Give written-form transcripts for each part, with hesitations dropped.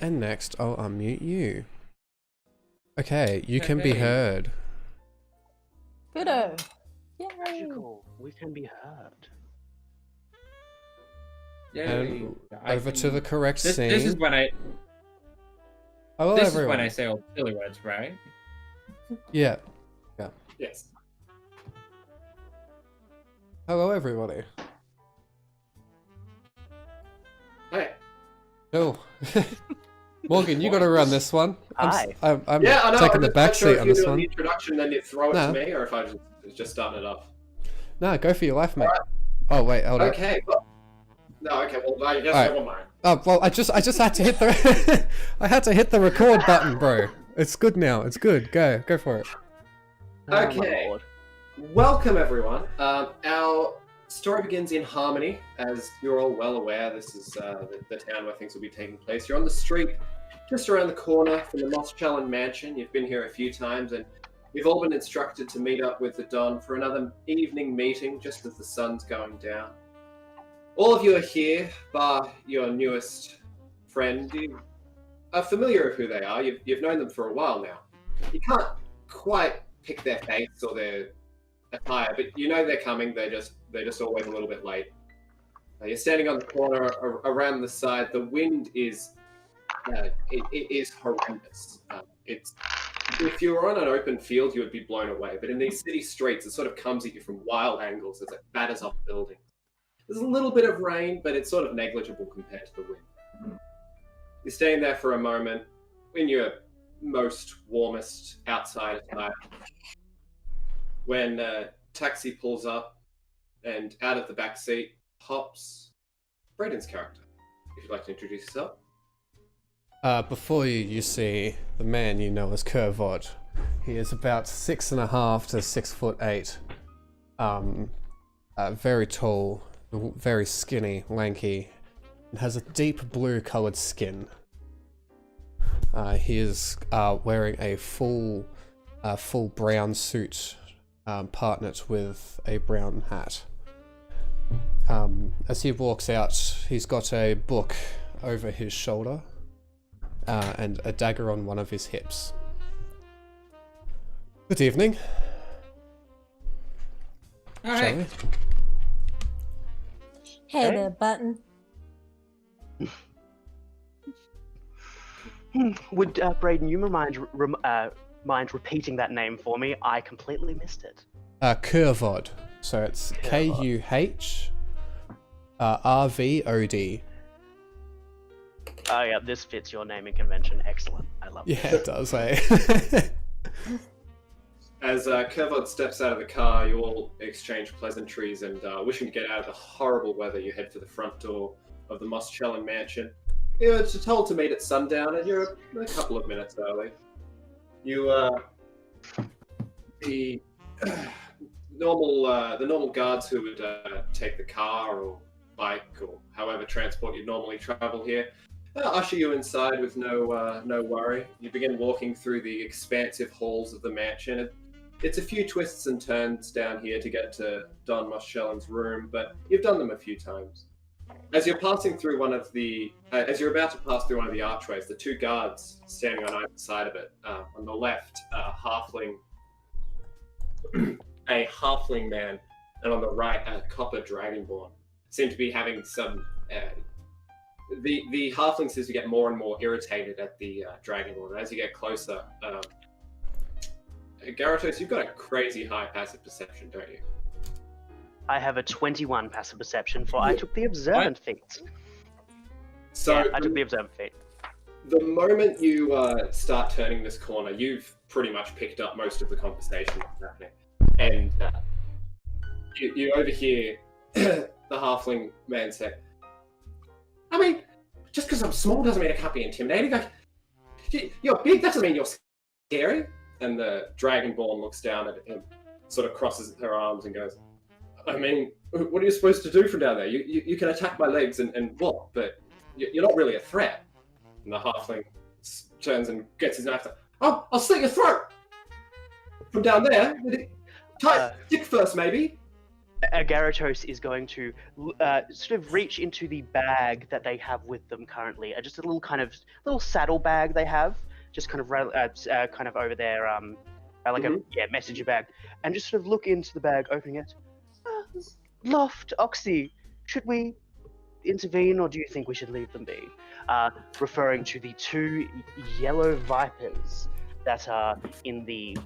And next, I'll unmute you. Okay, you can be heard. Goodo. Yay. Magical. We can be heard. And over to the correct scene. This is when I. Hello, This everyone. is when I say all silly words, right? Yeah. Yes. Hello, everybody. Hey. Oh. Morgan, you got to run this one. Hi. I'm Yeah, I know. taking the back seat on this If you do one. the introduction, then you throw it No. to me, or if I just start it off. No, go for your life, mate. Alright. Oh wait, hold on. Okay. Well, no. Okay. Well, I guess Alright. never mind. Oh well, I just had to hit the I had to hit the record button, bro. It's good now. It's good. Go for it. Okay. Oh, my Lord. Welcome, everyone. Our story begins in Harmony. As you're all well aware, this is the town where things will be taking place. You're on the street, just around the corner from the Moschellan Mansion. You've been here a few times, and you've all been instructed to meet up with the Don for another evening meeting, just as the sun's going down. All of you are here, bar your newest friend. You are familiar with who they are. You've known them for a while now. You can't quite pick their face or their attire, but you know they're coming. They're just always a little bit late. You're standing on the corner around the side. The wind is it is horrendous. It's if you were on an open field, you would be blown away. But in these city streets, it sort of comes at you from wild angles as it batters off buildings. There's a little bit of rain, but it's sort of negligible compared to the wind. You're staying there for a moment in your most warmest outside attire when a taxi pulls up, and out of the back seat hops Braden's character. If you'd like to introduce yourself. Before you see the man you know as Kervod. He is about 6.5 to 6'8". Very tall, very skinny, lanky, and has a deep blue coloured skin. He is wearing a full brown suit, partnered with a brown hat. As he walks out, he's got a book over his shoulder and a dagger on one of his hips. Good evening. All Shall right. we? Hey Hey. there, Button. Would Braden, you mind repeating that name for me? I completely missed it. Kervod. So it's Kervod. Kuhrvod. Oh yeah, this fits your naming convention. Excellent. I love it. Yeah, it does, eh? As Kervod steps out of the car, you all exchange pleasantries, and wishing to get out of the horrible weather, you head for the front door of the Moschellan Mansion. You're told to meet at sundown, and you're a couple of minutes early. You, the normal guards who would take the car or bike or however transport you'd normally travel here, usher you inside with no worry. You begin walking through the expansive halls of the mansion. It's a few twists and turns down here to get to Don Moschellan's room, but you've done them a few times. As you're passing through as you're about to pass through one of the archways, the two guards standing on either side of it, on the left, a halfling man, and on the right, a copper dragonborn, seem to be having some. The halfling seems to get more and more irritated at the dragonborn. And as you get closer, Gyarados, you've got a crazy high passive perception, don't you? I have a 21 passive perception, for I took the observant feat. So Yeah, I took the observant feat. the moment you start turning this corner, you've pretty much picked up most of the conversation that's happening. And you overhear the halfling man say, I mean, just because I'm small doesn't mean I can't be intimidating. Like, you're big, that doesn't mean you're scary. And the Dragonborn looks down at him, sort of crosses her arms and goes, I mean, what are you supposed to do from down there? You can attack my legs and what? But you're not really a threat. And the halfling turns and gets his knife. Oh, I'll slit your throat! From down there? Tight stick first, maybe? Agaratos is going to sort of reach into the bag that they have with them currently, just a little kind of little saddle bag they have, just kind of kind of over there, like a messenger bag, and just sort of look into the bag, opening it. Loft, Oxy, should we intervene, or do you think we should leave them be? Referring to the two yellow vipers that are in the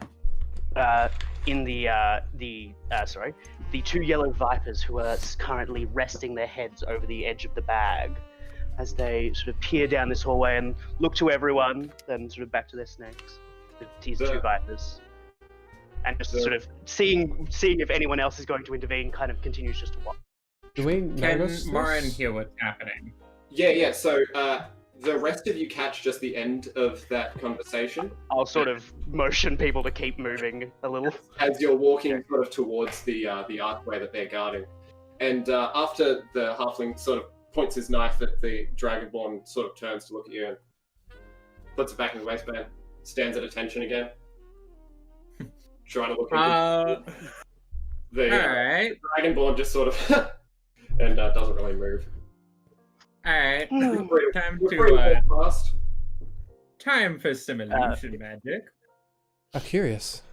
two yellow vipers who are currently resting their heads over the edge of the bag as they sort of peer down this hallway and look to everyone, then sort of back to their snakes. These two vipers. And just sort of seeing if anyone else is going to intervene, kind of continues just to watch. Do we Can notice Morin this? hear what's happening? Yeah. So the rest of you catch just the end of that conversation. I'll sort of motion people to keep moving a little. As you're walking sort of towards the archway that they're guarding. And after the halfling sort of points his knife at the dragonborn, sort of turns to look at you and puts it back in the waistband, stands at attention again. Trying to look at the Alright. dragonborn just sort of and doesn't really move. Alright. Time You're pretty to fast. time for some illusion magic. I'm curious.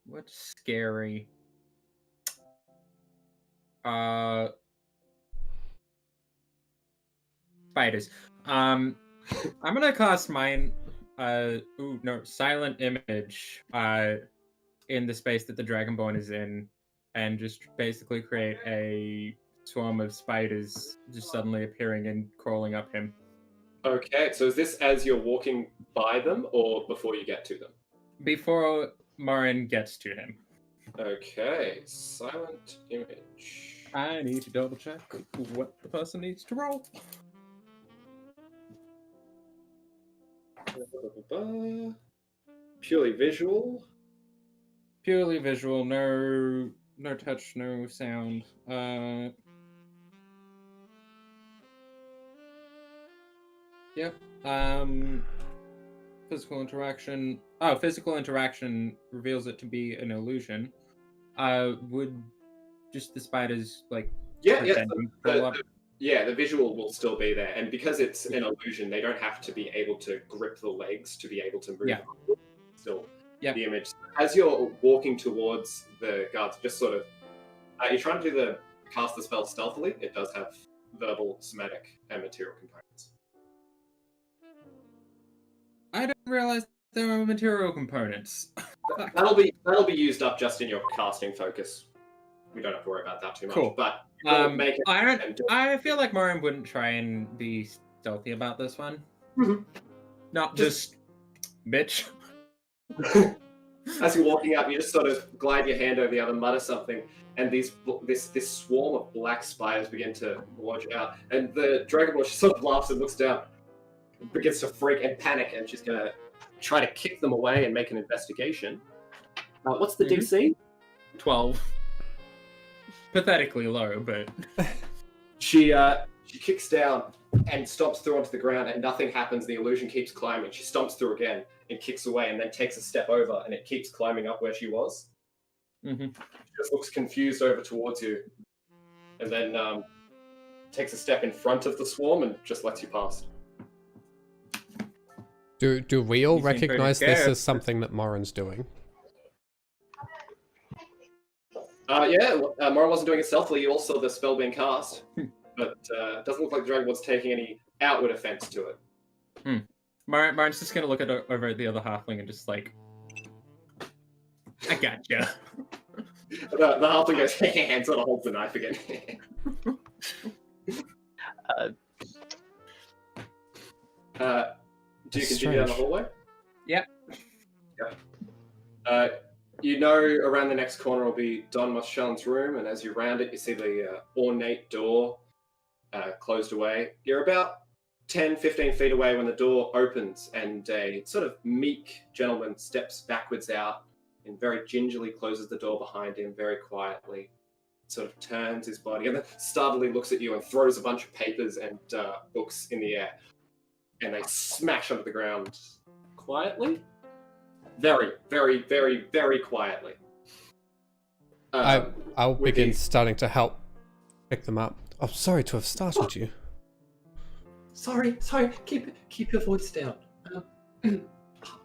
What's scary? Spiders. I'm gonna cast mine. Silent image. In the space that the dragonborn is in, and just basically create a swarm of spiders just suddenly appearing and crawling up him. Okay, so is this as you're walking by them or before you get to them? Before Morin gets to him. Okay, silent image. I need to double check what the person needs to roll. Purely visual. Purely visual, no touch, no sound. Yep. Physical interaction. Oh, physical interaction reveals it to be an illusion. Would just the spiders like pretending to crawl up? The visual will still be there, and because it's an illusion, they don't have to be able to grip the legs to be able to move. Yeah. Still, Yep. the image. As you're walking towards the guards, just sort of, you're trying to cast the spell stealthily. It does have verbal, somatic, and material components. I didn't realize there were material components. That'll be used up just in your casting focus. We don't have to worry about that too much. Cool. But make it. I feel like Morin wouldn't try and be stealthy about this one. Mhm. Not just bitch. As you're walking up, you just sort of glide your hand over the other, mutter something, and this swarm of black spiders begin to launch out. And the dragonborn sort of laughs and looks down, begins to freak and panic, and she's gonna try to kick them away and make an investigation. What's the DC? 12. Pathetically low, but She kicks down and stomps through onto the ground, and nothing happens. The illusion keeps climbing. She stomps through again and kicks away, and then takes a step over, and it keeps climbing up where she was. Mhm. She just looks confused over towards you, and then takes a step in front of the swarm and just lets you pass. Do we all You seem pretty recognize this scared. as something that Morin's doing? Morin wasn't doing it stealthily. You all saw the spell being cast, but it doesn't look like the dragonborn's taking any outward offense to it. Morin's just gonna look over at the other halfling and just like, I gotcha. The halfling goes, and sort of holds the knife again. Do you That's continue down the strange. hallway? Yep. You know around the next corner will be Don Moschelin's room, and as you round it, you see the ornate door closed away. You're about 10, 15 feet away when the door opens, and a sort of meek gentleman steps backwards out and very gingerly closes the door behind him, very quietly. Sort of turns his body and then startlingly looks at you and throws a bunch of papers and books in the air. And they smash onto the ground quietly. very, very, very, very quietly. I'll with begin the- starting to help pick them up. I'm sorry to have startled you. Sorry. Keep your voice down.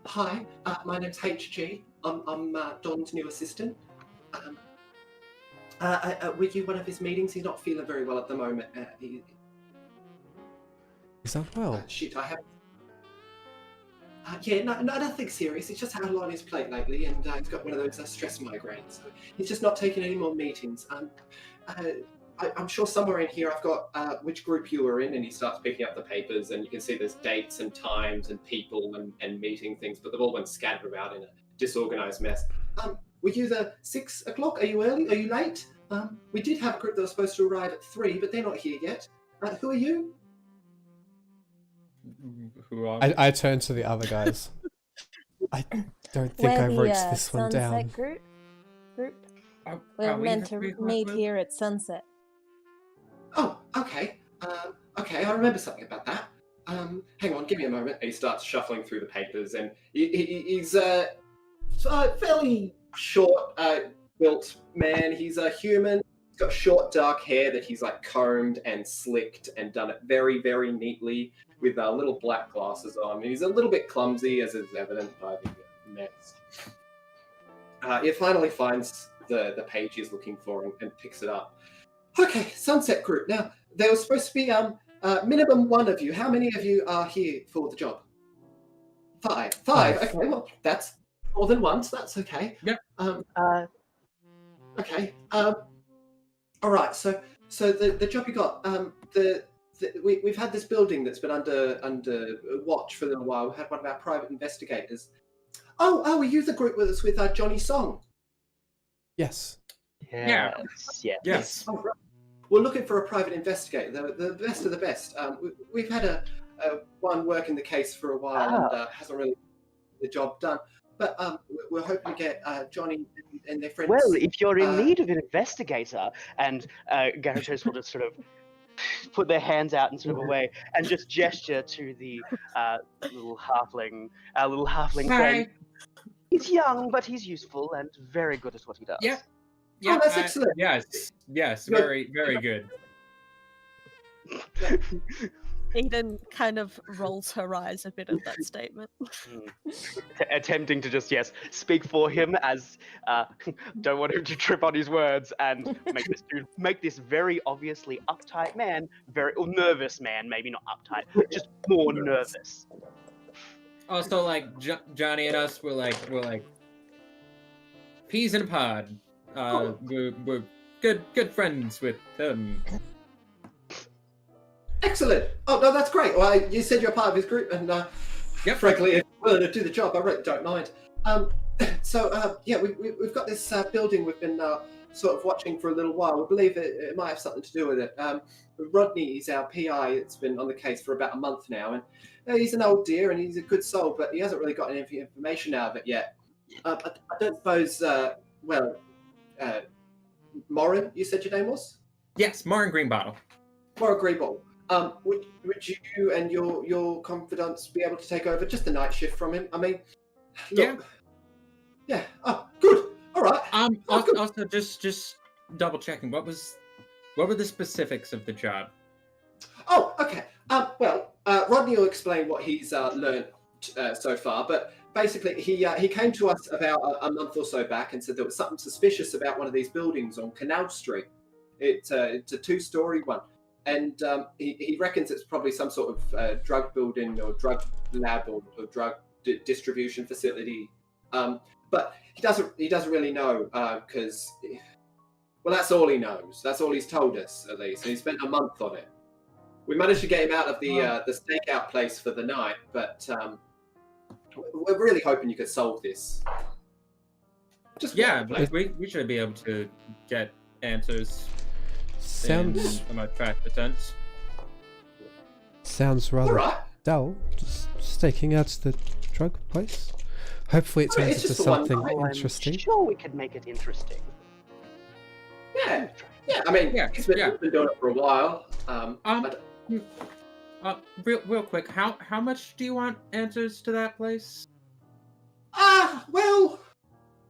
Hi, my name's HG. I'm Don's new assistant. Were you one of his meetings? He's not feeling very well at the moment. Is that well? Shit, I have. Yeah, no, nothing serious. He's just had a lot on his plate lately, and he's got one of those stress migraines. So he's just not taking any more meetings. I'm sure somewhere in here I've got which group you were in, and he starts picking up the papers, and you can see there's dates and times and people and meeting things, but they've all been scattered about in a disorganized mess. Were you the 6 o'clock? Are you early? Are you late? We did have a group that was supposed to arrive at 3, but they're not here yet. Who are you? Who are? I turn to the other guys. I don't think I wrote this one down. Sunset group. We're meant to meet here at sunset. Oh, okay. Okay, I remember something about that. Hang on, give me a moment. He starts shuffling through the papers, and he's a fairly short, built man. He's a human. He's got short, dark hair that he's like combed and slicked and done it very, very neatly with little black glasses on. He's a little bit clumsy, as is evident by the mess. He finally finds the page he's looking for and picks it up. Okay, Sunset Group. Now, there was supposed to be minimum 1 of you. How many of you are here for the job? 5. 5. Okay, well, that's more than once. That's okay. Yep. Okay. All right. So the job you got. We've had this building that's been under watch for a little while. We had one of our private investigators. Oh, are you the group that's with Johnny Song? Yes. Yes. Oh, right. We're looking for a private investigator, the best of the best. We've had a one working the case for a while and hasn't really the job done. But we're hoping to get Johnny and their friends. Well, if you're in need of an investigator, and Garatos will just sort of put their hands out in sort of a way and just gesture to the little halfling friend. He's young, but he's useful and very good at what he does. Yeah. Oh, that's excellent. Yes, very, very good. Eden kind of rolls her eyes a bit at that statement. Attempting to just speak for him as don't want him to trip on his words and make this very obviously uptight man nervous man, maybe not uptight, just more nervous. Also, like Johnny and us were like peas in a pod. We're good friends with them. Excellent. Oh no, that's great. Well, you said you're part of his group, and frankly, if you're willing to do the job, I really don't mind. We've got this building we've been sort of watching for a little while. We believe it might have something to do with it. Rodney is our PI. It's been on the case for about a month now, and he's an old dear and he's a good soul, but he hasn't really got any information out of it yet. I don't suppose. Morin, you said your name was? Yes, Morin Greenbottle. Morin Greenbottle. Would you and your confidants be able to take over just the night shift from him? I mean, look, yeah. Oh, good. All right. Also, just double checking. What were the specifics of the job? Oh, okay. Rodney will explain what he's learned so far, but basically he came to us about a month or so back and said there was something suspicious about one of these buildings on Canal Street. It's a 2-story one. And he reckons it's probably some sort of drug building or drug lab or drug distribution facility. But he doesn't really know because, that's all he knows. That's all he's told us, at least. And he spent a month on it. We managed to get him out of the stakeout place for the night, but we're really hoping you could solve this. We should be able to get answers. Sounds rather dull. Just staking out the drug place. Hopefully it turns into something interesting. I'm sure we could make it interesting. Yeah. I mean, he's been doing it for a while. Real quick, how much do you want answers to that place? Well,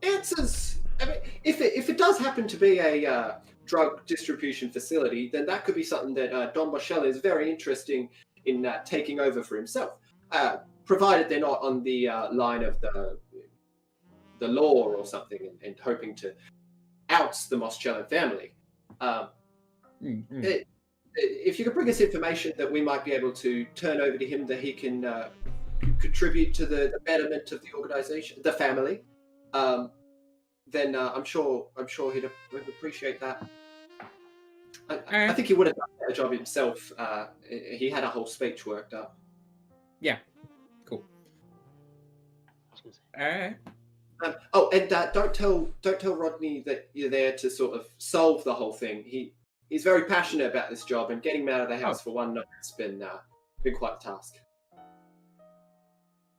answers. I mean, if it does happen to be a drug distribution facility, then that could be something that Don Boschella is very interested in taking over for himself, provided they're not on the line of the law or something, and hoping to oust the Moschella family. If you could bring us information that we might be able to turn over to him, that he can contribute to the betterment of the organization, the family, then I'm sure he'd appreciate that. I think he would have done a better job himself. He had a whole speech worked up. Yeah, cool. All right. Don't tell Rodney that you're there to sort of solve the whole thing. He's very passionate about this job, and getting him out of the house for one night has been quite a task.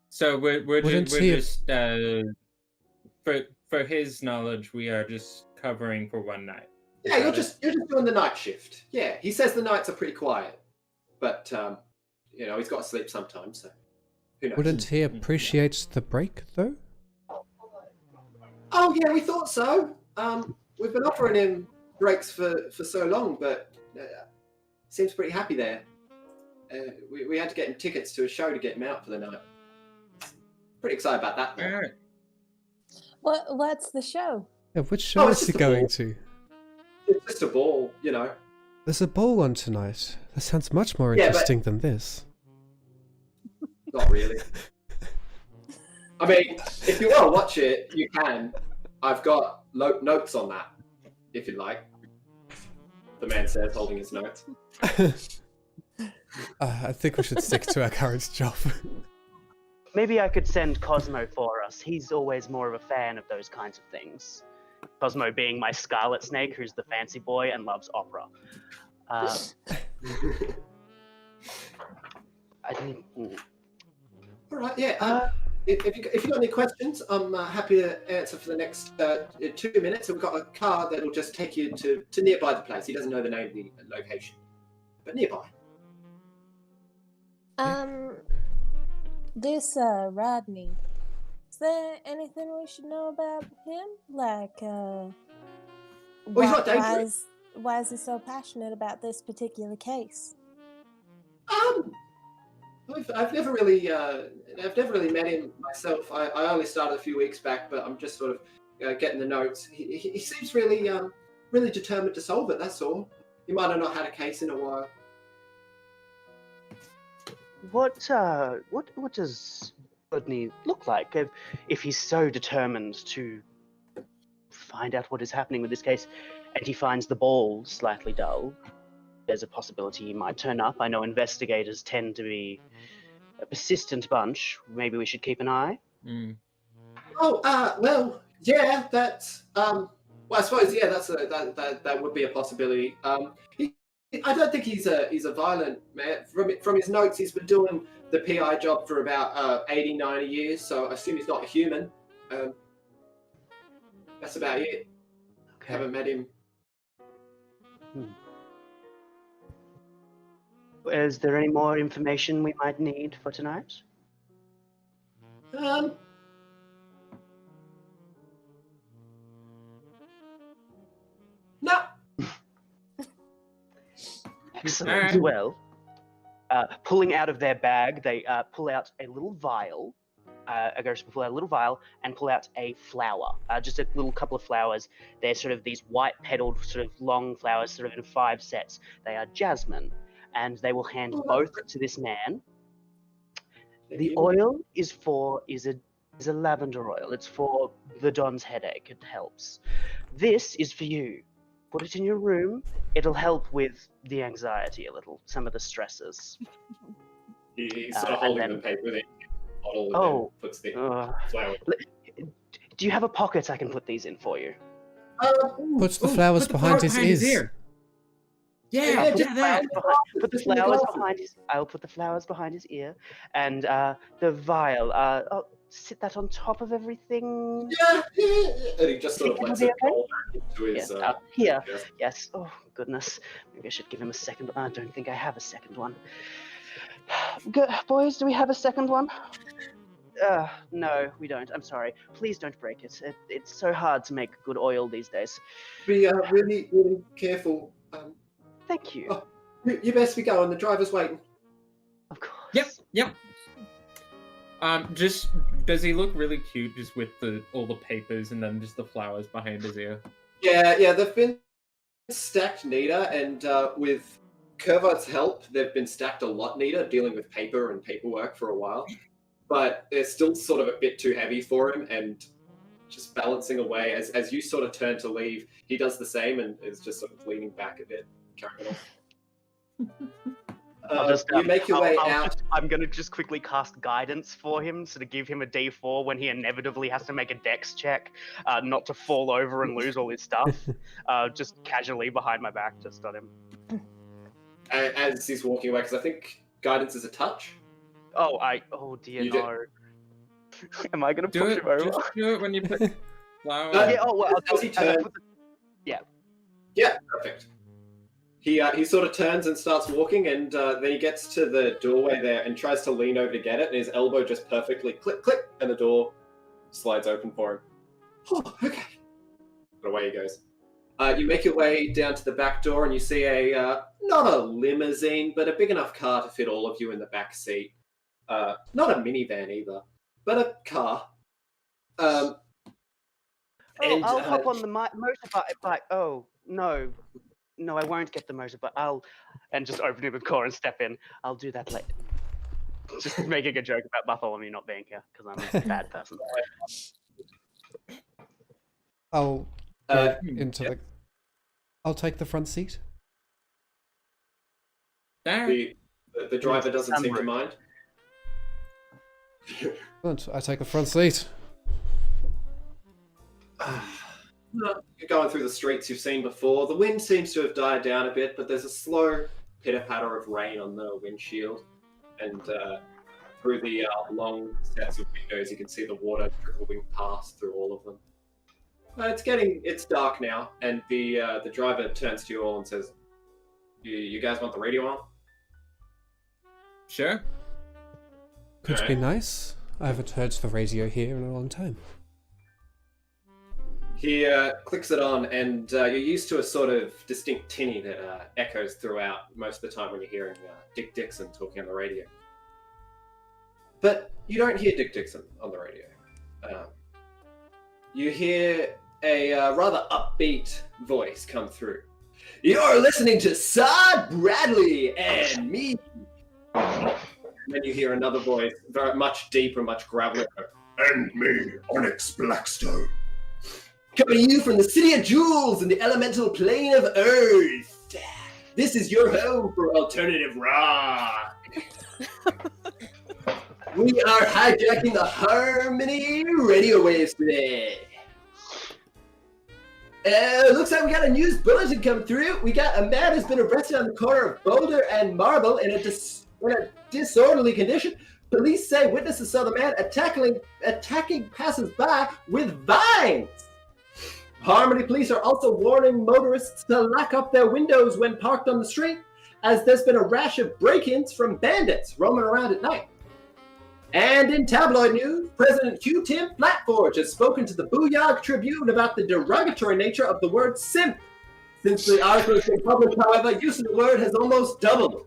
So we're just for his knowledge, we are just covering for one night. Yeah, you're just doing the night shift. Yeah, he says the nights are pretty quiet, but he's got to sleep sometimes. So who knows? Wouldn't he appreciate the break though? Oh yeah, we thought so. We've been offering him breaks for so long, but seems pretty happy there. We had to get him tickets to a show to get him out for the night. Pretty excited about that. Though. All right. What's the show? Yeah, which show is he going to? It's just a ball, There's a ball on tonight. That sounds much more interesting than this. Not really. I mean, if you want to watch it, you can. I've got notes on that, if you'd like. The man says, holding his notes. I think we should stick to our current job. Maybe I could send Cosmo for us. He's always more of a fan of those kinds of things. Cosmo being my Scarlet Snake, who's the fancy boy and loves opera. I didn't. All right, yeah. If you got any questions, I'm happy to answer for the next 2 minutes. And we've got a car that will just take you to nearby the place. He doesn't know the name of the location, but nearby. This Rodney. Is there anything we should know about him? Like, he's not dangerous. Why is he so passionate about this particular case? I've never really met him myself. I only started a few weeks back, but I'm just sort of getting the notes. He seems really determined to solve it. That's all. He might have not had a case in a while. What does Rodney look like? If he's so determined to find out what is happening with this case, and he finds the ball slightly dull, there's a possibility he might turn up. I know investigators tend to be a persistent bunch. Maybe we should keep an eye. Well, yeah, that's well, I suppose that would be a possibility. I don't think he's a violent man. From his notes, he's been doing the PI job for about 80, 90 years, so I assume he's not a human. That's about it. Okay. Haven't met him. Is there any more information we might need for tonight? No. Excellent. Well, pulling out of their bag, they pull out a little vial. Pull out a little vial and pull out a flower. Just a little couple of flowers. They're sort of these white-petaled, sort of long flowers, sort of in 5 sets. They are jasmine, and they will hand both to this man. The oil is a lavender oil. It's for the Don's headache. It helps. This is for you. Put it in your room. It'll help with the anxiety a little, some of the stresses. He's sort of holding the paper with it. Bottle and puts the flower. Do you have a pocket I can put these in for you? Puts the flowers behind his ear. Yeah, put the flowers behind his. I'll put the flowers behind his ear, and the vial. Sit that on top of everything. Yeah. And he just sort of lets it fall into his. Here. Yes. Oh goodness. Maybe I should give him a second. I don't think I have a second one. Good boys, do we have a second one? No, we don't. I'm sorry. Please don't break it. It's so hard to make good oil these days. Be really, really careful. Thank you. Oh, you best be going. The driver's waiting. Of course. Yep. Just does he look really cute just with all the papers and then just the flowers behind his ear? Yeah, they've been stacked neater, and with Curvot's help, they've been stacked a lot neater, dealing with paper and paperwork for a while. But they're still sort of a bit too heavy for him, and just balancing away. As you sort of turn to leave, he does the same and is just sort of leaning back a bit, carrying it off. You make your way out. I'm gonna just quickly cast guidance for him, so to give him a D4 when he inevitably has to make a dex check, not to fall over and lose all his stuff. Just casually behind my back, just on him. As he's walking away, because I think guidance is a touch. Oh dear, You no. Am I gonna Do push it. him over? Just do it when you put flowers. Yeah. Oh well. As he turns. Yeah, perfect. He sort of turns and starts walking, and then he gets to the doorway there and tries to lean over to get it, and his elbow just perfectly click, and the door slides open for him. Oh, okay. And away he goes. You make your way down to the back door, and you see not a limousine, but a big enough car to fit all of you in the back seat. Not a minivan either, but a car. I'll hop on the motorbike. Oh, no, I won't get the motorbike. And just open it with core and step in. I'll do that later. Just making a joke about Bartholomew not being here because I'm a bad person. I'll go I'll take the front seat. The driver doesn't seem to mind. Good, I take the front seat. You're going through the streets you've seen before. The wind seems to have died down a bit, but there's a slow pitter-patter of rain on the windshield. And through the long sets of windows, you can see the water trickling past through all of them. It's dark now, and the driver turns to you all and says, you guys want the radio on? Sure. Could Okay. be nice. I haven't heard the radio here in a long time. He clicks it on, and you're used to a sort of distinct tinny that echoes throughout most of the time when you're hearing Dick Dixon talking on the radio. But you don't hear Dick Dixon on the radio. You hear a rather upbeat voice come through. You're listening to Sod Bradley and me. And then you hear another voice, very much deeper, much gravelier. And me, Onyx Blackstone. Coming to you from the City of Jewels in the elemental plane of Earth. This is your home for alternative rock. We are hijacking the Harmony radio waves today. Looks like we got a news bulletin come through. We got a man who's been arrested on the corner of Boulder and Marble in a disorderly condition. Police say witnesses saw the man attacking passers-by with vines. Harmony police are also warning motorists to lock up their windows when parked on the street, as there's been a rash of break-ins from bandits roaming around at night. And in tabloid news, President Q-Tim Flatforge has spoken to the Booyah Tribune about the derogatory nature of the word simp. Since the article has been published, however, use of the word has almost doubled.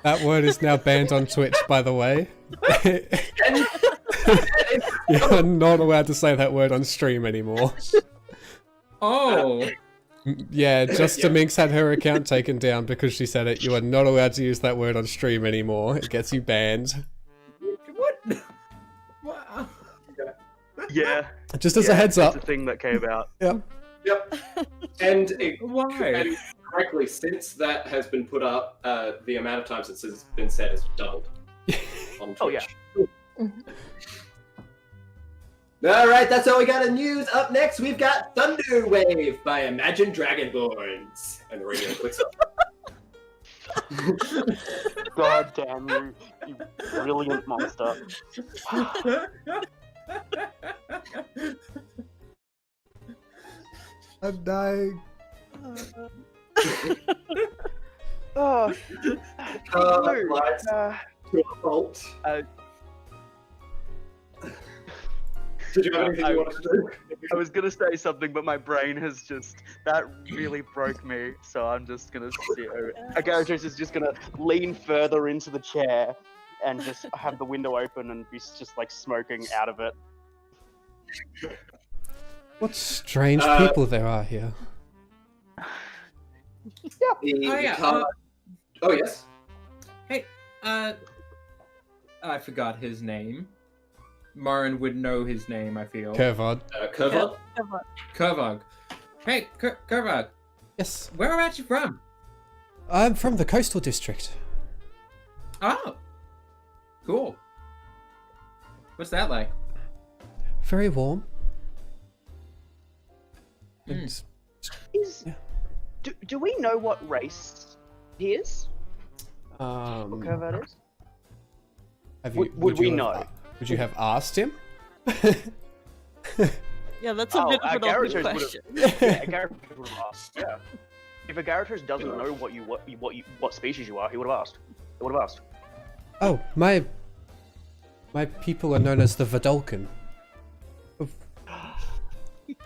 That word is now banned on Twitch, by the way. You're not allowed to say that word on stream anymore. Oh. Yeah, Justa Minx had her account taken down because she said it. You are not allowed to use that word on stream anymore. It gets you banned. What? Wow. Yeah. Just as a heads up. It's a thing that came out. Yeah. Yep. And Why? and correctly, since that has been put up, the amount of times it's been said has doubled. On Twitch. Oh, yeah. All right, that's all we got in news. Up next, we've got Thunder Wave by Imagine Dragonborns. And the radio clicks up. God damn you, you brilliant monster. I'm dying. Oh, Lights to a fault. Did you have anything you wanted to do? I was gonna say something, but my brain has just that really broke me. So I'm just gonna sit over. Agaritos is just gonna lean further into the chair and just have the window open and be just like smoking out of it. What strange people there are here. The car... Oh, yes? Hey, I forgot his name. Marin would know his name, I feel. Kervod. Kervod? Kervog. Hey, Kervog, Yes. whereabouts you from? I'm from the coastal district. Oh, cool. Hmm. What's that like? Very warm. Mm. It's- Is do we know what race he is? What Kervat is? Have Would we you know? Would you have asked him? Yeah, that's a bit of an obvious question. Yeah, Agaritos would have asked. Yeah. If Agaritos doesn't know what species you are, he would have asked. He would have asked. Oh, my people are known as the Vidalcan.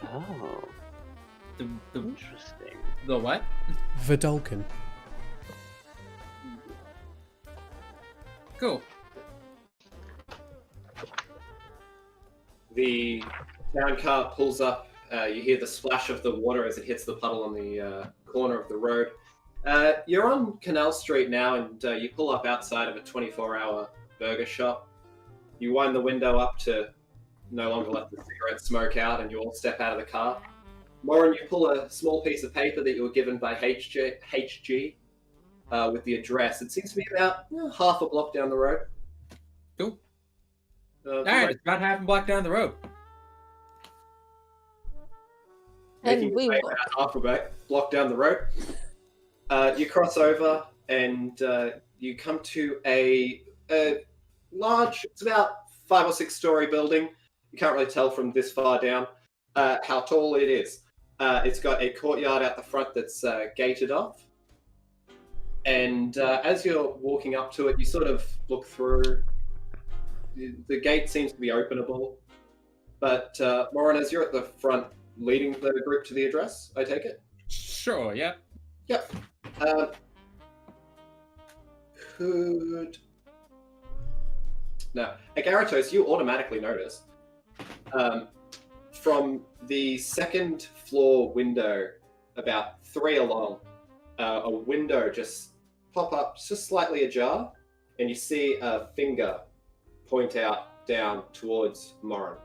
Oh, The interesting. the what? Vidalcan. Cool. The town car pulls up. You hear the splash of the water as it hits the puddle on the corner of the road. You're on Canal Street now, and you pull up outside of a 24-hour burger shop. You wind the window up to no longer let the cigarette smoke out, and you all step out of the car. Morin, you pull a small piece of paper that you were given by HG with the address. It seems to be about half a block down the road. Cool. Alright, it's about half a block down the road. And Making we your way will. about half a block down the road. You cross over and you come to a large, it's about 5 or 6 story building. You can't really tell from this far down how tall it is. It's got a courtyard out the front that's gated off. And as you're walking up to it, you sort of look through. The gate seems to be openable. But Morin, as you're at the front leading the group to the address, I take it? Sure, yeah. Yep. No. Agaritos, you automatically notice from the second floor window, about 3 along, a window just pop up, just slightly ajar, and you see a finger point out down towards Morin.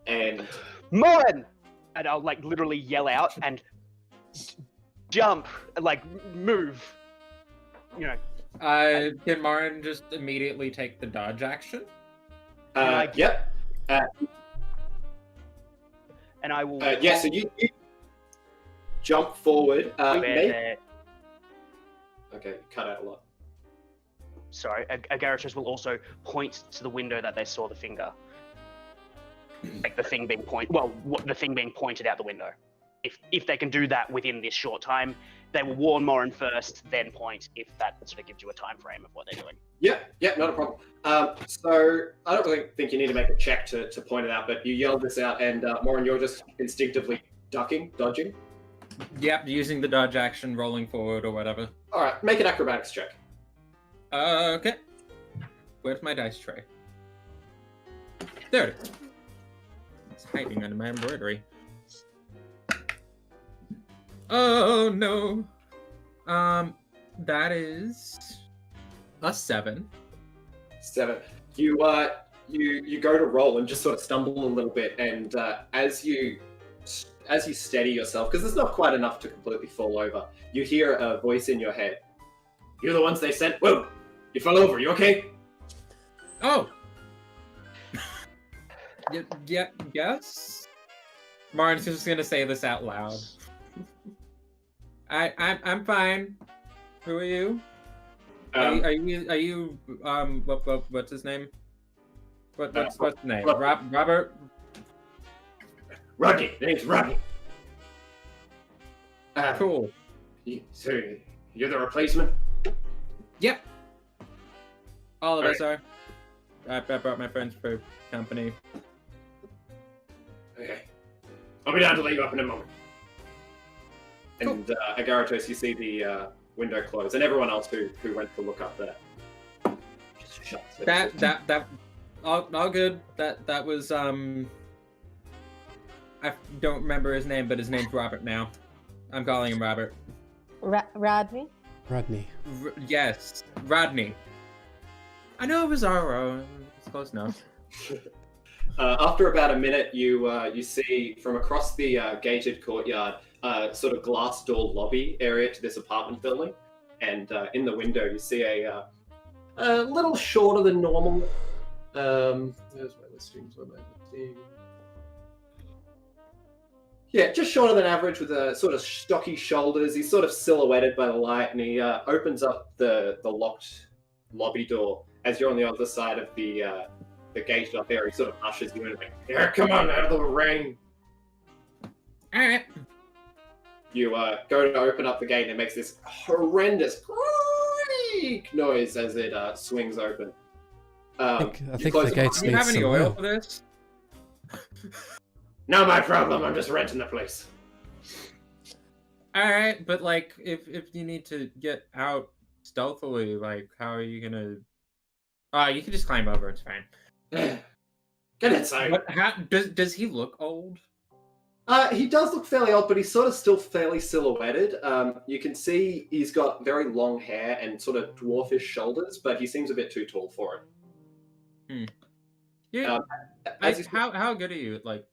And Morin! And I'll like literally yell out and jump, like move. You know. Can Marin just immediately take the dodge action? yep. And I will. Yeah, so you jump forward. Okay, you cut out a lot. Sorry, Agaritos will also point to the window that they saw the finger. Like the thing being the thing being pointed out the window. If they can do that within this short time, they will warn Morin first, then point. If that sort of gives you a time frame of what they're doing. Yeah, not a problem. So I don't really think you need to make a check to point it out, but you yelled this out, and Morin, you're just instinctively dodging. Yep, using the dodge action, rolling forward or whatever. All right, make an acrobatics check. Okay. Where's my dice tray? There it is. It's hiding under my embroidery. Oh no. That is a 7. 7. You go to roll and just sort of stumble a little bit, and as you steady yourself, because it's not quite enough to completely fall over, you hear a voice in your head. You're the ones they sent. Whoa! You fell over. You okay? Oh. Yeah. Yes. Marin's just gonna say this out loud. I'm fine. Who are you? Are you what's his name? What's his name? Robert. Rodney. The name's Rodney. Cool. So you're the replacement? Yep. All of All us are. I brought my friends for company. I'll be down to let you up in a moment. Cool. And Agaratos, you see the window close, and everyone else who went to look up there just shuts it. That all good. That was I don't remember his name, but his name's Robert now. I'm calling him Robert. Rodney? Rodney. Yes, Rodney. I know it was Aro. It's close enough. After about a minute, you see from across the gated courtyard, sort of glass door lobby area to this apartment building, and in the window you see a little shorter than normal. Where's my listings? Where am I listing? Yeah, just shorter than average with a sort of stocky shoulders. He's sort of silhouetted by the light, and he opens up the locked lobby door as you're on the other side of the gate up there. He sort of ushers you in like, "Yeah, come on, out of the rain." All right. You go to open up the gate, and it makes this horrendous creak noise as it swings open. I You think close the gates Do you need have any some oil oil. for this? Not my problem. I'm just renting the place. All right, but like, if you need to get out stealthily, like, how are you gonna? You can just climb over. It's fine. Get inside. But how does he look old? He does look fairly old, but he's sort of still fairly silhouetted. You can see he's got very long hair and sort of dwarfish shoulders, but he seems a bit too tall for it. Yeah. As he's- How good are you at like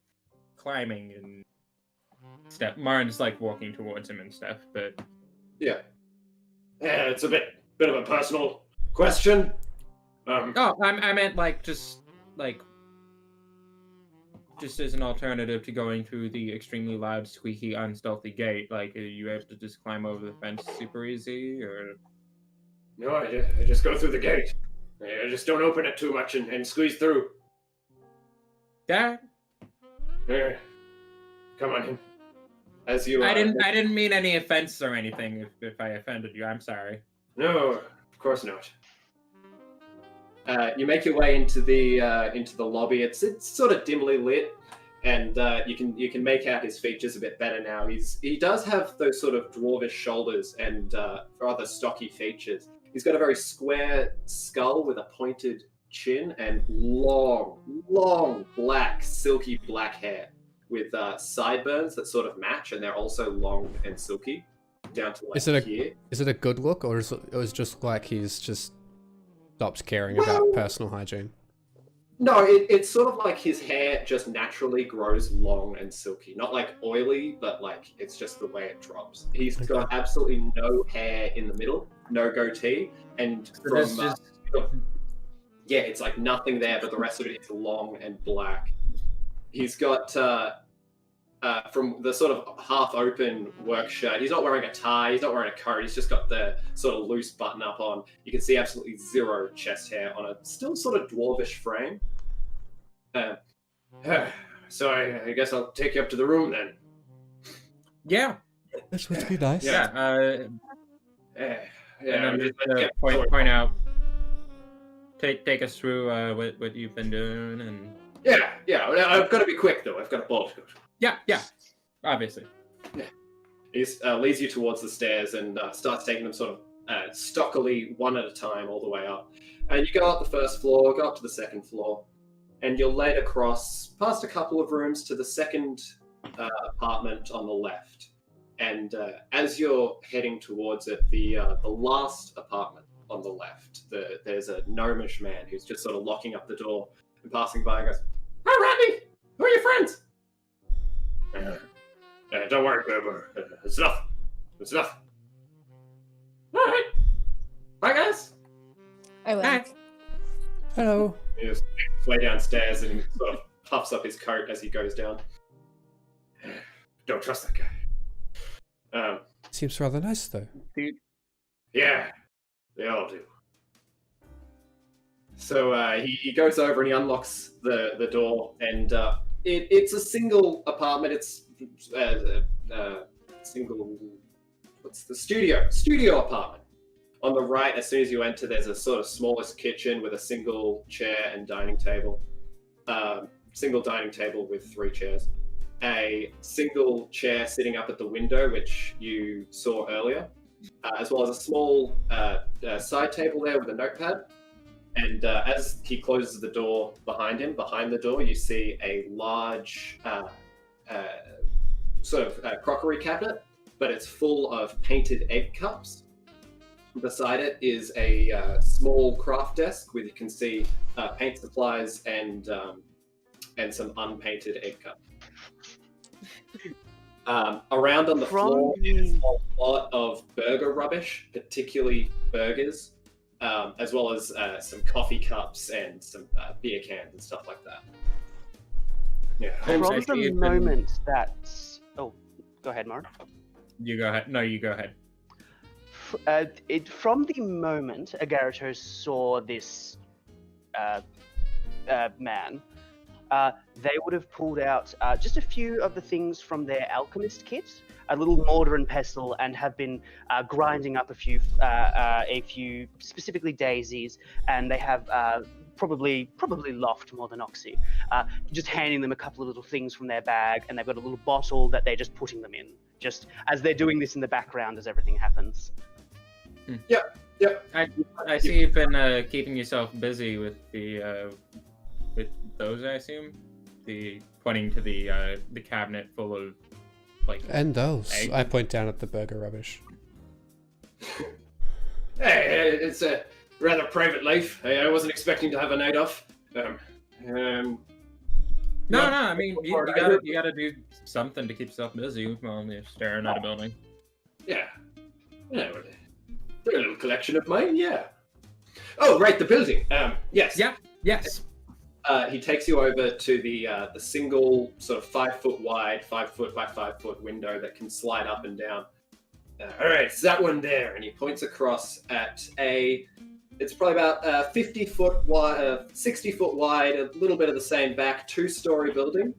climbing and stuff? Marin's like walking towards him and stuff, but Yeah, it's a bit of a personal question. I meant like just as an alternative to going through the extremely loud, squeaky, unstealthy gate. Like, are you able to just climb over the fence super easy, or? No, I just go through the gate. I just don't open it too much and squeeze through. Yeah. Come on in. As you, I didn't mean any offense or anything. If I offended you, I'm sorry. No, of course not. You make your way into the lobby. It's sort of dimly lit, and you can make out his features a bit better now. He does have those sort of dwarvish shoulders and rather stocky features. He's got a very square skull with a pointed chin and long black, silky black hair with sideburns that sort of match, and they're also long and silky down to like here. Is it a good look, or is it just like he's just stopped caring about personal hygiene? No, it's sort of like his hair just naturally grows long and silky. Not like oily, but like it's just the way it drops. He's got absolutely no hair in the middle, no goatee, and from yeah, it's like nothing there, but the rest of it is long and black. He's got from the sort of half-open work shirt. He's not wearing a tie. He's not wearing a coat. He's just got the sort of loose button-up on. You can see absolutely zero chest hair on a still sort of dwarvish frame. So I guess I'll take you up to the room then. Yeah. This would be nice. Yeah. Yeah. And then just- just point out. Take us through what you've been doing and. Yeah. I've got to be quick though. I've got a ball to go. Yeah. Obviously. He leads you towards the stairs and starts taking them sort of stockily one at a time all the way up. And you go up the first floor, go up to the second floor, and you're led across past a couple of rooms to the second apartment on the left. And as you're heading towards it, the last apartment on the left, there's a gnomish man who's just sort of locking up the door and passing by and goes, "Hi, Rodney! Who are your friends?" Don't worry, Gerber. It's nothing. All right. Bye, guys. I went. Hello. He just makes his way downstairs and he sort of puffs up his coat as he goes down. Don't trust that guy. Seems rather nice, though. Yeah, they all do. So he goes over and he unlocks the door, and it's a single apartment. It's single. What's the studio apartment? On the right, as soon as you enter, there's a sort of smallest kitchen with a single chair and dining table. Single dining table with 3 chairs. a single chair sitting up at the window, which you saw earlier, as well as a small side table there with a notepad. And as he closes the door behind him, behind the door, you see a large sort of crockery cabinet, but it's full of painted egg cups. Beside it is a small craft desk where you can see paint supplies and some unpainted egg cups. Around on the floor is a lot of burger rubbish, particularly burgers, as well as some coffee cups and some beer cans and stuff like that. Yeah. From the moment that... Oh, go ahead, Mark. You go ahead. No, you go ahead. From the moment Agaratos saw this man, they would have pulled out just a few of the things from their alchemist kit, a little mortar and pestle, and have been grinding up a few specifically daisies, and they have probably loft more than oxy. Just handing them a couple of little things from their bag, and they've got a little bottle that they're just putting them in, just as they're doing this in the background as everything happens. Yep. I see you've been keeping yourself busy with the with those. I assume the pointing to the cabinet full of like. And those. eggs. I point down at the burger rubbish. Hey, it's a rather private life. I wasn't expecting to have a night off. No. I mean, you gotta do something to keep yourself busy while you're staring at a building. Yeah. Well, they're a little collection of mine, yeah. Oh, right, the building. Yes. Yeah. Yes. He takes you over to the single sort of 5 foot wide, 5 foot by 5 foot window that can slide up and down. All right, it's that one there, and he points across at it's probably about 50 foot wide, 60 foot wide, a little bit of the same back, 2-story building.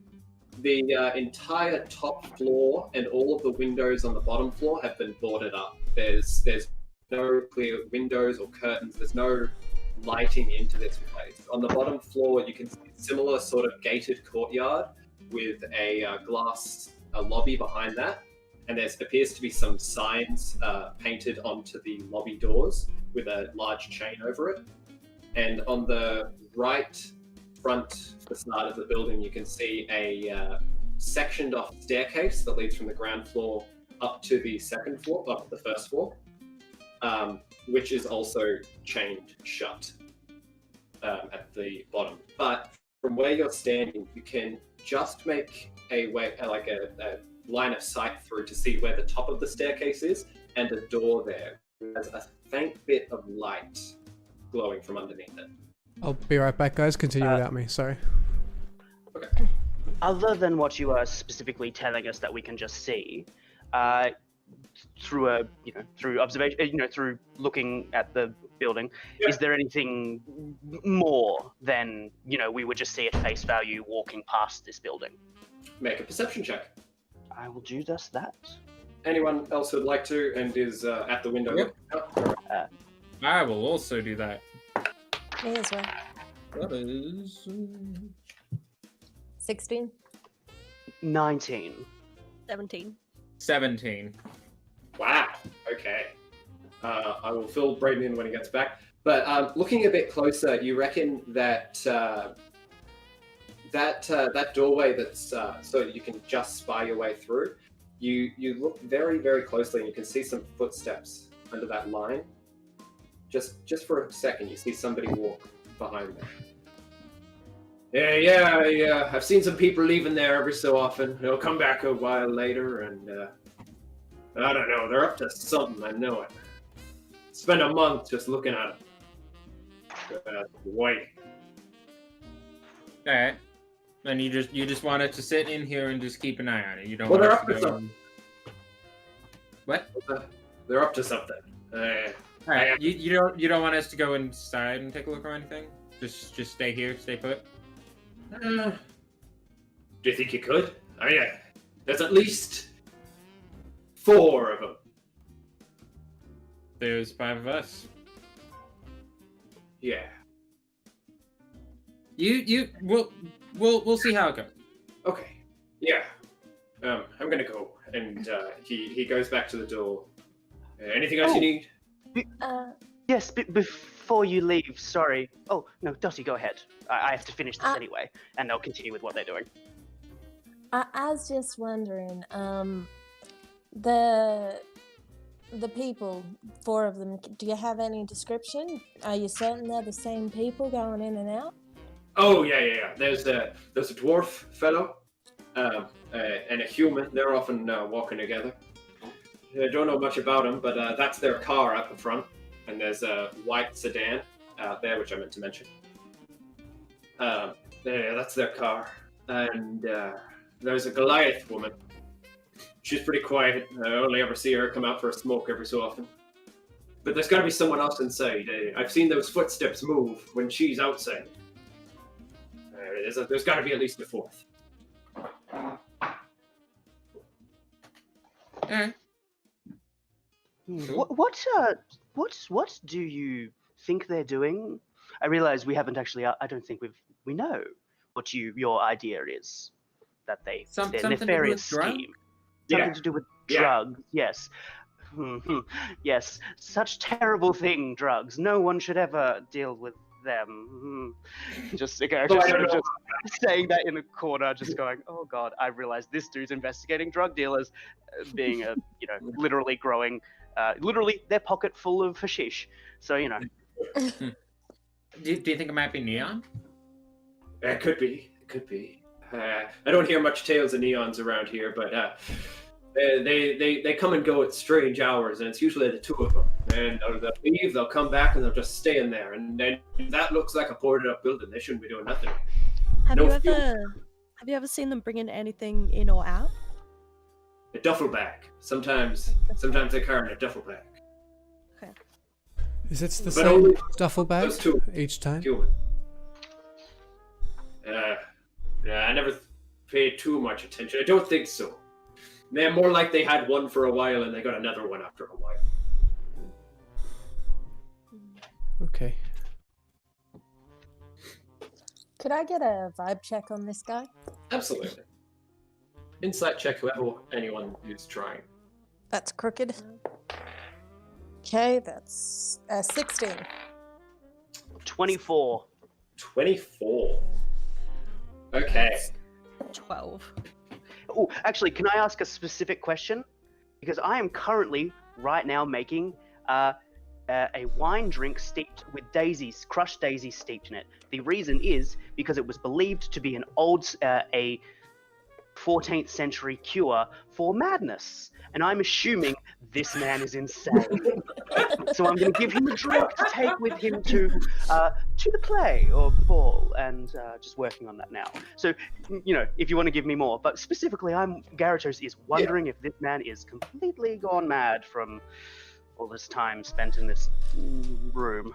The entire top floor and all of the windows on the bottom floor have been boarded up. There's no clear windows or curtains. There's no lighting into this place. On the bottom floor, you can see a similar sort of gated courtyard with a glass lobby behind that. And there appears to be some signs painted onto the lobby doors with a large chain over it. And on the right front facade of the building, you can see a sectioned off staircase that leads from the ground floor up to the second floor, up to the first floor, which is also chained shut at the bottom. But from where you're standing, you can just make a way, like a line of sight through to see where the top of the staircase is, and a door there has a faint bit of light glowing from underneath it. I'll be right back, guys. Continue without me. Sorry. Okay. Other than what you are specifically telling us that we can just see, through through observation, through looking at the building, is there anything more than we would just see at face value walking past this building? Make a perception check. I will do just that. Anyone else who'd like to and is at the window? Yep. Oh, I will also do that. Me as well. That is 16. 19. 17. 17. wow. Okay. I will fill Brayden in when he gets back. But looking a bit closer, you reckon that that doorway that's so you can just spy your way through. You look very, very closely and you can see some footsteps under that line. Just for a second, you see somebody walk behind there. Yeah. I've seen some people leaving there every so often. They'll come back a while later, and I don't know. They're up to something. I know it. Spend a month just looking at them. White. All right. And you just want it to sit in here and just keep an eye on it. You don't. Well, want they're it up to go... something. What? They're up to something. All right. You don't want us to go inside and take a look or anything? Just stay here, stay put. Do you think you could? I mean, there's at least 4 of them. There's 5 of us. Yeah. We'll see how it goes. Okay. Yeah. I'm gonna go. And he goes back to the door. Anything else you need? Yes, before you leave, sorry. Oh, no, Dottie, go ahead. I have to finish this anyway, and they'll continue with what they're doing. I was just wondering, the people, 4 of them, do you have any description? Are you certain they're the same people going in and out? Oh, yeah. There's a dwarf fellow and a human. They're often walking together. I don't know much about them, but that's their car at the front. And there's a white sedan out there, which I meant to mention. That's their car. And there's a Goliath woman. She's pretty quiet. I only ever see her come out for a smoke every so often. But there's got to be someone else inside. I've seen those footsteps move when she's outside. There's got to be at least a 4th. What do you think they're doing? I realize we haven't actually. I don't think we know what your idea is. That their Something to do nefarious with drugs? scheme. Something to do with drugs. Yes. Yes. Such terrible thing, drugs. No one should ever deal with them. Just saying that in the corner, just going, oh god, I realize this dude's investigating drug dealers, being a literally growing, literally their pocket full of hashish. So Do you think it might be Neon? It could be. I don't hear much tales of neons around here, but they come and go at strange hours, and it's usually the 2 of them. And they'll leave, they'll come back, and they'll just stay in there. And then that looks like a boarded up building. They shouldn't be doing nothing. Have you ever seen them bringing anything in or out? A duffel bag. Sometimes they carry a duffel bag. Okay. Is it the But same only duffel bag those 2 each time? human. I never paid too much attention. I don't think so. They're more like they had one for a while and they got another one after a while. Okay. Could I get a vibe check on this guy? Absolutely. Insight check anyone who's trying. That's crooked. Okay, that's 16. 24. 24. Okay. 12. Oh, actually, can I ask a specific question? Because I am currently, right now, making a wine drink steeped with daisies, crushed daisies steeped in it. The reason is because it was believed to be an a 14th century cure for madness. And I'm assuming this man is insane. So I'm going to give him a drink to take with him to the play or the ball, and just working on that now. So, if you want to give me more, but specifically, Gyarados is wondering if this man is completely gone mad from all this time spent in this room.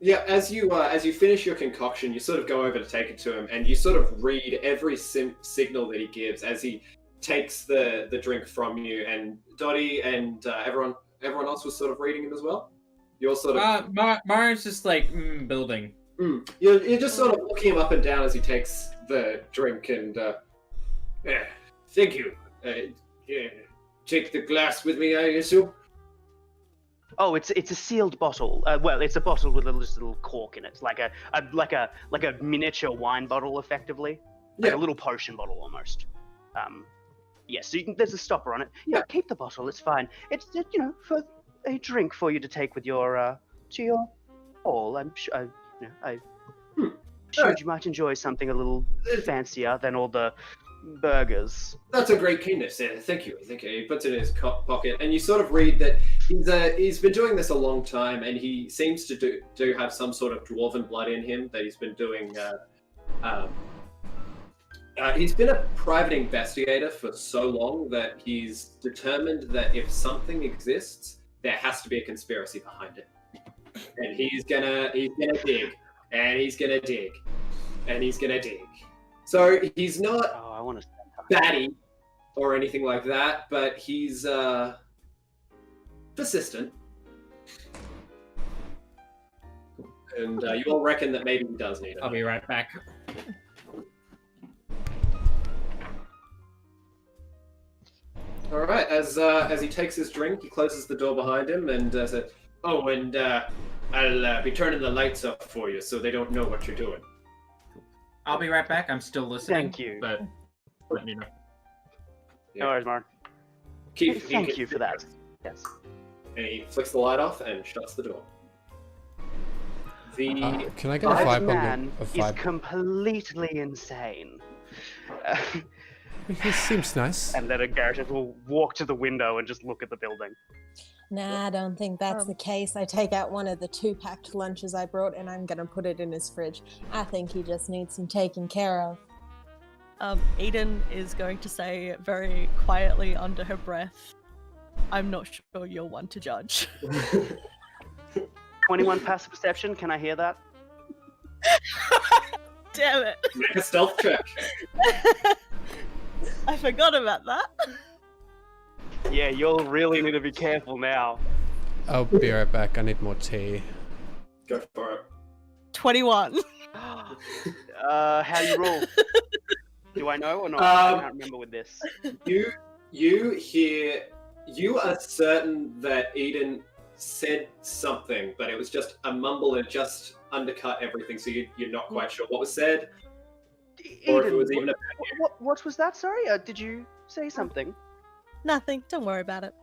Yeah, as you finish your concoction, you sort of go over to take it to him, and you sort of read every signal that he gives as he takes the drink from you. And Dottie and everyone else was sort of reading him as well. You're sort of Mario's just like building. You're just sort of looking him up and down as he takes the drink, and thank you. Take the glass with me, I assume. Oh, it's a sealed bottle. Well, it's a bottle with just a little cork in it. It's like a miniature wine bottle, effectively, like a little potion bottle almost. So there's a stopper on it. Yeah, keep the bottle. It's fine. It's for a drink for you to take with your to your ball. I'm sure. I sure you might enjoy something a little fancier than all the burgers. That's a great kindness. Yeah, thank you. He puts it in his pocket, and you sort of read that he's been doing this a long time, and he seems to do have some sort of dwarven blood in him that he's been doing. He's been a private investigator for so long that he's determined that if something exists, there has to be a conspiracy behind it, and he's gonna dig, and he's gonna dig, and he's gonna dig. So he's not batty or anything like that, but he's persistent. And you all reckon that maybe he does need it. I'll be right back. All right. As he takes his drink, he closes the door behind him and says, "Oh, and I'll be turning the lights up for you so they don't know what you're doing." I'll be right back. I'm still listening. Thank you. But let me know. No worries, Mark. Thank you for that. Yes. And he flicks the light off and shuts the door. The Can I get a vibe man on the is vibe? completely insane. He seems nice. And then a Garrett will walk to the window and just look at the building. Nah, I don't think that's the case. I take out one of the 2 packed lunches I brought and I'm gonna put it in his fridge. I think he just needs some taken care of. Eden is going to say very quietly under her breath, I'm not sure you're one to judge. 21 passive perception, can I hear that? Damn it. make a stealth check. I forgot about that. Yeah, you'll really need to be careful now. I'll be right back. I need more tea. Go for it. 21. How do you roll? Do I know or not? I can't remember with this. You are certain that Eden said something, but it was just a mumble and just undercut everything, so you're not quite sure what was said, or if it was even a... What was that? Sorry, did you say something? Nothing. Don't worry about it.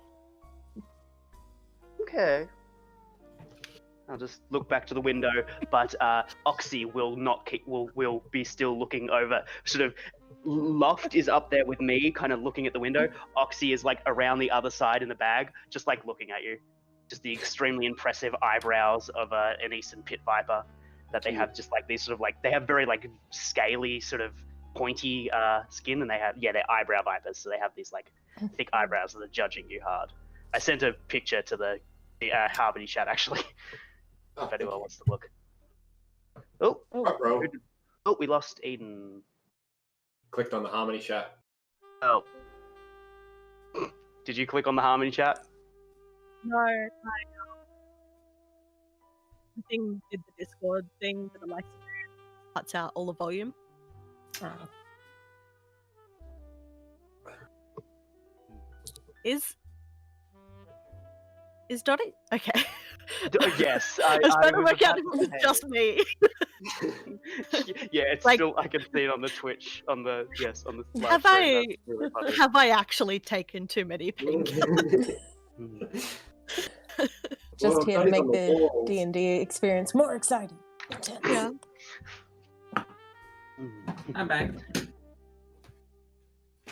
Okay. I'll just look back to the window, but Oxy will not keep. Will be still looking over. Sort of, Loft is up there with me, kind of looking at the window. Oxy is like around the other side in the bag, just like looking at you. Just the extremely impressive eyebrows of an Eastern pit viper that they have. Just like these sort of like they have very like scaly sort of pointy skin, and they have they're eyebrow vipers, so they have these like thick eyebrows that are judging you hard. I sent a picture to the Harmony chat actually. If anyone wants to look. Oh, bro. Oh, we lost Eden. Clicked on the Harmony chat. Oh. Did you click on the Harmony chat? No, the thing did the Discord thing that I like to do. Cuts out all the volume. Is Dottie? Okay. Yes. I was trying to was work out if about it was to say. just me. Yeah, it's Like- still. I can see it on the Twitch. On the live Have stream, that's really funny. Have I actually taken too many painkillers? Just Well, here to Johnny's make on the the walls. D&D experience more exciting. Yeah. I'm back.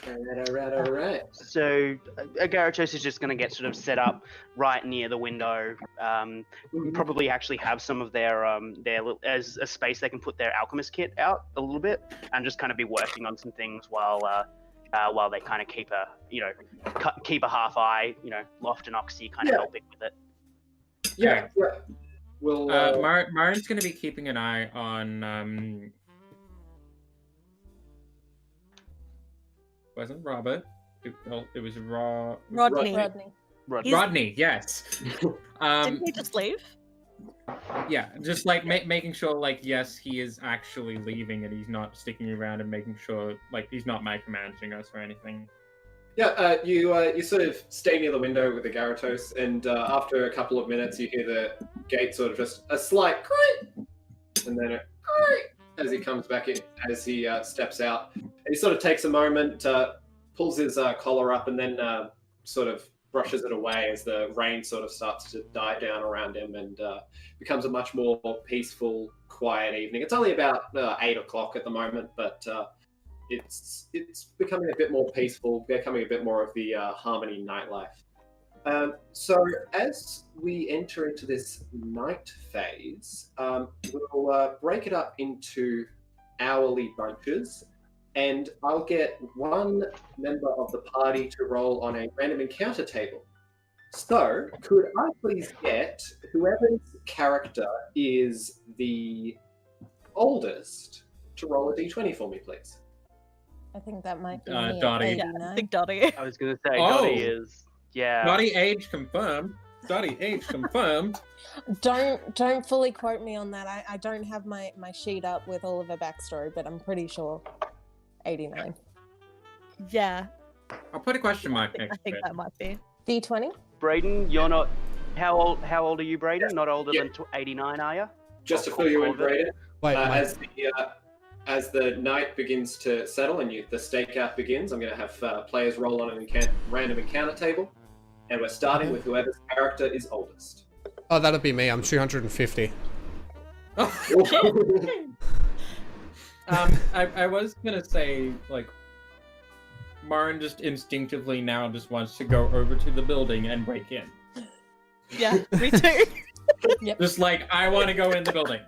All right. So Agaratos is just going to get sort of set up right near the window. Probably actually have some of their as a space they can put their alchemist kit out a little bit, and just kind of be working on some things while they kind of keep a half eye. Loft and Oxy kind of helping with it. Yeah. We'll. Marin's going to be keeping an eye on. Wasn't Robert? It was Rodney. Rodney, yes. Didn't he just leave? Yeah, just like making sure, like, yes, he is actually leaving and he's not sticking around, and making sure, like, he's not micromanaging us or anything. Yeah, you sort of stay near the window with the Gyarados, and after a couple of minutes, you hear the gate sort of just a slight creak, and then a creak as he comes back in, as he steps out. And he sort of takes a moment, pulls his collar up, and then sort of brushes it away as the rain sort of starts to die down around him, and becomes a much more peaceful, quiet evening. It's only about 8 o'clock at the moment, but it's becoming a bit more peaceful, becoming a bit more of the Harmony nightlife. So as we enter into this night phase, we'll break it up into hourly bunches, and I'll get one member of the party to roll on a random encounter table. So could I please get whoever's character is the oldest to roll a d20 for me, please? I think that might be me. Dottie. Yeah, 89. I think Dottie. I was going to say, Oh. Dottie is. Yeah. Dottie age confirmed. Dottie age confirmed. Don't fully quote me on that. I don't have my sheet up with all of her backstory, but I'm pretty sure 89. Yeah. I'll put a question mark I next to think it. that might be. D20. Braden, you're not. How old are you, Braden? Not older Yeah. than 89, are you? Just to Or fill you in, of it? Braden, Wait, my- as the night begins to settle and the stakeout begins, I'm going to have players roll on an random encounter table, and we're starting with whoever's character is oldest. Oh, that'll be me. I'm 250. I was gonna say, like, Marin just instinctively now just wants to go over to the building and break in. Yeah, me too. Just like, I want to go in the building.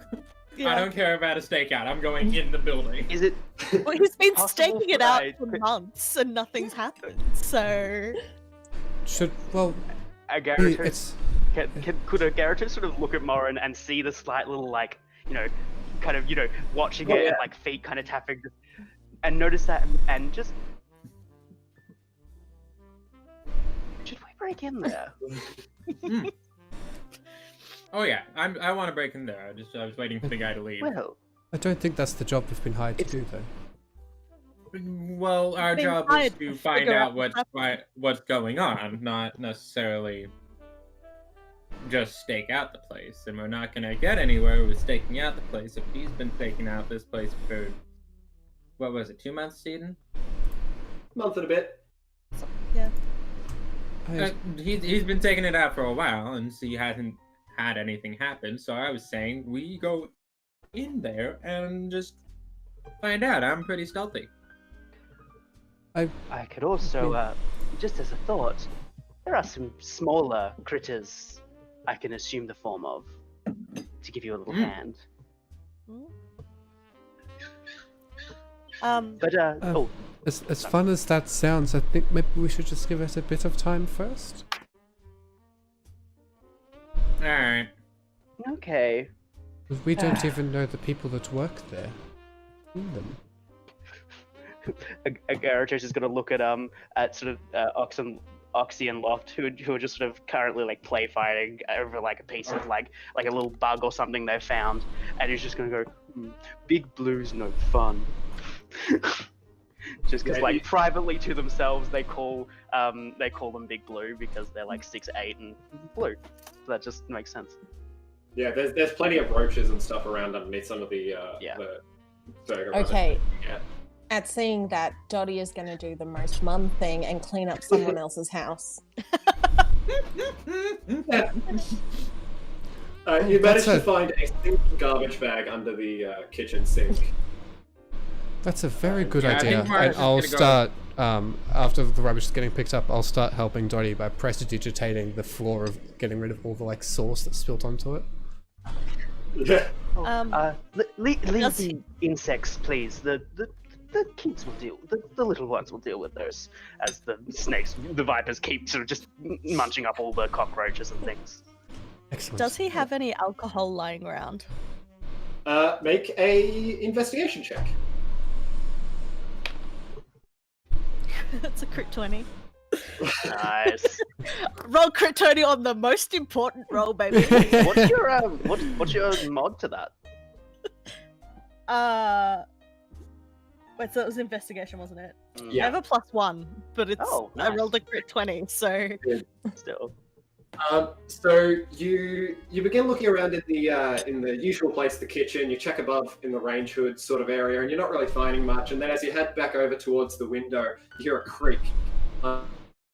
Yeah. I don't care about a stakeout. I'm going in the building. Is it? Well, he's been Possible staking it for out I- for months and nothing's happened. So Well, A Garrotus, it's could a Garrotus sort of look at Morin and see the slight little, like, kind of, watching Oh, it, yeah. and, like, feet kind of tapping, and notice that, and just. Should we break in there? Oh yeah, I want to break in there. I was waiting for the guy to leave. Well, I don't think that's the job we've been hired to do, though. Well, our Being job is hired to to find figure out out what's going on, not necessarily just stake out the place. And we're not gonna get anywhere with staking out the place if he's been staking out this place for, what was it, 2 months, Eden? Month and a bit. yeah. He's been taking it out for a while, and he hasn't had anything happen. So I was saying we go in there and just find out. I'm pretty stealthy. I could also, just as a thought, there are some smaller critters I can assume the form of to give you a little hand. But As fun as that sounds, I think maybe we should just give it a bit of time first. All right. okay. 'Cause we don't even know the people that work there. Seen them. A Gyarados is going to look at sort of Oxy and Loft, who are just sort of currently like play fighting over like a piece of like a little bug or something they found, and he's just going to go, "Big Blue's no fun." Just because, like, privately to themselves, they call them Big Blue because they're like 6'8" and blue. So that just makes sense. Yeah, there's plenty of roaches and stuff around underneath some of the burger. Okay. Yeah. At seeing that, Dottie is going to do the most mum thing and clean up someone else's house. You managed to find a single garbage bag under the kitchen sink. That's a very good Yeah, I idea. think Mara's And I'll just gonna start, after the rubbish is getting picked up, I'll start helping Dottie by prestidigitating the floor of getting rid of all the, like, sauce that's spilt onto it. Yeah. Leave Does the he- insects, please. The kids will deal. The little ones will deal with those, as the snakes, the vipers keep sort of just munching up all the cockroaches and things. Excellent. Does he have any alcohol lying around? Make a investigation check. It's a crit 20. Nice. Roll crit 20 on the most important roll, baby. What's your what's your mod to that? Wait, so it was investigation, wasn't it? I Yeah. have a +1, but it's Oh, I nice. rolled a crit 20, so Still. So you begin looking around in the usual place, the kitchen. You check above in the range hood sort of area, and you're not really finding much. And then as you head back over towards the window, you hear a creak on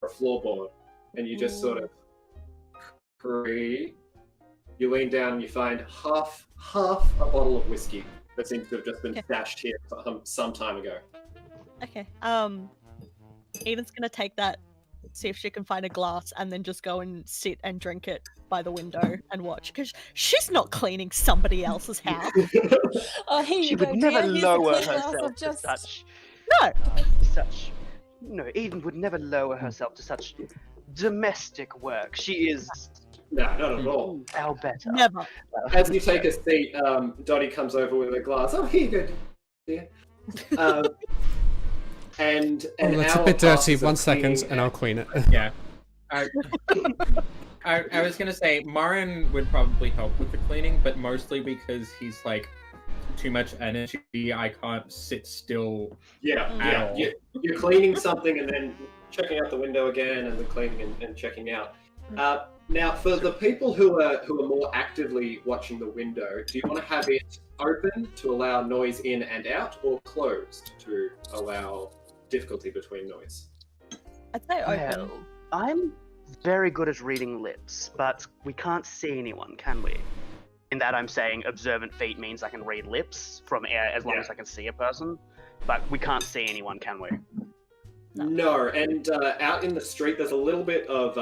a floorboard, and you just sort of creak. You lean down and you find half a bottle of whiskey that seems to have just been Okay. stashed here some time ago. okay. Eden's gonna take that, see if she can find a glass, and then just go and sit and drink it by the window and watch, because she's not cleaning somebody else's house. Oh, here She you go, would never dear. Here's the lower clean glass herself of to just... such. No. No, Eden would never lower herself to such domestic work. She is No, not at all. our better. Never. As you take a seat, Dottie comes over with a glass. Oh, here you go, dear. And Oh, an that's a hour bit dirty. passes of 1 second, cleaning and I'll clean it. Yeah. I was gonna say Marin would probably help with the cleaning, but mostly because he's like too much energy. I can't sit still. Yeah, At yeah. all. You're cleaning something and then checking out the window again, and then cleaning and checking out. Now, for the people who are more actively watching the window, do you want to have it open to allow noise in and out, or closed to allow difficulty between noise? I'd say open. Well, I'm very good at reading lips, but we can't see anyone, can we? In that I'm saying observant feet means I can read lips from air as long as I can see a person, but we can't see anyone, can we? No, and out in the street, there's a little bit of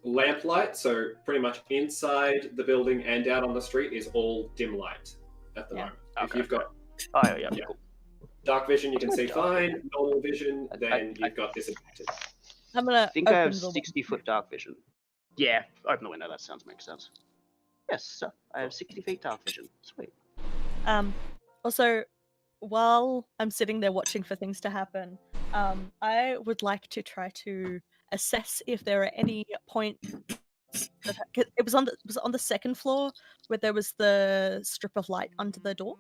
lamplight, so pretty much inside the building and out on the street is all dim light at the moment. If Okay. you've got Oh yeah, Yeah. cool. dark vision, you can see Dark fine. Normal vision, I- then you've got disadvantage. I'm gonna I think I have open the 60-foot dark vision. Yeah, open the window. That makes sense. Yes, so I have 60 feet dark vision. Sweet. Also, while I'm sitting there watching for things to happen, I would like to try to assess if there are any points. It was on the second floor where there was the strip of light under the door.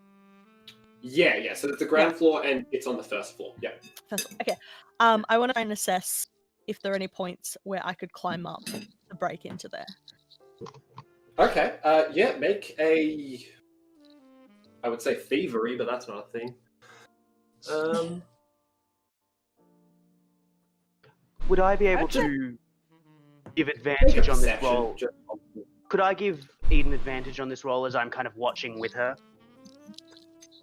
Yeah. So it's the ground floor and it's on the first floor. Yeah. Okay. I want to try and assess if there are any points where I could climb up to break into there. Okay. Yeah. Make a. I would say thievery, but that's not a thing. Would I be able Actually- to give Make a advantage on this perception, roll? just- Could I give Eden advantage on this roll as I'm kind of watching with her?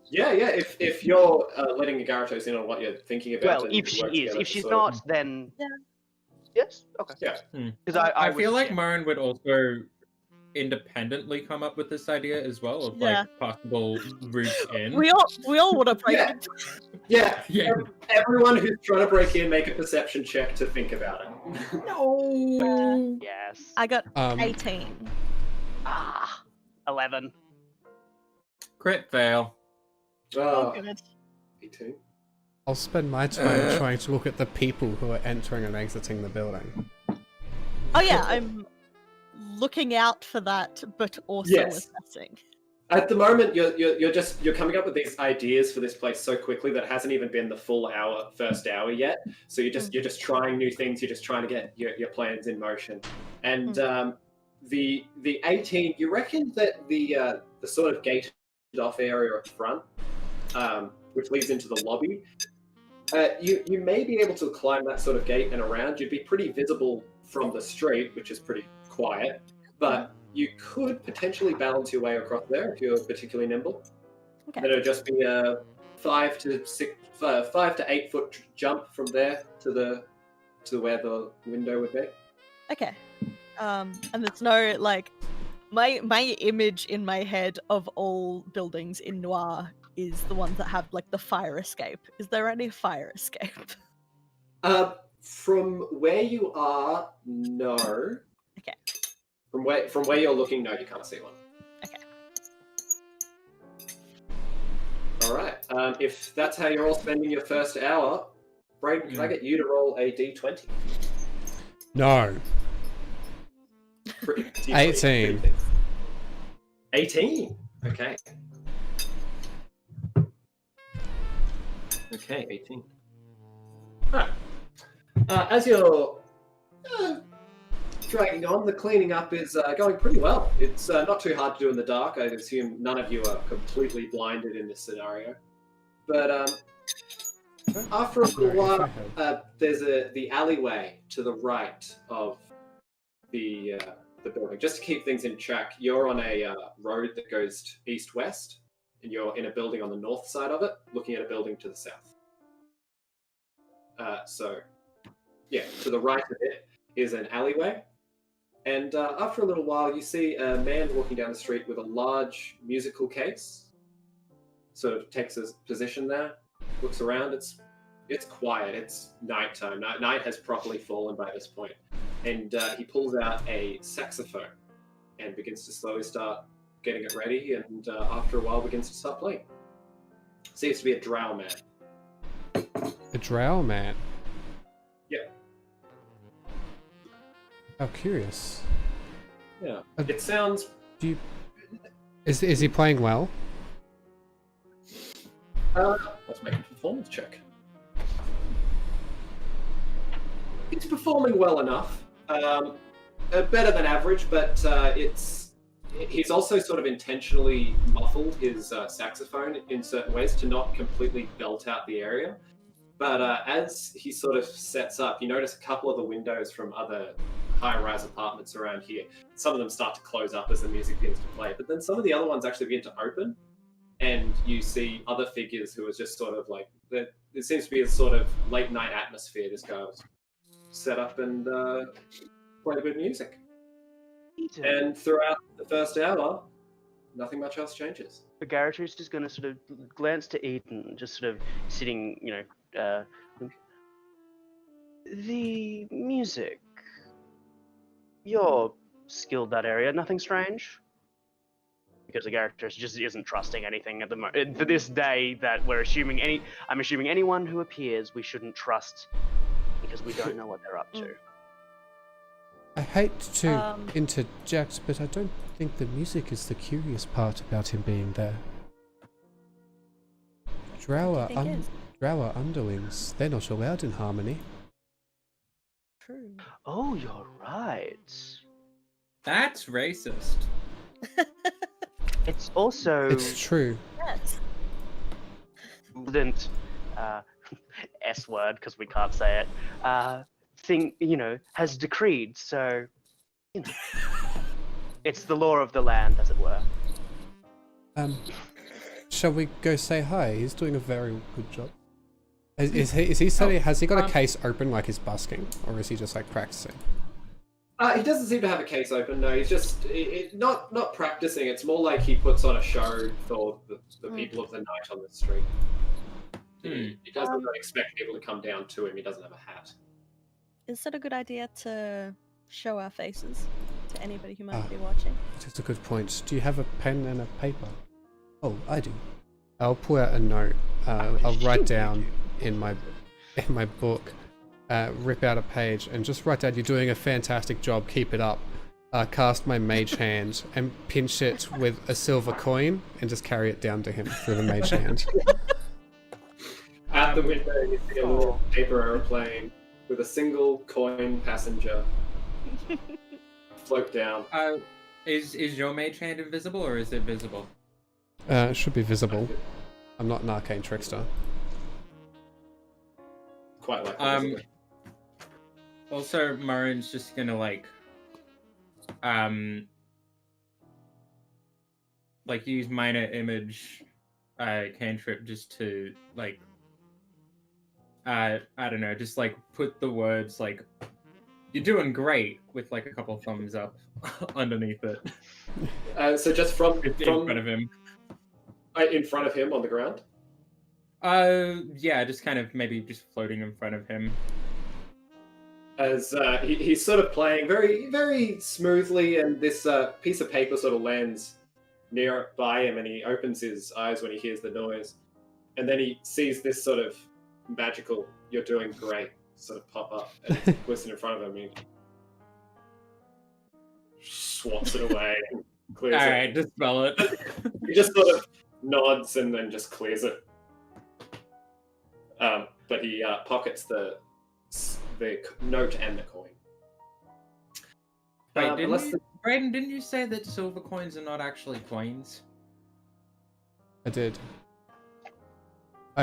Yeah. If you're letting Agaratos in on what you're thinking about. Well, then if you she work is. together If to she's sort of- not, then Yeah. yes. Okay. Yeah. Because I feel was- like yeah. Marin would also independently come up with this idea as well of Yeah. like possible routes in. We all want to break Yeah. into. Yeah. Yeah. Everyone who's trying to break in, make a perception check to think about it. No. Yes. I got Um, 18. 11. Crit fail. Oh, Good. 18. I'll spend my time trying to look at the people who are entering and exiting the building. Oh yeah, I'm looking out for that, but also Yes. assessing. At the moment, you're coming up with these ideas for this place so quickly that it hasn't even been the full first hour yet. So you're just trying new things. You're just trying to get your plans in motion. And the 18, you reckon that the sort of gated off area up front, which leads into the lobby, you may be able to climb that sort of gate and around. You'd be pretty visible from the street, which is pretty quiet, but you could potentially balance your way across there if you're particularly nimble. Okay. Then it'll just be a 5 to 8 foot jump from there to where the window would be. Okay. And there's no like my image in my head of all buildings in Noir is the ones that have like the fire escape. Is there any fire escape? From where you are, no. Okay. From where you're looking, no, you can't see one. Okay. All right. If that's how you're all spending your first hour, Brayden, can I get you to roll a d20? No. 18. 18. Okay. Okay, 18. Alright. As you're dragging on, the cleaning up is going pretty well. It's not too hard to do in the dark. I assume none of you are completely blinded in this scenario. But after a little while, there's the alleyway to the right of the building. Just to keep things in check, you're on a road that goes east-west, and you're in a building on the north side of it, looking at a building to the south. To the right of it is an alleyway, and after a little while, you see a man walking down the street with a large musical case. Sort of takes his position there, looks around. It's quiet. It's nighttime. Night has properly fallen by this point, and he pulls out a saxophone and begins to slowly start getting it ready. And after a while, begins to start playing. Seems to be a drow man. A drow man? Yeah. How curious. Yeah. It sounds. Do you... Is he playing well? Let's make a performance check. He's performing well enough. Better than average, but he's also sort of intentionally muffled his saxophone in certain ways to not completely belt out the area. But as he sort of sets up, you notice a couple of the windows from other high-rise apartments around here. Some of them start to close up as the music begins to play, but then some of the other ones actually begin to open, and you see other figures who are just sort of like, there seems to be a sort of late-night atmosphere. This guy was set up and played a bit of music. And throughout the first hour, nothing much else changes. The Garroter is just going to sort of glance to Eden, just sort of sitting, the music. You're skilled that area, nothing strange? Because the Garroter just isn't trusting anything at the moment. For this day that we're assuming I'm assuming anyone who appears we shouldn't trust because we don't know what they're up to. I hate to interject, but I don't think the music is the curious part about him being there. Drow are underlings. They're not allowed in Harmony. True. Oh, you're right. That's racist. It's also It's true. Yes. Didn't S word because we can't say it. Thing has decreed. So it's the law of the land, as it were. Shall we go say hi? He's doing a very good job. Is he studying? Has he got a case open like he's busking, or is he just like practicing? He doesn't seem to have a case open. No, he's just not practicing. It's more like he puts on a show for the people of the night on the street. He doesn't expect people to come down to him. He doesn't have a hat. Is it a good idea to show our faces to anybody who might be watching? That's a good point. Do you have a pen and a paper? Oh, I do. I'll pull out a note. I'll write down in my book, rip out a page, and just write down, "You're doing a fantastic job. Keep it up." Cast my mage hand and pinch it with a silver coin, and just carry it down to him through the mage hand. At the window, you see a little paper airplane with a single coin passenger float down. Is your mage hand invisible or is it visible? It should be visible. I'm not an arcane trickster. Quite likely. Also, Marin's just gonna use minor image cantrip just to I don't know, just put the words "you're doing great" with a couple thumbs up underneath it. So just from in front of him. In front of him on the ground? Yeah, just kind of maybe just floating in front of him. As he's sort of playing very, very smoothly, and this piece of paper sort of lands near by him, and he opens his eyes when he hears the noise. And then he sees this sort of magical "you're doing great" sort of pop up, and it's twisted in front of him. He swats it away and clears it. Alright, just spell it. He just sort of nods and then just clears it. But he pockets the note and the coin. Wait, Brayden, didn't you say that silver coins are not actually coins? I did.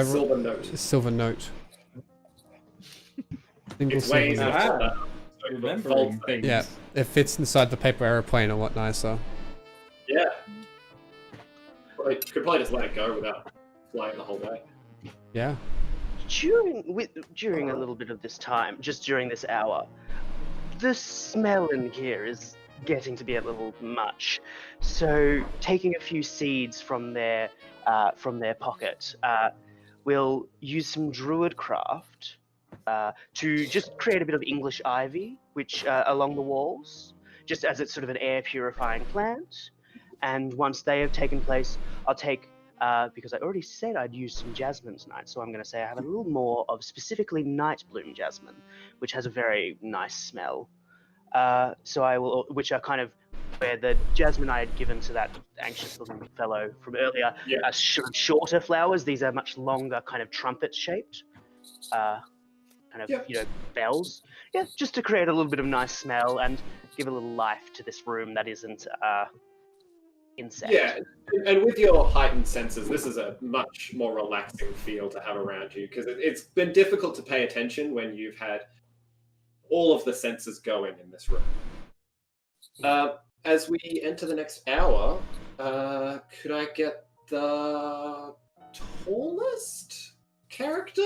Silver note. Silver note. Single It's way silver easier note. to Remembering things. Yeah, it fits inside the paper aeroplane a lot nicer. Yeah. Well, you could probably just let it go without flying the whole day. Yeah. During a little bit of this time, just during this hour, the smell in here is getting to be a little much. So, taking a few seeds from their pocket, we'll use some druid craft to just create a bit of English ivy, which along the walls, just as it's sort of an air purifying plant. And once they have taken place, I'll take. Because I already said I'd use some jasmine tonight, so I'm going to say I have a little more of specifically night bloom jasmine, which has a very nice smell. So I will, which are kind of where the jasmine I had given to that anxious-looking fellow from earlier Yeah. are shorter flowers. These are much longer, kind of trumpet-shaped, kind of Yep. bells. Yeah, just to create a little bit of nice smell and give a little life to this room that isn't insect. Yeah, and with your heightened senses, this is a much more relaxing feel to have around you because it's been difficult to pay attention when you've had all of the senses going in this room. As we enter the next hour, could I get the tallest character?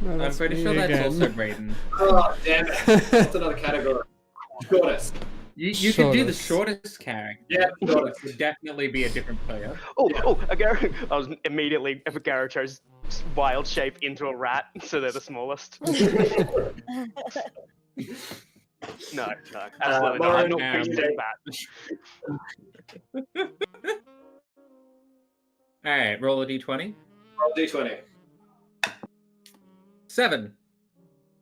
No, I'm that's pretty me sure that's again. also Raiden. Oh, damn it. That's another category. Shortest. You could do the Shortest. shortest character. Yeah, shortest. Would definitely be a different player. I was immediately Agaro chose wild shape into a rat, so they're the smallest. No, absolutely not. I'm not Lauren, appreciating that. Alright, roll a d20. Roll D20. 7.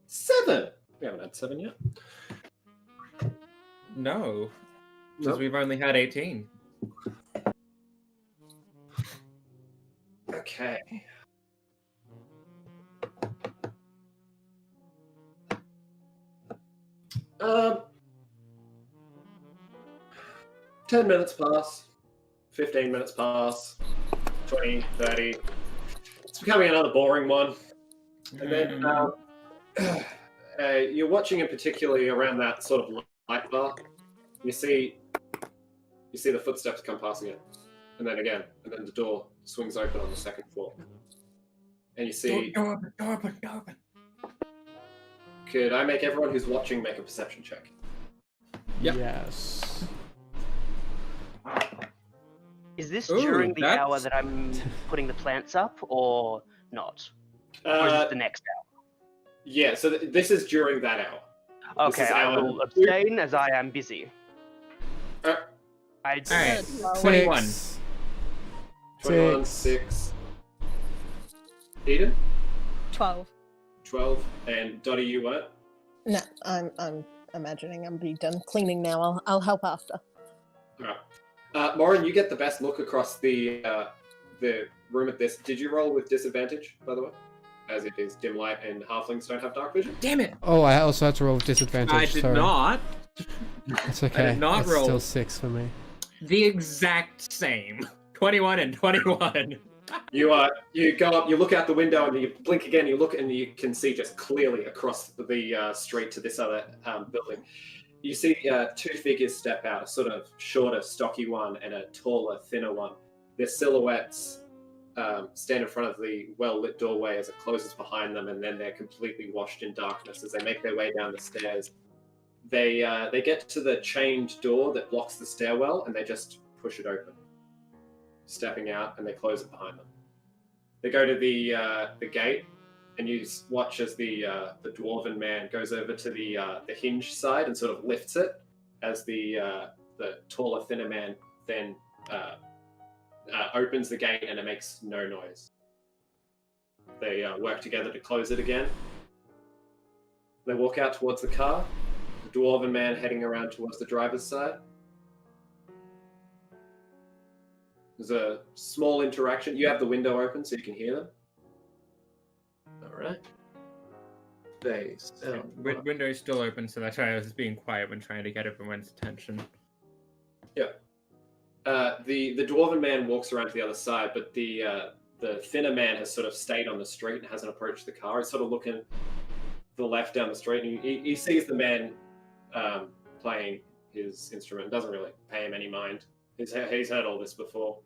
7. We haven't had 7 yet. No. Because Nope. we've only had 18. Okay. Um, 10 minutes pass, 15 minutes pass, 20, 30. It's becoming another boring one. And then you're watching in particularly around that sort of light bar. You see the footsteps come past again. And then again. And then the door swings open on the second floor. And you see... Door open. Could I make everyone who's watching make a perception check? Yep. Yes. Is this Ooh, during the that's- hour that I'm putting the plants up, or not? Or is it the next Yeah, so this is during that hour. hour? This Okay, is I hour will 2. abstain as I am busy. Uh, I Alright. 21. 21, 6. Eden? 12. 12. And Dottie, you what? No, I'm imagining I'm be done cleaning now. I'll help after. Alright. Morin, you get the best look across the room at this. Did you roll with disadvantage, by the way? As it is dim light and halflings don't have dark vision. Damn it! Oh, I also had to roll with disadvantage. I did sorry. not. It's okay. did not it's roll. still 6 for me. The exact same. 21 and 21. You go up, you look out the window, and you blink again. You look, and you can see just clearly across the street to this other building. You see 2 figures step out, a sort of shorter, stocky one, and a taller, thinner one. Their silhouettes stand in front of the well-lit doorway as it closes behind them, and then they're completely washed in darkness as they make their way down the stairs. They get to the chained door that blocks the stairwell, and they just push it open, stepping out, and they close it behind them. They go to the gate, and you watch as the dwarven man goes over to the hinge side and sort of lifts it, as the taller, thinner man then opens the gate, and it makes no noise. They work together to close it again. They walk out towards the car. The dwarven man heading around towards the driver's side. There's a small interaction. You have the window open so you can hear them. All right. They sound Window's still open, so that's why I was being quiet when trying to get everyone's attention. The dwarven man walks around to the other side, but the thinner man has sort of stayed on the street and hasn't approached the car. He's sort of looking to the left down the street, and he sees the man playing his instrument. Doesn't really pay him any mind. He's heard all this before.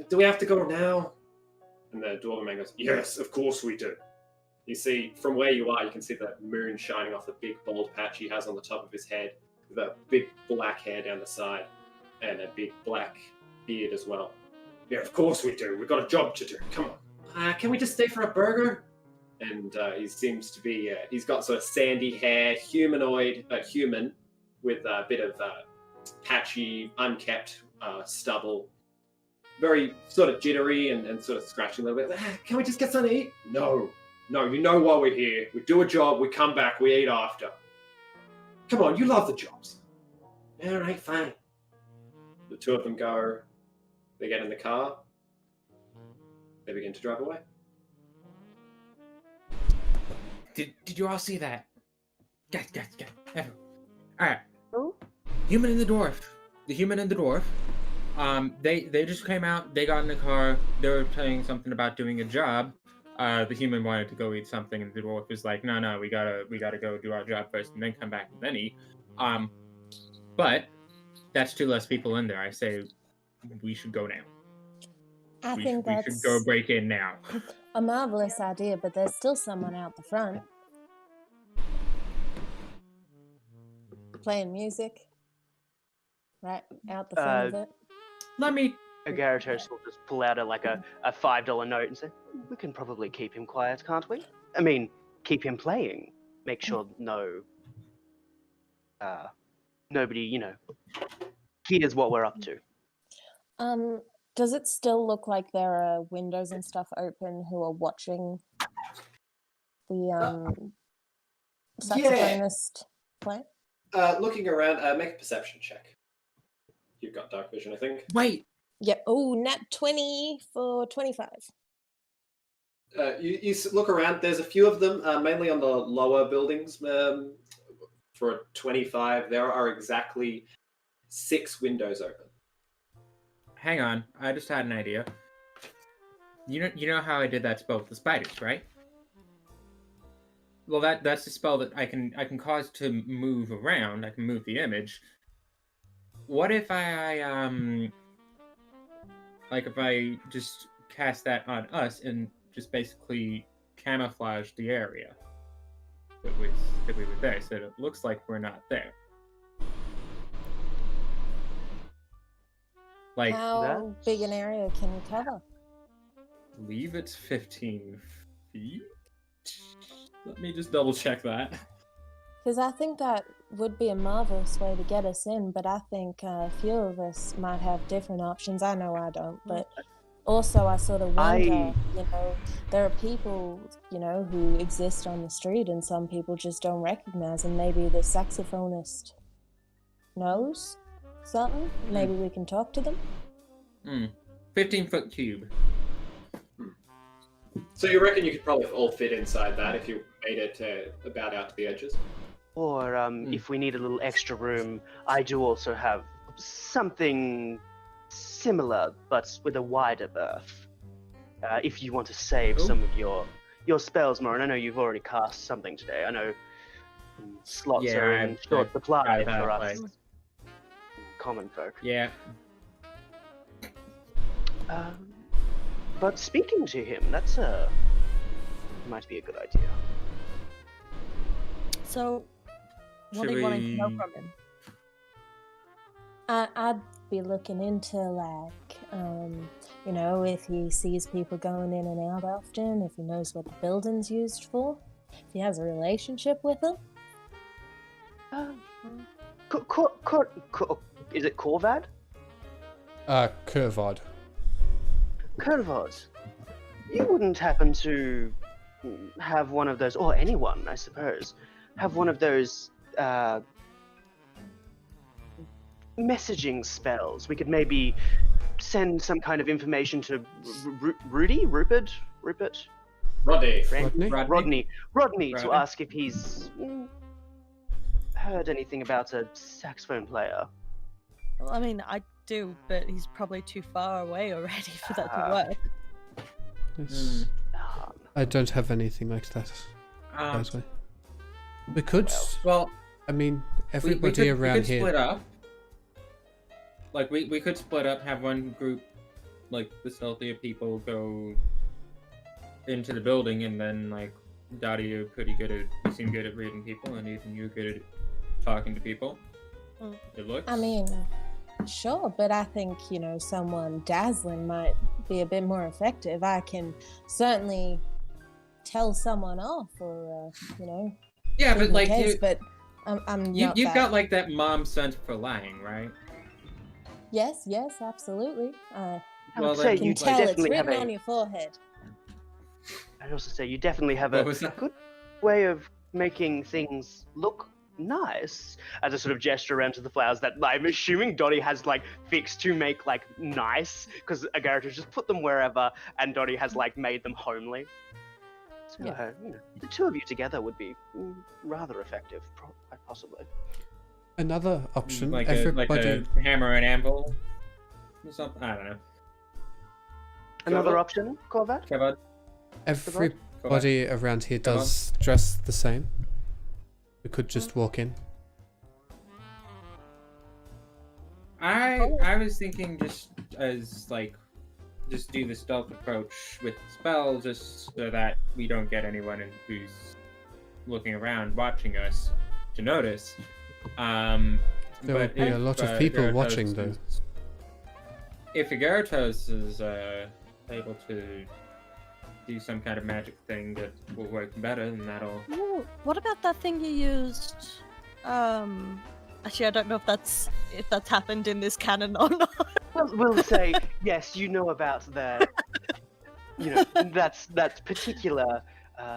Do we have to go now? And the dwarven man goes, "Yes, of course we do." You see, from where you are, you can see the moon shining off the big bald patch he has on the top of his head, with a big black hair down the side, and a big black beard as well. "Yeah, of course we do. We've got a job to do. Come on. Can we just stay for a burger?" And he seems to be, he's got sort of sandy hair, humanoid, human, with a bit of patchy, unkept stubble. Very sort of jittery and sort of scratching a little bit. "Can we just get something to eat?" No, you know why we're here. We do a job, we come back, we eat after. Come on, you love the jobs. All right, fine. The two of them go. They get in the car. They begin to drive away. Did you all see that? Guys, everyone. Alright. Who? Human and the dwarf. The human and the dwarf. They just came out, they got in the car, they were saying something about doing a job. The human wanted to go eat something, and the dwarf was like, no, we gotta go do our job first and then come back and then eat. But that's 2 less people in there. I say we should go now. I We think that's should go break in now. a marvelous idea, but there's still someone out the front playing music right out the front of it. Let me Agaratos will just pull out a $5 note and say, "We can probably keep him quiet, can't we? I mean, keep him playing. Make sure nobody, hears what we're up to." Does it still look like there are windows and stuff open who are watching the saxophonist play? Looking around, make a perception check. You've got dark vision, I think. wait. Yep. Oh, nat 20 for 25. You look around. There's a few of them, mainly on the lower buildings. For a 25, there are exactly 6 windows open. Hang on, I just had an idea. You know how I did that spell with the spiders, right? Well, that's the spell that I can cause to move around. I can move the image. What if I if I just cast that on us and just basically camouflage the area that we were there, so that it looks like we're not there. Like, How big an area can you cover? I believe it's 15 feet. Let me just double check that. Because I think that would be a marvelous way to get us in, but I think a few of us might have different options. I know I don't, but also I sort of wonder, there are people, who exist on the street and some people just don't recognize them. Maybe the saxophonist knows something. Maybe we can talk to them. 15-foot cube. So you reckon you could probably all fit inside that if you made it about out to the edges? Or if we need a little extra room, I do also have something similar, but with a wider berth. If you want to save some of your spells, Morin. I know you've already cast something today. I know slots are in short supply for us common folk. Yeah. But speaking to him, that's might be a good idea. So, what are you wanting to know from him? I'd be looking into if he sees people going in and out often, if he knows what the building's used for, if he has a relationship with them. Is it Corvad? Kurvod. Kurvad, you wouldn't happen to have one of those, or anyone, I suppose, have one of those messaging spells? We could maybe send some kind of information to Rupert, Rodney to ask if he's heard anything about a saxophone player. Well, I mean, I do, but he's probably too far away already for that to work. Yes. I don't have anything like that. We could. Well, I mean, everybody around we could here. Split up. Like we could split up, have one group, like the stealthier people, go into the building, and then Dottie, you seem good at reading people, and Ethan, you're good at talking to people. It looks. I mean, sure, but I think, someone dazzling might be a bit more effective. I can certainly tell someone off or, Yeah, but but I'm not you've got that mom sense for lying, right? Yes, absolutely. I would say you tell it's definitely have written on your forehead. I'd also say you definitely have a good way of making things look nice, as a sort of gesture around to the flowers that I'm assuming Dottie has like fixed to make like nice, because Agartha's just put them wherever, and Dottie has like made them homely. So Yeah. the two of you together would be rather effective, quite possibly. Another option, Like everybody. a hammer and anvil or something. I don't know. Another Cover. option, Corvat? Kevin? Everybody around here does dress the same. We could just walk in. I was thinking just as like just do the stealth approach with the spell, just so that we don't get anyone who's looking around watching us to notice. There will But be a if, lot of people Gyarados watching, though. If Gyarados is able to do some kind of magic thing that will work better, then that'll. Ooh, what about that thing you used? Actually, I don't know if that's happened in this canon or not. We'll say yes. You know about the, that particular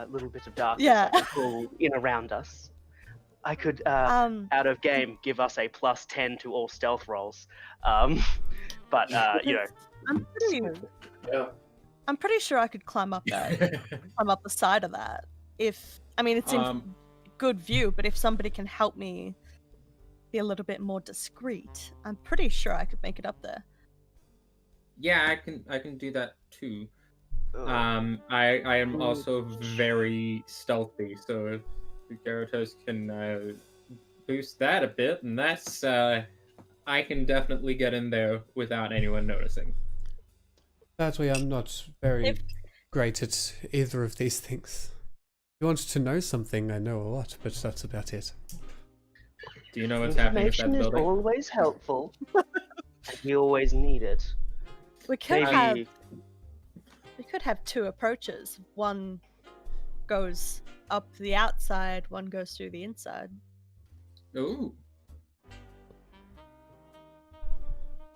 little bit of darkness Yeah. that we pull in around us. I could, out of game, give us a +10 to all stealth rolls. But I'm pretty. Yeah. I'm pretty sure I could climb up the side of that. It's in good view, but if somebody can help me be a little bit more discreet, I'm pretty sure I could make it up there. Yeah, I can do that too. I am also very stealthy, so if Gyarados can boost that a bit, and that's I can definitely get in there without anyone noticing. Sadly, I'm not very great at either of these things. If you wanted to know something, I know a lot, but that's about it. Do you know what's happening in that Information is building? always helpful. We always need it. We could Maybe have two approaches. One goes up the outside, one goes through the inside. Ooh.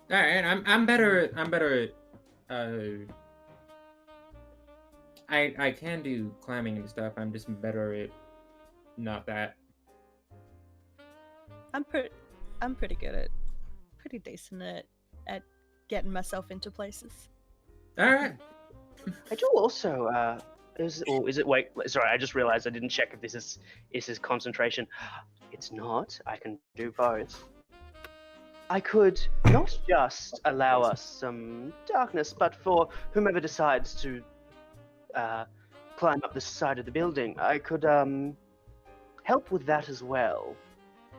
All right, I'm better at. I can do climbing and stuff. I'm just better at not that. I'm pretty good at, pretty decent at getting myself into places. All right. I do also. Is it? Wait, sorry. I just realized I didn't check if this is concentration. It's not. I can do both. I could not just allow us some darkness, but for whomever decides to climb up the side of the building, I could help with that as well.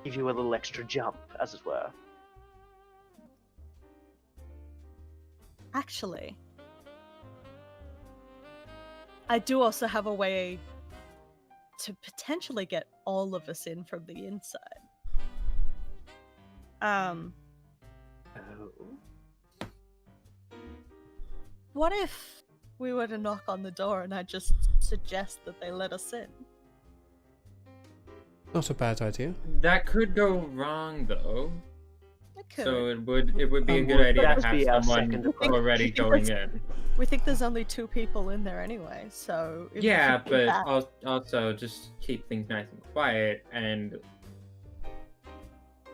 Give you a little extra jump, as it were. Actually, I do also have a way to potentially get all of us in from the inside. Oh. What if we were to knock on the door and I just suggest that they let us in? Not a bad idea. That could go wrong though. It could. So it would be a good Would idea that to have be our someone second approach? already going in. We think there's only 2 people in there anyway, so... if we Yeah, could do that- but also just keep things nice and quiet. And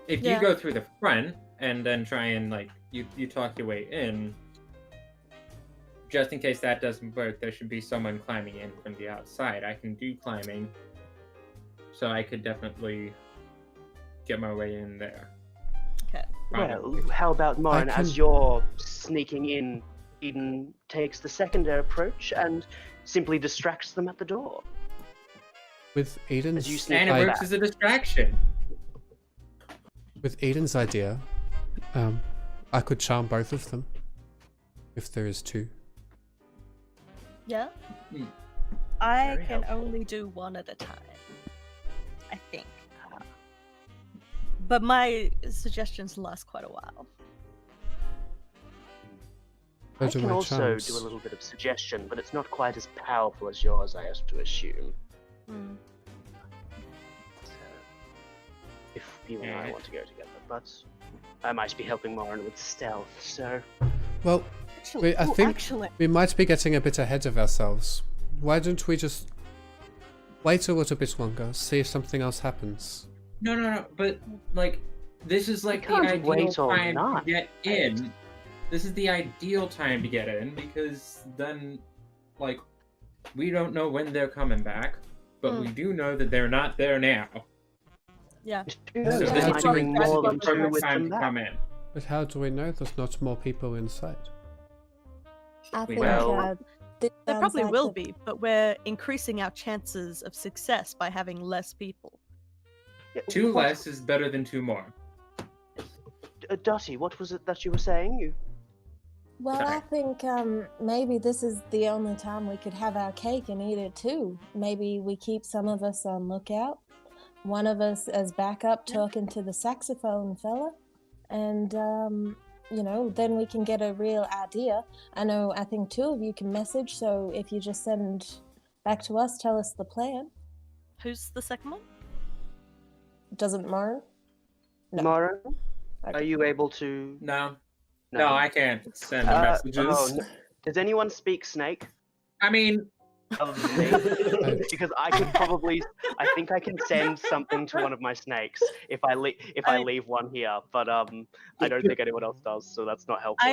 if Yeah. you go through the front and then try and like you talk your way in, just in case that doesn't work, there should be someone climbing in from the outside. I can do climbing, so I could definitely get my way in there. Okay. Well, how about Morin? I As can- you're sneaking in, Eden takes the secondary approach and simply distracts them at the door. With Eden's As you sneak And it Like works that. as a distraction. with Eden's idea, I could charm both of them. If there is 2. Yeah? Hmm. I Very can helpful. only do one at a time. I think. But my suggestions last quite a while. So I do can my also charms. do a little bit of suggestion, but it's not quite as powerful as yours, I have to assume. Hmm. So, if you and I Alright. want to go together, but I might be helping Morin with stealth, so... Well, Actually, I think actually, we might be getting a bit ahead of ourselves. Why don't we just wait a little bit longer, see if something else happens? No. But like, this is like the can't ideal wait all time to night. get in. This is the ideal time to get in because then, like, we don't know when they're coming back, but we do know that they're not there now. Yeah. Who So knows, this they is might bring probably- more that's than probably two the with time them to back. come in. But how do we know there's not more people in sight? I think Well- this There sounds probably like will the- be, but we're increasing our chances of success by having less people. Yeah, Two what- less is better than two more. Dottie, what was it that you were saying? You Well, I think maybe this is the only time we could have our cake and eat it too. Maybe we keep some of us on lookout, one of us as backup talking to the saxophone fella, and then we can get a real idea. I think two of you can message, so if you just send back to us, tell us the plan. Who's the second one? Doesn't Mara? No. Mara, Okay. are you able to? No, I can't send the messages. No. Does anyone speak Snake? I mean, Other than me? Because I think I can send something to one of my snakes if I leave one here, but I don't think anyone else does, so that's not helpful.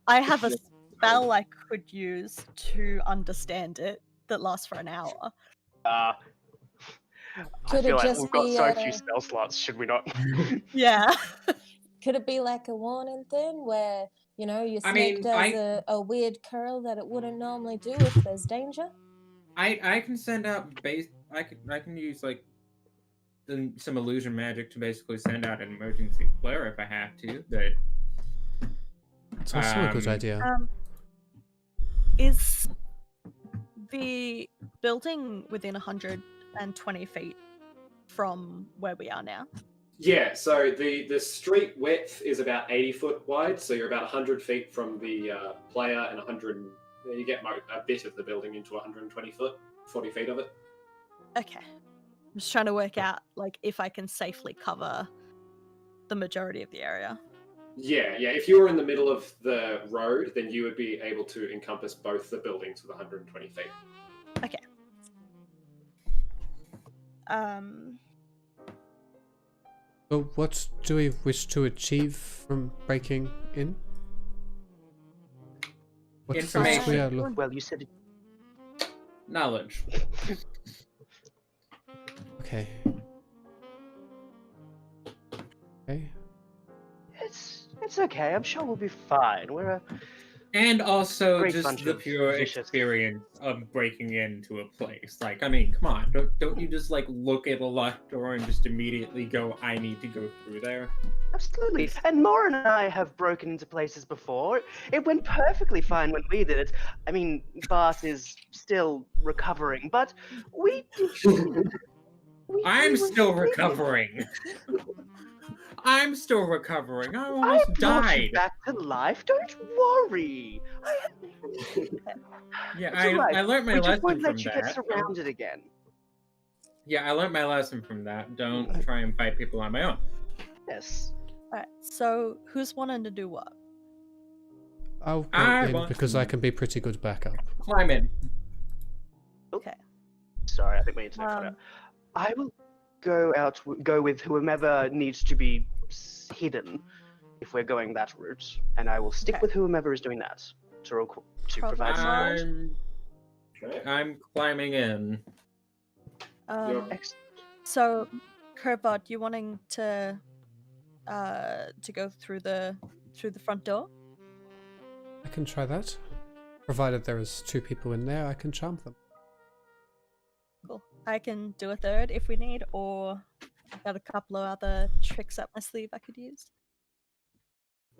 I have a spell I could use to understand it that lasts for an hour. I Could feel it like just we've got be so few spell slots. Should we not? Yeah. Could it be like a warning thing where, your I snake mean, does a weird curl that it wouldn't normally do if there's danger? I can send out I can use like some illusion magic to basically send out an emergency flare if I have to, but It's also a good idea. Is the building within 120 feet from where we are now? Yeah, so the street width is about 80 foot wide, so you're about 100 feet from the player, and 100. You get a bit of the building into 120 foot, 40 feet of it. Okay. I'm just trying to work out like if I can safely cover the majority of the area. Yeah. If you were in the middle of the road, then you would be able to encompass both the buildings with 120 feet. Okay. So what do we wish to achieve from breaking in? What is Information. we are looking? Well, you said knowledge. Okay. Okay. it's okay. I'm sure we'll be fine. And also Great just bunch the of pure vicious- experience of breaking into a place. Like, I mean, come on, don't you just like look at a locked door and just immediately go, I need to go through there? Absolutely. And Morin and I have broken into places before. It went perfectly fine when we did it. I mean, Bart is still recovering, but we did. I'm still recovering. I'm still recovering. I almost died. Back to life. Don't worry. Yeah, It's all right. I learned my We just lesson won't from let you that. get surrounded again. Yeah, I learned my lesson from that. Don't try and fight people on my own. Yes. Alright, so who's wanting to do what? I'll go I in want- because I can be pretty good backup. Climb in. Okay. Sorry, I think my internet cut Um, out. I will go with whomever needs to be hidden if we're going that route, and I will stick Okay. with whomever is doing that to provide support. I'm climbing in. Excellent. So, Kerbod, you wanting to go through the front door? I can try that. Provided there is two people in there, I can charm them. Cool. I can do a third if we need, or I've got a couple of other tricks up my sleeve I could use.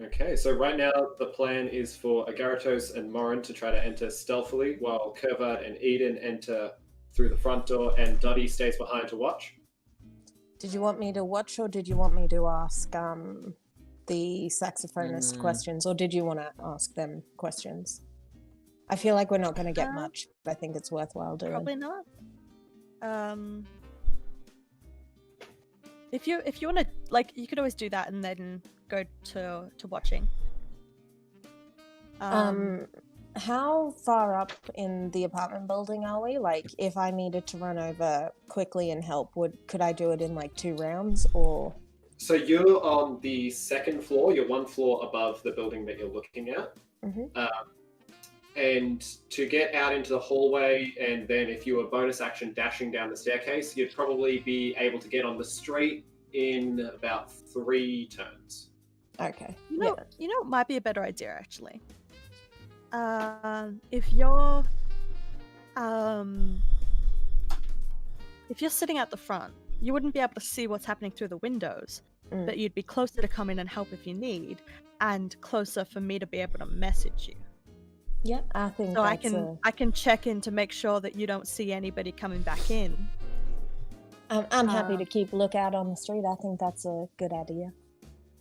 Okay, so right now the plan is for Agaratos and Morin to try to enter stealthily, while Kervad and Eden enter through the front door, and Duddy stays behind to watch. Did you want me to watch, or did you want me to ask the saxophonist questions, or did you want to ask them questions? I feel like we're not going to get much, but I think it's worthwhile doing. Probably not. If you want to, like, you could always do that and then go to watching. And How far up in the apartment building are we? Like, if I needed to run over quickly and help, could I do it in like 2 rounds or? So you're on the 2nd floor. You're 1 floor above the building that you're looking at. And to get out into the hallway, and then if you were bonus action dashing down the staircase, you'd probably be able to get on the street in about 3 turns. Okay. You know what might be a better idea actually. If you're sitting at the front, you wouldn't be able to see what's happening through the windows, but you'd be closer to come in and help if you need, and closer for me to be able to message you. Yeah, I think so. that's I can check in to make sure that you don't see anybody coming back in. I'm happy to keep lookout on the street. I think that's a good idea.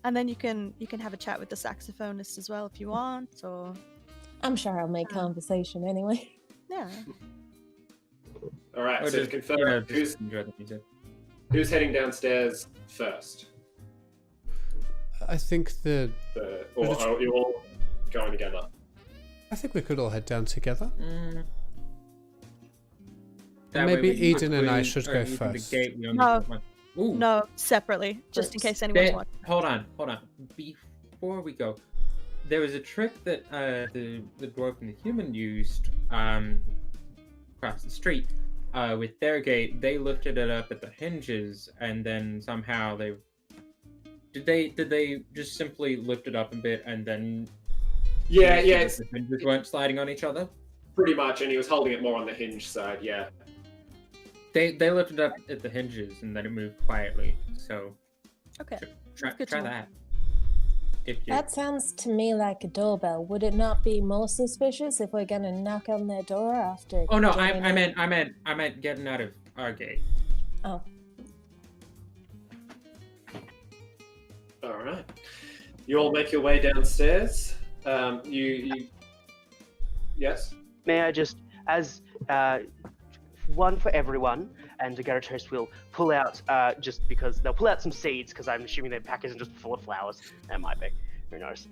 And then you can have a chat with the saxophonist as well if you want, or. I'm sure I'll make conversation anyway. Yeah. All right. Or So to just, confirm, just enjoy the music. who's heading downstairs first? I think Or are you all going together? I think we could all head down together. That Maybe way we Eden and I between- should or go even the first. gate, we only No. put one. Ooh. No, separately, just in case anyone's watching. Hold on. Before we go, there was a trick that the dwarf and the human used across the street with their gate. They lifted it up at the hinges, and then somehow did they just simply lift it up a bit and then Yeah. the hinges weren't sliding on each other. Pretty much, and he was holding it more on the hinge side. Yeah. They lifted up at the hinges and then it moved quietly. So Okay. try good to know. that. If you That sounds to me like a doorbell. Would it not be more suspicious if we're gonna knock on their door after? Oh no, joining I in? meant getting out of our gate. Oh, All right. You all make your way downstairs. Yes. May I just, as one for everyone, and Garatos will pull out, just because they'll pull out some seeds, because I'm assuming their pack isn't just full of flowers. That might be. Who knows?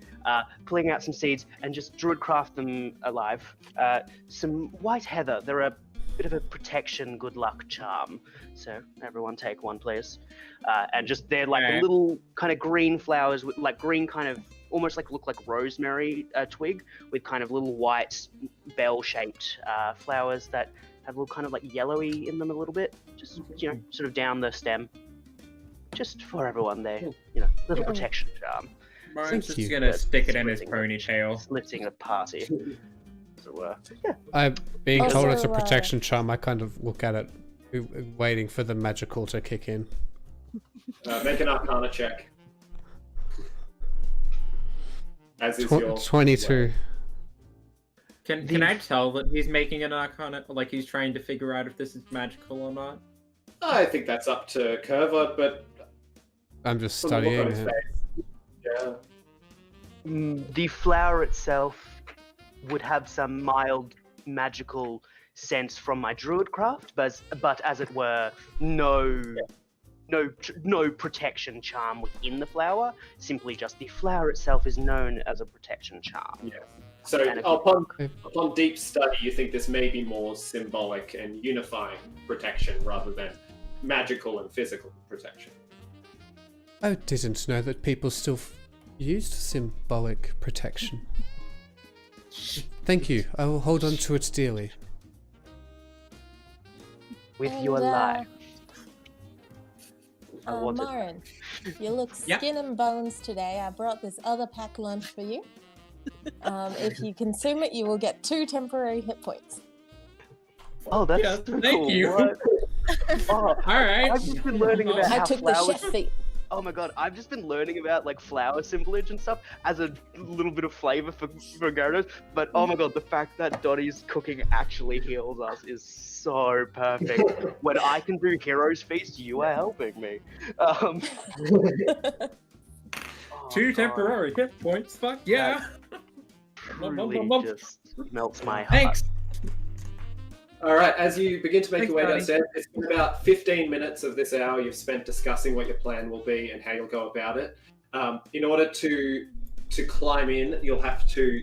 Pulling out some seeds and just druidcraft them alive. Some white heather. They're a bit of a protection, good luck charm. So everyone take one, please. And just they're like Alright. little kind of green flowers with like green kind of almost like look like rosemary twig with kind of little white bell-shaped flowers that have a little kind of like yellowy in them a little bit. Just sort of down the stem. Just for everyone there, little protection charm. Martin's Thank just you. gonna stick it in his Splitting the- ponytail. Lifting the party. So, Being told it's a Also, protection charm, I kind of look at it, waiting for the magical to kick in. Make an Arcana check. As is your 22. Can I tell that he's making an arcana, like he's trying to figure out if this is magical or not? I think that's up to Curva, but I'm just from the look studying on his it. face, yeah. the flower itself would have some mild magical sense from my druidcraft, but as it were, no protection charm within the flower. Simply just the flower itself is known as a protection charm. Yeah. So And if- upon deep study, you think this may be more symbolic and unifying protection rather than magical and physical protection. I didn't know that people still used symbolic protection. Thank you. I will hold on to it dearly. With And, your life. I wanted that. Marin, you look Yeah. skin and bones today. I brought this other pack lunch for you. If you consume it, you will get 2 temporary hit points. Oh, that's Yes, so thank cool. you. What? Oh, All right. I've just been learning about I how took the flowers. chef feat. Oh my god, I've just been learning about like flower assemblage and stuff as a little bit of flavor for Gyarados. But oh my god, the fact that Dottie's cooking actually heals us is so perfect. When I can do Heroes Feast, you are helping me. Oh, 2 God, temporary hit points. Fuck yeah. Truly just melts my heart. Thanks. All right, as you begin to make Thanks, your way buddy. downstairs, it's been about 15 minutes of this hour you've spent discussing what your plan will be and how you'll go about it. In order to climb in, you'll have to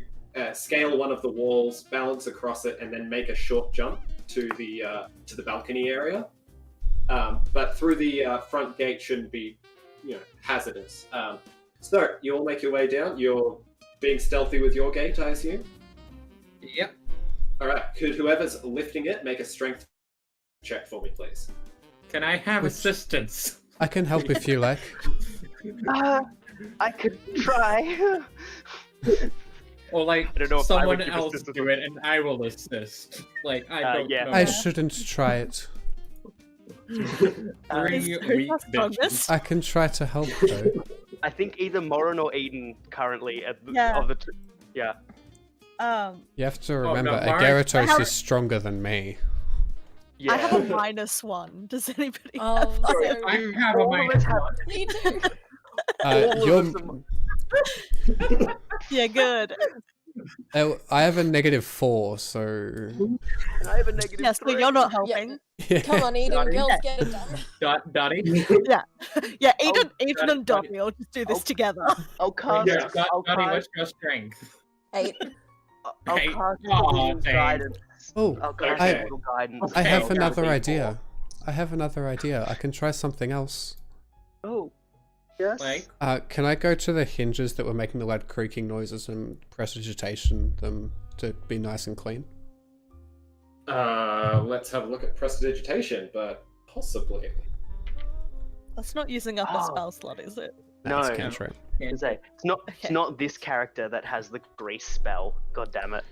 scale one of the walls, balance across it, and then make a short jump to the balcony area. But through the front gate shouldn't be, hazardous. So you all make your way down. You're being stealthy with your gate, I assume. Yep. All right. Could whoever's lifting it make a strength check for me, please? Can I have assistance? I can help if you like. I could try. Or like I don't know if I someone would give else assistance. do it and I will assist. Like I don't yeah. know. I shouldn't try it. Three Who's weak our strongest? bitches. I can try to help though. I think either Morin or Eden currently Yeah. of the two. Yeah. You have to remember, no, Mara- Agaratos How- is stronger than me. Yeah. I have a -1. Does anybody Oh, have that? Sorry, so I have a all of us have- -1. me too. All of You're, us are- Yeah, good. I have a -4, so I have a negative Yeah, so 3. you're not helping. yeah. Come on, Eden, Dottie. girls, get it done. Dottie? Yeah, Eden, Eden Dottie- and Dottie will just do this Oh. together. I'll cast. Yeah, I'll Dottie, what's cast. your strength? 8. I'll Hey, cast aw, Eden's thanks. guidance. Oh, I'll cast Okay. little guidance. I have Okay, another okay. idea. I can try something else. Oh. Yes. Like, Can I go to the hinges that were making the loud creaking noises and prestidigitation them to be nice and clean? Let's have a look at prestidigitation, but possibly. That's not using up a Oh. spell slot, is it? No. That's cantrip. I was gonna say, it's not. Okay. It's not this character that has the grease spell. God damn it!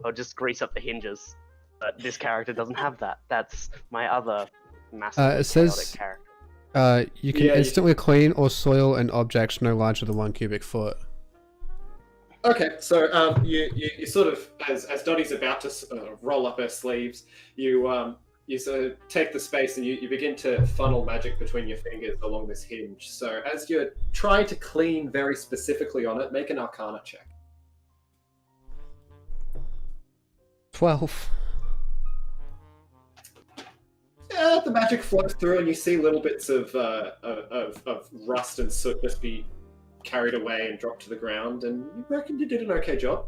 I'll just grease up the hinges. But this character doesn't have that. That's my other massive It says- chaotic character. You can Yeah, you instantly clean or soil an object no larger than 1 cubic foot. Okay, so you sort of, as Dottie's about to roll up her sleeves, you sort of take the space and you begin to funnel magic between your fingers along this hinge. So as you're trying to clean very specifically on it, make an Arcana check. 12. The magic flows through, and you see little bits of rust and soot just be carried away and dropped to the ground. And you reckon you did an okay job.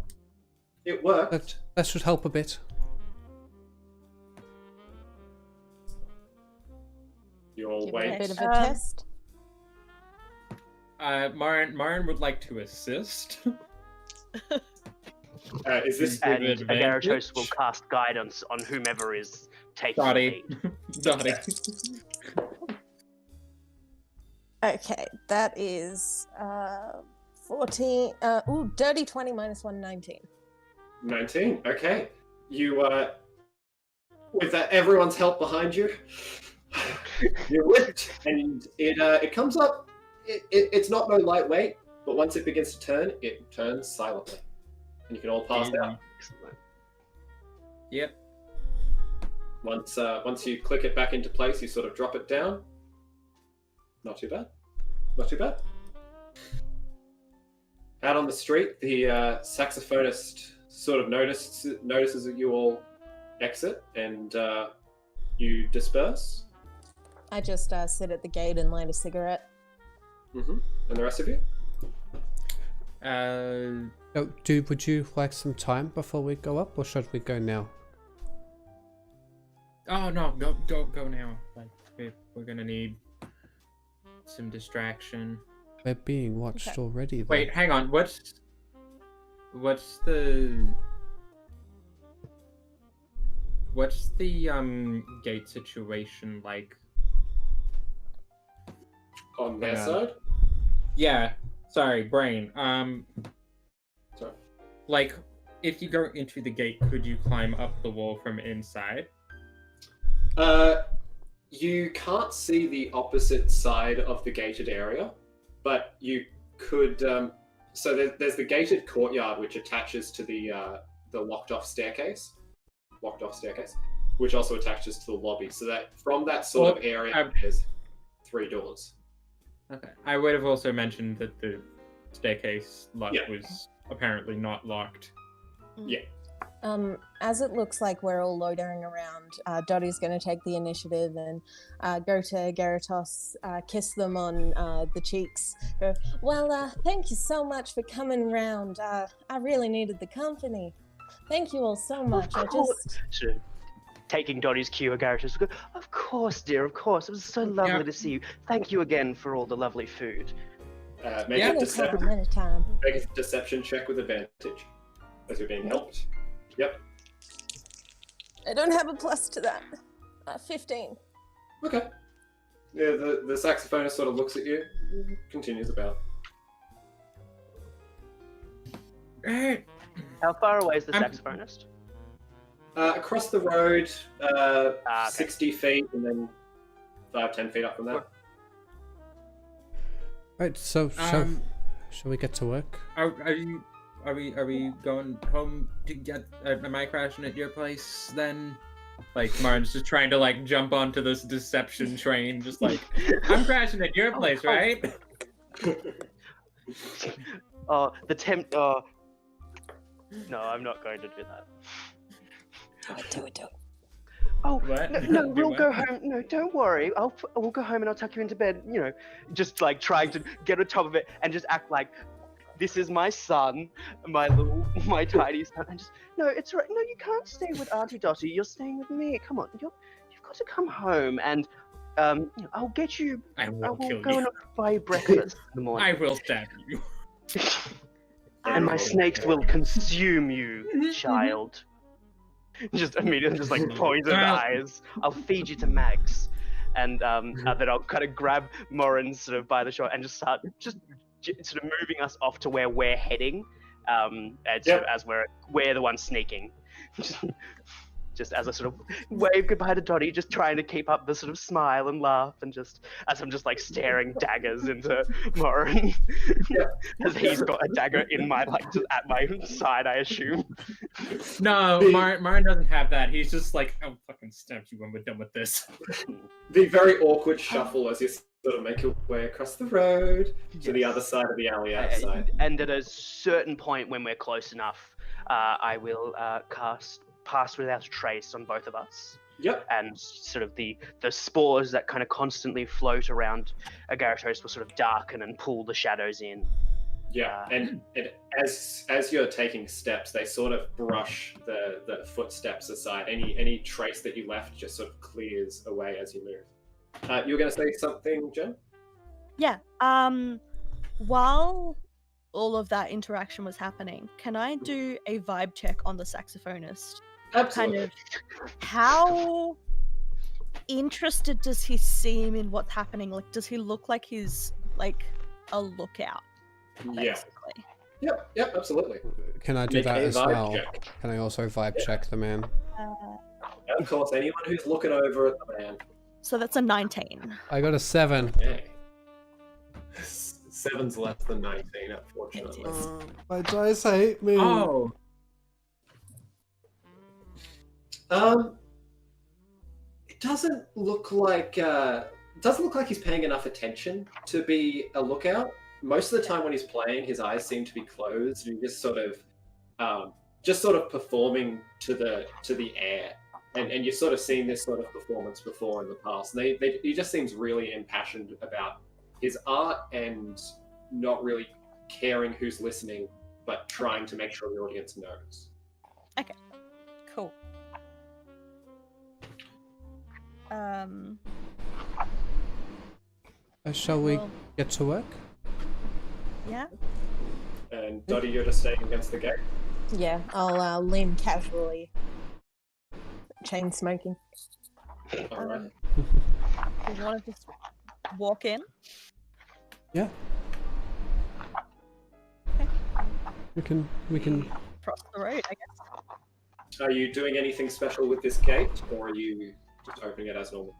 It worked. That should help a bit. You'll Give it a wait. bit of a Um, test. Marin would like to assist. Is this Give And advantage. Agaratos will cast guidance on whomever is taking Dottie. the lead. Dottie. Okay, that is 14. Dirty 20 minus 1, 19. 19. Okay. You with that everyone's help behind you, you lift, and it comes up. It's not no lightweight, but once it begins to turn, it turns silently, and you can all pass out. Excellent. Yep. Once you click it back into place, you sort of drop it down. Not too bad. Not too bad. Out on the street, the saxophonist sort of notices that you all exit, and you disperse. I just sit at the gate and light a cigarette. And the rest of you? Would you like some time before we go up, or should we go now? Oh no, go now. Like we're gonna need some distraction. We're being watched Okay. already, though. Wait, hang on. What's the gate situation like? On their Yeah. side? Yeah, sorry, brain. Sorry. Like, if you go into the gate, could you climb up the wall from inside? You can't see the opposite side of the gated area, but you could. So there's the gated courtyard which attaches to the locked-off staircase, which also attaches to the lobby. So that from that sort of area, there's 3 doors. Okay. I would have also mentioned that the staircase lock Yeah. was apparently not locked. Yeah. As it looks like we're all loitering around, Dottie's going to take the initiative and go to Garatos, kiss them on the cheeks. Go, well, thank you so much for coming round. I really needed the company. Thank you all so much. Of course. Sort of taking Dottie's cue, Garatos will go, of course, dear, of course. It was so lovely to see you. Thank you again for all the lovely food. Make a deception check with advantage as you're being helped. Yep. I don't have a plus to that. 15. Okay. Yeah, the saxophonist sort of looks at you, continues about. How far away is the saxophonist? Across the road, 60 feet, and then 5-10 feet up from that. Right, so shall we get to work? Are we going home to get? Am I crashing at your place then? Like Martin's just trying to like jump onto this deception train, just like I'm crashing at your place, right? The tempt. No, I'm not going to do that. Do it. Oh, What? no, we'll go home. No, don't worry. We'll go home and I'll tuck you into bed. You know, just like trying to get on top of it and just act like this is my son, my tiny son. And just, no, it's right. No, you can't stay with Auntie Dottie. You're staying with me. Come on, you've got to come home and I'll get you. I will kill go you. and buy you breakfast in the morning. I will stab you. And my snakes will consume you, child. Just immediately, just like poison eyes. I'll feed you to Max, and then I'll kind of grab Morin sort of by the shoulder and just start sort of moving us off to where we're heading, and sort of as we're the ones sneaking. Just as I sort of wave goodbye to Dottie, just trying to keep up the sort of smile and laugh, and just as I'm just like staring daggers into Morin, as he's got a dagger in my just at my side, I assume. No, Martin doesn't have that. He's just like, I'll fucking stab you when we're done with this. The very awkward shuffle as you sort of make your way across the road to the other side of the alley outside. And at a certain point, when we're close enough, I will cast Pass Without a Trace on both of us. Yep. And sort of the spores that kind of constantly float around Agaratos will sort of darken and pull the shadows in. Yeah, and as you're taking steps, they sort of brush the footsteps aside. Any trace that you left just sort of clears away as you move. You were going to say something, Jen? Yeah. While all of that interaction was happening, can I do a vibe check on the saxophonist? Absolutely. Kind of how interested does he seem in what's happening? Like, does he look like he's like a lookout? Basically. Yep, absolutely. Can I do Make that a as vibe well? check. Can I also vibe check the man? Of course, anyone who's looking over at the man. So that's a 19. I got a 7. Okay. 7's less than 19, unfortunately. My dice hate me. Oh. It doesn't look like he's paying enough attention to be a lookout. Most of the time when he's playing, his eyes seem to be closed, and he's just sort of performing to the air. And you've sort of seen this sort of performance before in the past. And he just seems really impassioned about his art and not really caring who's listening, but trying to make sure the audience knows. Okay, cool. Shall we get to work? Yeah. And Dottie, you're just staying against the gate? Yeah, I'll lean casually. Chain smoking. All right. Do you want to just walk in? Yeah. Okay. We can. Cross the road, I guess. Are you doing anything special with this gate, or are you just opening it as normal?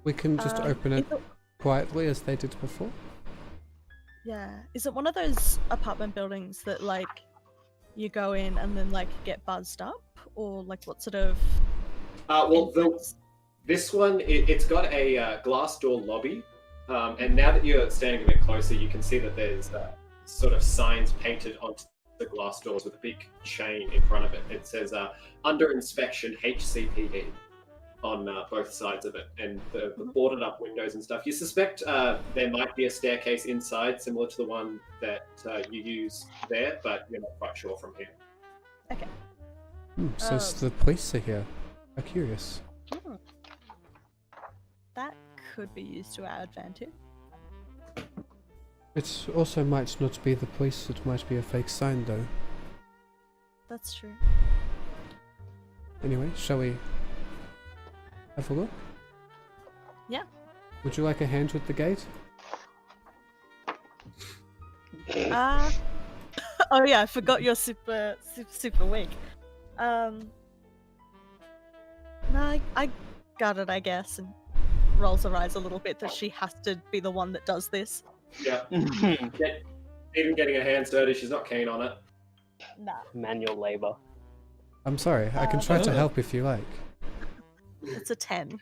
We can just open it quietly as they did before. Yeah. Is it one of those apartment buildings that like you go in and then like get buzzed up, or like what sort of? This one it's got a glass door lobby, and now that you're standing a bit closer, you can see that there's sort of signs painted onto the glass doors with a big chain in front of it. It says under inspection HCPD on both sides of it, and the boarded up windows and stuff. You suspect there might be a staircase inside similar to the one that you use there, but you're not quite sure from here. Okay. So the police are here. How curious. That could be used to our advantage. It also might not be the police, it might be a fake sign though. That's true. Anyway, shall we have a look? Yeah. Would you like a hand with the gate? Oh yeah, I forgot you're super weak. No, I got it, I guess, and rolls her eyes a little bit that she has to be the one that does this. Yeah. Even getting her hands dirty, she's not keen on it. Nah. Manual labor. I'm sorry, I can try to help if you like. It's a 10.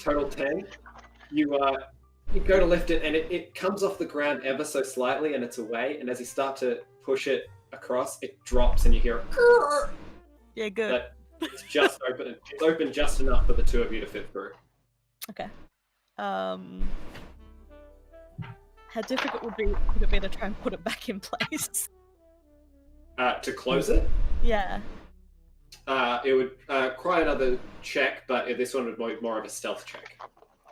Total 10. You go to lift it, and it comes off the ground ever so slightly, and it's away. And as you start to push it across, it drops, and you hear a Yeah, good. but it's just open. It's open just enough for the two of you to fit through. Okay. How difficult would it be to try and put it back in place? To close it, Yeah. it would require another check, but this one would be more of a stealth check.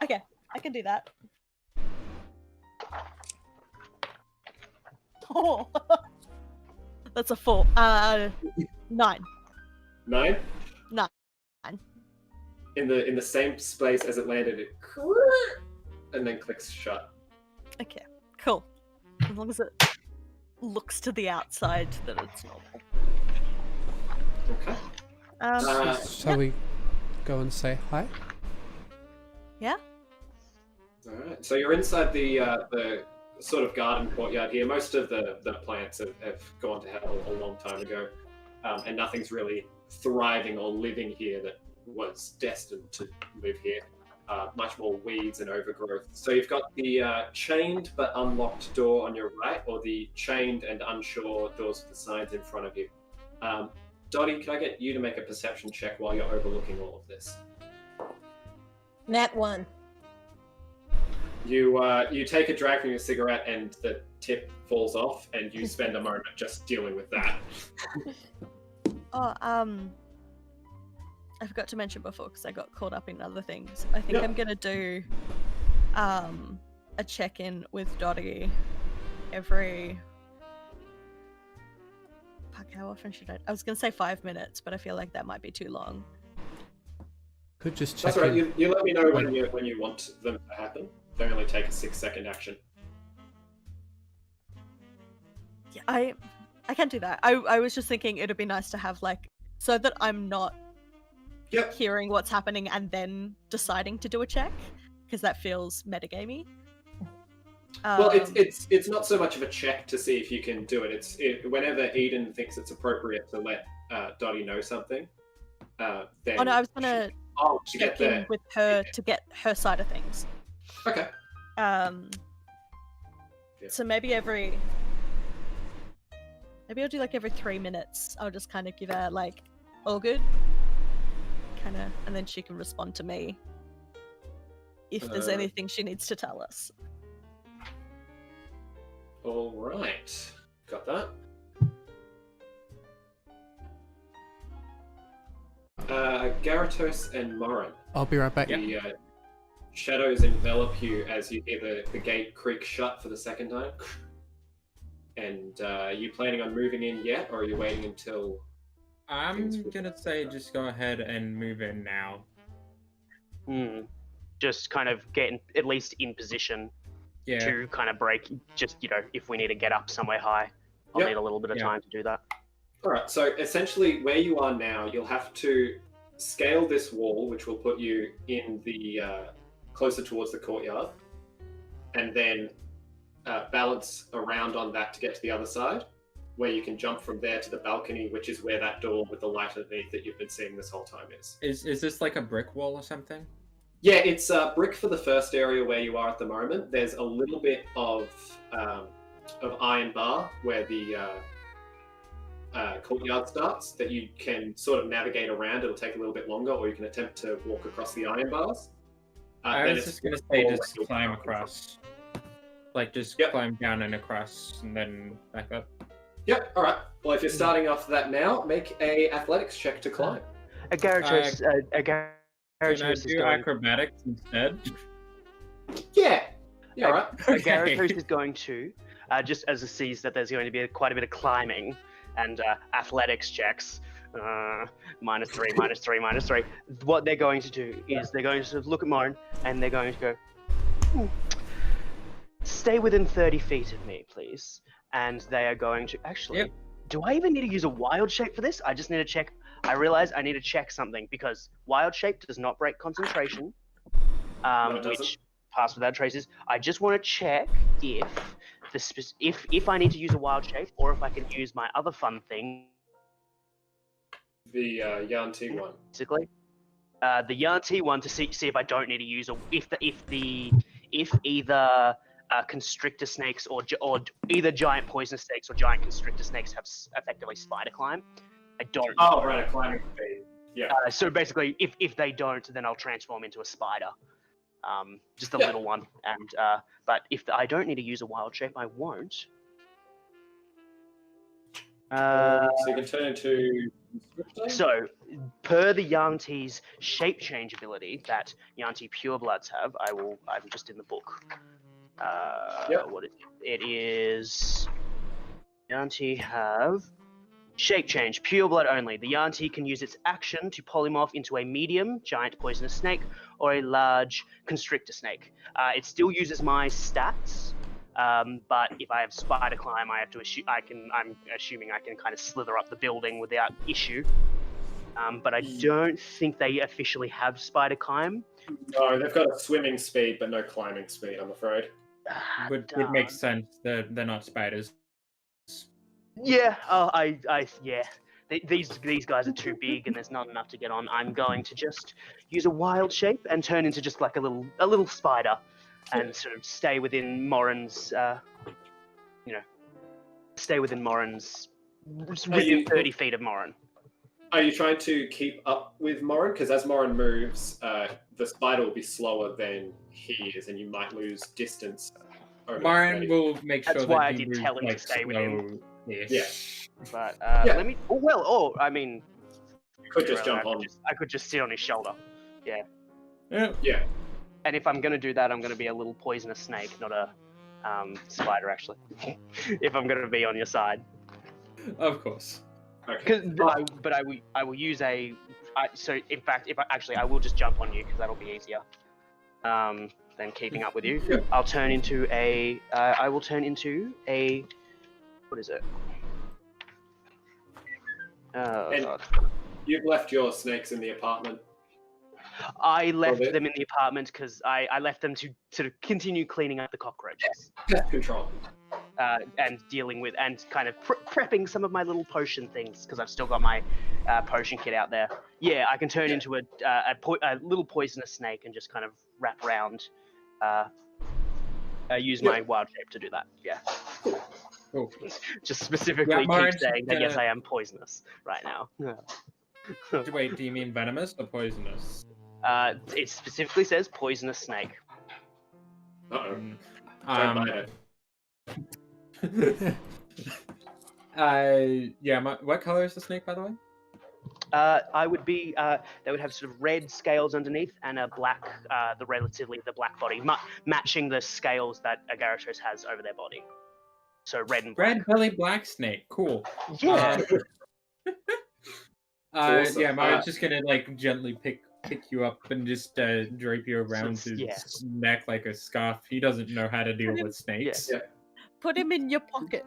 Okay, I can do that. Oh, that's a 4. 9. 9. 9. In the same space as it landed, it and then clicks shut. Okay, cool. As long as it looks to the outside that it's normal. Okay. Shall we go and say hi? Yeah. All right. So you're inside the sort of garden courtyard here. Most of the plants have gone to hell a long time ago, and nothing's really thriving or living here that was destined to live here. Much more weeds and overgrowth. So you've got the chained but unlocked door on your right, or the chained and unsure doors with the signs in front of you. Dottie, can I get you to make a perception check while you're overlooking all of this? Nat 1. You take a drag from your cigarette and the tip falls off, and you spend a moment just dealing with that. Oh, I forgot to mention before because I got caught up in other things. I think I'm gonna do a check-in with Dottie every... Fuck, how often should I was gonna say 5 minutes, but I feel like that might be too long. Could just check That's right. in. You let me know when you want them to happen. They only take a 6-second action. Yeah, I can do that. I was just thinking it'd be nice to have like so that I'm not hearing what's happening and then deciding to do a check, because that feels metagamey. Well, it's not so much of a check to see if you can do it. It's whenever Eden thinks it's appropriate to let Dottie know something. Then oh no, I was gonna check in with her to get her side of things. Okay. So maybe I'll do like every 3 minutes. I'll just kind of give her like, all good, kind of, and then she can respond to me if there's anything she needs to tell us. All right, got that. Garatos and Morin. I'll be right back. The shadows envelop you as you hear the gate creak shut for the second time. And are you planning on moving in yet, or are you waiting until... I'm gonna say just go ahead and move in now. Just kind of get at least in position to kind of break, just, if we need to get up somewhere high, I'll need a little bit of time to do that. Alright, so essentially where you are now, you'll have to scale this wall, which will put you in the closer towards the courtyard, and then balance around on that to get to the other side, where you can jump from there to the balcony, which is where that door with the light underneath that you've been seeing this whole time is. Is this like a brick wall or something? Yeah, it's brick for the first area where you are at the moment. There's a little bit of iron bar where the courtyard starts that you can sort of navigate around. It'll take a little bit longer, or you can attempt to walk across the iron bars. I then was it's just gonna say all just like- climb across. Like just Yep. climb down and across and then back up. Yep. All right. Well, if you're starting off that now, make a athletics check to climb. Agaratos Can I is do going. acrobatics instead? Yeah. Yeah. All right. Agaratos is going to, just as it sees that there's going to be quite a bit of climbing and athletics checks. -3, -3. What they're going to do is they're going to sort of look at Morin and they're going to go, stay within 30 feet of me, please. And they are going to actually. Yep. Do I even need to use a wild shape for this? I just need to check. I realize I need to check something because wild shape does not break concentration, No, it doesn't. which pass without traces. I just want to check if I need to use a wild shape or if I can use my other fun thing. The Yanti one. Basically, the Yanti one to see if I don't need to use if either constrictor snakes or either giant poisonous snakes or giant constrictor snakes have effectively spider climb. I don't. Oh, right, a climbing speed. Yeah. So basically, if they don't, then I'll transform into a spider, just a Yeah. little one. And but if I don't need to use a wild shape, I won't. So you can turn into. So, per the Yanti's shape change ability that Yanti purebloods have, I'm just in the book. Yep. What is it? It is. Yanti have shape change, pureblood only. The Yanti can use its action to polymorph into a medium giant poisonous snake or a large constrictor snake. It still uses my stats. But if I have spider climb, I have to I'm assuming I can kind of slither up the building without issue. But I don't think they officially have spider climb. No, they've got a swimming speed, but no climbing speed, I'm afraid. Would make sense. They're not spiders. Yeah. Yeah. These guys are too big, and there's not enough to get on. I'm going to just use a wild shape and turn into just like a little spider. And sort of stay within Morin's, stay within Morin's, within 30 feet of Morin. Are you trying to keep up with Morin? Because as Morin moves, the spider will be slower than he is, and you might lose distance. Marin will make sure That's that why I he did moves, tell him to like, stay with him. slow-ish. But Yeah. let me. I mean, You could just jump on. I could just sit on his shoulder. Yeah. Yeah. And if I'm gonna do that, I'm gonna be a little poisonous snake, not a spider, actually. If I'm gonna be on your side. Of course. Okay. I will use a. So in fact, I will just jump on you because that'll be easier. Than keeping up with you. Yeah. I'll turn into a. I will turn into a. What is it? Oh And- God. You've left your snakes in the apartment. I left Okay. them in the apartment because I left them to sort of continue cleaning up the cockroaches. Pest control. And dealing with and kind of prepping some of my little potion things because I've still got my potion kit out there. Yeah, I can turn into a little poisonous snake and just kind of wrap around. Use my wild shape to do that. Yeah. Cool. Just specifically Yeah, keep Marin's saying that yes, gonna- I am poisonous right now. Wait, do you mean venomous or poisonous? It specifically says poisonous snake. Uh-oh. Mm, Don't bite it. Yeah. What color is the snake, by the way? I would be. They would have sort of red scales underneath and a black, the black body, matching the scales that Agaratos has over their body. So red and black. Red belly black snake. Cool. Yeah. Awesome. Yeah, Mario's just gonna like gently pick you up and just drape you around So his it's- neck like a scarf. He doesn't know how to deal Put him- with snakes. Yeah. Put him in your pocket.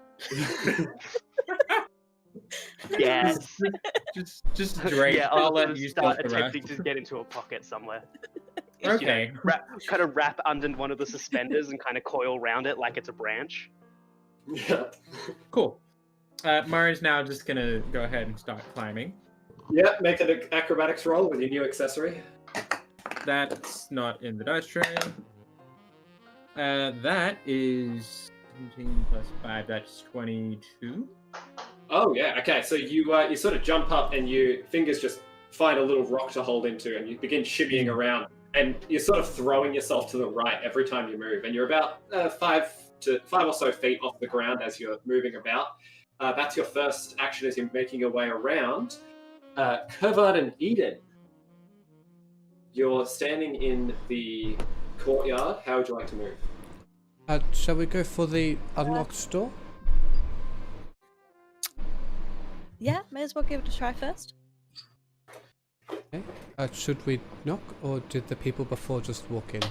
Yes. Just drape. Yeah. I'll I'll let you start start the rest. attempting to get into a pocket somewhere. Okay. Kind of wrap under one of the suspenders and kind of coil around it like it's a branch. Yeah. Cool. Mario's now just gonna go ahead and start climbing. Yeah, make an acrobatics roll with your new accessory. That's not in the dice tray. That is 17 plus 5, that's 22. Oh yeah. Okay. So you sort of jump up and your fingers just find a little rock to hold into, and you begin shimmying around, and you're sort of throwing yourself to the right every time you move, and you're about 5 or so feet off the ground as you're moving about. That's your first action as you're making your way around. Kovat and Eden, you're standing in the courtyard. How would you like to move? Shall we go for the unlocked door? Yeah, may as well give it a try first. Okay. Should we knock, or did the people before just walk in?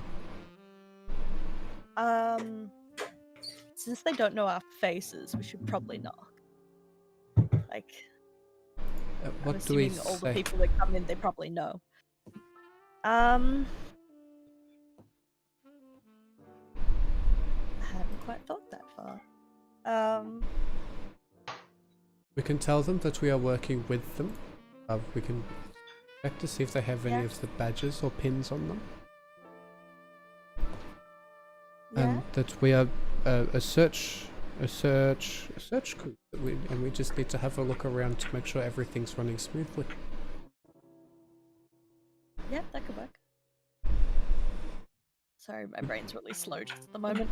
Since they don't know our faces, we should probably knock. Like, What I'm do we assuming all the say? people that come in, they probably know. I haven't quite thought that far. We can tell them that we are working with them. We can check to see if they have any of the badges or pins on them. Yeah. And that we are a search crew, and we just need to have a look around to make sure everything's running smoothly. Yeah, that could work. Sorry, my brain's really slow just at the moment.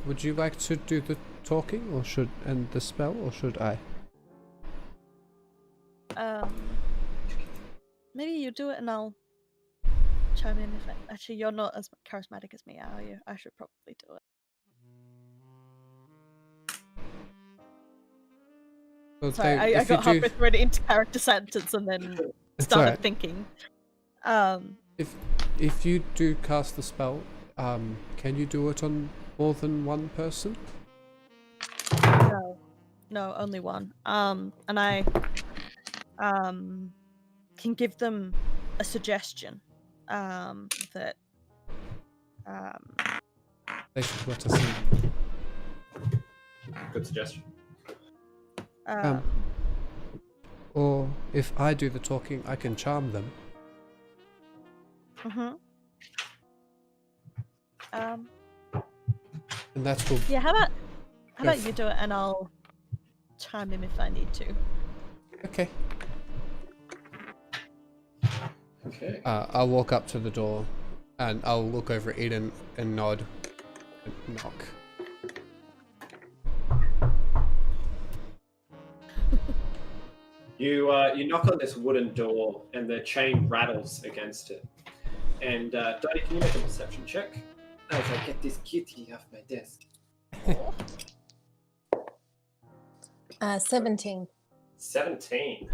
Would you like to do the talking, or and the spell, or should I? Maybe you do it and I'll chime in if actually you're not as charismatic as me, are you? I should probably do it. Well, Sorry, I got halfway through an into-character sentence and then started thinking. If you do cast the spell, can you do it on more than one person? No, only one. And I can give them a suggestion that They should let us in. Good suggestion. Or if I do the talking, I can charm them. And that's what. Yeah, how about you do it and I'll chime in if I need to. Okay. Okay. I'll walk up to the door, and I'll look over at Eden and nod and knock. You knock on this wooden door, and the chain rattles against it. And Dottie, can you make a perception check as I get this kitty off my desk? 17. 17.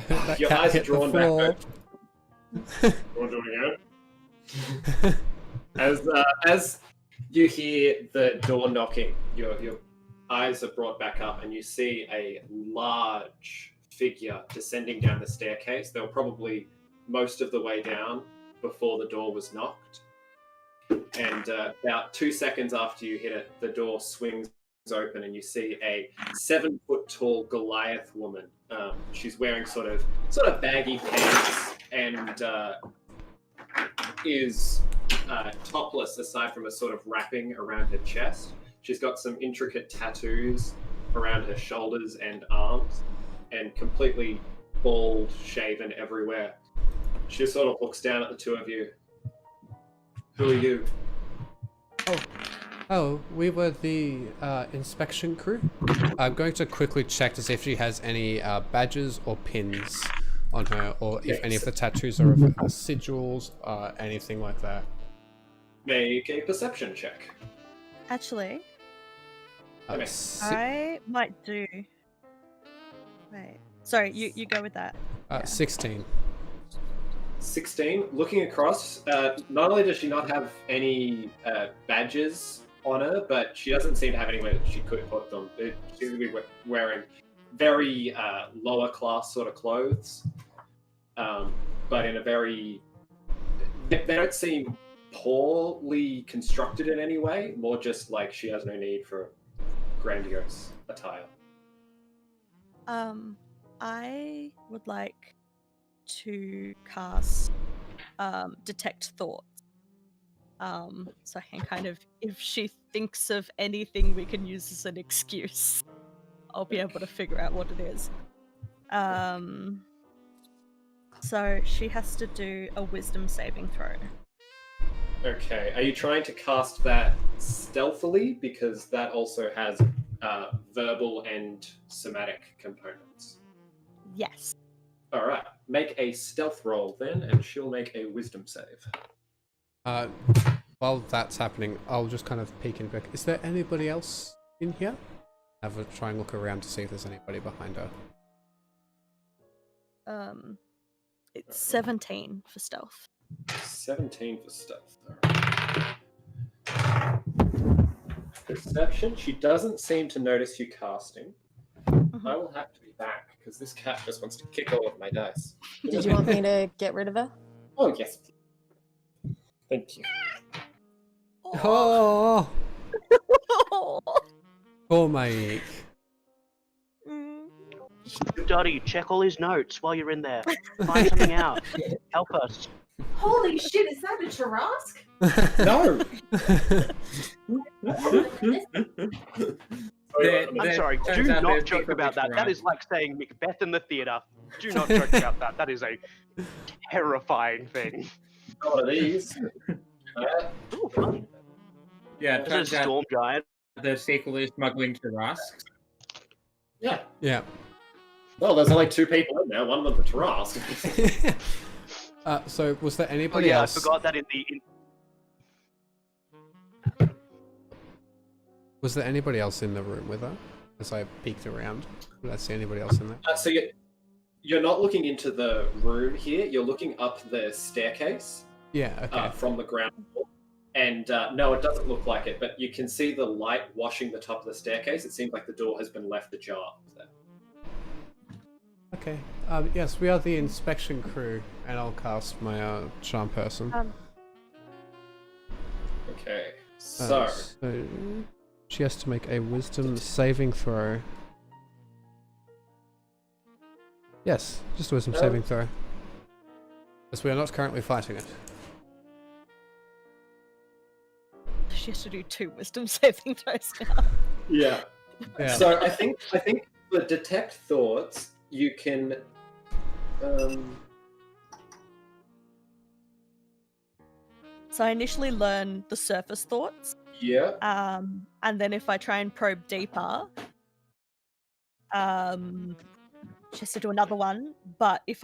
That Your cat eyes are hit the drawn floor. back. You want to do it again? As you hear the door knocking, your eyes are brought back up, and you see a large figure descending down the staircase. They were probably most of the way down before the door was knocked. And about 2 seconds after you hit it, the door swings open, and you see a 7-foot-tall Goliath woman. She's wearing sort of baggy pants and is topless aside from a sort of wrapping around her chest. She's got some intricate tattoos around her shoulders and arms, and completely bald, shaven everywhere. She sort of looks down at the two of you. Who are you? Oh, we were the inspection crew. I'm going to quickly check to see if she has any badges or pins on her, or if any of the tattoos are of sigils, anything like that. Make a perception check. Actually, Okay. I might do. Wait, sorry, you go with that. 16. 16. Looking across, not only does she not have any badges on her, but she doesn't seem to have anywhere that she could put them. She's going to be wearing very lower class sort of clothes, but in a very... They don't seem poorly constructed in any way, more just like she has no need for grandiose attire. I would like to cast Detect Thoughts So I can kind of, if she thinks of anything we can use as an excuse, I'll be able to figure out what it is. So she has to do a wisdom saving throw. Okay, are you trying to cast that stealthily? Because that also has verbal and somatic components. Yes. Alright, make a stealth roll then, and she'll make a wisdom save. While that's happening, I'll just kind of peek in back. Is there anybody else in here? Have a try and look around to see if there's anybody behind her. It's 17 for stealth. 17 for stealth. Alright. Perception, she doesn't seem to notice you casting. I will have to be back, because this cat just wants to kick all of my dice. Did you want me to get rid of her? Oh, yes. Thank you. Oh, poor Mike. Dottie, check all his notes while you're in there. Find something out. Help us. Holy shit, is that a Tarask? No! I'm sorry, do not joke about that. That is like saying Macbeth in the theatre. Do not joke about that. That is a terrifying thing. What are these? Ooh, fun. Yeah, it There's turns a out storm giant. the sequel is smuggling to Rusk. Yeah. Yeah. Well, there's only 2 people in there. One of them's a Tarask. So was there Oh anybody yeah, I else? forgot that in the... Was there anybody else in the room with her? As I peeked around, did I see anybody else in there? So you're not looking into the room here. You're looking up the staircase Yeah. Okay. from the ground floor. And no, it doesn't look like it, but you can see the light washing the top of the staircase. It seems like the door has been left ajar there. Okay. Yes, we are the inspection crew, and I'll cast my charm person. Okay, so So she has to make a wisdom saving throw. Yes, just a wisdom saving throw. As we are not currently fighting it. She has to do 2 wisdom saving throws now. yeah. Yeah. So I think for detect thoughts, you can. So I initially learn the surface thoughts. Yeah. And then if I try and probe deeper, she has to do another one. But if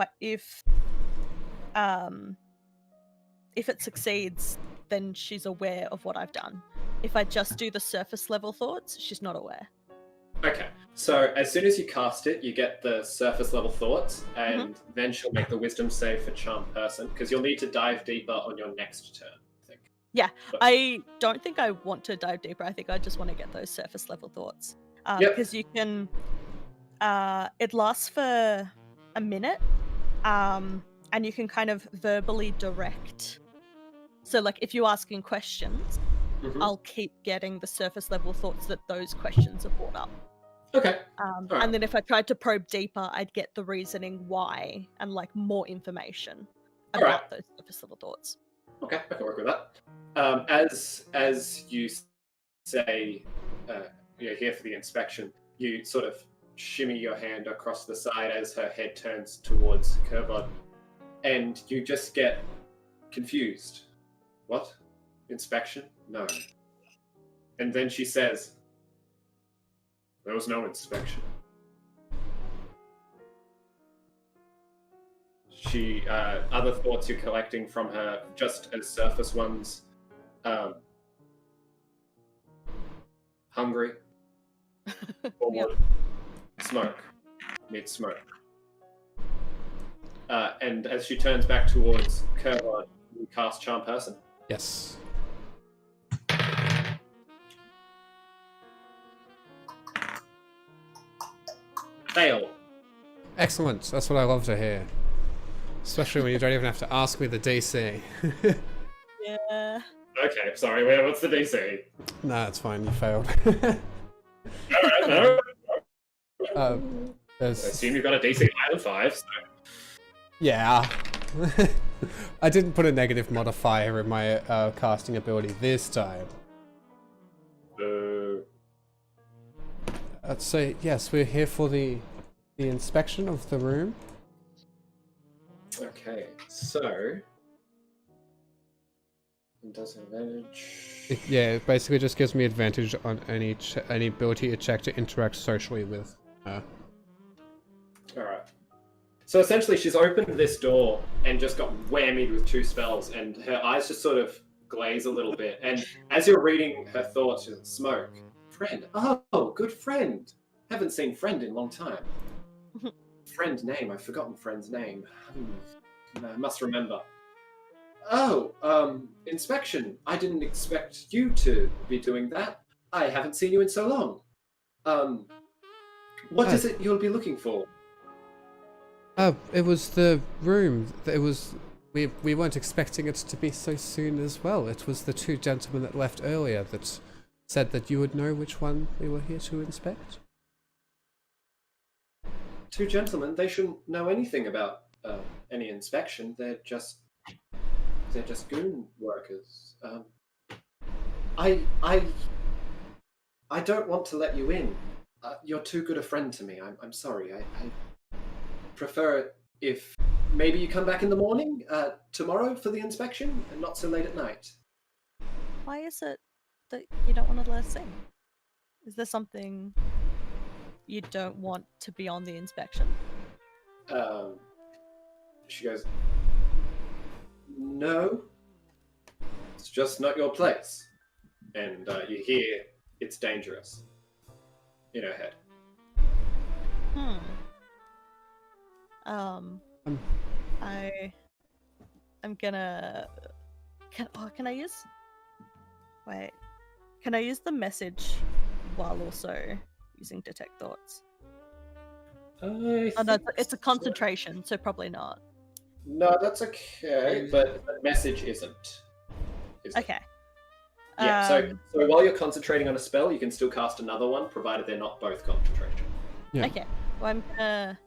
it succeeds, then she's aware of what I've done. If I just do the surface level thoughts, she's not aware. Okay. So as soon as you cast it, you get the surface level thoughts, and then she'll make the wisdom save for charm person, because you'll need to dive deeper on your next turn, I think. Yeah, But- I don't think I want to dive deeper. I think I just want to get those surface level thoughts. Yep. Because you can... it lasts for a minute, and you can kind of verbally direct. So, like, if you're asking questions, Mhm. I'll keep getting the surface level thoughts that those questions are brought up. Okay. Alright. And then if I tried to probe deeper, I'd get the reasoning why and, like, more information about Alright. those surface level thoughts. Okay, I can work with that. As you say, you're here for the inspection, you sort of shimmy your hand across the side as her head turns towards Kervod, and you just get confused. What? Inspection? No. And then she says, there was no inspection. She, other thoughts you're collecting from her, just as surface ones, hungry, bored, smoke, needs smoke. And as she turns back towards Kervod, you cast Charm Person. Yes. Fail. Excellent. That's what I love to hear. Especially when you don't even have to ask me the DC. Yeah. Okay, sorry, what's the DC? Nah, it's fine. You failed. Alright, no. I There's... assume you've got a DC higher than 5, so... Yeah. I didn't put a negative modifier in my casting ability this time. So yes, we're here for the inspection of the room. Okay, so it does advantage. It basically just gives me advantage on any ability to check to interact socially with her. Alright. So essentially she's opened this door and just got whammied with 2 spells, and her eyes just sort of glaze a little bit. And as you're reading her thoughts, she's like, Smoke. Friend. Oh, good friend. Haven't seen friend in a long time. Friend name. I've forgotten friend's name. I must remember. Oh, inspection. I didn't expect you to be doing that. I haven't seen you in so long. What is it you'll be looking for? It was the room. It was we weren't expecting it to be so soon as well. It was the 2 gentlemen that left earlier that said that you would know which one we were here to inspect. 2 gentlemen, they shouldn't know anything about any inspection. They're just goon workers. I don't want to let you in. You're too good a friend to me. I'm sorry. I prefer it if maybe you come back in the morning tomorrow for the inspection and not so late at night. Why is it that you don't want to let us in? Is there something you don't want to be on the inspection? She goes, no, it's just not your place. And you hear, it's dangerous in her head. I'm gonna... Can I use... Wait. Can I use the message while also using Detect Thoughts? Oh no, it's a concentration, so probably not. No, that's okay, but the message isn't. Okay. Yeah, so while you're concentrating on a spell, you can still cast another one, provided they're not both concentration. Yeah. Okay. Well, I'm gonna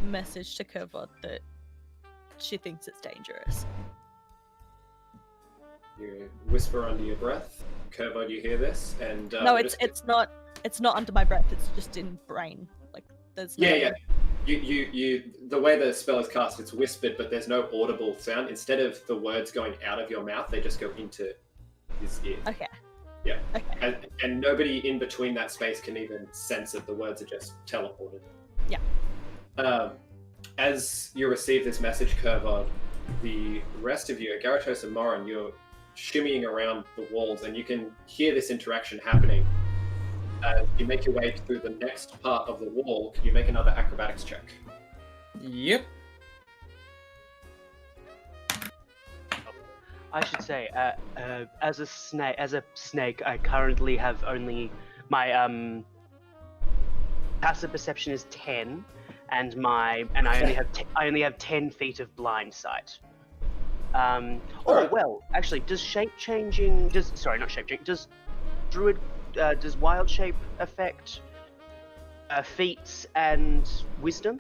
message to Kervod that she thinks it's dangerous. You whisper under your breath. Kervod, you hear this, and no, it's not under my breath. It's just in brain. Like there's no... Yeah. You the way the spell is cast, it's whispered, but there's no audible sound. Instead of the words going out of your mouth, they just go into his ear. Okay. Yeah. Okay. And nobody in between that space can even sense it. The words are just teleported. Yeah. As you receive this message, Kervod, the rest of you, Garatos and Morin, you're shimmying around the walls, and you can hear this interaction happening. As you make your way through the next part of the wall, can you make another acrobatics check? Yep. I should say, as a snake, I currently have only my passive perception is 10, and I only have 10 feet of blind sight. Well, actually, does druid does wild shape affect feats and wisdom?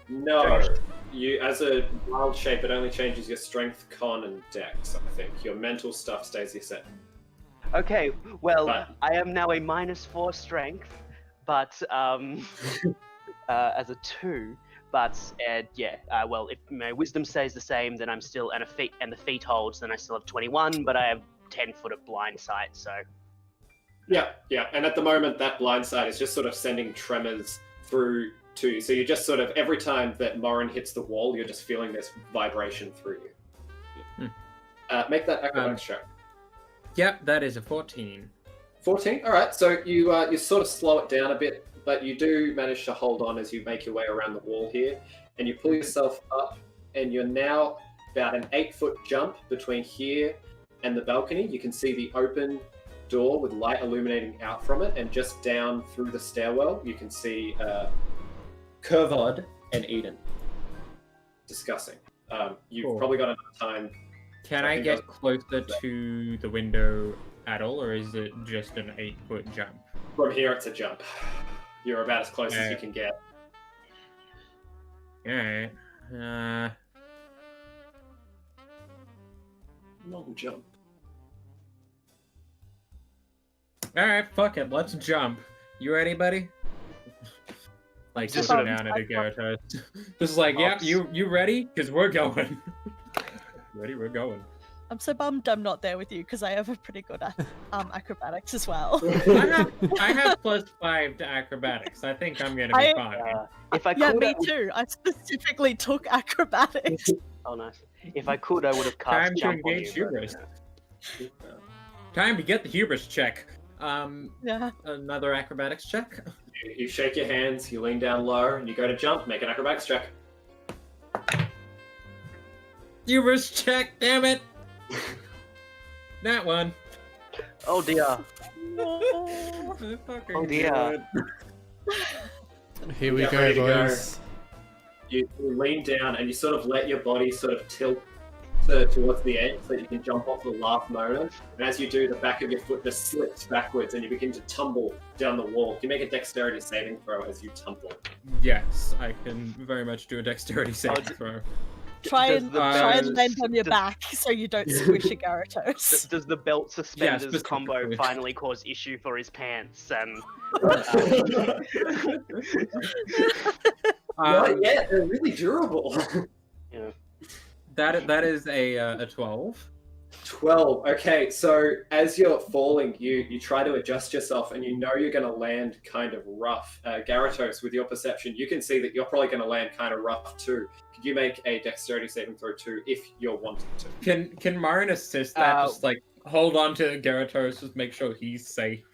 No. You, as a wild shape, it only changes your strength, con, and dex, I think. Your mental stuff stays the same. Okay, well, I am now a -4 strength, but as a 2. But well, if my wisdom stays the same, then I'm still and the feat holds, then I still have 21. But I have 10 foot of blind sight, so. Yeah. And at the moment, that blind sight is just sort of sending tremors through to you. So you're just sort of, every time that Morin hits the wall, you're just feeling this vibration through you. Make that acrobatics check. Yep, that is a 14. 14? Alright, so you sort of slow it down a bit, but you do manage to hold on as you make your way around the wall here, and you pull yourself up, and you're now about an 8-foot jump between here and the balcony. You can see the open door with light illuminating out from it, and just down through the stairwell, you can see Kervod and Eden discussing. You've probably got enough time. Can I get closer to the window at all, or is it just an 8-foot jump? From here, it's a jump. You're about as close as you can get. Alright. Long jump. Alright, fuck it, let's jump. You ready, buddy? Like, just sit down at a Gyarados. Just like, yep, you ready? Because we're going. Ready, we're going. I'm so bummed I'm not there with you because I have a pretty good acrobatics as well. I have +5 to acrobatics. I think I'm gonna be fine. If I Yeah, could, me too. I specifically took acrobatics. Oh, nice. If I could, I would have cast Time to jump on engage you. hubris. Time to get the hubris check. Yeah. Another acrobatics check. You shake your hands, you lean down low, and you go to jump. Make an acrobatics check. Hubris check, damn it! That one. Oh dear. Oh dear. Here we Get go, ready to go. boys. You lean down and you sort of let your body sort of tilt towards the edge so that you can jump off the last moment. And as you do, the back of your foot just slips backwards and you begin to tumble down the wall. You make a dexterity saving throw as you tumble. Yes, I can very much do a dexterity saving throw. Try Does and the land on your does- back so you don't squish a Gyarados. Does the belt suspenders specifically. combo finally cause issue for his pants? And Not yet, they're really durable. yeah. That is a 12. 12. Okay, so as you're falling, you try to adjust yourself and you know you're going to land kind of rough. Gyarados, with your perception, you can see that you're probably going to land kind of rough too. Could you make a dexterity saving throw too if you're wanting to? Can Marin assist that? Just like hold on to Gyarados, just make sure he's safe.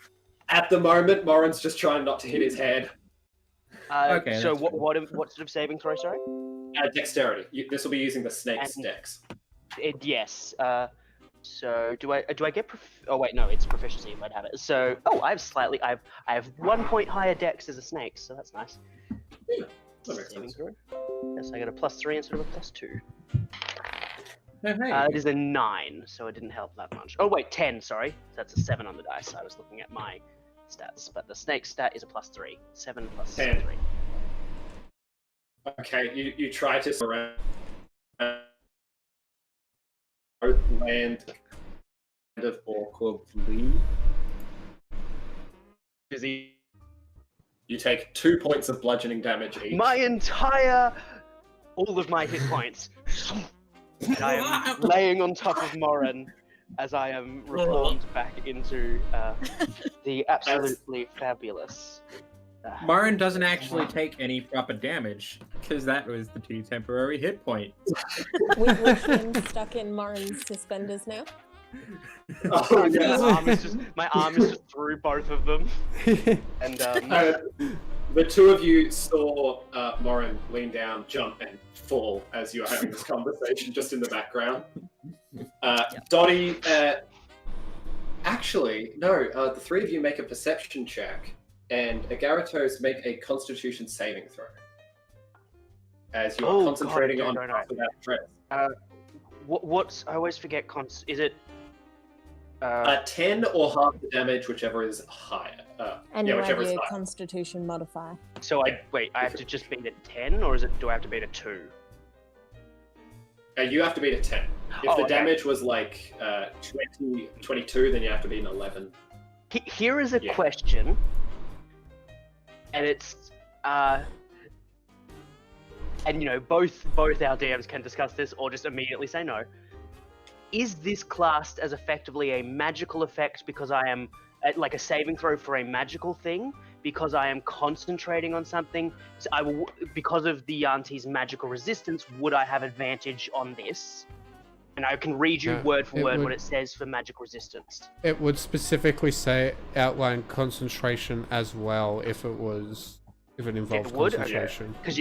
At the moment, Morin's just trying not to hit his head. Okay, So that's what sort of saving throw? Sorry. Dexterity. This will be using the snake's And- dex. Yes. So do I get? Oh wait, no, it's proficiency if I'd have it. So I have 1 point higher dex as a snake, so that's nice. Yeah, that makes Saving sense. throw. Yes, I got a +3 instead of a +2. Oh, hey. It is a 9, so it didn't help that much. Oh wait, 10. Sorry, that's a 7 on the dice. I was looking at my stats, but the snake stat is a +3. 7 plus 10. 3. Okay, you try to surround land kind of awkwardly. Busy. You take 2 points of bludgeoning damage each. All of my hit points. And I am laying on top of Morin as I am reformed back into the absolutely fabulous. Marin doesn't actually take any proper damage because that was the 2 temporary hit points. Which one's stuck in Morin's suspenders now? Oh, yeah. My arm is just through both of them. And The two of you saw Morin lean down, jump, and fall as you were having this conversation just in the background. Dottie, actually, no, the three of you make a perception check, and Gyarados make a Constitution saving throw. As you are concentrating on no. that stress. What's I always forget. Is it? 10 or half the damage, whichever is higher. And yeah, you whichever have is your higher. Constitution modifier. So I have to just beat a 10, or do I have to beat a 2? You have to beat a 10. If the damage was like 22, then you have to beat an 11. Here is a question, and it's and both our DMs can discuss this or just immediately say no. Is this classed as effectively a magical effect because I am like a saving throw for a magical thing because I am concentrating on something? So I will, because of the auntie's magical resistance, would I have advantage on this? And I can read you word for word what it says for magic resistance. It would specifically say outline concentration as well if it involved concentration. Because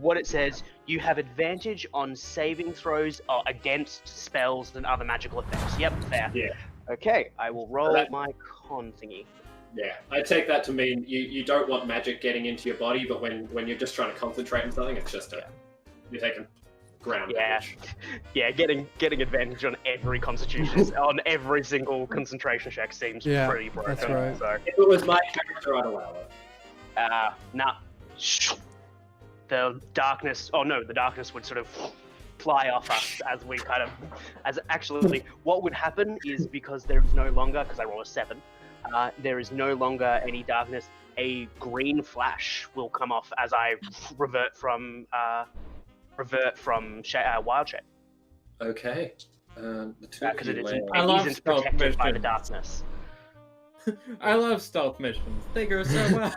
what it says, you have advantage on saving throws against spells and other magical effects. Yep, fair. Yeah. Okay, I will roll my con thingy. Yeah, I take that to mean you don't want magic getting into your body, but when you're just trying to concentrate on something, it's just you're taking ground damage. Yeah, getting advantage on every constitution, on every single concentration check seems pretty broken. That's right. So. If it was my character, I'd allow it. Nah. the darkness. Oh no, the darkness would sort of fly off us as we kind of. As actually, what would happen is because there is no longer, because I roll a 7, there is no longer any darkness. A green flash will come off as I revert from wild shape. Okay. The two Because it isn't, I love isn't stealth protected by the missions. darkness. I love stealth missions. They go so well.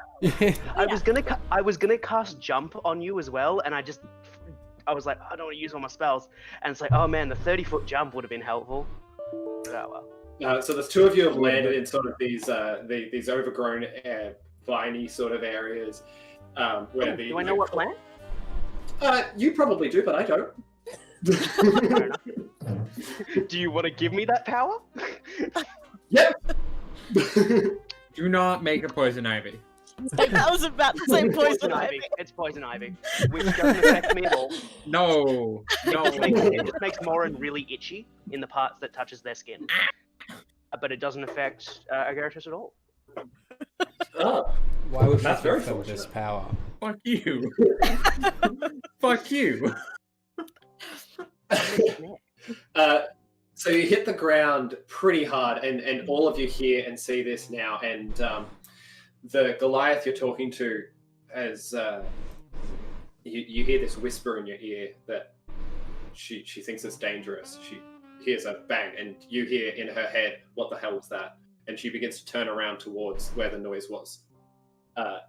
I was gonna cast jump on you as well, and I was like, I don't want to use all my spells, and it's like, oh man, the 30-foot jump would have been helpful. But, oh well. So the two of you have landed in sort of these overgrown, viney sort of areas. Where Do I know what plant? You probably do, but I don't. Fair enough. Do you want to give me that power? Yep. Do not make a poison ivy. I was about to say poison ivy. It's poison ivy, which doesn't affect me at all. No. It just makes Morin really itchy in the parts that touches their skin. But it doesn't affect Agaritus at all. Oh. Why would That's you very give them this fortunate. power? Fuck you. Fuck you. So you hit the ground pretty hard, and all of you hear and see this now. And the Goliath you're talking to, as you hear this whisper in your ear that she thinks it's dangerous. She hears a bang, and you hear in her head, "What the hell was that?" And she begins to turn around towards where the noise was. Are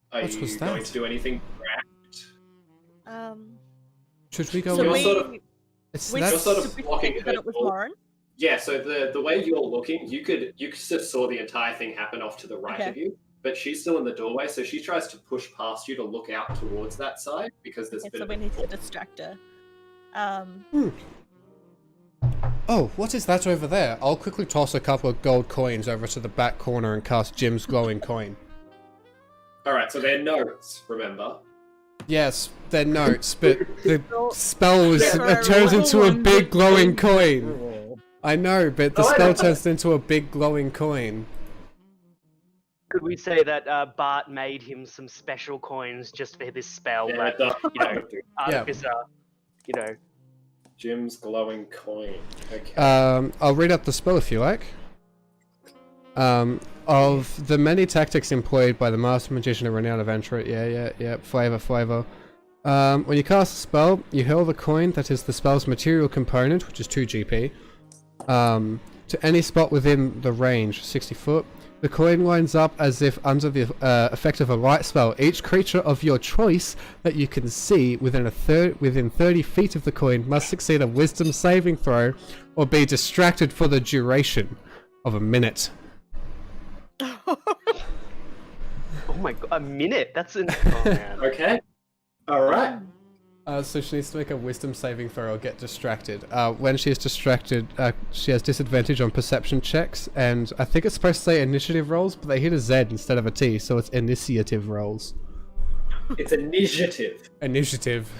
What you was going that? to do anything? Should we go? So You're we, sort of- It's we that's- You're sort of did we blocking think that her it was door. Lauren? Yeah, so the way you're looking, you just saw the entire thing happen off to the right Okay. of you, but she's still in the doorway, so she tries to push past you to look out towards that side because there's a Okay, bit so of we a need to distract her. Oh, what is that over there? I'll quickly toss a couple of gold coins over to the back corner and cast Jim's glowing coin. All right, so they're notes, remember? Yes, they're notes, but the Roll- spell was, Yeah, turns roll into a one big glowing d8 coin. roll. I know, but the Oh, I spell know. turns into a big glowing coin. Could we say that Bart made him some special coins just for this spell? Yeah, That it does. Artificer, Jim's glowing coin. Okay. I'll read out the spell if you like. Of the many tactics employed by the Master Magician and Renowned Adventurer, flavor. When you cast a spell, you hurl the coin that is the spell's material component, which is 2 GP, to any spot within the range, 60 foot. The coin lines up as if under the effect of a light spell. Each creature of your choice that you can see within 30 feet of the coin must succeed a Wisdom saving throw or be distracted for the duration of a minute. Oh my god, a minute? That's an. Oh man. Okay. All right. So she needs to make a Wisdom saving throw or get distracted. When she is distracted, she has disadvantage on perception checks, and I think it's supposed to say initiative rolls, but they hit a Z instead of a T, so it's initiative rolls. It's initiative. Initiative.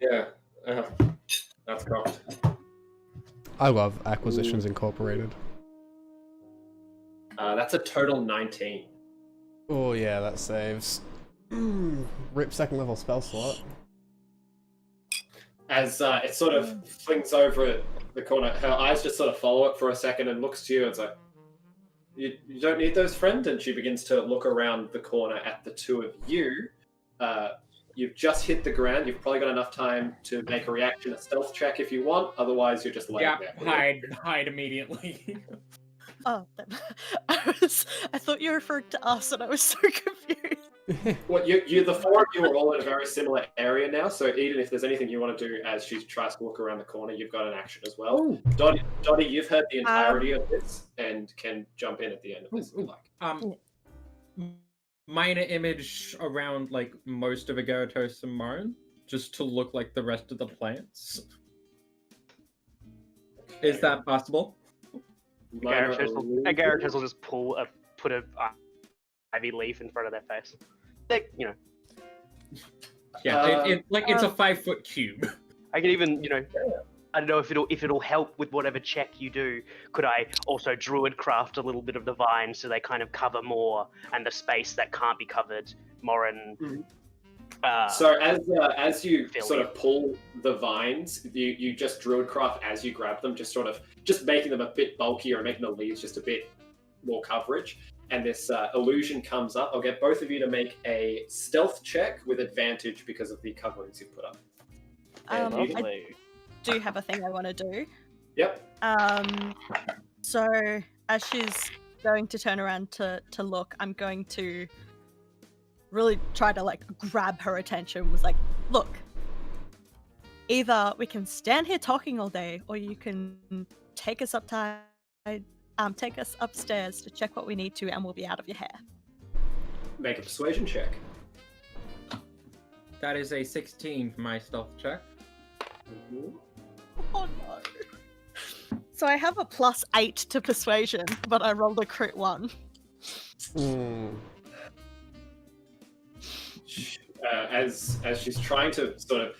Yeah. That's cocked. I love Acquisitions Incorporated. That's a total 19. Oh yeah, that saves. Rip second level spell slot. As it sort of flings over the corner, her eyes just sort of follow it for a second and looks to you and it's like, you don't need those, friend? And she begins to look around the corner at the two of you. You've just hit the ground. You've probably got enough time to make a reaction, a stealth check if you want. Otherwise, you're just laying there. Hide immediately. Oh, I thought you were referring to us, and I was so confused. Well, the four of you are all in a very similar area now, so Eden, if there's anything you want to do as she tries to look around the corner, you've got an action as well. Dottie, you've heard the entirety of this and can jump in at the end of this if you like. Minor image around like most of Agaritos and Marin, just to look like the rest of the plants. Is that possible? Agaritus will just put a ivy leaf in front of their face. Yeah, it's a 5-foot cube. I can even, I don't know if it'll help with whatever check you do. Could I also druid craft a little bit of the vine so they kind of cover more and the space that can't be covered? Morin So as you Failure. sort of pull the vines, you just druidcraft as you grab them, just making them a bit bulkier and making the leaves just a bit more coverage. And this illusion comes up. I'll get both of you to make a stealth check with advantage because of the coverings you've put up. And you- I do have a thing I want to do. Yep. So as she's going to turn around to look, I'm going to really try to like grab her attention. Was like, look, either we can stand here talking all day, or you can take us take us upstairs to check what we need to, and we'll be out of your hair. Make a persuasion check. That is a 16 for my stealth check. Oh no. So I have a +8 to persuasion, but I rolled a crit 1. As she's trying to sort of,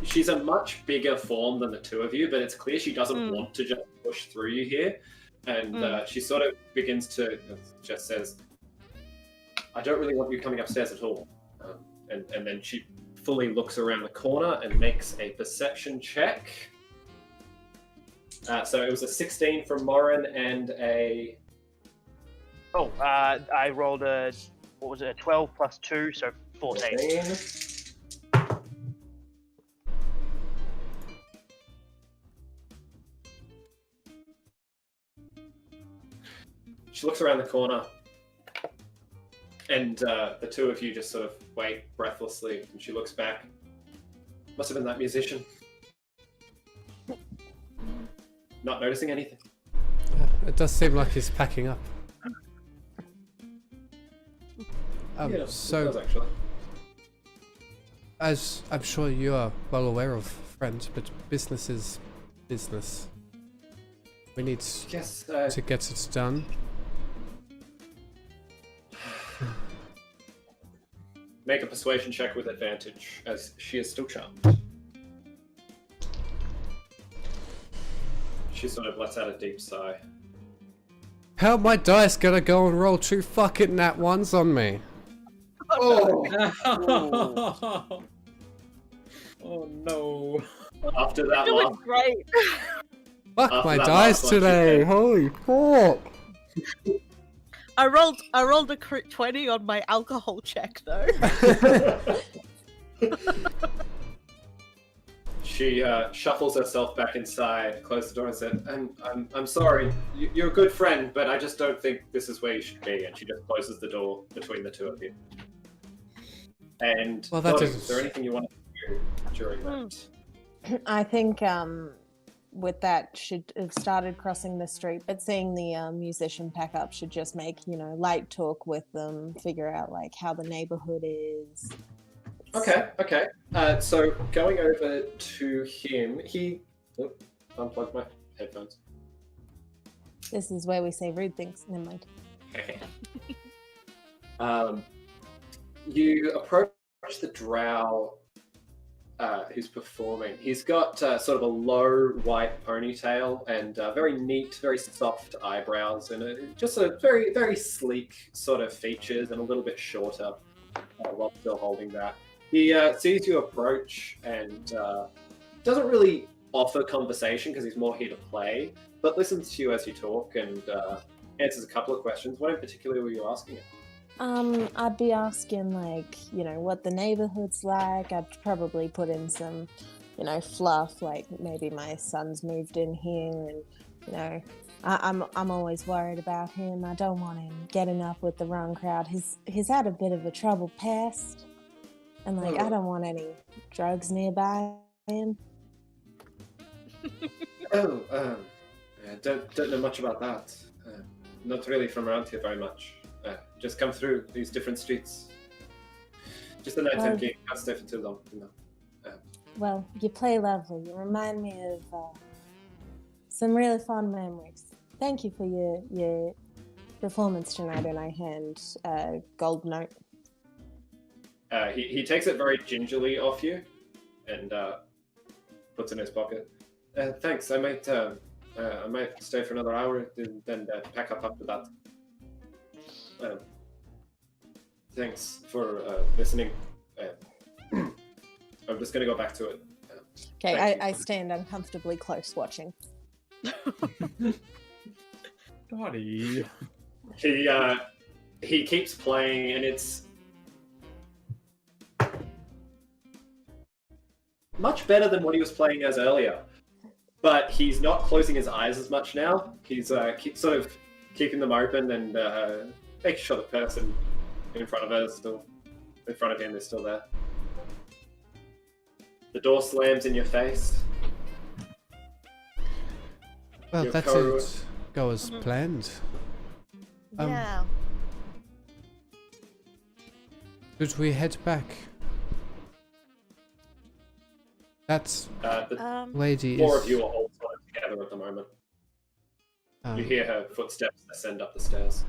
she's a much bigger form than the two of you, but it's clear she doesn't want to just push through you here, and she sort of begins to just says, "I don't really want you coming upstairs at all," and then she fully looks around the corner and makes a perception check. So it was a 16 from Morin and a... Oh, I rolled a 12 plus 2, so 14. 14. She looks around the corner, and the two of you just sort of wait breathlessly, and she looks back. Must have been that musician. Not noticing anything. It does seem like he's packing up. Yeah, it so, does, actually. as I'm sure you are well aware of, friend, but business is business. We need Yes, to get it done. make a persuasion check with advantage, as she is still charmed. She sort of lets out a deep sigh. How my dice gonna go and roll 2 fucking nat ones on me? Oh! Oh no. After that Doing last, great. Fuck After my that dice last one, today! she- Holy fuck! I rolled a crit 20 on my alcohol check though. she shuffles herself back inside, closed the door, and said, "I'm sorry. You're a good friend, but I just don't think this is where you should be." And she just closes the door between the two of you. And Well, that Dottie, is- is there anything you want to do during that? I think with that should have started crossing the street, but seeing the musician pack up should just make, light talk with them, figure out like how the neighborhood is. Okay. So going over to him, he unplugged my headphones. This is where we say rude things. Never mind. You approach the drow who's performing. He's got sort of a low white ponytail and very neat, very soft eyebrows, and just a very, very sleek sort of features, and a little bit shorter while still holding that. He sees you approach and doesn't really offer conversation because he's more here to play, but listens to you as you talk and answers a couple of questions. What in particular were you asking him? I'd be asking what the neighborhood's like. I'd probably put in some, fluff, like maybe my son's moved in here, and I'm always worried about him. I don't want him getting up with the wrong crowd. He's had a bit of a troubled past, and I don't want any drugs nearby him. Don't know much about that. Not really from around here very much. Just come through these different streets. Just a nighttime gig. Can't stay for too long. Well, you play lovely. You remind me of some really fond memories. Thank you for your performance tonight, and I hand a gold note. He takes it very gingerly off you and puts it in his pocket. Thanks. I might stay for another hour and then pack up after that. Thanks for listening. I'm just going to go back to it. Okay, Thank I you. stand uncomfortably close watching. Dottie. He keeps playing, and it's much better than what he was playing as earlier. But he's not closing his eyes as much now. He's sort of keeping them open and making sure the person in front of him is still there. The door slams in your face. Well, Your that co- didn't go as planned. Yeah. Should we head back? That The lady four is... of you are all sort of together at the moment. um, You hear her footsteps ascend up the stairs.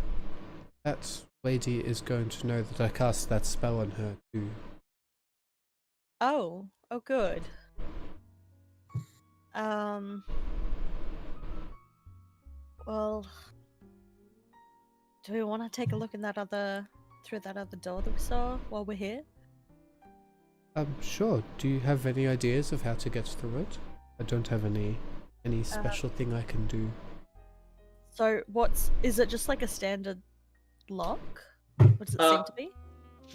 that lady is going to know that I cast that spell on her too. Oh, good. Well, do we want to take a look in through that other door that we saw while we're here? Sure. Do you have any ideas of how to get through it? I don't have any special thing I can do. So, is it just like a standard lock? What does it seem to be?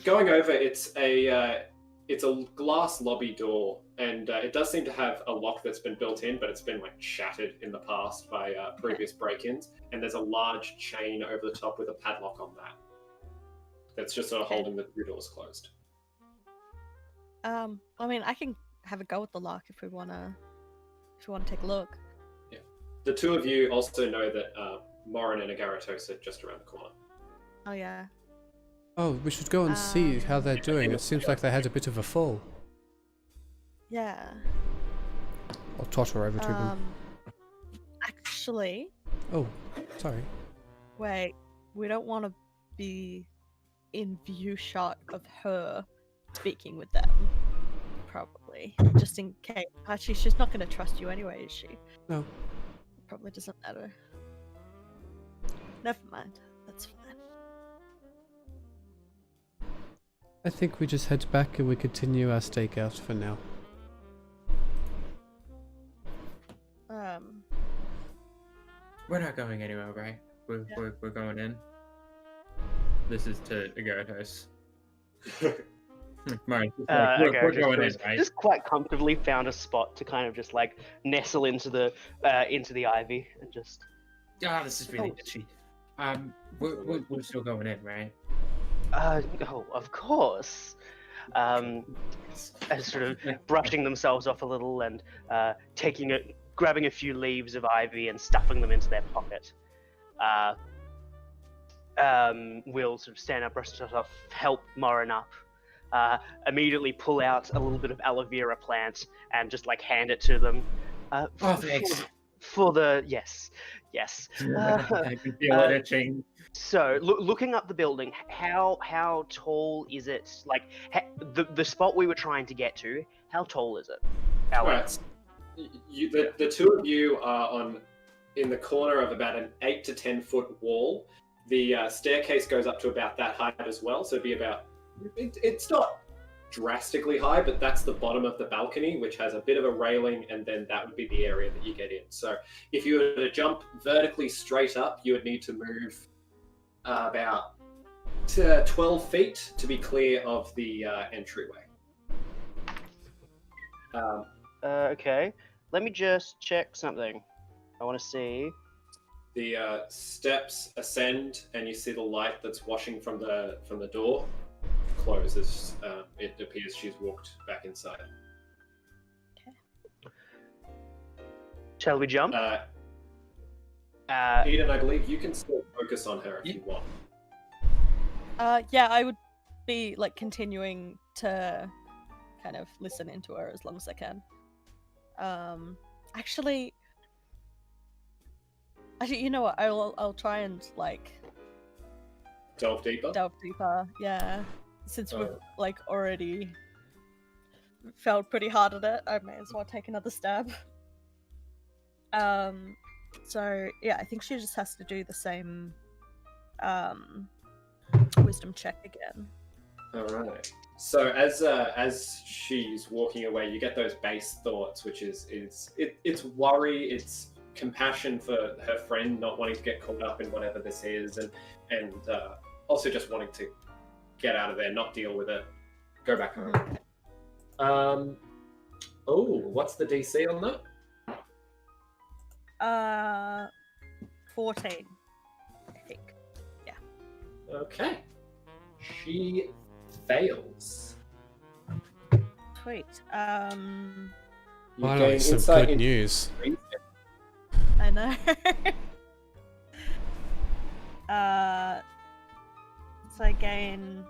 Going over, it's a glass lobby door, and it does seem to have a lock that's been built in, but it's been like shattered in the past by previous break-ins. And there's a large chain over the top with a padlock on that. That's just sort of holding the two doors closed. I mean, I can have a go at the lock if we wanna take a look. Yeah. The two of you also know that Morin and Agaratos are just around the corner. Oh yeah. Oh, we should go and see how they're doing. It seems like they had a bit of a fall. Yeah. I'll totter over to them. Actually, Oh, sorry. wait. We don't want to be in view shot of her speaking with them. Probably, just in case. Actually, she's not going to trust you anyway, is she? No. Probably doesn't matter. Never mind. That's fine. I think we just head back and we continue our stakeout for now. We're not going anywhere, right? We're going in. This is to Agaratos. Mine. We're going in, right? Just quite comfortably found a spot to kind of just like nestle into the ivy and just. Ah, this is really itchy. We're still going in, right? Oh, of course. As sort of brushing themselves off a little and grabbing a few leaves of ivy and stuffing them into their pocket. We'll sort of stand up, brush ourselves off, help Morin up, immediately pull out a little bit of aloe vera plant and just like hand it to them. Thanks. For the yes. I can feel it itching. So, looking up the building, how tall is it? Like the spot we were trying to get to, how tall is it? Right. The two of you are in the corner of about an 8 to 10 foot wall. The staircase goes up to about that height as well, so it'd be about. It's not drastically high, but that's the bottom of the balcony, which has a bit of a railing, and then that would be the area that you get in. So if you were to jump vertically straight up, you would need to move about 12 feet to be clear of the entryway. Okay. Let me just check something. I want to see. The steps ascend, and you see the light that's washing from the door closes. It appears she's walked back inside. Shall we jump? Eden, I believe you can still focus on her if you want. Yeah, I would be like continuing to kind of listen into her as long as I can. Actually, you know what? I'll try and like Delve deeper. Yeah, since we've like already felt pretty hard at it, I may as well take another stab. So yeah, I think she just has to do the same wisdom check again. All right. So as she's walking away, you get those base thoughts, which is it's worry, it's compassion for her friend not wanting to get caught up in whatever this is, and also just wanting to get out of there, not deal with it, go back home. What's the DC on that? 14, I think. Yeah. Okay. She fails. Sweet. You Finally, gain some insight good into news. reason. I know. So I gain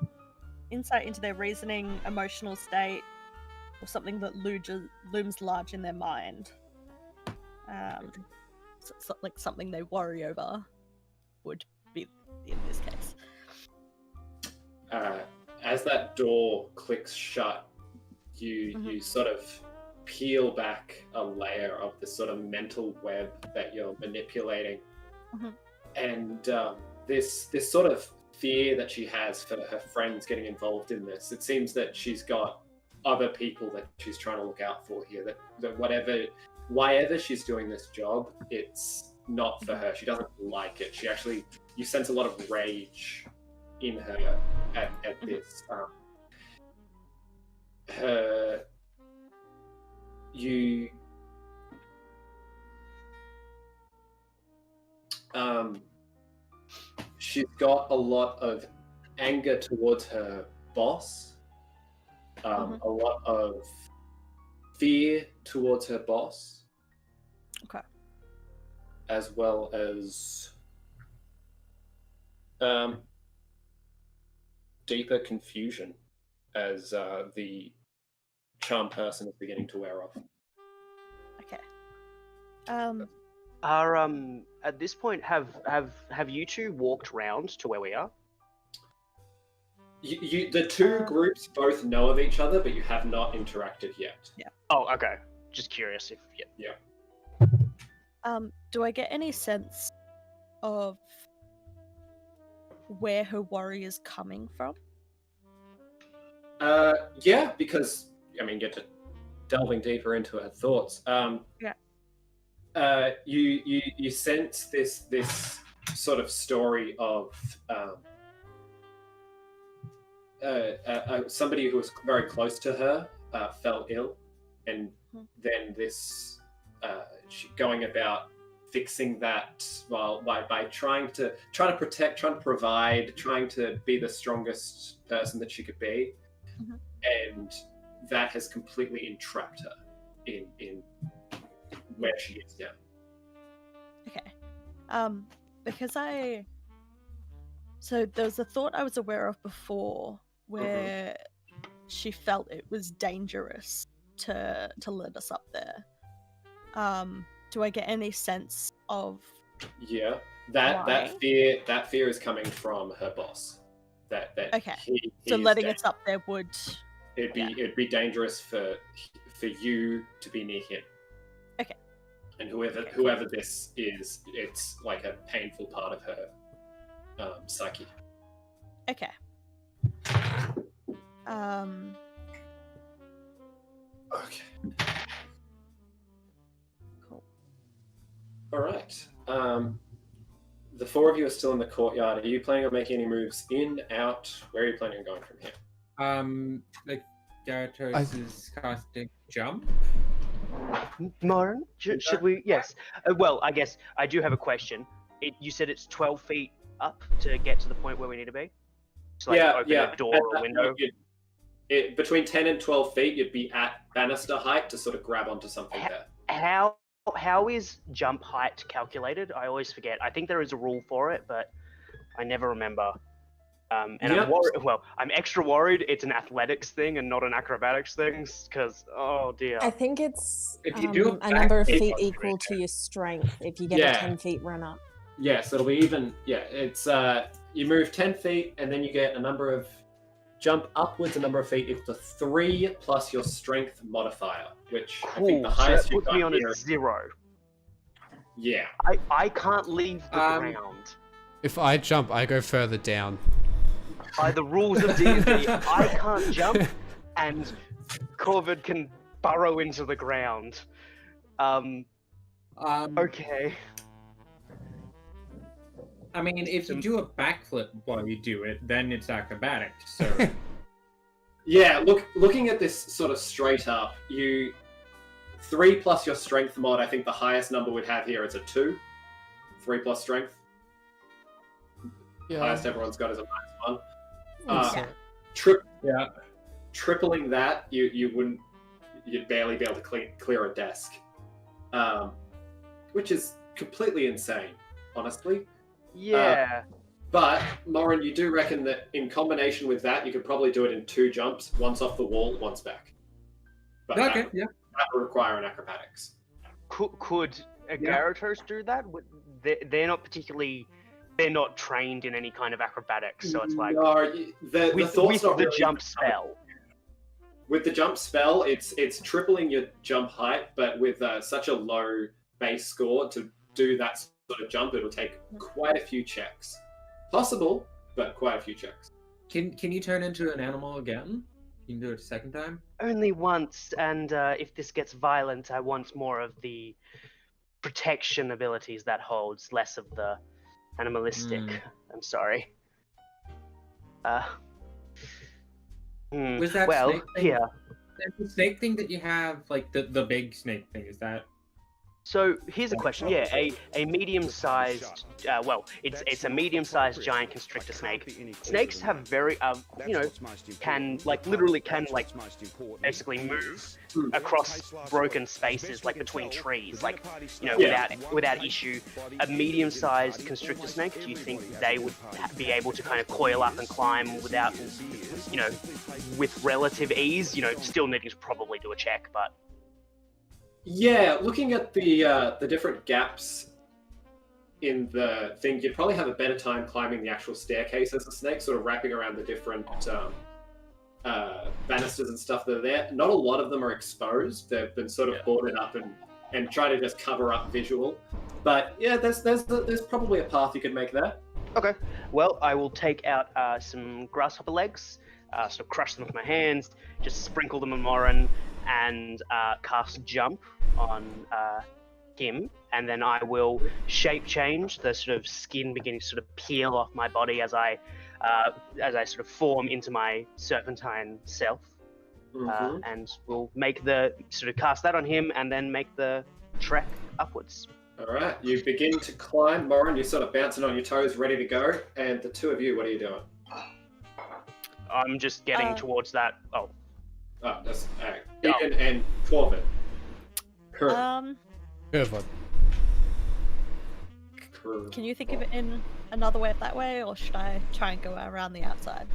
insight into their reasoning, emotional state, or something that looms large in their mind. So like something they worry over would be in this case. As that door clicks shut, you sort of peel back a layer of the sort of mental web that you're manipulating, and this sort of fear that she has for her friends getting involved in this. It seems that she's got other people that she's trying to look out for here. That whatever she's doing this job, it's not for her. She doesn't like it. You sense a lot of rage in her at this. She's got a lot of anger towards her boss, a lot of fear towards her boss, Okay. as well as deeper confusion as the charm person is beginning to wear off. Okay. At this point, have you two walked round to where we are? The two groups both know of each other, but you have not interacted yet. Yeah. Oh, okay. Just curious if Do I get any sense of where her worry is coming from? Yeah, because get to delving deeper into her thoughts. You sense this sort of story of somebody who was very close to her fell ill, and then this going about fixing that by trying to protect, trying to provide, trying to be the strongest person that she could be, and that has completely entrapped her in where she is now. Okay. Because so there's a thought I was aware of before where she felt it was dangerous to let us up there. Do I get any sense of that fear is coming from her boss. Okay. He So is letting us up there would it'd be dangerous for you to be near him. Okay. And whoever this is, it's like a painful part of her psyche. Okay. Okay. Cool. All right. The four of you are still in the courtyard. Are you planning on making any moves in, out? Where are you planning on going from here? The Gyarados is casting jump. Moran, should we? Yes. Well, I guess I do have a question. You said it's 12 feet up to get to the point where we need to be? So, open a door or a window? Between 10 and 12 feet, you'd be at banister height to sort of grab onto something there. How is jump height calculated? I always forget. I think there is a rule for it, but I never remember. I'm extra worried it's an athletics thing and not an acrobatics thing, because, oh dear. I think it's If you do a number of feet equal to your strength if you get a 10 feet run up. Yeah, so it'll be even. Yeah, it's you move 10 feet and then you get a number of jump upwards, a number of feet equal to 3 plus your strength modifier, which I think the highest so you've puts me got on here. a 0. Yeah. I can't leave the ground. If I jump, I go further down. by the rules of D&D, I can't jump, and Corvid can burrow into the ground. Okay. I mean, if you do a backflip while you do it, then it's acrobatics. So Yeah, looking at this sort of straight up, you 3 plus your strength mod. I think the highest number we'd have here is a 2. 3 plus strength. Yeah. Highest everyone's got is a -1. Yeah. Tripling that, you'd barely be able to clear a desk, which is completely insane, honestly. Yeah. But Morin, you do reckon that in combination with that, you could probably do it in 2 jumps, once off the wall, once back. But okay, that would require an acrobatics. Could a Gyarados do that? They're not particularly. They're not trained in any kind of acrobatics, so it's like No, with not the really jump spell. With the jump spell, it's tripling your jump height, but with such a low base score to do that sort of jump, it'll take quite a few checks. Possible, but quite a few checks. can you turn into an animal again? You can do it a second time. Only once, and if this gets violent, I want more of the protection abilities that holds, less of the animalistic. I'm sorry. Was that well, snake thing? yeah. The snake thing that you have, like the big snake thing, is that? So here's a question. Yeah, a medium-sized, it's a medium-sized giant constrictor snake. Snakes have very, can literally basically move across broken spaces, like between trees, without issue. A medium-sized constrictor snake, do you think they would be able to kind of coil up and climb without, with relative ease? Still needing to probably do a check, but. Yeah, looking at the different gaps in the thing, you'd probably have a better time climbing the actual staircase as a snake, sort of wrapping around the different banisters and stuff that are there. Not a lot of them are exposed. They've been sort of boarded up and try to just cover up visual. But yeah, there's probably a path you could make there. Okay. Well, I will take out some grasshopper legs, so crush them with my hands, just sprinkle them on Morin, and cast jump on him, and then I will shape change, the sort of skin beginning to sort of peel off my body as I sort of form into my serpentine self, and we'll make the sort of cast that on him, and then make the trek upwards. All right, you begin to climb, Morin. You're sort of bouncing on your toes, ready to go. And the two of you, what are you doing? I'm just getting towards that. Oh, that's Deacon and Corvin. Curvon. Can you think of it in another way that way, or should I try and go around the outside?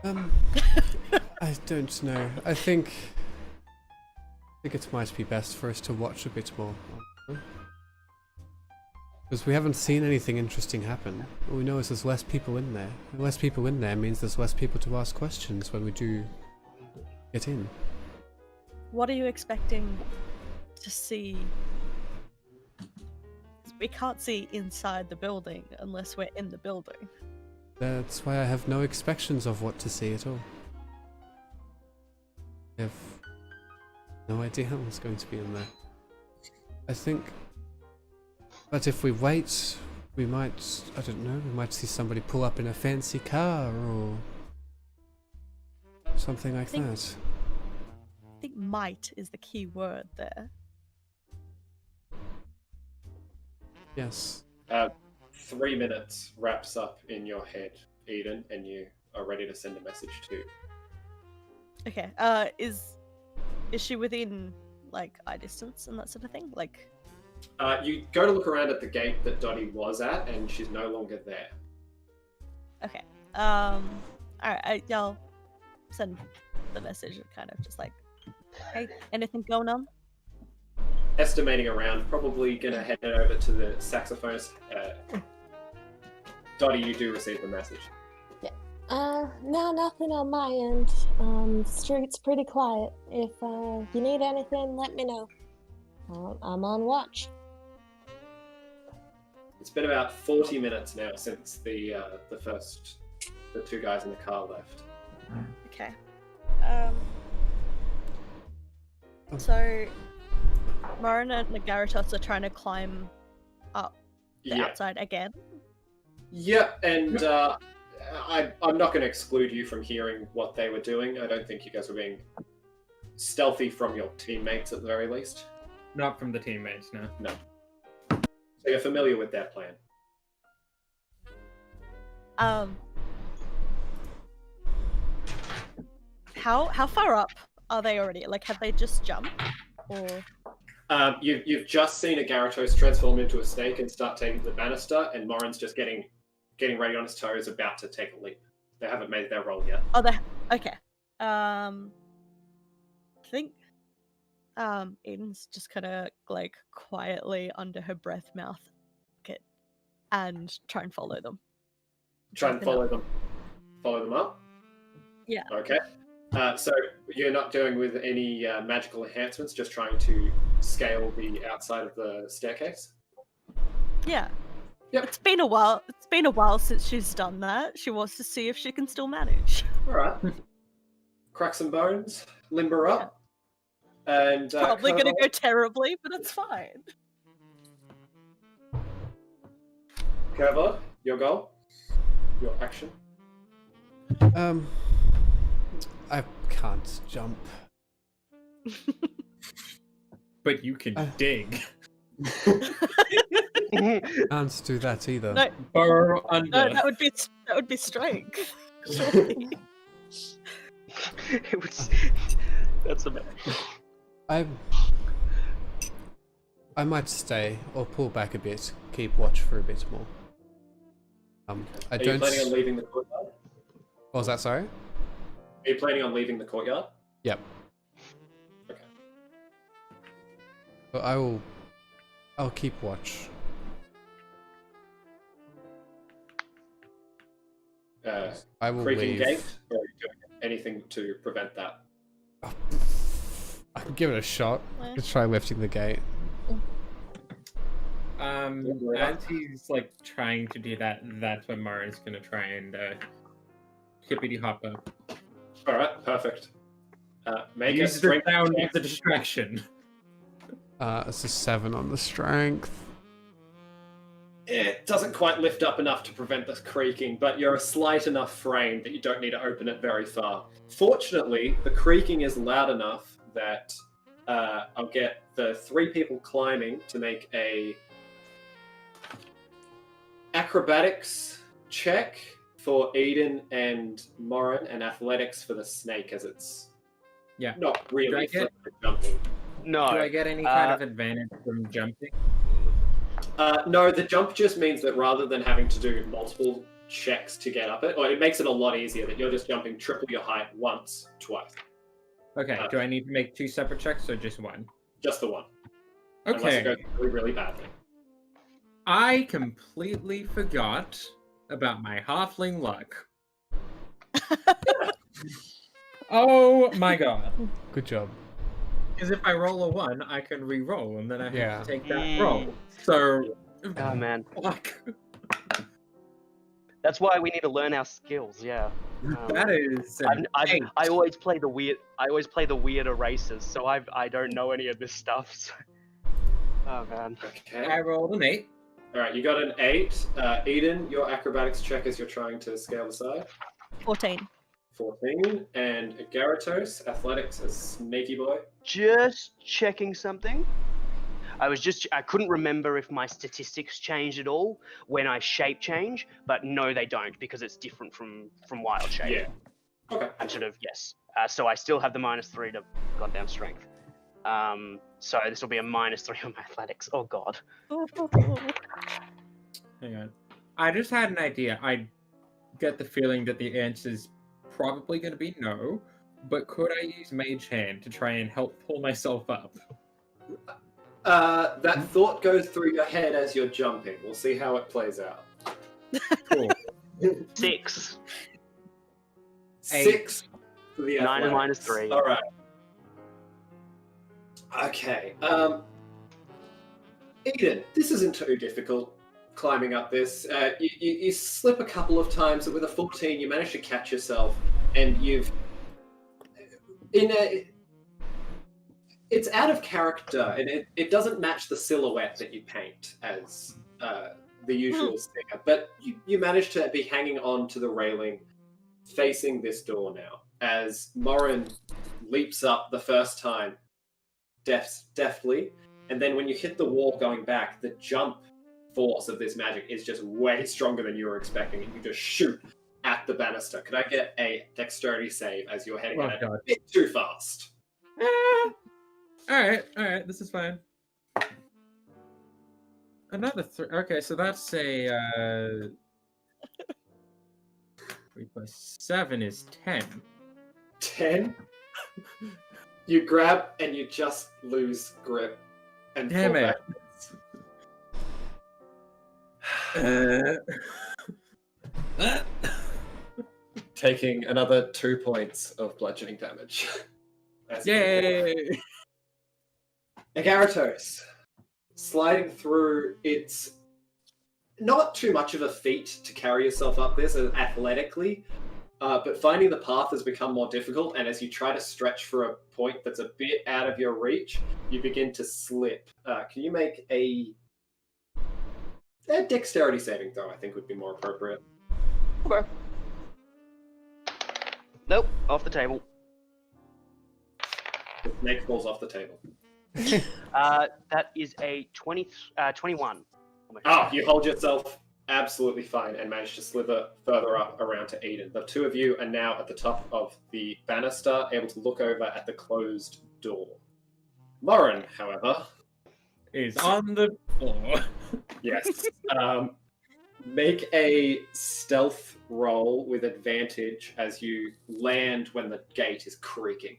I don't know. I think it might be best for us to watch a bit more. Because we haven't seen anything interesting happen. All we know is there's less people in there. And less people in there means there's less people to ask questions when we do get in. What are you expecting to see? We can't see inside the building unless we're in the building. That's why I have no expectations of what to see at all. I have no idea what's going to be in there. I think... But if we wait, we might, I don't know, we might see somebody pull up in a fancy car or something like that. I think might is the key word there. Yes. 3 minutes wraps up in your head, Eden, and you are ready to send a message to. Okay. Is she within eye distance and that sort of thing? You go to look around at the gate that Dottie was at, and she's no longer there. Okay. Alright, I'll send the message kind of just hey, anything going on? Estimating around, probably gonna head over to the saxophonist. Dottie, you do receive the message. No, nothing on my end. The street's pretty quiet. If you need anything, let me know. I'm on watch. It's been about 40 minutes now since the two guys in the car left. Okay. So, Morin and Nagaratos are trying to climb up the outside again. Yep, and I'm not going to exclude you from hearing what they were doing. I don't think you guys were being stealthy from your teammates at the very least. Not from the teammates, no. No. So you're familiar with their plan. How far up are they already? Like, have they just jumped? Or You've just seen a Gyarados transform into a snake and start taking the banister, and Morin's just getting ready on his toes, about to take a leap. They haven't made their roll yet. oh, they okay. I think Eden's just kind of like quietly under her breath mouth it and try and follow them. Try and follow them. Follow them up? Yeah. Okay. So you're not doing with any magical enhancements, just trying to scale the outside of the staircase? Yeah. Yep. It's been a while. It's been a while since she's done that. She wants to see if she can still manage. All right. Crack some bones, limber up, and Probably gonna go terribly, but it's fine. Curva, your goal, your action. I can't jump. But you can dig. Can't do that either. No, Burrow under. no, that would be strength. Surely. It was. That's a bit. I might stay or pull back a bit, keep watch for a bit more. I Are don't. you planning on leaving the courtyard? What was that? Sorry. Are you planning on leaving the courtyard? Yep. Okay. But I'll keep watch. I will Creaking leave. gate, or are you doing anything to prevent that? I can give it a shot. Yeah. Let's try lifting the gate. As he's like trying to do that, that's when Mara's gonna try and hippity hop up. All right, perfect. Make a Use the strength sound check. as a distraction. It's a 7 on the strength. It doesn't quite lift up enough to prevent the creaking, but you're a slight enough frame that you don't need to open it very far. Fortunately, the creaking is loud enough that I'll get the 3 people climbing to make a acrobatics check for Eden and Morin, and athletics for the snake, as it's not really Do I get- for jumping. No. Do I get any kind of advantage from jumping? No, the jump just means that rather than having to do multiple checks to get up it, or it makes it a lot easier that you're just jumping triple your height once, twice. Okay, do I need to make 2 separate checks or just one? Just the one. Unless it Okay, goes really, really badly. I completely forgot about my halfling luck. Oh my god. Good job. Because if I roll a 1, I can re-roll, and then I have Yeah. to take that roll. So, Oh man, fuck. that's why we need to learn our skills. Yeah. That is an eight. I always play the weird. I always play the weirder races, so I don't know any of this stuff. So. Oh man. Okay. I rolled an 8. All right, you got an 8. Eden, your acrobatics check as you're trying to scale the side. 14. 14. And Gyarados, athletics as Snaky Boy. Just checking something. I couldn't remember if my statistics changed at all when I shape change, but no, they don't because it's different from wild shape. Yeah. Okay. I'm sort of yes. So I still have the -3 to goddamn strength. So this will be a -3 on my athletics. Oh god. Hang on. I just had an idea. I get the feeling that the answer's probably going to be no, but could I use Mage Hand to try and help pull myself up? That thought goes through your head as you're jumping. We'll see how it plays out. Cool. 6. 6 for the 9 and athletics. -3. All right. Okay. Eden, this isn't too difficult. climbing up this. You slip a couple of times, but with a 14, you manage to catch yourself, and you've it's out of character, and it doesn't match the silhouette that you paint as the usual singer. But you manage to be hanging on to the railing, facing this door now, as Morin leaps up the first time, deftly, and then when you hit the wall going back, the jump force of this magic is just way stronger than you were expecting, and you just shoot at the banister. Could I get a dexterity save as you're heading at it a bit too fast? Alright, this is fine. Another 3. Okay, so that's a 3 plus 7 is 10. 10? You grab and you just lose grip and Damn fall it. backwards. Taking another 2 points of bludgeoning damage. Yay! Agaratos, sliding through, it's not too much of a feat to carry yourself up this athletically, but finding the path has become more difficult, and as you try to stretch for a point that's a bit out of your reach, you begin to slip. Can you make a dexterity saving throw, I think would be more appropriate. Okay. Nope, off the table. The snake falls off the table. That is a 21. Oh, you hold yourself absolutely fine and manage to slither further up around to Eden. The two of you are now at the top of the banister, able to look over at the closed door. Morin, however, is on the floor. Yes. Make a stealth roll with advantage as you land when the gate is creaking.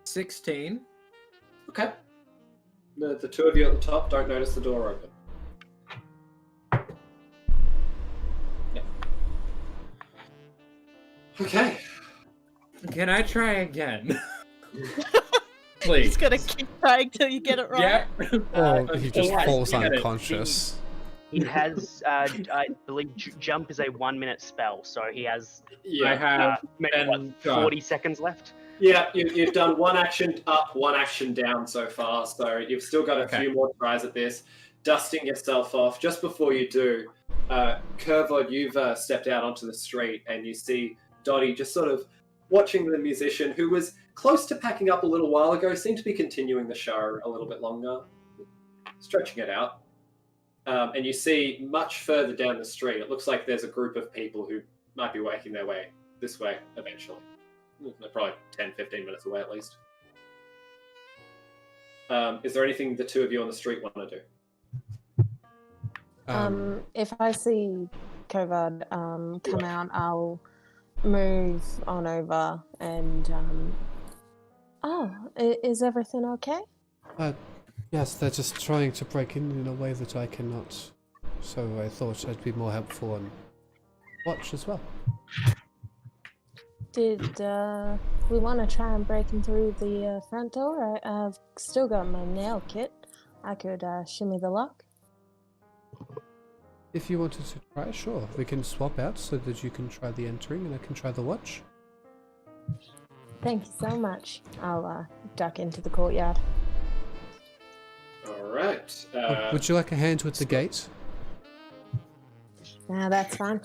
$16. Okay. The two of you at the top don't notice the door open. Yeah. Okay. Can I try again? Please. He's gonna keep trying till you get it right. Yeah. Or he just has- falls he had unconscious. He has, I believe, jump is a 1-minute spell, so he has I have maybe what, 40 seconds left. Yeah, you've done one action up, one action down so far, so you've still got a few more tries at this. Dusting yourself off. Just before you do, Kervod, you've stepped out onto the street and you see Dottie just sort of watching the musician who was close to packing up a little while ago, seemed to be continuing the show a little bit longer, stretching it out. And you see much further down the street, it looks like there's a group of people who might be making their way this way eventually. They're probably 10-15 minutes away at least. Is there anything the two of you on the street want to do? If I see Kovad come out, I'll move on over and is everything okay? Yes, they're just trying to break in a way that I cannot. So I thought I'd be more helpful and watch as well. Did we want to try and break in through the front door? I've still got my nail kit. I could shimmy the lock. If you wanted to try, sure. We can swap out so that you can try the entering and I can try the watch. Thank you so much. I'll duck into the courtyard. All right. Would you like a hand with the gate? Nah, that's fine.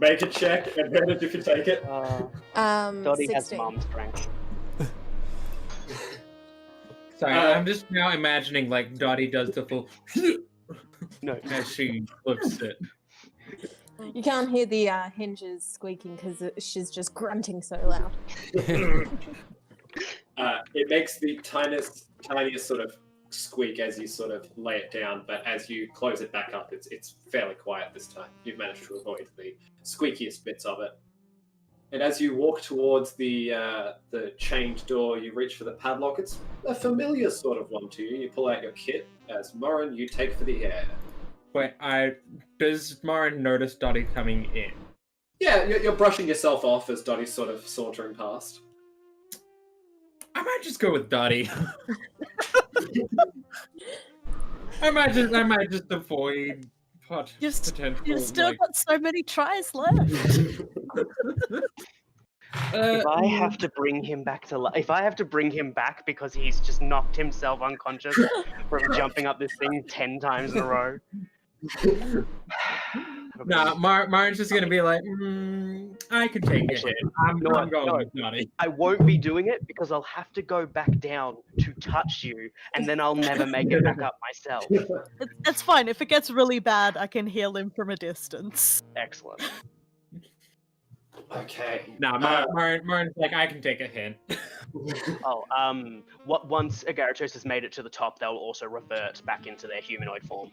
Make a check, advantage if you take it. Dottie has 16. mom strength. Sorry, I'm just now imagining like Dottie does the full No. as she flips it. You can't hear the hinges squeaking because she's just grunting so loud. It makes the tiniest sort of squeak as you sort of lay it down, but as you close it back up, it's fairly quiet this time. You've managed to avoid the squeakiest bits of it. And as you walk towards the chained door, you reach for the padlock. It's a familiar sort of one to you. You pull out your kit. As Morin, you take for the air. Wait, does Marin notice Dottie coming in? Yeah, you're brushing yourself off as Dottie's sort of sauntering past. I might just go with Dottie. I might just avoid potential. You've still got so many tries left. If I have to bring him back to life, if I have to bring him back because he's just knocked himself unconscious from jumping up this thing 10 times in a row. Nah, Martin's just gonna be like, I can take it. I'm going with Dottie. I won't be doing it because I'll have to go back down to touch you, and then I'll never make it back up myself. That's fine. If it gets really bad, I can heal him from a distance. Excellent. Okay. Nah, Martin's like, I can take a hint. Once Agaratos has made it to the top, they'll also revert back into their humanoid form.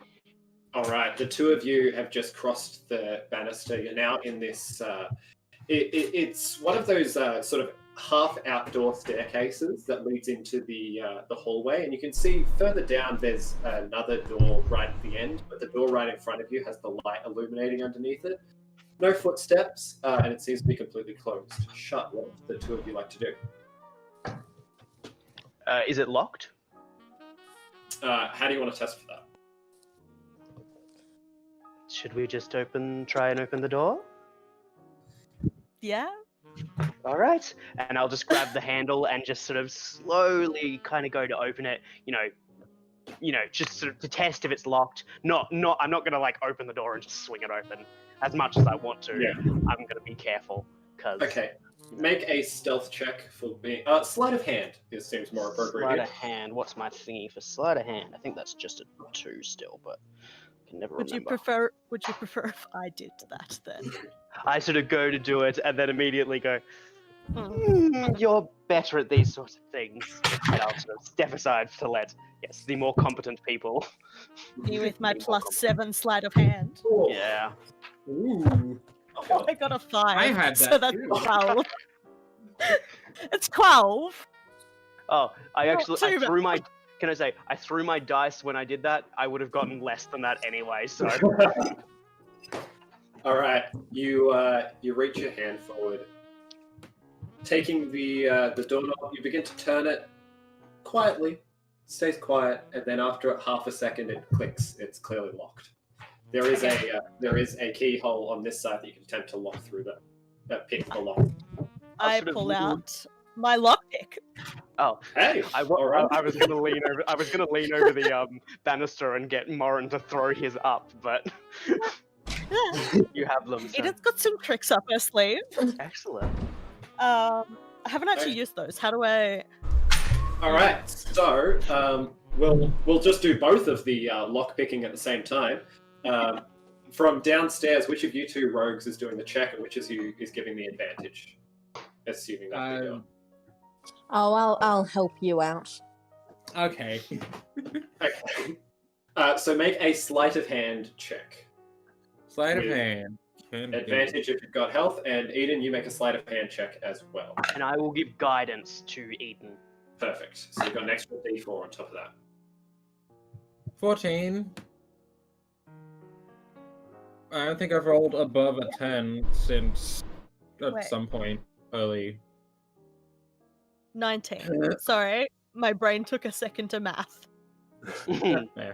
All right, the two of you have just crossed the banister. You're now in this. It's one of those sort of half outdoor staircases that leads into the hallway, and you can see further down there's another door right at the end, but the door right in front of you has the light illuminating underneath it. No footsteps, and it seems to be completely closed. Shut. What do the two of you like to do? Is it locked? How do you want to test for that? Should we just try and open the door? Yeah? All right. And I'll just grab the handle and just sort of slowly kind of go to open it, you know, just sort of to test if it's locked. I'm not going to like open the door and just swing it open as much as I want to. Yeah. I'm going to be careful because... Okay. Make a stealth check for me. Sleight of hand seems more appropriate. Sleight of hand. What's my thingy for sleight of hand? I think that's just a 2 still, but I can never remember. Would you prefer if I did that then? I sort of go to do it and then immediately go, you're better at these sorts of things. And I'll sort of step aside to let, the more competent people. Me with my +7 sleight of hand. Cool. Yeah. Ooh. Oh, I got a 5. I had that so that's too. 12. It's 12. Oh, I threw my... Can I say, I threw my dice when I did that. I would have gotten less than that anyway, so... All right, you reach your hand forward. Taking the doorknob, you begin to turn it quietly. It stays quiet, and then after half a second, it clicks. It's clearly locked. There is a keyhole on this side that you can attempt to lock through that pick the lock. I pull out my lockpick. Oh, hey! I was gonna lean over. I was gonna lean over the banister and get Morin to throw his up, but you have them. So. Eden's got some tricks up her sleeve. Excellent. I haven't actually used those. How do I? All right, so we'll just do both of the lock picking at the same time. From downstairs, which of you two rogues is doing the check, and which is you is giving the advantage? Assuming that they do. Oh, I'll help you out. Okay. Okay. So make a sleight of hand check. Sleight of With hand. Advantage if you've got health, and Eden, you make a sleight of hand check as well. And I will give guidance to Eden. Perfect. So you've got an extra D4 on top of that. 14. I don't think I've rolled above a 10 since at some point early. 19. Sorry, my brain took a second to math. Yeah.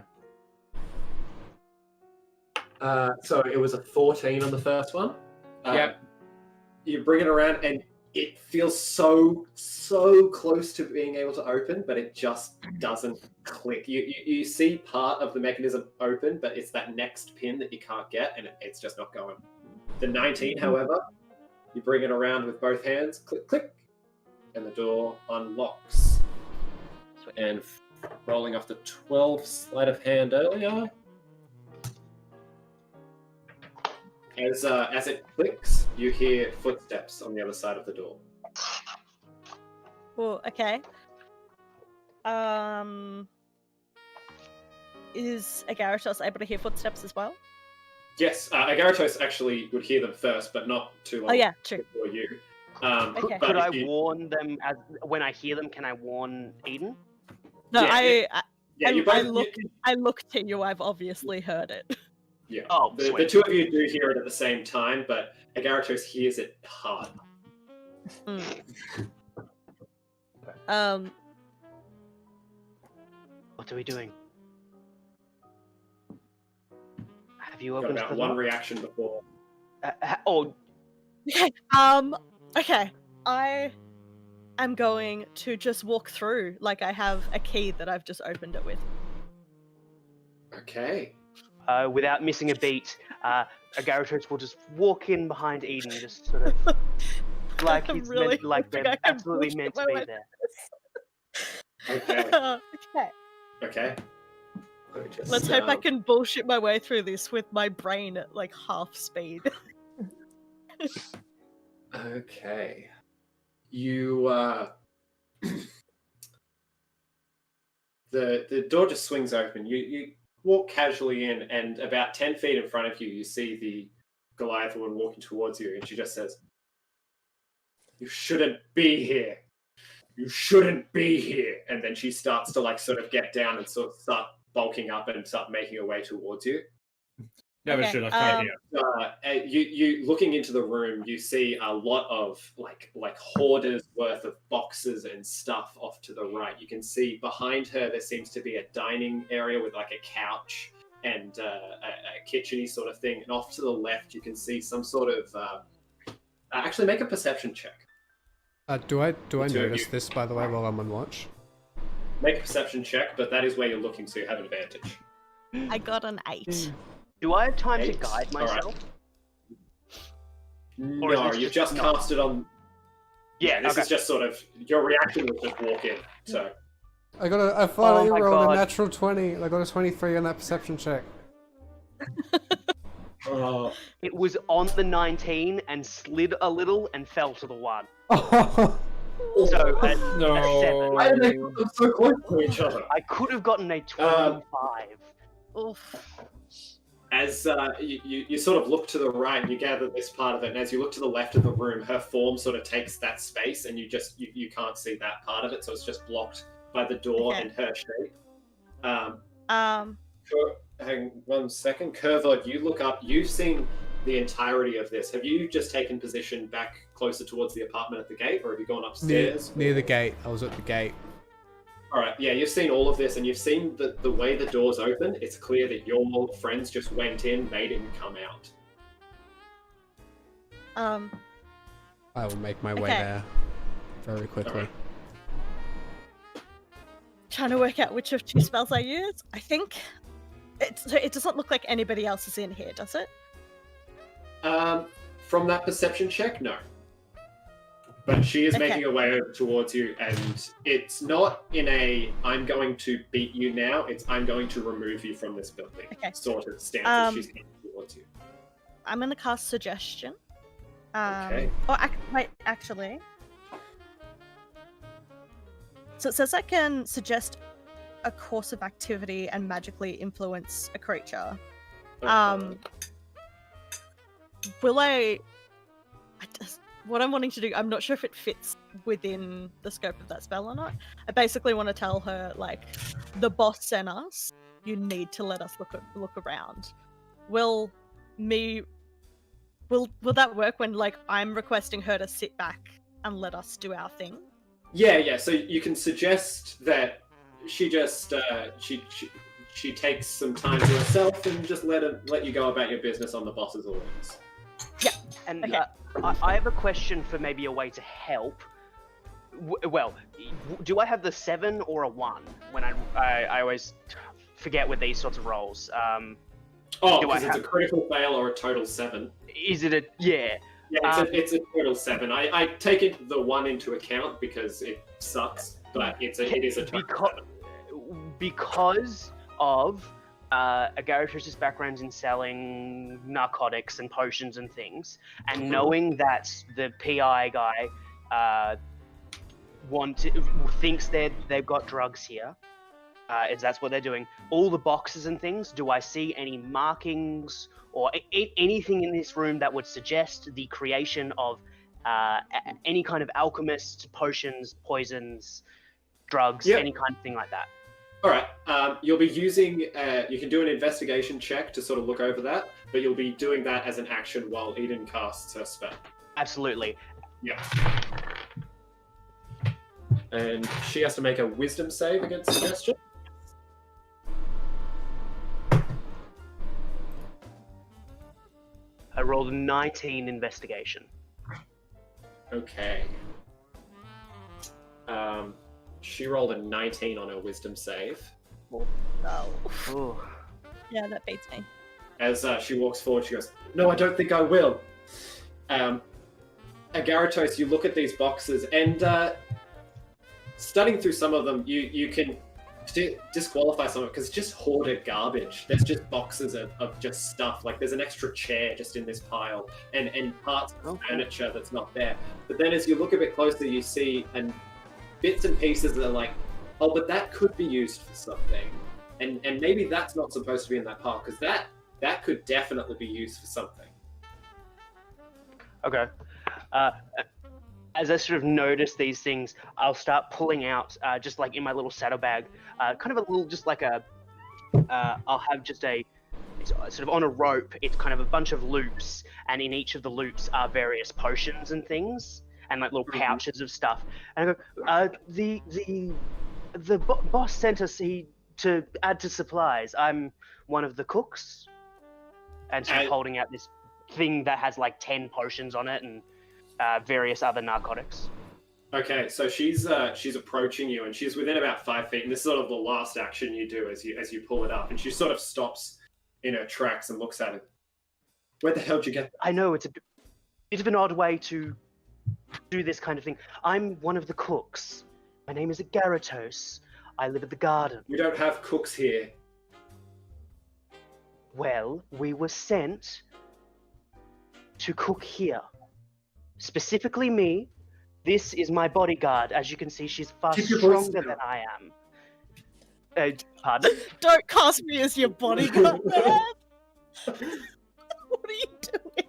So it was a 14 on the first one. Yep. You bring it around, and it feels so close to being able to open, but it just doesn't click. You see part of the mechanism open, but it's that next pin that you can't get, and it's just not going. The 19, however, you bring it around with both hands, click, click, and the door unlocks. And rolling off the 12 sleight of hand earlier, as it clicks, you hear footsteps on the other side of the door. Oh, okay. Is Agaratos able to hear footsteps as well? Yes, Agaratos actually would hear them first, but not too long. Oh yeah, true. Before you. Okay. Could I warn them when I hear them? Can I warn Eden? No, Yeah, I you both. look to you. I've obviously heard it. Yeah. Oh, The sweet. two of you do hear it at the same time, but Agaratos hears it hard. What are we doing? Have you Got opened about the one door? reaction before. Oh, Okay. Okay. I am going to just walk through like I have a key that I've just opened it with. Okay. without missing a beat, Agaratos will just walk in behind Eden, just sort of like I'm he's really meant, like hoping they're I can absolutely bullshit meant to my be way there. Okay. Okay. Okay. Let me just, Let's hope I can bullshit my way through this with my brain at like half speed. Okay. You the door just swings open. You walk casually in, and about 10 feet in front of you, you see the Goliath woman walking towards you, and she just says, "You shouldn't be here. You shouldn't be here." And then she starts to like sort of get down and sort of start bulking up and start making her way towards you. Never Okay, should have come here. You looking into the room, you see a lot of like hoarders worth of boxes and stuff off to the right. You can see behind her there seems to be a dining area with like a couch and a kitcheny sort of thing. And off to the left, you can see some sort of. Actually, make a perception check. Do I two of notice you. this, by the way, while I'm on watch? Make a perception check, but that is where you're looking, so you have an advantage. I got an 8. Do I have time to 8? guide All right. myself? Or is No, this you've just just not- cast it on. Yeah, This okay. is just sort of your reaction was just walk in. So I finally my rolled God. a natural 20. I got a 23 on that perception check. It was on the 19 and slid a little and fell to the 1. So a 7. why did they put them so close to each other? I could have gotten a 25. Oof. As you sort of look to the right and you gather this part of it, and as you look to the left of the room, her form sort of takes that space, and you can't see that part of it, so it's just blocked by the door Okay. and her shape. Hang 1 second, Curvod, you look up. You've seen the entirety of this. Have you just taken position back closer towards the apartment at the gate, or have you gone upstairs? Near the gate. I was at the gate. All right, yeah, you've seen all of this, and you've seen the way the doors open. It's clear that your friends just went in, made him come out. I will make my way Okay. there very quickly. Alright. Trying to work out which of 2 spells I use. I think it doesn't look like anybody else is in here, does it? From that perception check, no. But she is Okay. making her way over towards you, and it's not in a "I'm going to beat you now." It's "I'm going to remove you from this building" Okay. sort of stance as she's heading towards you. I'm gonna cast suggestion. Okay. Wait, actually. So it says I can suggest a course of activity and magically influence a creature. Will what I'm wanting to do, I'm not sure if it fits within the scope of that spell or not. I basically want to tell her, like, the boss sent us. You need to let us look around. Will that work when, like, I'm requesting her to sit back and let us do our thing? Yeah. So you can suggest that she just she takes some time to herself and just let you go about your business on the boss's orders. And Okay. I have a question for maybe a way to help. Do I have the 7 or a 1? When I always forget with these sorts of rolls. Do I Because it's have- a critical fail or a total 7. Is it a yeah? Yeah, it's a total 7. I take the 1 into account because it sucks, but it is a total 7. Because of Agaratos' background in selling narcotics and potions and things, and knowing that the PI guy thinks they've got drugs here, is that's what they're doing. All the boxes and things, do I see any markings or anything in this room that would suggest the creation of any kind of alchemist, potions, poisons, drugs, Yep. any kind of thing like that? All right. You'll be using. You can do an investigation check to sort of look over that, but you'll be doing that as an action while Eden casts her spell. Absolutely. Yeah. And she has to make a wisdom save against suggestion. I rolled a 19 investigation. Okay. She rolled a 19 on her wisdom save. No. Ooh. Yeah, that beats me. As she walks forward, she goes, "No, I don't think I will." Agaratos, you look at these boxes, and studying through some of them, you can disqualify some of it because it's just hoarded garbage. There's just boxes of just stuff. Like there's an extra chair just in this pile, and parts of furniture that's not there. But then as you look a bit closer, you see bits and pieces that are like, oh, but that could be used for something, and maybe that's not supposed to be in that pile because that could definitely be used for something. Okay. As I sort of notice these things, I'll start pulling out, just like in my little saddlebag, kind of a little, just like I'll have just it's sort of on a rope, it's kind of a bunch of loops, and in each of the loops are various potions and things, and like little pouches of stuff. And I go, the boss sent us to add to supplies. I'm one of the cooks, and sort of holding out this thing that has like 10 potions on it, and various other narcotics. Okay, so she's approaching you, and she's within about 5 feet, and this is sort of the last action you do as you pull it up, and she sort of stops in her tracks and looks at it. Where the hell did you get that? I know it's a bit of an odd way to do this kind of thing. I'm one of the cooks. My name is Agaratos. I live at the garden. We don't have cooks here. Well, we were sent to cook here. Specifically me. This is my bodyguard. As you can see, she's far stronger than I am. Pardon? Don't cast me as your bodyguard, man! What are you doing?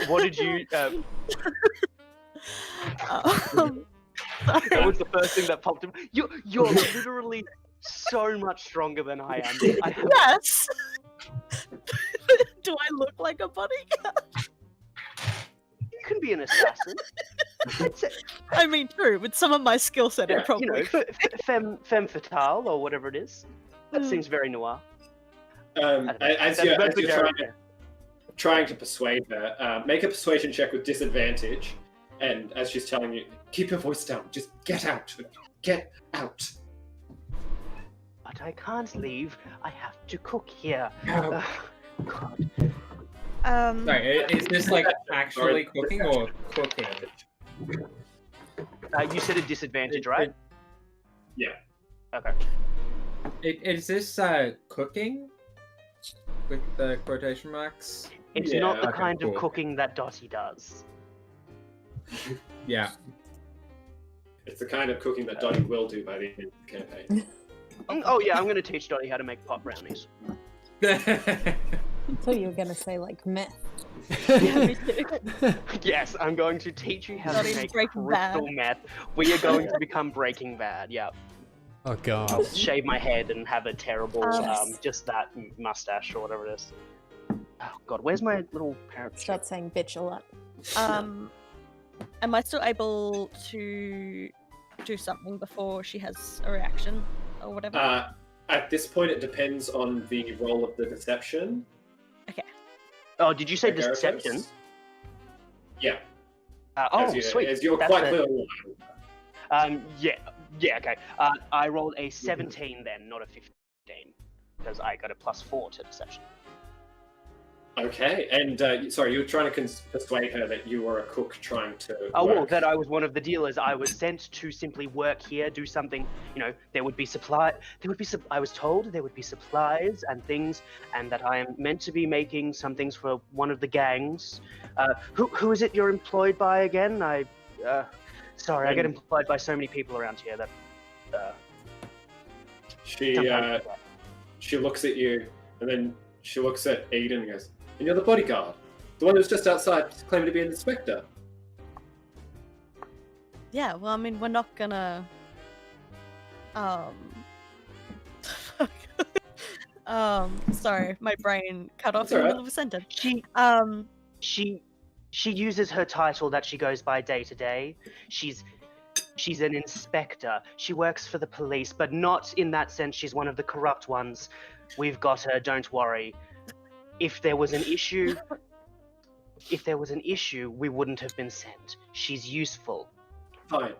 What did you... Sorry. That was the first thing that popped in. You're literally so much stronger than I am. Yes! Do I look like a bodyguard? You can be an assassin. I mean, true. With some of my skill set, I probably femme fatale or whatever it is. That seems very noir. As you're trying to persuade her, make a persuasion check with disadvantage. And as she's telling you, keep your voice down. Just get out. Get out. But I can't leave. I have to cook here. No. God. Sorry, is this like actually cooking or cooking? You said a disadvantage, right? Yeah. Okay. Is this cooking? With the quotation marks? It's Yeah, not the okay, kind cool. of cooking that Dottie does. Yeah. It's the kind of cooking that Dottie will do by the end of the campaign. Oh yeah, I'm going to teach Dottie how to make pot brownies. I thought you were gonna say like meth. Yes, I'm going to teach you how Not to even make Breaking crystal Bad. meth. We are going to become Breaking Bad. Yeah. Oh god. I'll shave my head and have a terrible, Yes. just that mustache or whatever it is. Oh god, where's my little parrot? Start saying bitch a lot. Am I still able to do something before she has a reaction or whatever? At this point, it depends on the roll of the deception. Oh, did you say Agaratos? deception? Yeah. Sweet. As you're That's quite it. clear. Yeah, okay. I rolled a 17 then, not a 15, because I got a +4 to deception. Okay, and sorry, you were trying to persuade her that you were a cook trying to. Oh, well, work. that I was one of the dealers. I was sent to simply work here, do something. You know, there would be I was told there would be supplies and things, and that I am meant to be making some things for one of the gangs. Who is it you're employed by again? Sorry, I get employed by so many people around here that. She looks at you, and then she looks at Eden and goes, "And you're the bodyguard, the one who's just outside claiming to be an inspector." Yeah, well, I mean, we're not gonna Sorry, my brain cut off That's in the alright. middle of a sentence. She uses her title that she goes by day to day. She's an inspector. She works for the police, but not in that sense. She's one of the corrupt ones. We've got her. Don't worry. If there was an issue, we wouldn't have been sent. She's useful. Fine.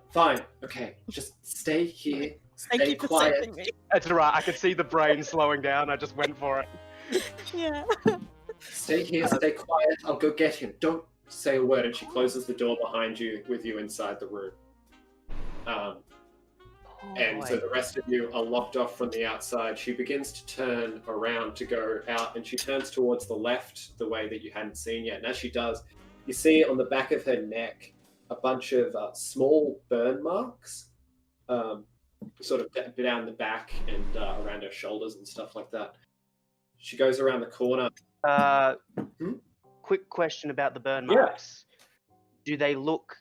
Okay, just stay here. Thank Stay you for quiet. saving me. That's right. I could see the brain slowing down. I just went for it. Yeah. Stay here. Stay quiet. I'll go get him. Don't say a word. And she closes the door behind you with you inside the room. And so the rest of you are locked off from the outside. She begins to turn around to go out, and she turns towards the left, the way that you hadn't seen yet. And as she does, you see on the back of her neck a bunch of small burn marks, sort of down the back and around her shoulders and stuff like that. She goes around the corner. Quick question about the burn Yeah. marks. Do they look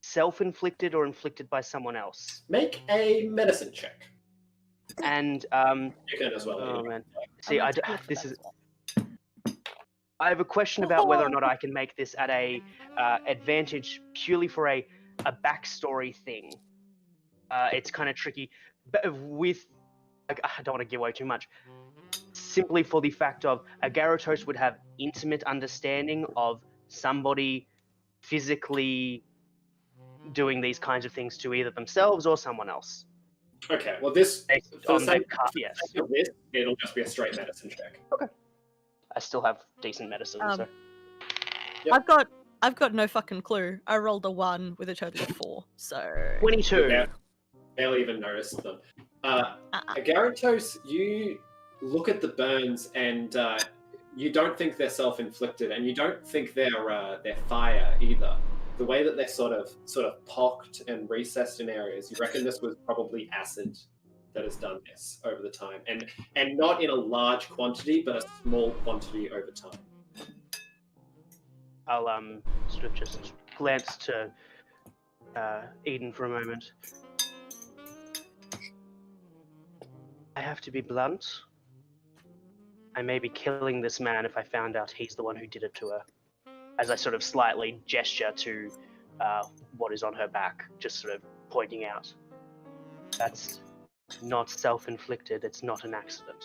self-inflicted or inflicted by someone else? Make a medicine check. And You can as well. oh Ian. man, see, I'm I gonna look for this that is. as well. I have a question about whether or not I can make this at a advantage purely for a backstory thing. It's kind of tricky, but with I don't want to give away too much. Simply for the fact of a Gyarados would have intimate understanding of somebody physically doing these kinds of things to either themselves or someone else. Okay, well this, Based for on the the sake yes, of this, it'll just be a straight medicine check. I still have decent medicine. So. Yep. I've got no fucking clue. I rolled a 1 with a total of 4, so 22. Yeah. Barely even noticed them. Gyarados, you look at the burns and you don't think they're self-inflicted, and you don't think they're fire either. The way that they're sort of pocked and recessed in areas, you reckon this was probably acid that has done this over the time, and not in a large quantity, but a small quantity over time. I'll sort of just glance to Eden for a moment. I have to be blunt. I may be killing this man if I found out he's the one who did it to her. As I sort of slightly gesture to what is on her back, just sort of pointing out. That's not self-inflicted, it's not an accident.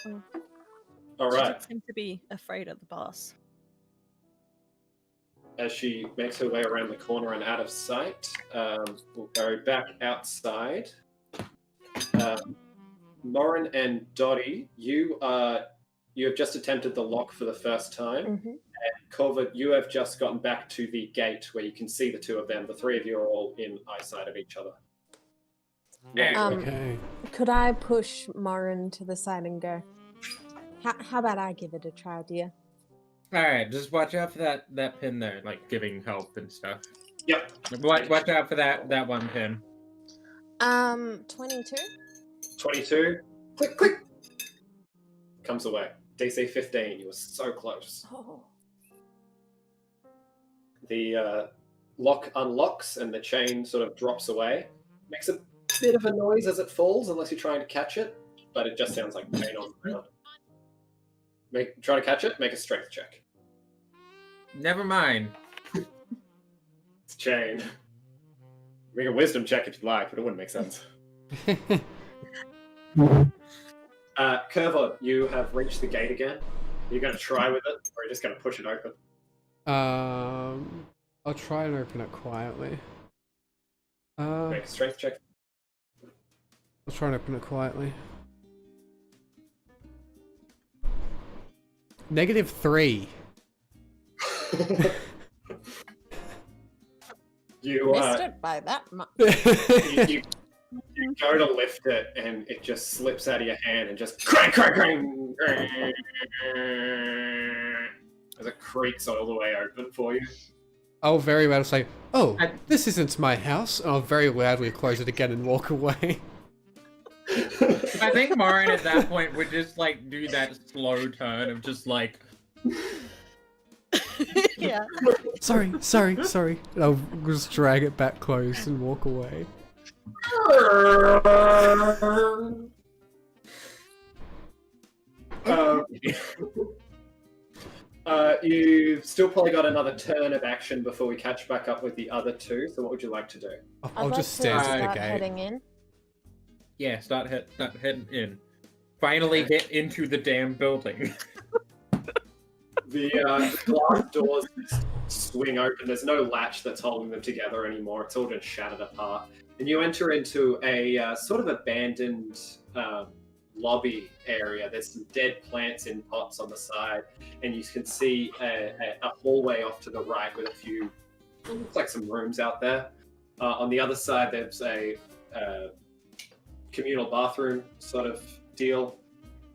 All she right. doesn't seem to be afraid of the boss. As she makes her way around the corner and out of sight, we'll go back outside. Morin and Dottie, you have just attempted the lock for the first time. Mm-hmm. And Corva, you have just gotten back to the gate where you can see the two of them. The three of you are all in eyesight of each other. Okay. Could I push Morin to the side and go, how about I give it a try, dear? Alright, just watch out for that pin there, like giving help and stuff. Yep. Watch out for that one pin. 22? 22. Click, click. Comes away. DC 15. You were so close. Oh. The lock unlocks and the chain sort of drops away. Makes a bit of a noise as it falls, unless you're trying to catch it, but it just sounds like pain on the ground. Try to catch it. Make a strength check. Never mind. It's a chain. Make a wisdom check if you like, but it wouldn't make sense. Curvod, you have reached the gate again. Are you going to try with it, or are you just going to push it open? I'll try and open it quietly. Make a strength check. I'll try and open it quietly. -3. You Missed it by that much. you go to lift it, and it just slips out of your hand and just crank, crank, crank, crank, as it creaks all the way open for you. I'll very well say, "Oh, this isn't my house," and I'll very loudly close it again and walk away. I think Marin at that point would just like do that slow turn of just like Yeah. Sorry. And I'll just drag it back close and walk away. You've still probably got another turn of action before we catch back up with the other two. So what would you like to do? I'll I'd just like to stand at the start gate. heading in. Yeah, start heading in. Finally get into the damn building. The glass doors swing open. There's no latch that's holding them together anymore. It's all just shattered apart. And you enter into a sort of abandoned lobby area. There's some dead plants in pots on the side, and you can see a hallway off to the right with a few, looks like some rooms out there. On the other side, there's a communal bathroom sort of deal,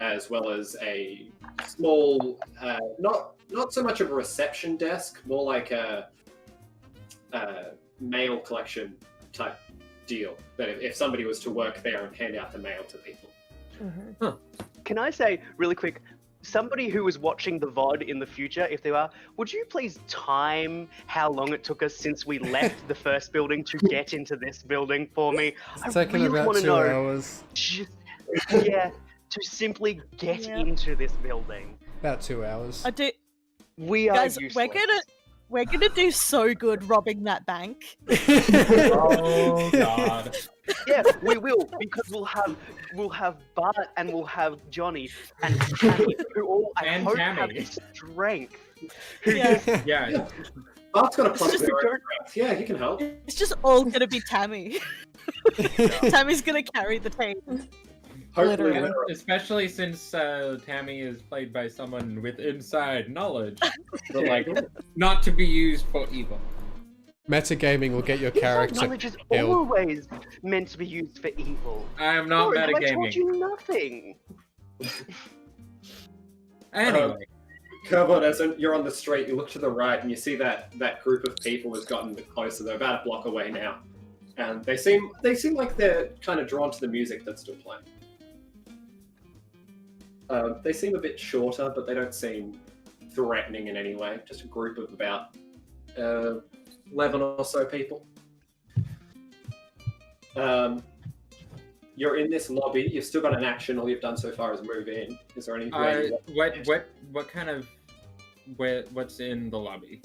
as well as a small, not so much of a reception desk, more like a mail collection type deal. That if somebody was to work there and hand out the mail to people. Mm-hmm. Can I say really quick, somebody who is watching the VOD in the future, if they are, would you please time how long it took us since we left the first building to get into this building for me? It's taken about 2 hours. Just, yeah, to simply get into this building. About 2 hours. I do. We are Guys, useless. we're gonna do so good robbing that bank. Oh god. Yeah, we will, because we'll have Bart and we'll have Johnny and Tammy, who all I And hope Tammy. have strength. Yeah, Yeah. Bart's got a plus just 0 don't- strength. Yeah, he can help. it's just all gonna be Tammy. Tammy's gonna carry the team. Hopefully, Literally. Especially since Tammy is played by someone with inside knowledge. But, like, not to be used for evil. Metagaming will get your Inside character knowledge is killed. always meant to be used for evil. I am not Sorry, I told metagaming. you nothing. Anyway. Kervon, as you're on the street, you look to the right and you see that group of people has gotten a bit closer. They're about a block away now, and they seem like they're kind of drawn to the music that's still playing. They seem a bit shorter, but they don't seem threatening in any way. Just a group of about 11 or so people. You're in this lobby. You've still got an action. All you've done so far is move in. Is there any way? What kind of what's in the lobby?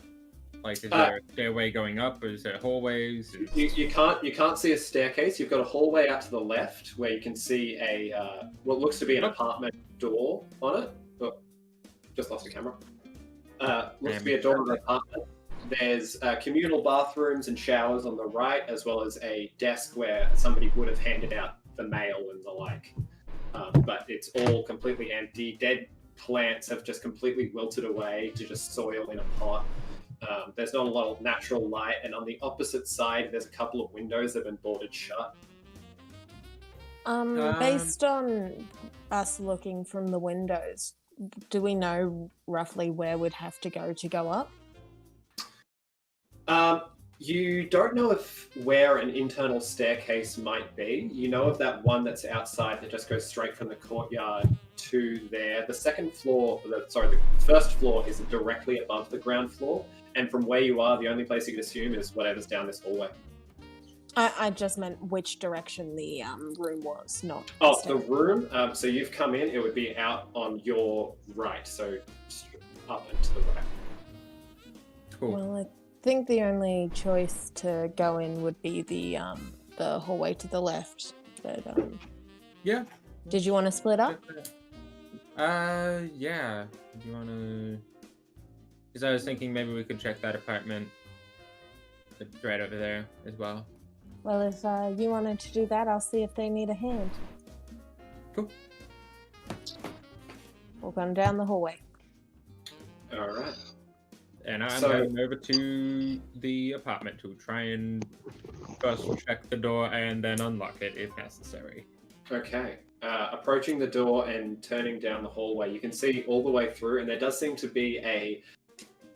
Like, is there a stairway going up, or is there hallways? You can't see a staircase. You've got a hallway out to the left where you can see a what looks to be an apartment door on it. Oh, just lost the camera. Looks to be a door on the apartment. There's communal bathrooms and showers on the right, as well as a desk where somebody would have handed out the mail and the like. But it's all completely empty. Dead plants have just completely wilted away to just soil in a pot. There's not a lot of natural light, and on the opposite side, there's a couple of windows that have been boarded shut. Based on us looking from the windows, do we know roughly where we'd have to go up? You don't know where an internal staircase might be. You know of that one that's outside that just goes straight from the courtyard to there. The first floor is directly above the ground floor, and from where you are, the only place you can assume is whatever's down this hallway. I just meant which direction the room was, not. Oh, the room. So you've come in. It would be out on your right, so up and to the right. Cool. Well, I think the only choice to go in would be the hallway to the left. But Yeah. did you want to split up? Yeah. Do you want to? Because I was thinking maybe we could check that apartment. It's right over there as well. Well, if you wanted to do that, I'll see if they need a hand. Cool. We're going down the hallway. All right. And I'm So- heading over to the apartment to try and first check the door and then unlock it if necessary. Okay. Approaching the door and turning down the hallway, you can see all the way through, and there does seem to be a.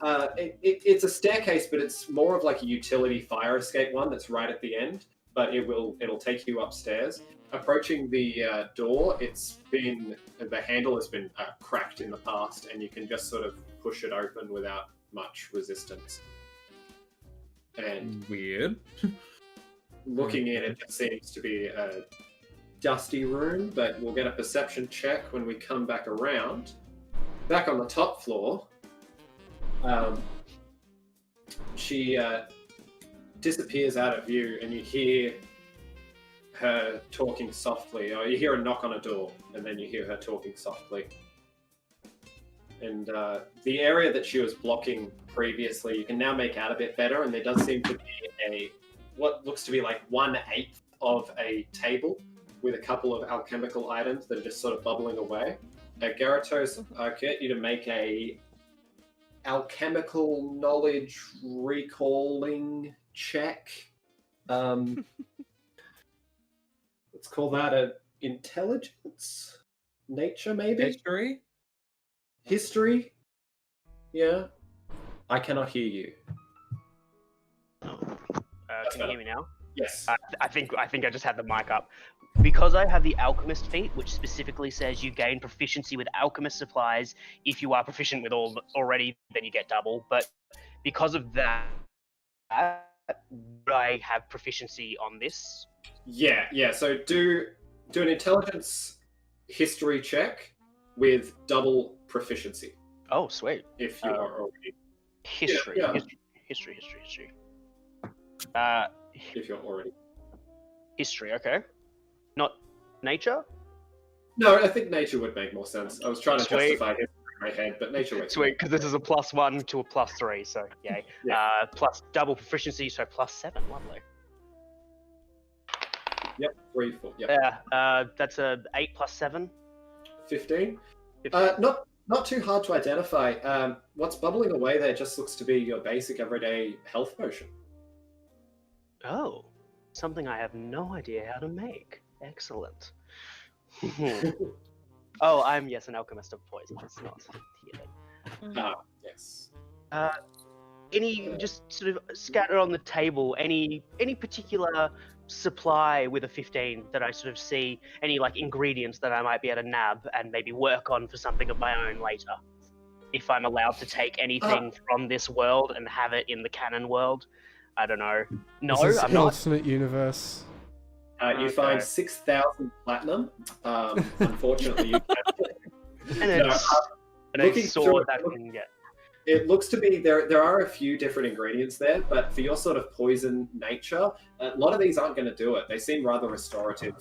It's a staircase, but it's more of like a utility fire escape one that's right at the end. But it'll take you upstairs. Approaching the door, the handle has been cracked in the past, and you can just sort of push it open without much resistance. And Weird. looking in, it just seems to be a dusty room, but we'll get a perception check when we come back around. Back on the top floor, she disappears out of view, and you hear her talking softly, or you hear a knock on a door, and then you hear her talking softly. And the area that she was blocking previously, you can now make out a bit better, and there does seem to be what looks to be like 1/8 of a table with a couple of alchemical items that are just sort of bubbling away. Garatos, I get you to make a alchemical knowledge recalling check. Let's call that a intelligence, nature, maybe history. Yeah, I cannot hear you. Can you hear me now? Yes. I think I just had the mic up. Because I have the alchemist feat, which specifically says you gain proficiency with alchemist supplies. If you are proficient with all already, then you get double. But because of that, would I have proficiency on this? Yeah. So do an intelligence history check with double proficiency. Oh, sweet. If you are already History. Yeah. History. if you're already. History. Okay. Not nature. No, I think nature would make more sense. I was trying to Sweet. justify history in my head, but nature makes Sweet, because this is a +1 to a +3, so yay. Yeah. Plus double proficiency, so +7. Lovely. Yep, 3, 4. Yep. Yeah. That's a 8 + 7. 15. Not too hard to identify. What's bubbling away there just looks to be your basic everyday health potion. Oh, something I have no idea how to make. Excellent. Oh, I'm an alchemist of poison. It's not here. Yes. Any just sort of scatter on the table? Any particular supply with a 15 that I sort of see? Any like ingredients that I might be able to nab and maybe work on for something of my own later? If I'm allowed to take anything from this world and have it in the canon world, I don't know. No, This is I'm an not. alternate universe. You find 6,000 platinum. Unfortunately, you can't. And it's an looking sword through it, that can get. It looks to be there are a few different ingredients there, but for your sort of poison nature, a lot of these aren't going to do it. They seem rather restorative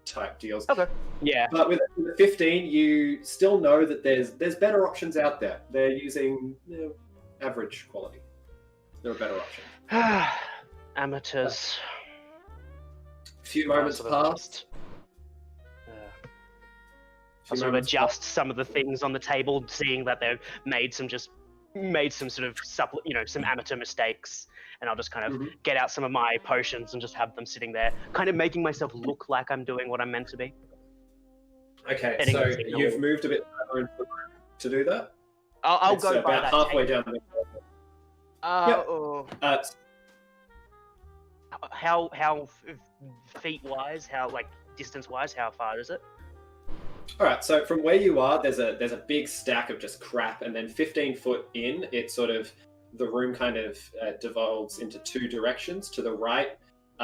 type deals. Okay. Yeah. But with the 15, you still know that there's better options out there. They're using average quality. There are better options. Amateurs. A few moments passed. I'll sort of adjust some of the things on the table, seeing that they've made some sort of some amateur mistakes, and I'll just kind of get out some of my potions and just have them sitting there, kind of making myself look like I'm doing what I'm meant to be. Okay, Heading so into the you've wall. moved a bit further into the room to do that. I'll It's go by about that halfway table. down the How feet wise? How like distance wise? How far is it? All right, so from where you are, there's a big stack of just crap, and then 15 foot in, the room kind of devolves into two directions. To the right,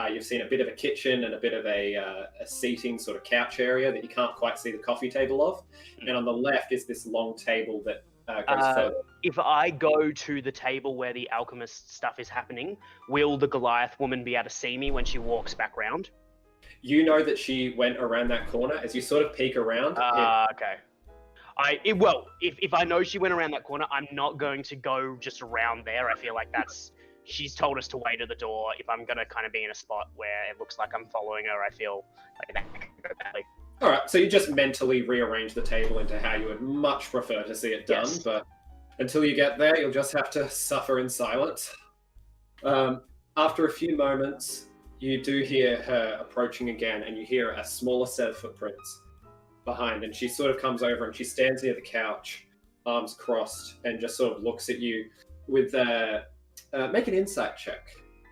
you've seen a bit of a kitchen and a bit of a seating sort of couch area that you can't quite see the coffee table of, and on the left is this long table that goes further. If I go to the table where the alchemist stuff is happening, will the Goliath woman be able to see me when she walks back round? You know that she went around that corner. As you sort of peek around. Okay. If I know she went around that corner, I'm not going to go just around there. I feel like she's told us to wait at the door. If I'm going to kind of be in a spot where it looks like I'm following her, I feel like that could go badly. All right, so you just mentally rearrange the table into how you would much prefer to see it done, Yes. But until you get there, you'll just have to suffer in silence. After a few moments, you do hear her approaching again, and you hear a smaller set of footprints behind, and she sort of comes over and she stands near the couch, arms crossed, and just sort of looks at you with make an insight check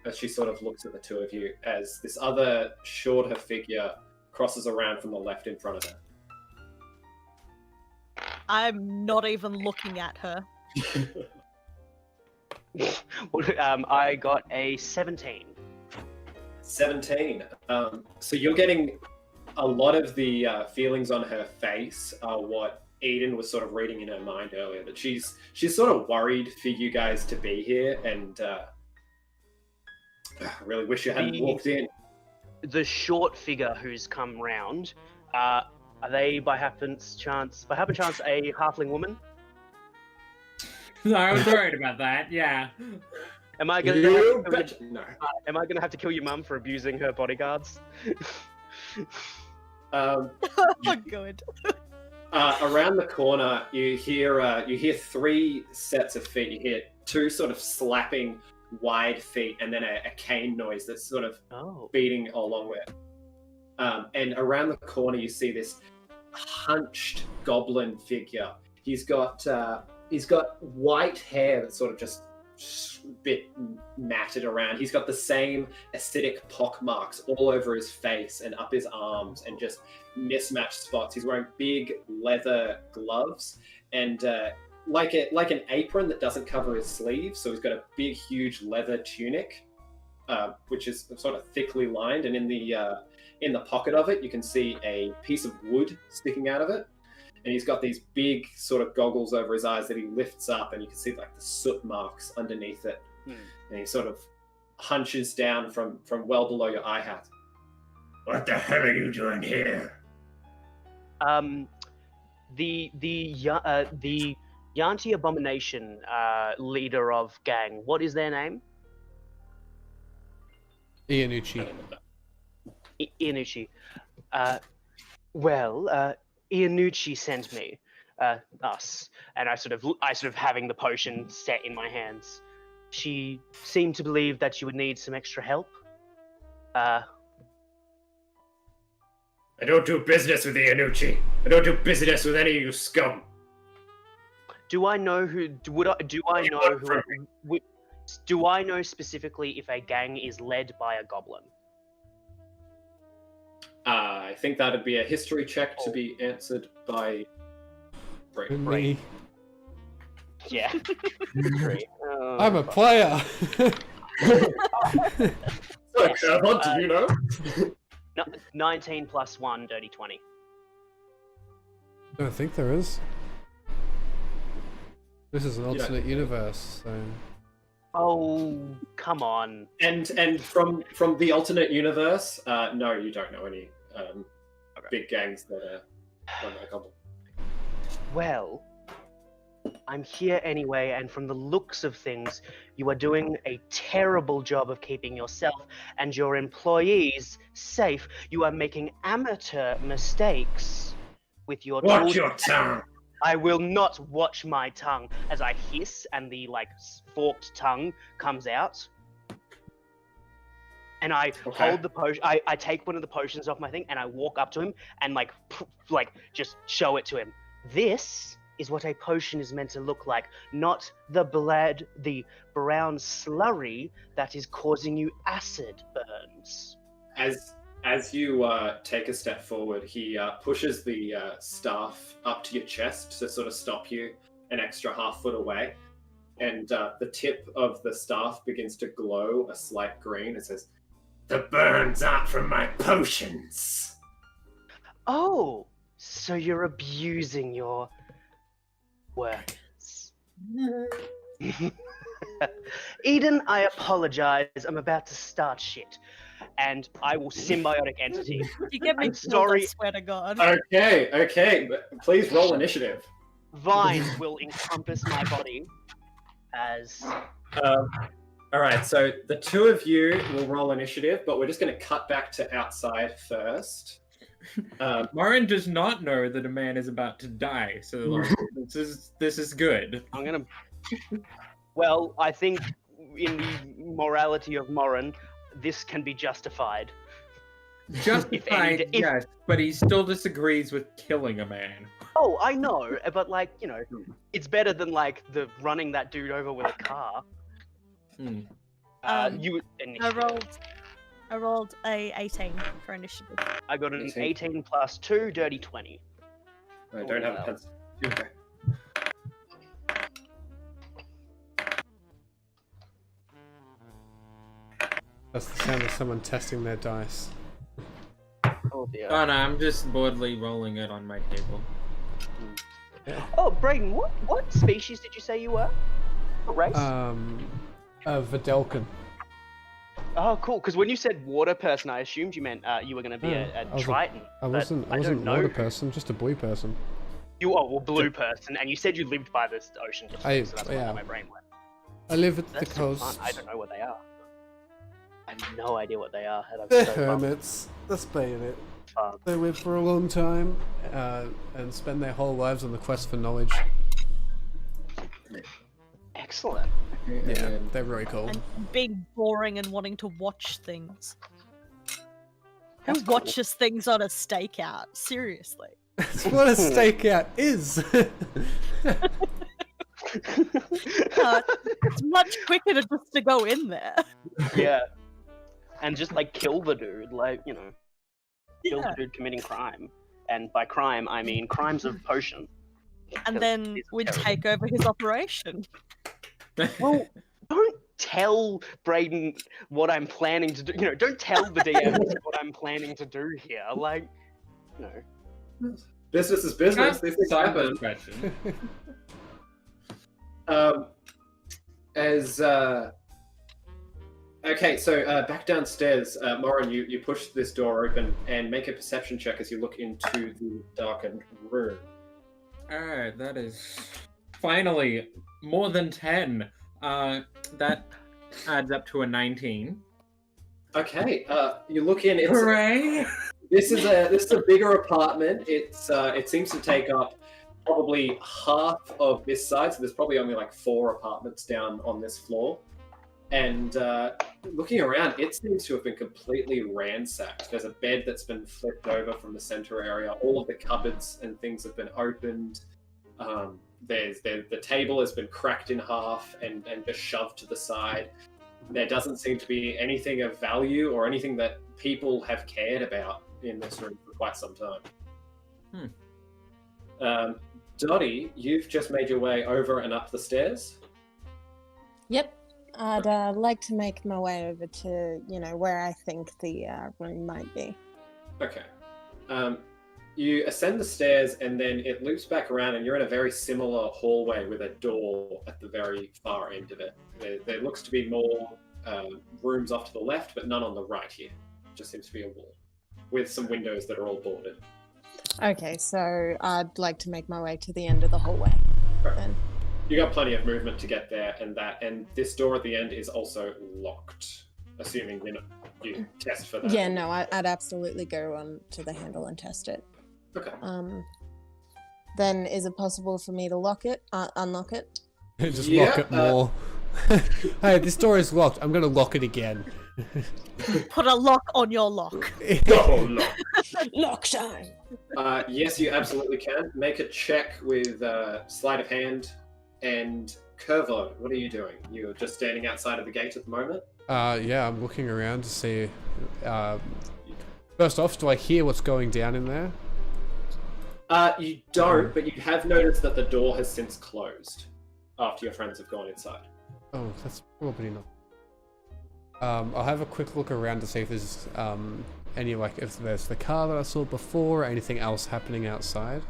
as she sort of looks at the two of you as this other shorter figure crosses around from the left in front of her. I'm not even looking at her. I got a 17. 17. So you're getting a lot of the feelings on her face are what Eden was sort of reading in her mind earlier. That she's sort of worried for you guys to be here, and I really wish you hadn't walked in. The short figure who's come round, are they by happen chance a halfling woman? I was worried about that. Yeah. Am I gonna No. am I gonna have to kill your mum for abusing her bodyguards? Oh, good. Around the corner, you hear 3 sets of feet. You hear 2 sort of slapping wide feet, and then a cane noise that's sort of beating along with. And around the corner, you see this hunched goblin figure. He's got white hair that's sort of just a bit matted around. He's got the same acidic pock marks all over his face and up his arms, and just mismatched spots. He's wearing big leather gloves and like an apron that doesn't cover his sleeves. So he's got a big, huge leather tunic, which is sort of thickly lined, and in the pocket of it, you can see a piece of wood sticking out of it. And he's got these big sort of goggles over his eyes that he lifts up, and you can see like the soot marks underneath it. And he sort of hunches down from well below your eye hat. What the hell are you doing here? The Yanti Abomination leader of gang. What is their name? Ianucci. Ianucci. Ianucci sent me, us, and I sort of having the potion set in my hands. She seemed to believe that you would need some extra help. I don't do business with Ianucci. I don't do business with any of you scum. Do I know who? Do I know specifically if a gang is led by a goblin? I think that'd be a history check to be answered by Me. Yeah. I'm a player. What do you know? 19 plus 1, dirty 20. I don't think there is. This is an alternate universe, so... Oh, come on. And from the alternate universe, no, you don't know any big gangs that are run by a goblin. Well, I'm here anyway, and from the looks of things, you are doing a terrible job of keeping yourself and your employees safe. You are making amateur mistakes with your Watch your tongue! I will not watch my tongue, as I hiss and the forked tongue comes out. And I hold the potion. I take one of the potions off my thing, and I walk up to him and just show it to him. This is what a potion is meant to look like, not the brown slurry that is causing you acid burns. As you take a step forward, he pushes the staff up to your chest to sort of stop you an extra half foot away. And the tip of the staff begins to glow a slight green. It says, "The burns aren't from my potions." Oh, so you're abusing your workers. Eden, I apologize. I'm about to start shit. And I will symbiotic entity. You get me sorry. I swear to God. Okay, but please roll initiative. Vines will encompass my body as... All right, so the two of you will roll initiative, but we're just going to cut back to outside first. Marin does not know that a man is about to die, so this is good. I'm gonna... Well, I think in the morality of Morin, this can be justified. Justified, yes, but he still disagrees with killing a man. Oh, I know, but it's better than the running that dude over with a car. I rolled a 18 for initiative. I got an 18 plus 2, dirty 20. I don't have a pencil. Okay. That's the sound of someone testing their dice. Oh dear. Oh no, I'm just boredly rolling it on my table. Oh, Brayden, what species did you say you were? What race? Videlkin. Oh, cool. Because when you said water person, I assumed you meant you were going to be a Triton. I wasn't a water person, just a boy person. Blue person, and you said you lived by this ocean district, so that's where my brain went. I live at the That's so coast. fun. I don't know what they are. I have no idea what they are. and I'm They're so bummed. hermits. That's playing it. Fun. They live for a long time and spend their whole lives on the quest for knowledge. Excellent. Yeah, they're very cool. And being boring and wanting to watch things. Who watches things on a stakeout? Seriously. That's what a stakeout is. It's much quicker just to go in there. Yeah. And just like kill the dude, kill the dude committing crime. And by crime, I mean crimes of potion. And then we'd take over his operation. Well, don't tell Brayden what I'm planning to do. Don't tell the DM what I'm planning to do here. Business is business. These things happen. Question. Okay, so back downstairs, Morin, you push this door open and make a perception check as you look into the darkened room. Alright, that is finally more than 10. That adds up to a 19. Okay, you look in. Hooray! This is a bigger apartment. It seems to take up probably half of this side, so there's probably only like 4 apartments down on this floor. And looking around, it seems to have been completely ransacked. There's a bed that's been flipped over from the center area. All of the cupboards and things have been opened. The table has been cracked in half and just shoved to the side. There doesn't seem to be anything of value or anything that people have cared about in this room for quite some time. Dottie, you've just made your way over and up the stairs. Yep. I'd like to make my way over to, where I think the room might be. Okay. You ascend the stairs and then it loops back around and you're in a very similar hallway with a door at the very far end of it. There looks to be more rooms off to the left, but none on the right here. Just seems to be a wall with some windows that are all boarded. Okay, so I'd like to make my way to the end of the hallway. Then. You got plenty of movement to get there, and this door at the end is also locked. Assuming you test for that. Yeah, no, I'd absolutely go on to the handle and test it. Okay. Then is it possible for me to unlock it? Just lock it more. Hey, this door is locked. I'm gonna lock it again. Put a lock on your lock. Oh, no. Lock time! Yes, you absolutely can. Make a check with sleight of hand and Curvo. What are you doing? You're just standing outside of the gate at the moment? Yeah, I'm looking around to see. First off, do I hear what's going down in there? You don't, but you have noticed that the door has since closed after your friends have gone inside. Oh, that's probably not. I'll have a quick look around to see if there's if there's the car that I saw before or anything else happening outside.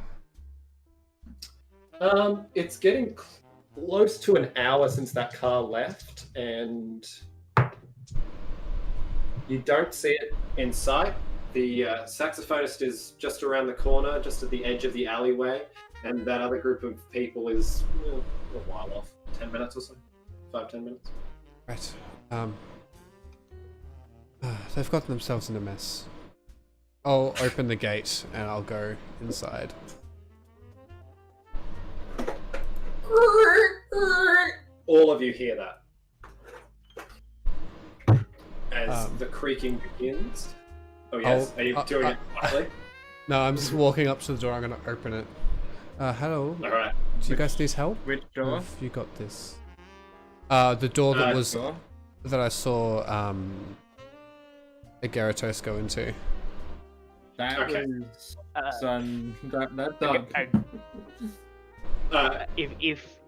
It's getting close to an hour since that car left, and you don't see it in sight. The saxophonist is just around the corner, just at the edge of the alleyway, and that other group of people is a while off. 10 minutes or so? 5-10 minutes? Right. They've gotten themselves in a mess. I'll open the gate and I'll go inside. All of you hear that. As the creaking begins. Oh yes, are you doing it quietly? No, I'm just walking up to the door. I'm gonna open it. Hello. Alright. Do you guys need help? Which Or door? have you got this? The door that was Door? that I saw a Gyarados go into. That Okay. was that dog. If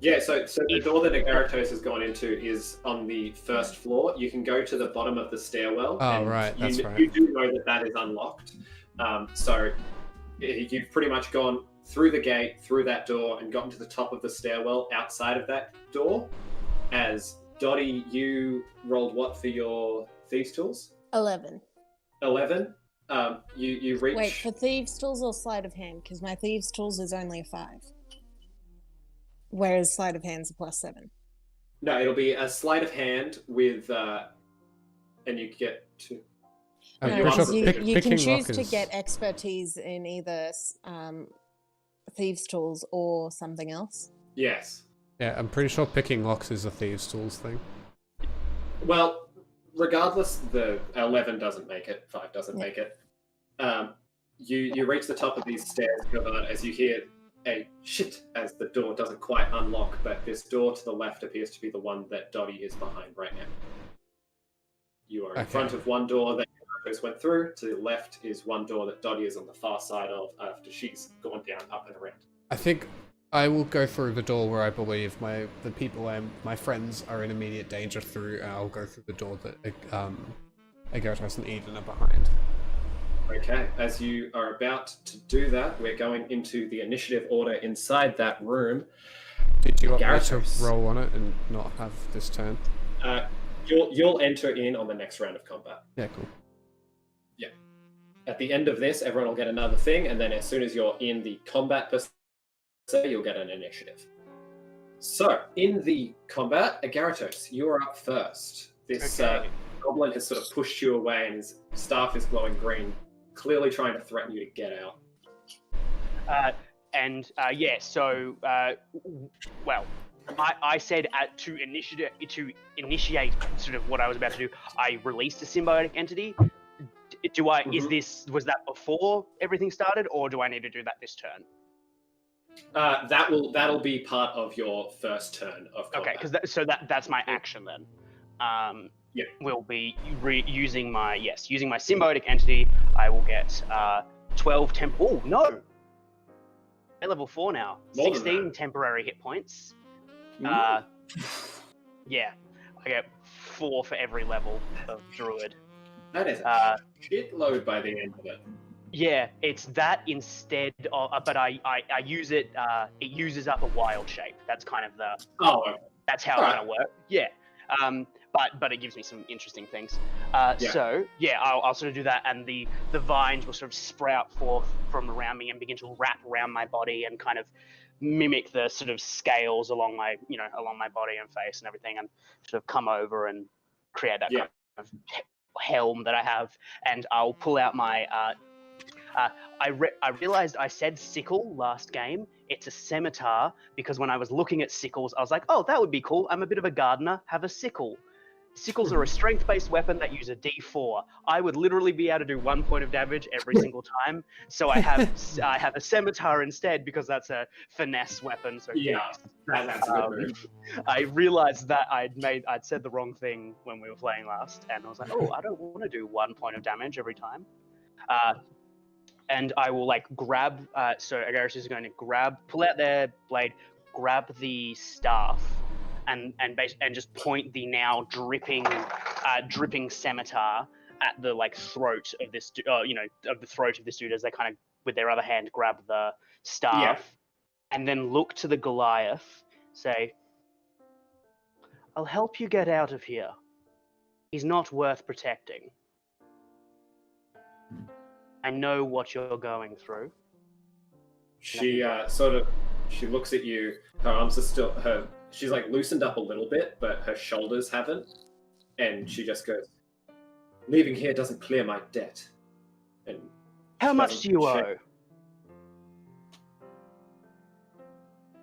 Yeah, so the door that Agaratos has gone into is on the first floor. You can go to the bottom of the stairwell. Oh, and right, that's right. You do know that is unlocked. So you've pretty much gone through the gate, through that door, and gotten to the top of the stairwell outside of that door. As Dottie, you rolled what for your thieves' tools? 11. 11. You reach. Wait, for thieves' tools or sleight of hand? Because my thieves' tools is only a 5. Whereas sleight of hand's a +7. No, it'll be a sleight of hand with, and you get to. I'm No, pretty sure 'cause you picking can choose lock to is- get expertise in either thieves' tools or something else. Yes. Yeah, I'm pretty sure picking locks is a thieves' tools thing. Well, regardless, the 11 doesn't make it. 5 doesn't make it. You reach the top of these stairs, Gavard, as you hear a shit as the door doesn't quite unlock, but this door to the left appears to be the one that Dottie is behind right now. You are in front of one door that Agaratos went through. To the left is one door that Dottie is on the far side of after she's gone down, up and around. I think I will go through the door where I believe the people my friends are in immediate danger through, and I'll go through the door that Agaratos and Eden are behind. Okay, as you are about to do that, we're going into the initiative order inside that room. Did you want me to Agaratos. roll on it and not have this turn? You'll enter in on the next round of combat. Yeah, cool. Yeah. At the end of this, everyone will get another thing, and then as soon as you're in the combat per se, you'll get an initiative. So, in the combat, Agaratos, you are up first. This goblin has sort of pushed you away, and his staff is glowing green, clearly trying to threaten you to get out. I said to initiate sort of what I was about to do. I released a symbiotic entity. Was that before everything started, or do I need to do that this turn? That'll be part of your first turn of combat. Okay, because that's my action then. Yeah. Will be using my symbiotic entity. I will get 12 temp. Oh no! At level 4 now. More than 16 that. temporary hit points. Yeah, I get 4 for every level of druid. That is a shitload by the end of it. Yeah, it's that instead of, but I use it. It uses up a wild shape. That's kind of the. Oh. Okay. That's how it's gonna work. Yeah. But it gives me some interesting things. So yeah, I'll sort of do that, and the vines will sort of sprout forth from around me and begin to wrap around my body and kind of mimic the sort of scales along my body and face and everything, and sort of come over and create that kind of helm that I have. And I'll pull out my. I realized I said sickle last game. It's a scimitar because when I was looking at sickles, I was like, oh, that would be cool. I'm a bit of a gardener. Have a sickle. Sickles are a strength-based weapon that use a D4. I would literally be able to do 1 point of damage every single time. So I have a scimitar instead because that's a finesse weapon. So that's a good move. I realized that I'd said the wrong thing when we were playing last, and I was like, oh, I don't want to do 1 point of damage every time. And I will grab. So Agaris is going to pull out their blade, grab the staff, and just point the now dripping scimitar at the throat of this of the throat of this dude as they kind of with their other hand grab the staff, and then look to the Goliath, say, "I'll help you get out of here. He's not worth protecting. I know what you're going through." She she looks at you. Her arms are still she's loosened up a little bit, but her shoulders haven't. And she just goes, "Leaving here doesn't clear my debt." And how much do you owe?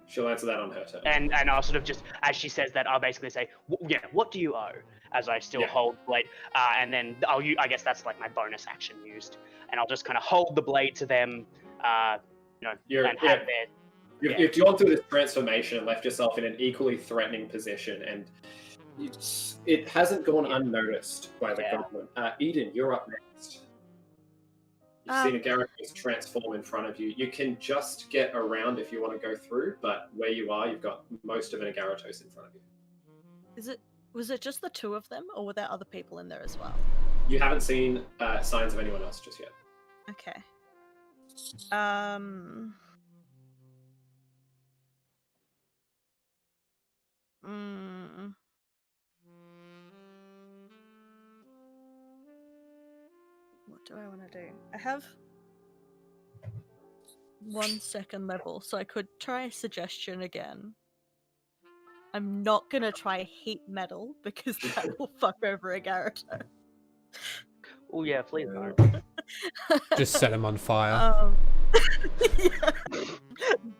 She'll answer that on her turn. And I'll sort of just, as she says that, I'll basically say, what do you owe? As I still hold the blade. And then I guess that's my bonus action used. And I'll just kind of hold the blade to them, You've gone through this transformation and left yourself in an equally threatening position, and it hasn't gone unnoticed by the goblin. Eden, you're up next. You've seen a Gyarados transform in front of you. You can just get around if you want to go through, but where you are, you've got most of an Gyarados in front of you. Was it just the two of them, or were there other people in there as well? You haven't seen signs of anyone else just yet. Okay. What do I want to do? I have 1 second level, so I could try suggestion again. I'm not gonna try heat metal because that will fuck over a Gyarados. Oh yeah, please no. Just set him on fire. Yeah.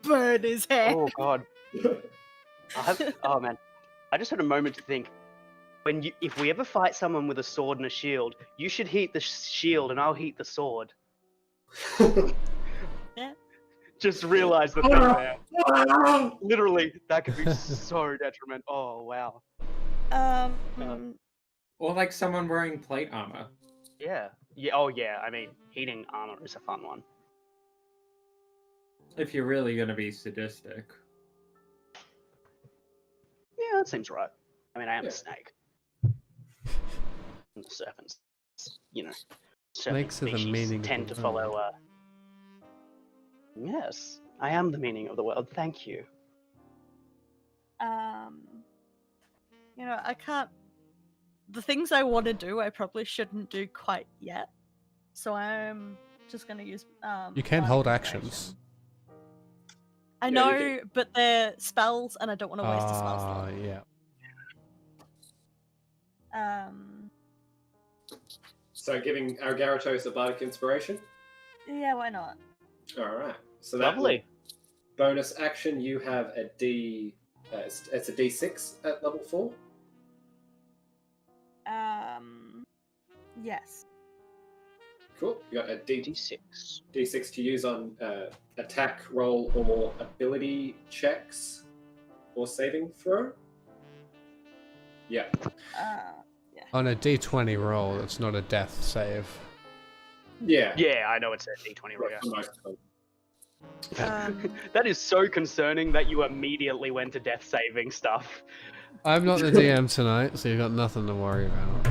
Burn his hair. Oh god. Oh man, I just had a moment to think. If we ever fight someone with a sword and a shield, you should heat the shield and I'll heat the sword. Yeah. Just realize the thing there. Literally, that could be so detrimental. Oh wow. Or like someone wearing plate armor. Yeah. Yeah. Oh yeah. I mean, heating armor is a fun one. If you're really gonna be sadistic. Yeah, that seems right. I mean, I am a snake. And the serpents, Snakes are the species meaning tend of to the follow. world. Yes, I am the meaning of the world. Thank you. I can't. The things I want to do, I probably shouldn't do quite yet. So I'm just gonna use. You can hold bardic actions. inspiration. I know, but they're spells, and I don't want to waste a spell slot. Yeah. So giving our Gyarados a Bardic Inspiration? Yeah, why not? Alright. So that Lovely. bonus action, you have a it's a D6 at level 4? Yes. Cool. You got a D6. D6 to use on attack, roll, or ability checks or saving throw? Yeah. On a D20 roll, it's not a death save. Yeah. Yeah, I know it's a D20 roll. For most of them. That is so concerning that you immediately went to death saving stuff. I'm not the DM tonight, so you've got nothing to worry about.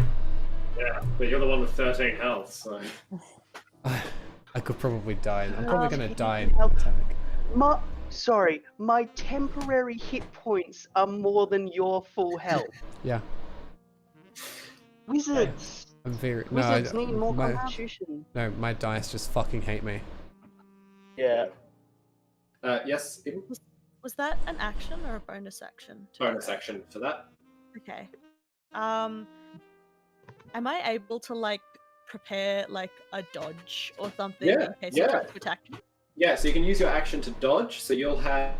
Yeah, but you're the one with 13 health, so... I could probably die. I'm probably going to die in attack. My temporary hit points are more than your full health. Yeah. Wizards! I'm very... Wizards need more my, constitution. no, my dice just fucking hate me. Yeah. Yes, Eden? Was that an action or a bonus action? Bonus action for that. Okay. Am I able to prepare a dodge or something in case it tries to attack me? Yeah, so you can use your action to dodge, so you'll have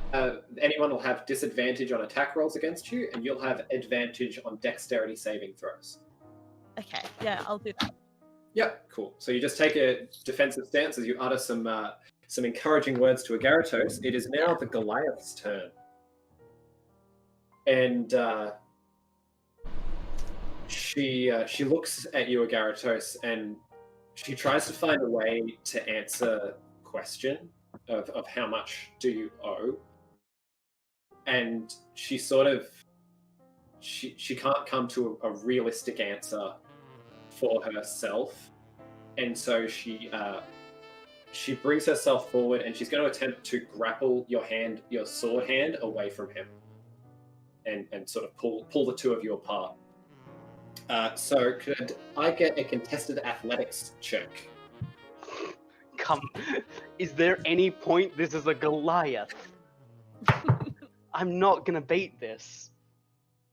anyone will have disadvantage on attack rolls against you, and you'll have advantage on dexterity saving throws. Okay, yeah, I'll do that. Yeah, cool. So you just take a defensive stance as you utter some encouraging words to a Gyarados. It is now the Goliath's turn. And she looks at you, Gyarados, and she tries to find a way to answer question of how much do you owe, and she sort of she can't come to a realistic answer for herself, and so she brings herself forward and she's going to attempt to grapple your sword hand away from him and sort of pull the two of you apart. So could I get a contested athletics check? Is there any point this is a Goliath? I'm not gonna beat this.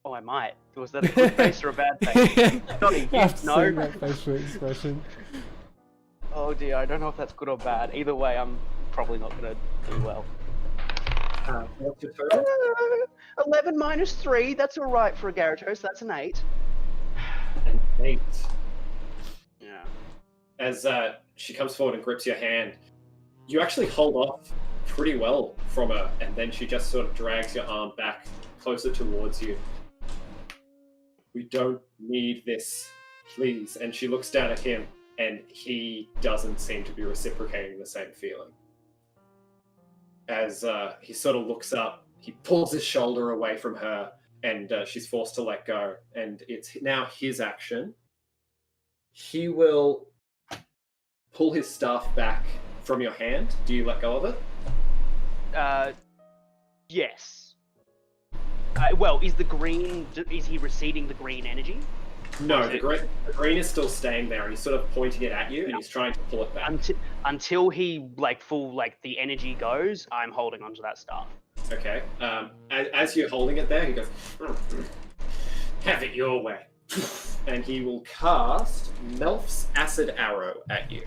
Oh, I might. Was that a good face or a bad face? Not a hit, no. That facial expression. Oh dear, I don't know if that's good or bad. Either way, I'm probably not gonna do well. What's your total? 11 minus 3, that's alright for a Gyarados, that's an 8. An 8. Yeah. As she comes forward and grips your hand, you actually hold off pretty well from her, and then she just sort of drags your arm back closer towards you. We don't need this, please. And she looks down at him. and he doesn't seem to be reciprocating the same feeling. As he sort of looks up, he pulls his shoulder away from her, and she's forced to let go. And it's now his action. He will pull his staff back from your hand. Do you let go of it? Yes. Well, is he receding the green energy? No, the green is still staying there, and he's sort of pointing it at you, and he's trying to pull it back. Until he the energy goes, I'm holding onto that staff. Okay. As you're holding it there, he goes, "Have it your way," and he will cast Melf's Acid Arrow at you.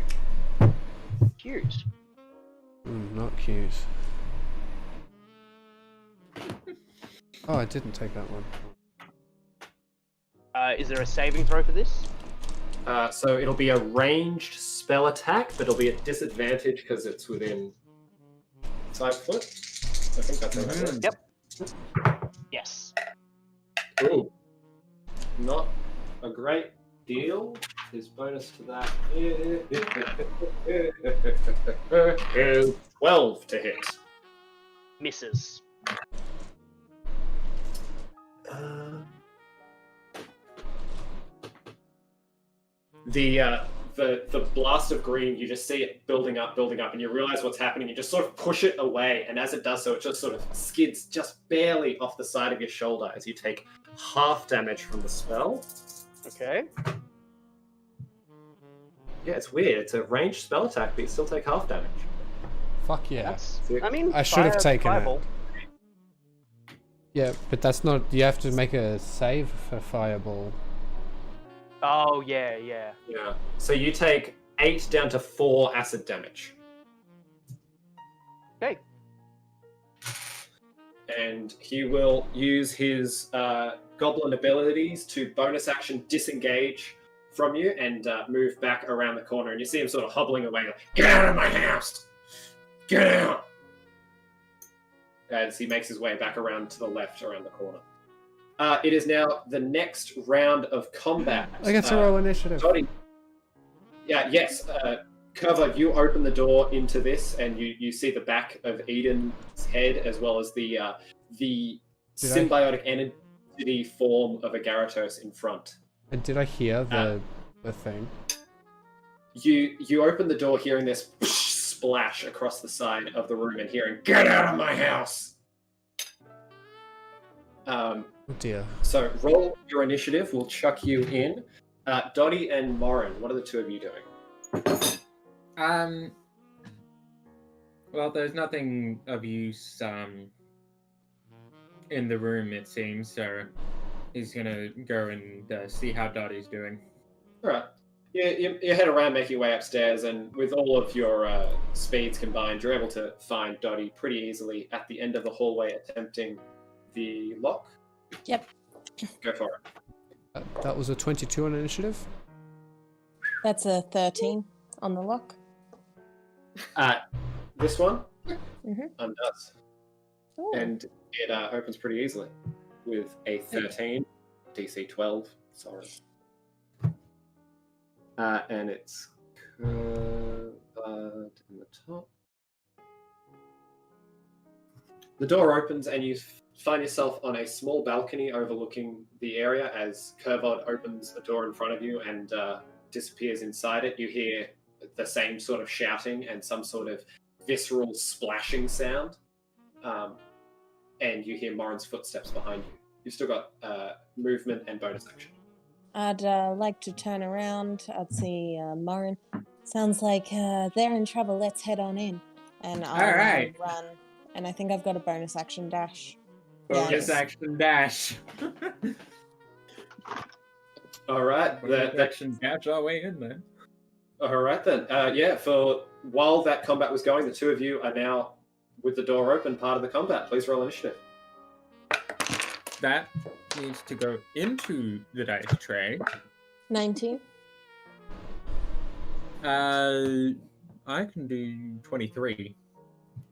Cute. Not cute. Oh, I didn't take that one. Is there a saving throw for this? So it'll be a ranged spell attack, but it'll be at disadvantage because it's within 5 foot. I think that's right. Yep. Yes. Ooh. Not a great deal. His bonus to that is 12 to hit. Misses. The blast of green, you just see it building up, and you realize what's happening. You just sort of push it away, and as it does so, it just sort of skids just barely off the side of your shoulder as you take half damage from the spell. Okay. Yeah, it's weird. It's a ranged spell attack, but you still take half damage. Fuck yeah. I should have taken fireball. it. Yeah, but that's not... You have to make a save for fireball. Oh, yeah. Yeah. So you take 8 down to 4 acid damage. Okay. And he will use his goblin abilities to bonus action disengage from you and move back around the corner. And you see him sort of hobbling away, like, "Get out of my house! Get out!" As he makes his way back around to the left around the corner. It is now the next round of combat. I get to roll initiative. Dottie, yes. Curva, you open the door into this, and you see the back of Eden's head, as well as the symbiotic entity form of a Gyarados in front. And did I hear the thing? You open the door, hearing this splash across the side of the room, and hearing, "Get out of my house!" Oh dear. So roll your initiative. We'll chuck you in. Dottie and Morin, what are the two of you doing? Well, there's nothing of use in the room, it seems, so he's gonna go and see how Dottie's doing. All right. You head around, make your way upstairs, and with all of your speeds combined, you're able to find Dottie pretty easily at the end of the hallway, attempting the lock. Yep. Go for it. That was a 22 on initiative? That's a 13 on the lock. This one Mhm. undoes. Ooh. And it opens pretty easily with a 13, DC 12, sorry. And it's covered in the top. The door opens and you find yourself on a small balcony overlooking the area as Curvod opens the door in front of you and disappears inside it. You hear the same sort of shouting and some sort of visceral splashing sound. And you hear Morin's footsteps behind you. You've still got movement and bonus action. I'd like to turn around. I'd see Morin. Sounds like they're in trouble. Let's head on in. And I'll right. run. And I think I've got a bonus action dash. Bonus Yes. action dash. All right. Bonus action dash our way in there. All right then. For while that combat was going, the two of you are now with the door open, part of the combat. Please roll initiative. That needs to go into the dice tray. 19. I can do 23.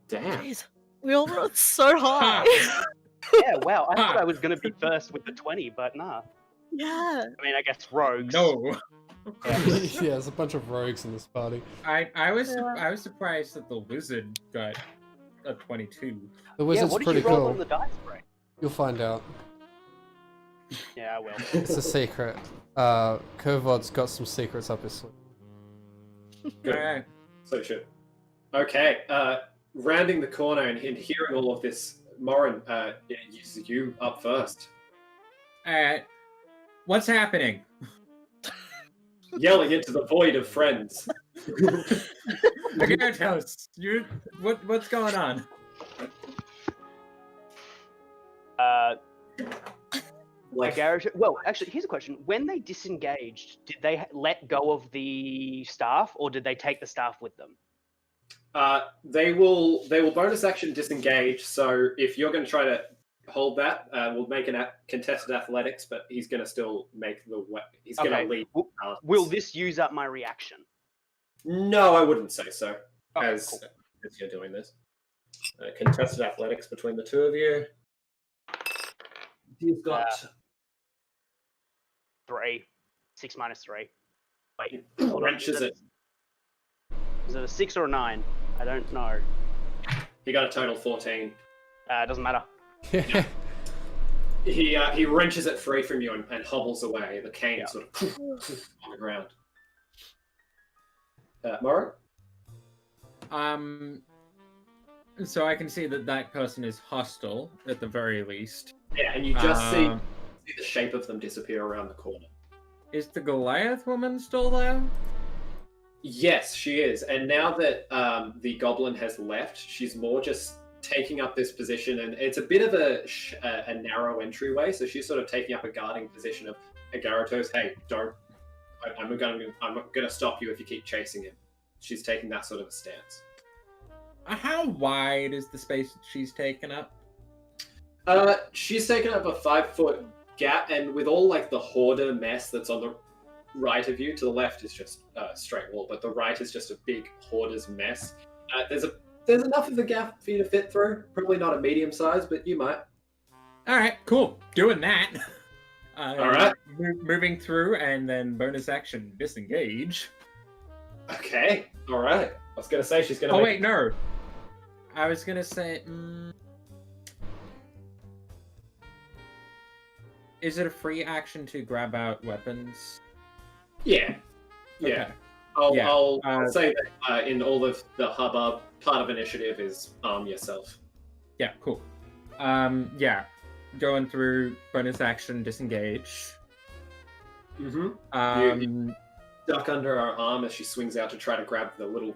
Damn. Jeez, we all rolled so high. Yeah, wow. I thought I was going to be first with the 20, but nah. Yeah. I mean, I guess rogues. No. Yeah, there's a bunch of rogues in this party. I was surprised that the wizard got a 22. The wizard's what did pretty you roll cool. on the dice break? You'll find out. Yeah, I will. It's a secret. Kovod's got some secrets up his sleeve. Good. Alright. So shit. Okay, rounding the corner and hearing all of this, Morin, you up first. Alright. What's happening? Yelling into the void of friends. Agaratos, what's going on? Like, Well, actually, here's a question. When they disengaged, did they let go of the staff, or did they take the staff with them? they will bonus action disengage. So if you're going to try to hold that, we'll make an contested athletics, but he's going to still make the he's going to lead. Will this use up my reaction? No, I wouldn't say so. Okay, as cool. you're doing this, contested athletics between the two of you. He's got 3. 6 minus 3. Wait, wrenches it. Is it a 6 or a 9? I don't know. He got a total 14. It doesn't matter. He wrenches it free from you and hobbles away. The cane sort of on the ground. Mara? So I can see that person is hostile at the very least. Yeah, and you just see the shape of them disappear around the corner. Is the Goliath woman still there? Yes, she is. And now that the goblin has left, she's more just taking up this position, and it's a bit of a narrow entryway. So she's sort of taking up a guarding position of Agaratos. Hey, don't! I'm gonna stop you if you keep chasing him. She's taking that sort of a stance. How wide is the space that she's taken up? She's taken up a 5-foot gap, and with all like the hoarder mess that's on the right of you, to the left is just straight wall, but the right is just a big hoarder's mess. There's enough of a gap for you to fit through. Probably not a medium size, but you might. All right, cool. Doing that. All right. Moving through, and then bonus action disengage. Okay. All right. I was gonna say she's gonna. Oh wait, no. I was gonna say. Is it a free action to grab out weapons? Yeah. Yeah. Okay. I'll say that in all of the hubbub, part of initiative is arm yourself. Yeah, cool. Yeah. Going through bonus action disengage. Mm-hmm. You duck under her arm as she swings out to try to grab the little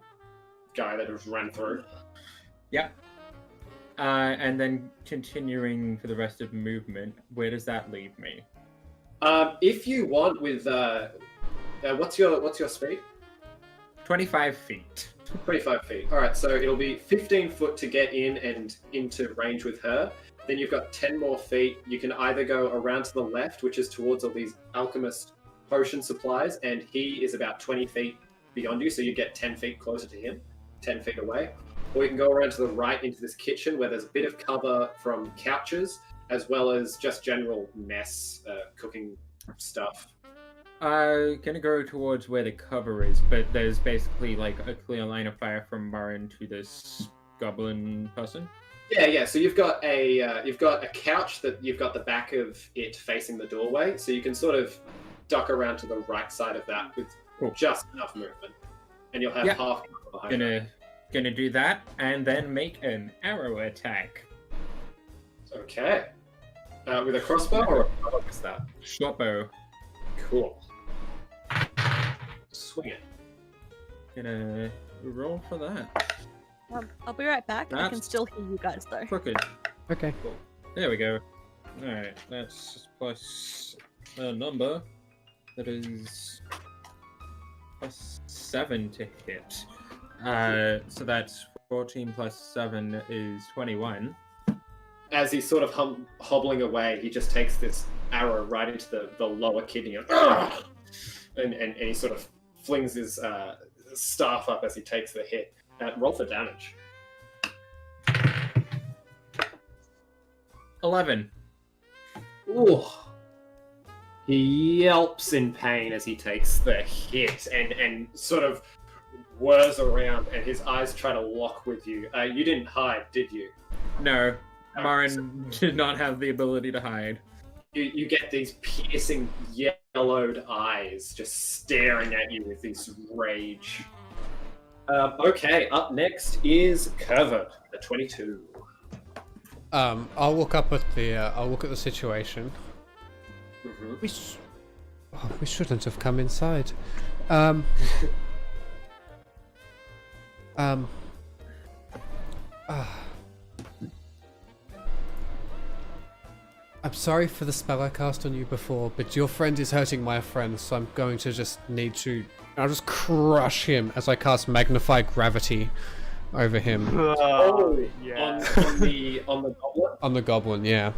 guy that has ran through. Yep. And then continuing for the rest of movement, where does that leave me? If you want, with what's your speed? 25 feet. 25 feet. All right, so it'll be 15 foot to get in and into range with her. Then you've got 10 more feet. You can either go around to the left, which is towards all these alchemist potion supplies, and he is about 20 feet beyond you, so you get 10 feet closer to him, 10 feet away. Or you can go around to the right into this kitchen where there's a bit of cover from couches, as well as just general mess, cooking stuff. Gonna go towards where the cover is, but there's basically like a clear line of fire from Marin to this goblin person. Yeah. So you've got a couch that you've got the back of it facing the doorway, so you can sort of duck around to the right side of that with just enough movement, and you'll have half behind. Gonna do that, and then make an arrow attack. Okay. With a crossbow or what is that? Short bow. Cool. Swing it. Gonna roll for that. I'll be right back. I can still hear you guys though. Crooked. Okay. Cool. There we go. Alright, that's plus a number that is plus 7 to hit. So that's 14 plus 7 is 21. As he's sort of hobbling away, he just takes this arrow right into the lower kidney and he sort of flings his staff up as he takes the hit. Roll for damage. 11. Ooh. He yelps in pain as he takes the hit and sort of whirs around, and his eyes try to lock with you. You didn't hide, did you? No, No, Marin did not have the ability to hide. You get these piercing yellowed eyes just staring at you with this rage. Okay, up next is Kevin, the 22. I'll look up at the. I'll look at the situation. Mm-hmm. We shouldn't have come inside. I'm sorry for the spell I cast on you before, but your friend is hurting my friend, so I'm going to just need to. I'll just crush him as I cast Magnify Gravity over him. Oh, yeah. on the goblin? On the goblin, yeah.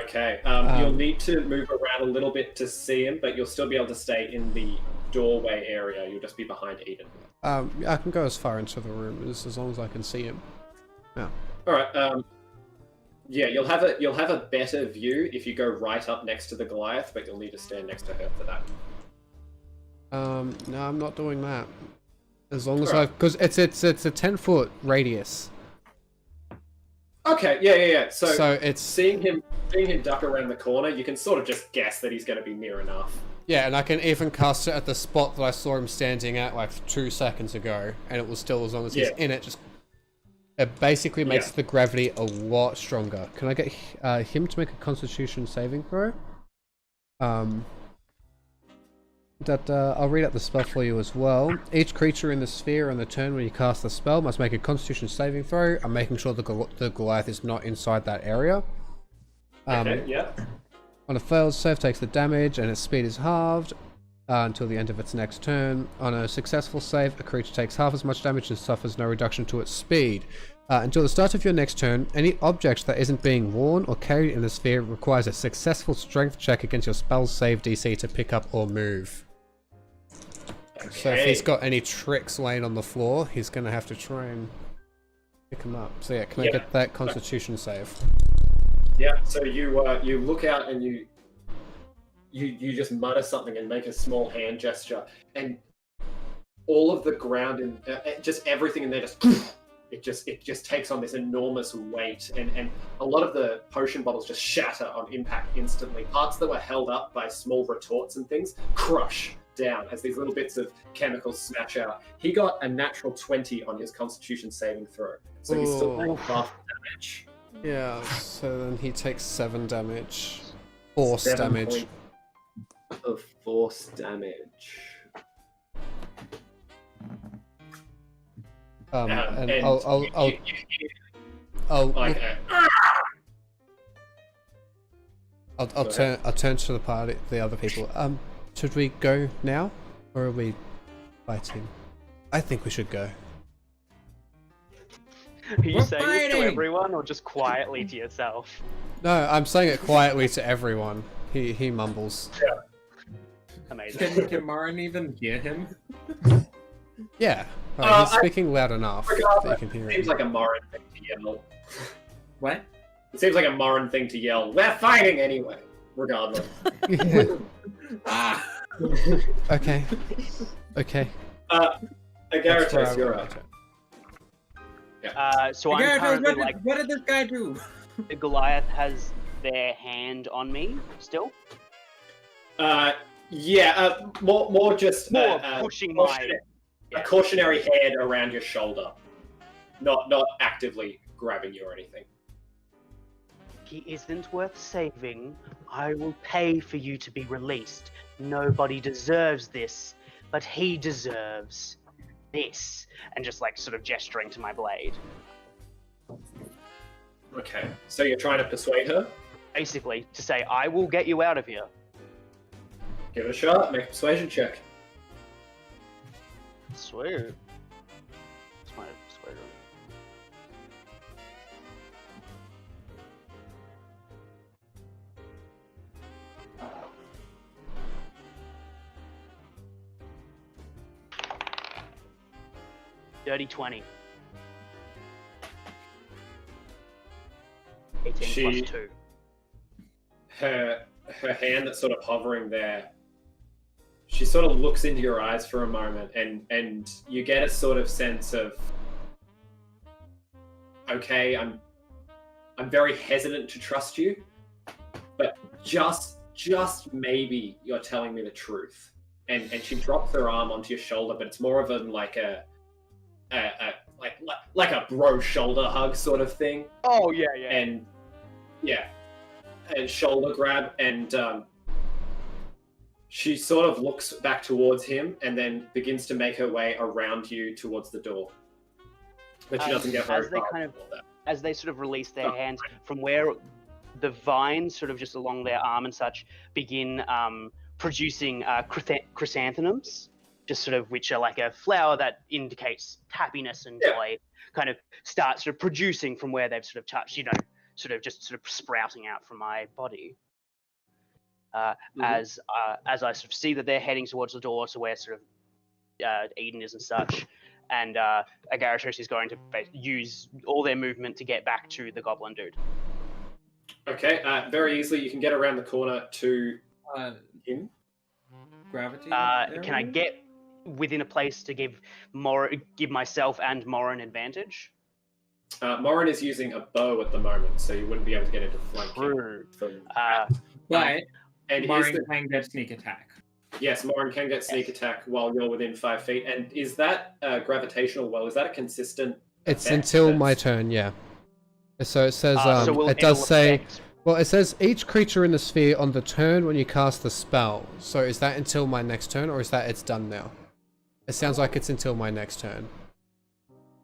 Okay, you'll need to move around a little bit to see him, but you'll still be able to stay in the doorway area. You'll just be behind Eden. I can go as far into the room as long as I can see him. Yeah. All right. Yeah, you'll have a better view if you go right up next to the Goliath, but you'll need to stand next to her for that. No, I'm not doing that. As long as Alright. because it's a 10-foot radius. Okay, yeah. So it's seeing him duck around the corner, you can sort of just guess that he's going to be near enough. yeah, and I can even cast it at the spot that I saw him standing at like 2 seconds ago, and it was still as long as he's Yeah. in it. Just it basically makes Yeah. the gravity a lot stronger. Can I get him to make a Constitution saving throw? I'll read out the spell for you as well. Each creature in the sphere on the turn when you cast the spell must make a Constitution saving throw. I'm making sure the Goliath is not inside that area. Okay, yeah. On a failed save, takes the damage, and its speed is halved until the end of its next turn. On a successful save, a creature takes half as much damage and suffers no reduction to its speed. Until the start of your next turn, any object that isn't being worn or carried in the sphere requires a successful strength check against your spell's save DC to pick up or move. So if he's got any tricks laying on the floor, he's going to have to try and pick them up. So yeah, can I get that Constitution save? Yeah, so you look out and you just mutter something and make a small hand gesture, and all of the ground and just everything in there it just takes on this enormous weight, and a lot of the potion bottles just shatter on impact instantly. Parts that were held up by small retorts and things crush down as these little bits of chemicals smash out. He got a natural 20 on his Constitution saving throw, so he's still taking half damage. Yeah, so then he takes 7 damage. Force 7 damage. points of force damage. And and I'll like I'll turn to the other people. Should we go now, or are we fighting? I think we should go. Are you We're saying this to fighting! everyone or just quietly to yourself? No, I'm saying it quietly to everyone. He mumbles. Amazing. Can Marin even hear him? Yeah, right, he's speaking loud enough that you regardless, can hear it seems him. like a Morin thing to yell. What? It seems like a Morin thing to yell. We're fighting anyway. Regardless. Yeah. Ah! Okay. Okay. Agaratos, you're up. So I'm currently like what did this guy do? the Goliath has their hand on me still. More just More pushing my. a cautionary hand around your shoulder, not actively grabbing you or anything. He isn't worth saving. I will pay for you to be released. Nobody deserves this, but he deserves this. And just like sort of gesturing to my blade. Okay, so you're trying to persuade her? Basically, to say, I will get you out of here. Give it a shot, make a persuasion check. Swear. What's my persuasion? Dirty 20. 18 She- plus 2. Her her hand that's sort of hovering there, she sort of looks into your eyes for a moment, and you get a sort of sense of, okay, I'm very hesitant to trust you, but just maybe you're telling me the truth. And she drops her arm onto your shoulder, but it's more of like a bro shoulder hug sort of thing. Oh yeah. And shoulder grab, and she sort of looks back towards him and then begins to make her way around you towards the door. But she doesn't get very far. As they sort of release their hands from where the vines sort of just along their arm and such begin producing chrysanthemums, just sort of which are like a flower that indicates happiness and joy, kind of start sort of producing from where they've sort of touched, sort of sprouting out from my body. As I sort of see that they're heading towards the door to where sort of Eden is and such, and Agaratos is going to use all their movement to get back to the goblin dude. Okay, very easily you can get around the corner to him. Gravity? Can I get within a place to give myself and Morin advantage? Morin is using a bow at the moment, so you wouldn't be able to get into flanking. True. But And Morin can get sneak attack. Yes, Morin can get sneak attack while you're within 5 feet. And is that gravitational well? Is that a consistent? It's until my turn, yeah. So it says, it says each creature in the sphere on the turn when you cast the spell. So is that until my next turn, or is that it's done now? It sounds like it's until my next turn.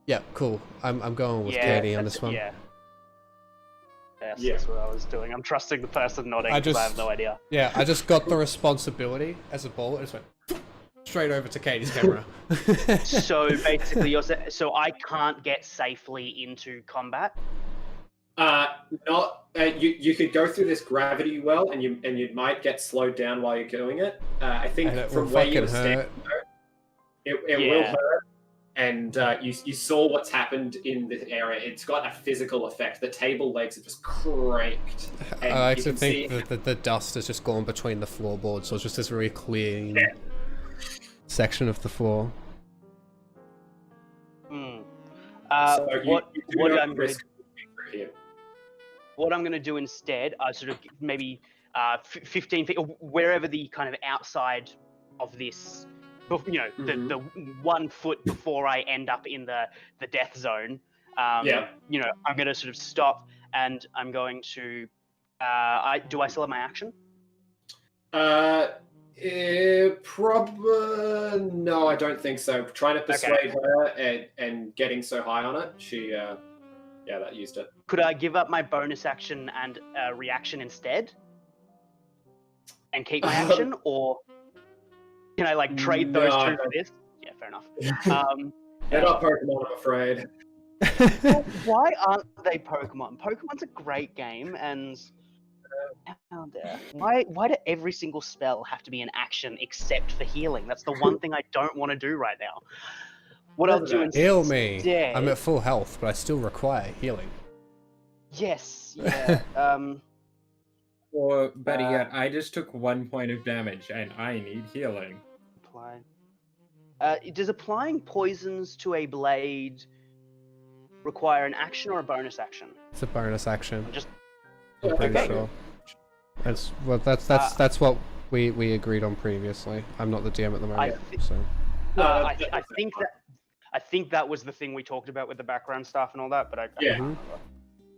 Yeah, cool. I'm going with Katie on this one. Yeah. Yes, that's what I was doing. I'm trusting the person nodding because I have no idea. Yeah, I just got the responsibility as a ball. I just went straight over to Katie's camera. So basically, so I can't get safely into combat. You could go through this gravity well, and you might get slowed down while you're doing it. I think from where you were standing, it will hurt. And you saw what's happened in this area. It's got a physical effect. The table legs are just cranked. I actually think that the dust has just gone between the floorboards, so it's just this very clean section of the floor. What I'm going to do instead, I sort of maybe 15 feet, or wherever the kind of outside of this, the 1 foot before I end up in the death zone, I'm going to sort of stop, and I'm going to, do I still have my action? Probably, no, I don't think so. Trying to persuade her and getting so high on it, she, that used it. Could I give up my bonus action and reaction instead? And keep my action, or can I trade those two for this? Yeah, fair enough. They're not Pokemon, I'm afraid. Well, why aren't they Pokemon? Pokemon's a great game, and why do every single spell have to be an action except for healing? That's the one thing I don't want to do right now. What I'll do instead... Heal me! I'm at full health, but I still require healing. Yes, yeah. Or better yet, I just took 1 point of damage and I need healing. Does applying poisons to a blade require an action or a bonus action? It's a bonus action. I'm pretty sure. That's what we agreed on previously. I'm not the DM at the moment, I think that was the thing we talked about with the background stuff and all that, but I can't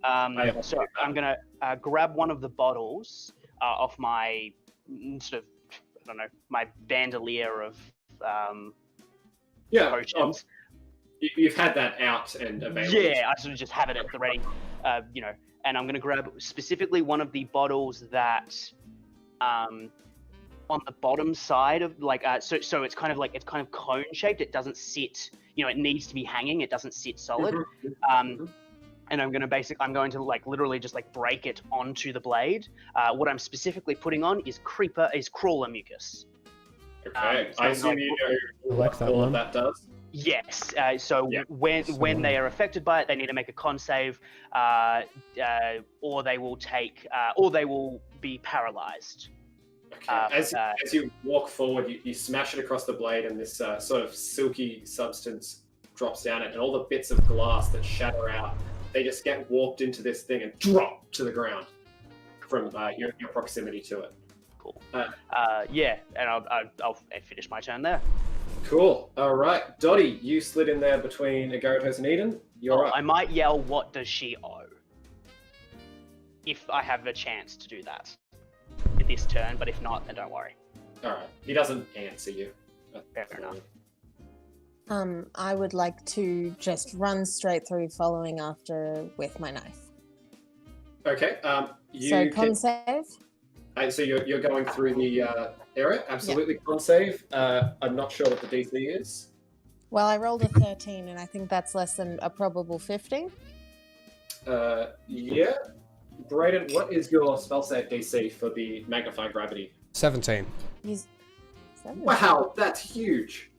remember. So I'm gonna grab one of the bottles off my sort of, I don't know, my bandolier of potions. You've had that out and available. Yeah, I sort of just have it at the ready, and I'm gonna grab specifically one of the bottles that, on the bottom side of so it's kind of cone shaped. It doesn't sit, it needs to be hanging. It doesn't sit solid. And I'm going to literally just break it onto the blade. What I'm specifically putting on is crawler mucus. Okay, I assume you know what all of that does. Yes. So Yeah. when they are affected by it, they need to make a con save, or they will be paralyzed. Okay. As you walk forward, you smash it across the blade, and this sort of silky substance drops down it, and all the bits of glass that shatter out, they just get warped into this thing and drop to the ground from your proximity to it. Cool. Yeah, and I'll finish my turn there. Cool. All right, Dottie, you slid in there between Agaratos and Eden. You're up. I might yell, "What does she owe?" If I have a chance to do that this turn, but if not, then don't worry. All right. He doesn't answer you. Fair enough. I would like to just run straight through, following after with my knife. Okay. So con save. So you're going through the area. Absolutely, con save. I'm not sure what the DC is. Well, I rolled a 13, and I think that's less than a probable 15. Yeah. Brayden, what is your spell save DC for the magnifying gravity? 17. He's 17. Wow, that's huge.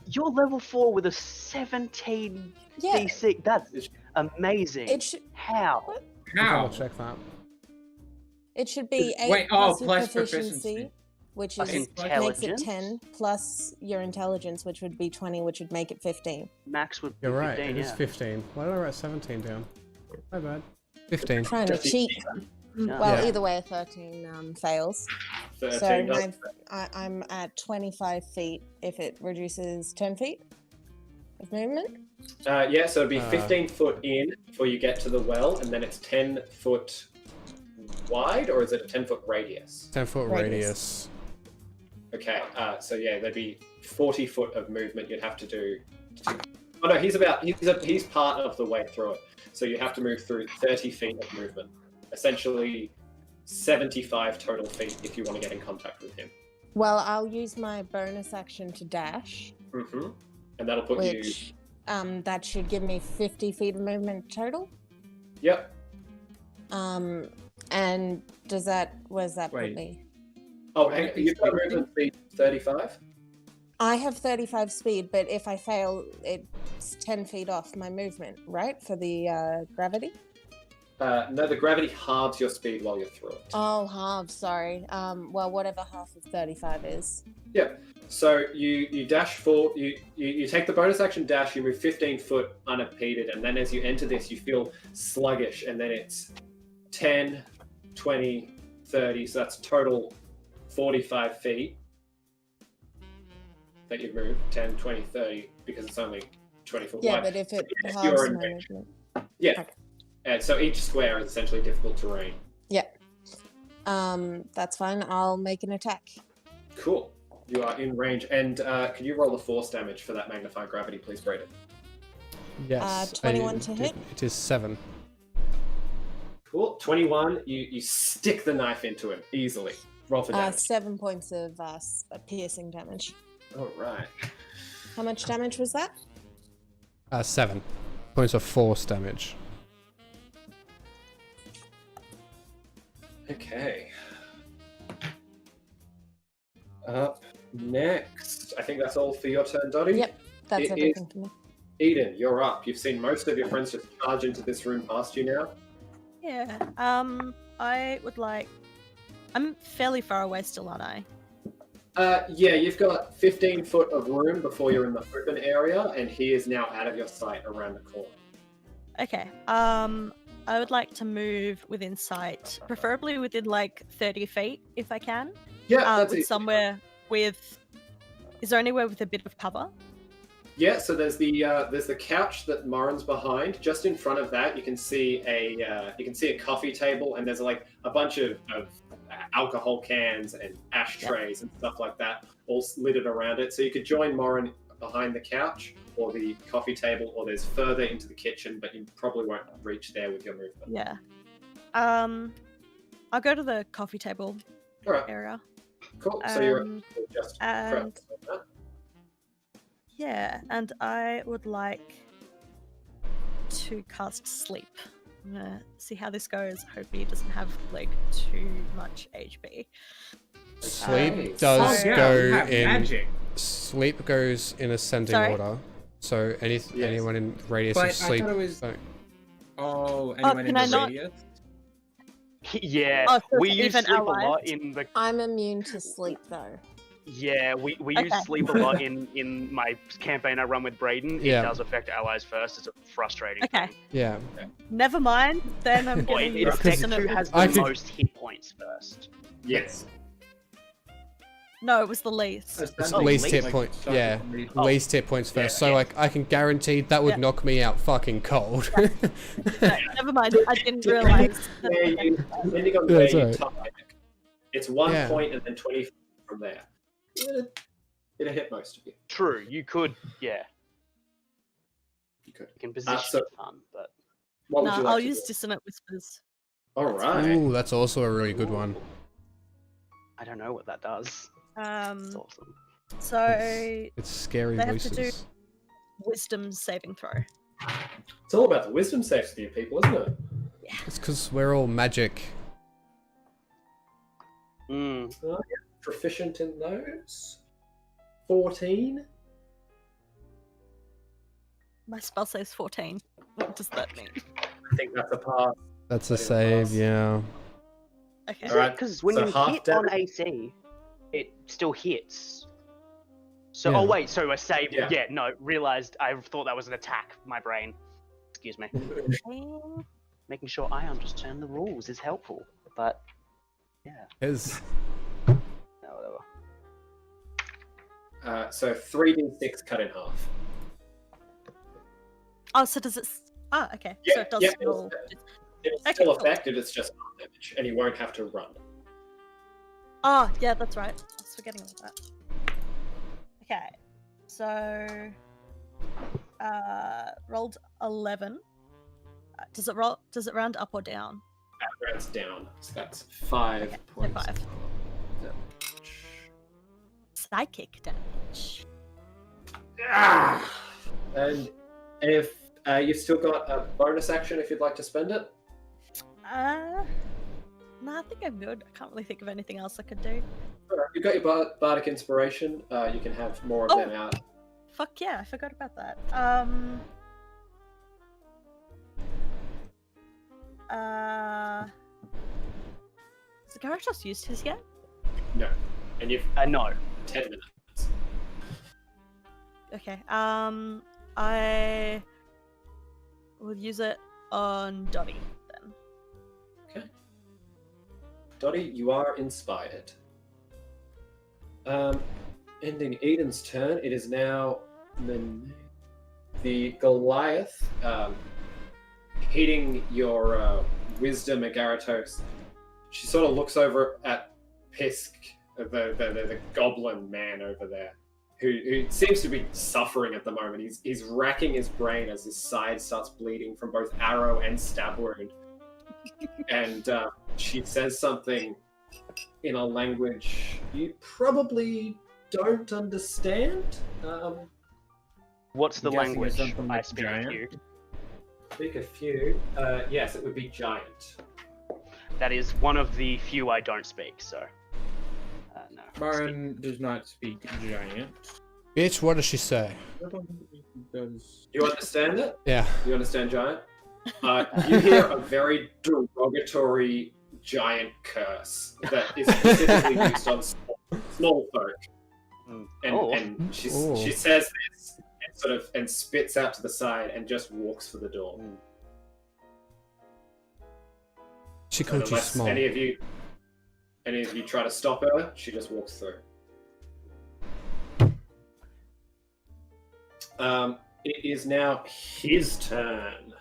You're level 4 with a 17 DC. That's amazing. How? I'll check that. It should be 8 Wait, plus plus your proficiency, which Plus is makes it intelligence. 10, plus your intelligence, which would be 20, which would make it 15. Max would be You're right, 15, it is yeah. 15. Why did I write 17 down? My bad. 15. Trying to cheat. Yeah. Well, Yeah. either way, a 13 fails. 13 So does. I'm at 25 feet if it reduces 10 feet of movement. Yeah, so it'd be 15 foot in before you get to the well, and then it's 10 foot wide, or is it a 10 foot radius? 10 foot radius. Okay, so yeah, there'd be 40 foot of movement you'd have to do. Oh no, he's part of the way through it. So you have to move through 30 feet of movement. Essentially 75 total feet if you want to get in contact with him. Well, I'll use my bonus action to dash, Mm-hmm. And that'll put you... which that should give me 50 feet of movement total. Yep. And where's that put Wait. me? Oh, hang on, you've got movement speed 35? I have 35 speed, but if I fail, it's 10 feet off my movement, right? For the gravity? No, the gravity halves your speed while you're through it. Oh, half, sorry. Well, whatever half of 35 is. Yep. So you dash forward, you take the bonus action dash, you move 15 foot unimpeded, and then as you enter this, you feel sluggish, and then it's 10, 20, 30, so that's total 45 feet that you've moved, 10, 20, 30, because it's only 20 foot Yeah, wide. but if it Yes, halves you're in my range. movement. Yeah. Okay. And so each square is essentially difficult terrain. Yeah. That's fine. I'll make an attack. Cool. You are in range. And could you roll the force damage for that magnifying gravity, please, Brayden? Yes. 21 to hit? It is 7. Cool. 21. You stick the knife into him easily. Roll for damage. 7 points of piercing damage. All right. How much damage was that? 7 points of force damage. Okay. Up next. I think that's all for your turn, Dottie. Yep, that's It everything for me. Eden, you're up. You've seen most of your friends just charge into this room past you now. Yeah. I would like. I'm fairly far away still, aren't I? Yeah, you've got 15 foot of room before you're in the open area, and he is now out of your sight around the corner. Okay. I would like to move within sight, preferably within like 30 feet if I can. Yeah, that's with it. somewhere with. Is there anywhere with a bit of cover? Yeah, so there's the couch that Morin's behind. Just in front of that, you can see a coffee table, and there's like a bunch of alcohol cans and ashtrays and stuff like that, all littered around it. So you could join Morin behind the couch or the coffee table, or there's further into the kitchen, but you probably won't reach there with your movement. Yeah. I'll go to the coffee table All right, area. cool. So you're just and- prepped on that. Yeah, and I would like to cast Sleep. I'm gonna see how this goes. Hopefully it doesn't have like too much HP. Sleep Nice. does Oh, yeah, go we have in. magic. sleep goes in ascending Sorry? order. So anyone in radius But of sleep. I thought it was. don't- Oh, anyone in can I the not- radius? Yeah, Oh, so we it's use even sleep allies? a lot in the. I'm immune to sleep though. Yeah, we use Okay. sleep a lot in my campaign I run with Braden. Yeah. It does affect allies first. It's a frustrating Okay. thing. Yeah. Never mind. Then I'm Well, getting it affects dissonant who with- has I the think- most hit points first. Yes. No, it was the least. It's Oh, least least. hit Like, point. starting Yeah. from least- Oh. Least hit points first. So yeah. like I can guarantee that would Yeah. knock me out fucking cold. No, never mind. I didn't realize. Where you, depending on Yeah, where it's you alright. target, it's 1 Yeah. point and then 20 from there. It'll hit most of you. True, you could, yeah, You could. you can position so- it fun, but What would No, you like I'll to use do? dissonant whispers. All right. Ooh, that's also a really good one. I don't know what that does. It's awesome. So It's scary They have to voices. do- wisdom saving throw. It's all about the wisdom saves for you people, isn't it? It's because we're all magic. Mm. Proficient in those. 14. My spell saves 14. What does that mean? I think that's a pass. That's a That is save, pass. yeah. Okay. Is Alright, it? Because when so you half hit on damage? AC, it still hits. So, Yeah. oh wait, so a save, Yeah. yeah, no, realized, I thought that was an attack, my brain. Excuse me. Making sure I understand the rules is helpful, but, yeah, Is no, whatever. So 3d6 cut in half. Oh, so does it? Oh, okay. Yeah, so it does yeah, still. It's Okay, still cool. affected, it's just half damage, and you won't have to run. Oh, yeah, that's right. I was forgetting about that. Okay, so rolled 11. Does it roll? Does it round up or down? That rounds down, so that's 5 Okay, so points. 5. Psychic damage. Ah! And if you've still got a bonus action if you'd like to spend it. No, I think I'm good. I can't really think of anything else I could do. Alright, you've got your bardic inspiration. You can have more of Oh. them out. Fuck yeah, I forgot about that. Has the Gyarados used his yet? No. And you've No. 10 minutes. Okay. I will use it on Dottie then. Dottie, you are inspired. Ending Eden's turn, it is now the Goliath hitting your wisdom, Agaratos. She sort of looks over at Pisk, the goblin man over there, who seems to be suffering at the moment. He's racking his brain as his side starts bleeding from both arrow and stab wound. And she says something in a language you probably don't understand. What's the I'm guessing language? it's something I like speak giant. a few. Speak a few. Yes, it would be giant. That is one of the few I don't speak, so. No. Baron does not speak giant. Bitch, what does she say? I don't think he does. You understand it? Yeah. You understand giant? You hear a very derogatory giant curse that is specifically used on small folk. And she Oh. says this and and spits out to the side and just walks for the door. She And called you unless small. any of you try to stop her, she just walks through. It is now his turn.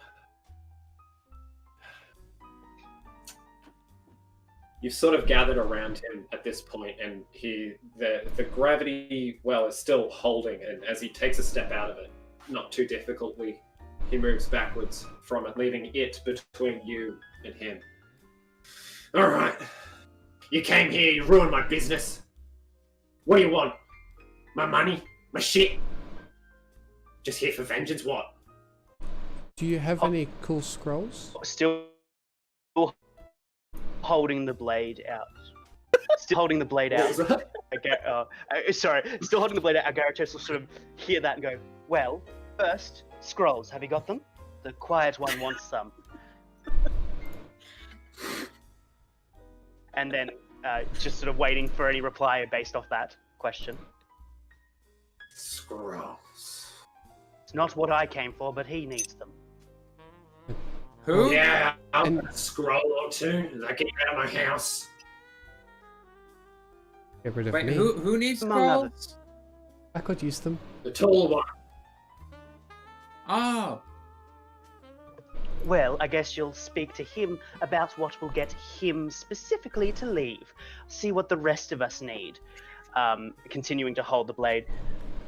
You've sort of gathered around him at this point, and the gravity well is still holding, and as he takes a step out of it, not too difficultly, he moves backwards from it, leaving it between you and him. Alright. You came here, you ruined my business. What do you want? My money? My shit? Just here for vengeance, what? Do you have any cool scrolls? Still holding the blade out. Still holding the blade What out. was that? Still holding the blade out. Agaratos will sort of hear that and go, well, first, scrolls. Have you got them? The quiet one wants some. And then just sort of waiting for any reply based off that question. Scrolls. It's not what I came for, but he needs them. Who? Yeah, I'll And- have a scroll or two as I get out of my house. Get rid of Wait, me. who needs Among scrolls? others. I could use them. The tall one. Oh, Well, I guess you'll speak to him about what will get him specifically to leave. See what the rest of us need. Continuing to hold the blade,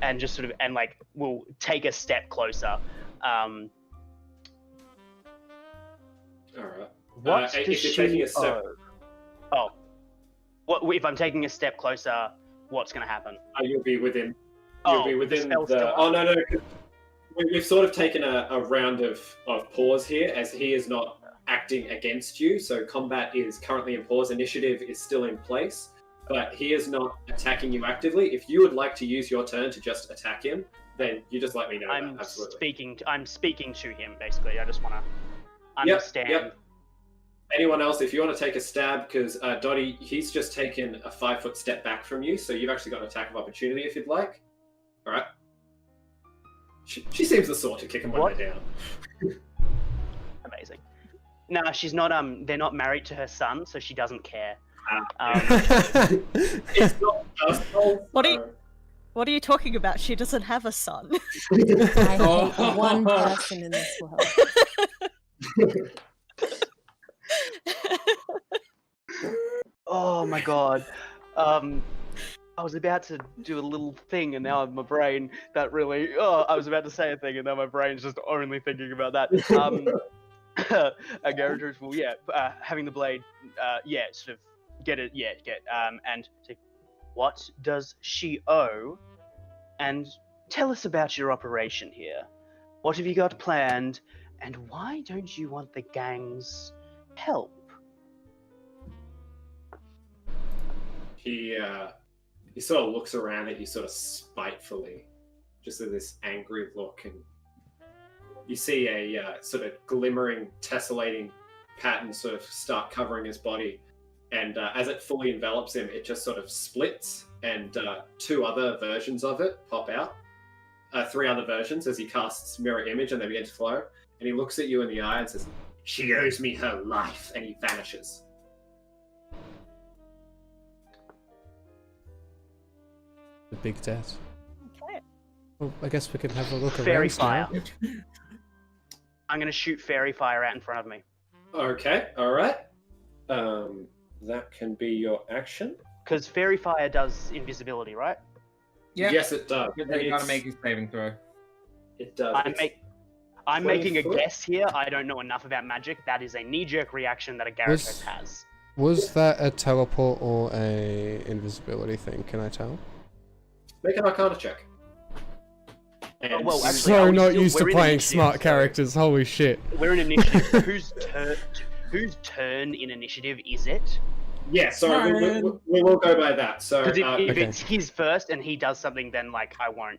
and just sort of, and like, we'll take a step closer. Alright. What if does you're she taking a step, owe? Oh, what if I'm taking a step closer? What's going to happen? you'll be within. Oh, You'll be the within spell's the. still up. Oh no. We've sort of taken a round of pause here, as he is not acting against you. So combat is currently in pause. Initiative is still in place, but he is not attacking you actively. If you would like to use your turn to just attack him, then you just let me know. I'm that. Absolutely. speaking to him basically. I just want to Yep, understand. yep. Anyone else, if you want to take a stab, because Dottie, he's just taken a 5-foot step back from you, so you've actually got an attack of opportunity if you'd like. All right. She seems the sort to kick him when What? they're down. Amazing. No, she's not. They're not married to her son, so she doesn't care. It's not personal. What are you- so- What are you talking about? She doesn't have a son. I Oh. hate one person in this world. Oh my god. I was about to do a little thing, and now my brain that really. Oh, I was about to say a thing, and now my brain's just only thinking about that. Characters will, having the blade, sort of get it, and say, what does she owe? And tell us about your operation here. What have you got planned? And why don't you want the gang's help? He sort of looks around at you sort of spitefully, just with this angry look, and you see a sort of glimmering, tessellating pattern sort of start covering his body, and as it fully envelops him, it just sort of splits, and 2 other versions of it pop out. 3 other versions as he casts mirror image, and they begin to flow, and he looks at you in the eye and says, "She owes me her life," and he vanishes. The big debt. Okay. Well, I guess we can have a look around Fairy now. fire. I'm gonna shoot fairy fire out in front of me. Okay, all right. That can be your action. Because fairy fire does invisibility, right? yeah. Yes, it does. You gotta make a saving throw. It does. I'm 20 making a foot? guess here. I don't know enough about magic. That is a knee-jerk reaction that a Gyarados has. Was that a teleport or a invisibility thing? Can I tell? Make an Arcana check. And Oh, well, actually, So are we not still- used to we're in playing initiative, smart so- characters. Holy shit! We're in initiative. Whose turn in initiative is it? yeah, sorry, we will go by that. So Because if Okay. it's his first and he does something, then like I won't,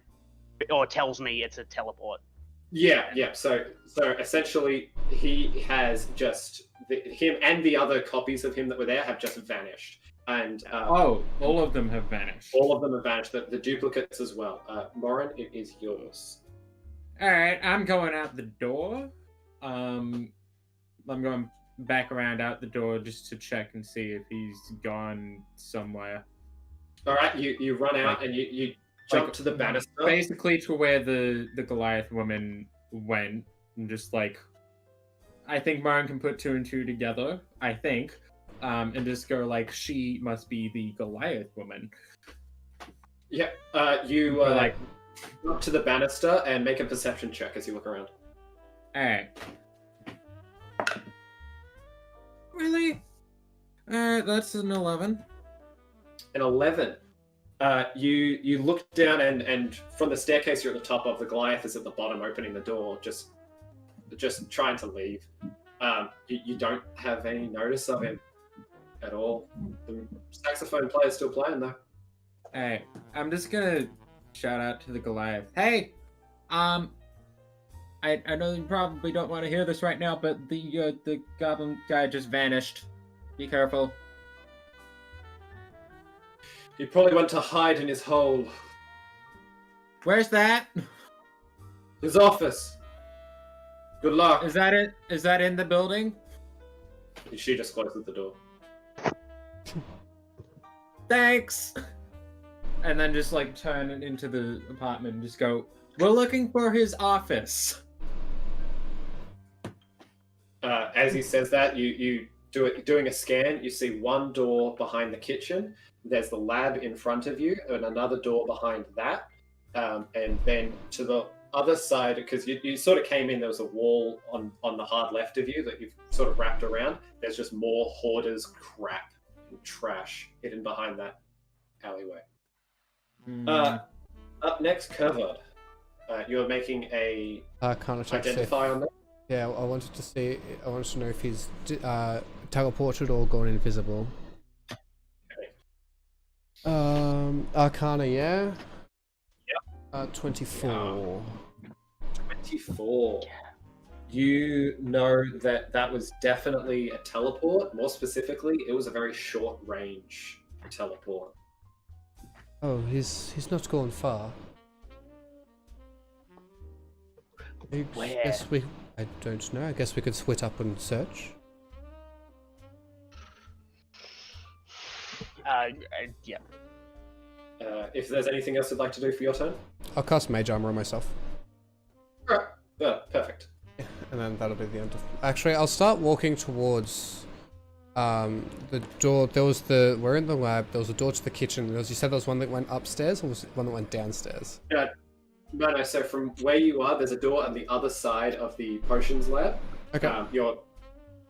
or tells me it's a teleport. yeah. So essentially, he has just him and the other copies of him that were there have just vanished, and Oh, all of them have vanished. all of them have vanished. The duplicates as well. Morin, it is yours. Alright, I'm going out the door. I'm going back around out the door just to check and see if he's gone somewhere. All right, you run out and you jump to the banister. Basically to where the Goliath woman went. And just like, I think Marin can put 2 and 2 together, I think. And just go like, she must be the Goliath woman. Yeah, you But, like, jump to the banister and make a perception check as you look around. alright. Really? Alright, that's an 11. An 11. You look down and from the staircase you're at the top of, the Goliath is at the bottom opening the door, just trying to leave. You don't have any notice of him. at all. The saxophone player's still playing though. Hey, I'm just gonna shout out to the Goliath. Hey, I know you probably don't want to hear this right now, but the goblin guy just vanished. Be careful. He probably went to hide in his hole. Where's that? His office. Good luck. Is that it? Is that in the building? She just closes the door. Thanks. And then just like turn it into the apartment and just go, we're looking for his office. As he says that, you doing a scan, you see one door behind the kitchen. There's the lab in front of you, and another door behind that. And then to the other side, because you sort of came in, there was a wall on the hard left of you that you've sort of wrapped around. There's just more hoarders, crap, and trash hidden behind that alleyway. Up next, Covered. You're making a Arcana check. identify on that. Yeah, I wanted to know if he's teleported or gone invisible. Arcana, yeah? Yep. 24. 24. You know that was definitely a teleport. More specifically, it was a very short range teleport. Oh, he's not gone far. Where? I don't know. I guess we could split up and search. Yeah. If there's anything else you'd like to do for your turn? I'll cast Mage Armor on myself. Alright. Perfect. And then that'll be the end of... Actually, I'll start walking towards the door. We're in the lab. There was a door to the kitchen. You said there was one that went upstairs, or was it one that went downstairs? Yeah. No, so from where you are, there's a door on the other side of the potions lab. Okay. Your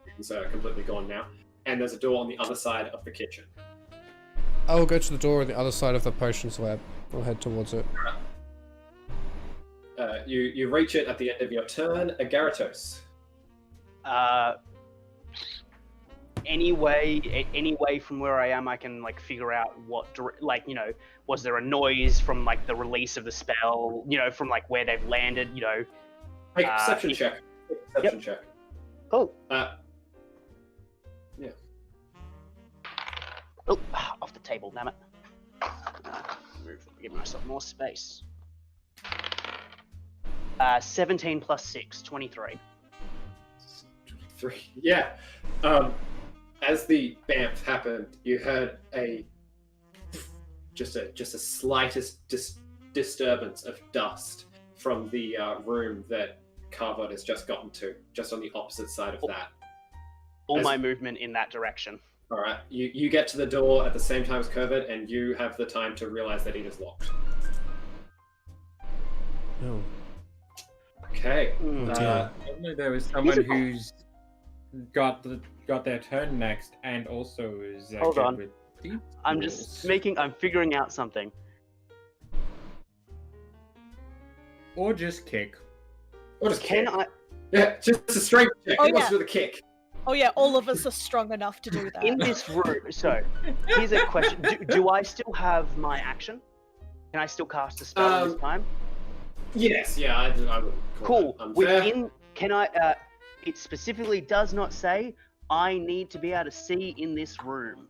potions are completely gone now. And there's a door on the other side of the kitchen. I'll go to the door on the other side of the potions lab. I'll head towards it. You reach it at the end of your turn. Agaratos. Any way from where I am, I can like figure out was there a noise from like the release of the spell? From like where they've landed. Make a perception check. Perception check. Oh. Yeah. Oh, off the table, damn it. Give myself more space. 17 plus 6, 23. 3. Yeah. As the bamf happened, you heard just a slightest disturbance of dust from the room that Carvot has just gotten to, just on the opposite side of that. All my movement in that direction. All right, you get to the door at the same time as Carvot, and you have the time to realize that it is locked. No. Okay. Certainly there was someone who's got their turn next, and also is Hold good on. with these I'm rules. I'm figuring out something. Or just kick. Or just Can kick. I? Yeah, just a strength check. Oh, Who wants yeah. to do the kick? Oh yeah, all of us are strong enough to do that. In this room, so here's a question: do I still have my action? Can I still cast a spell at this time? Yes, yeah, I would call Cool. that unfair. Within, can I? It specifically does not say I need to be able to see in this room.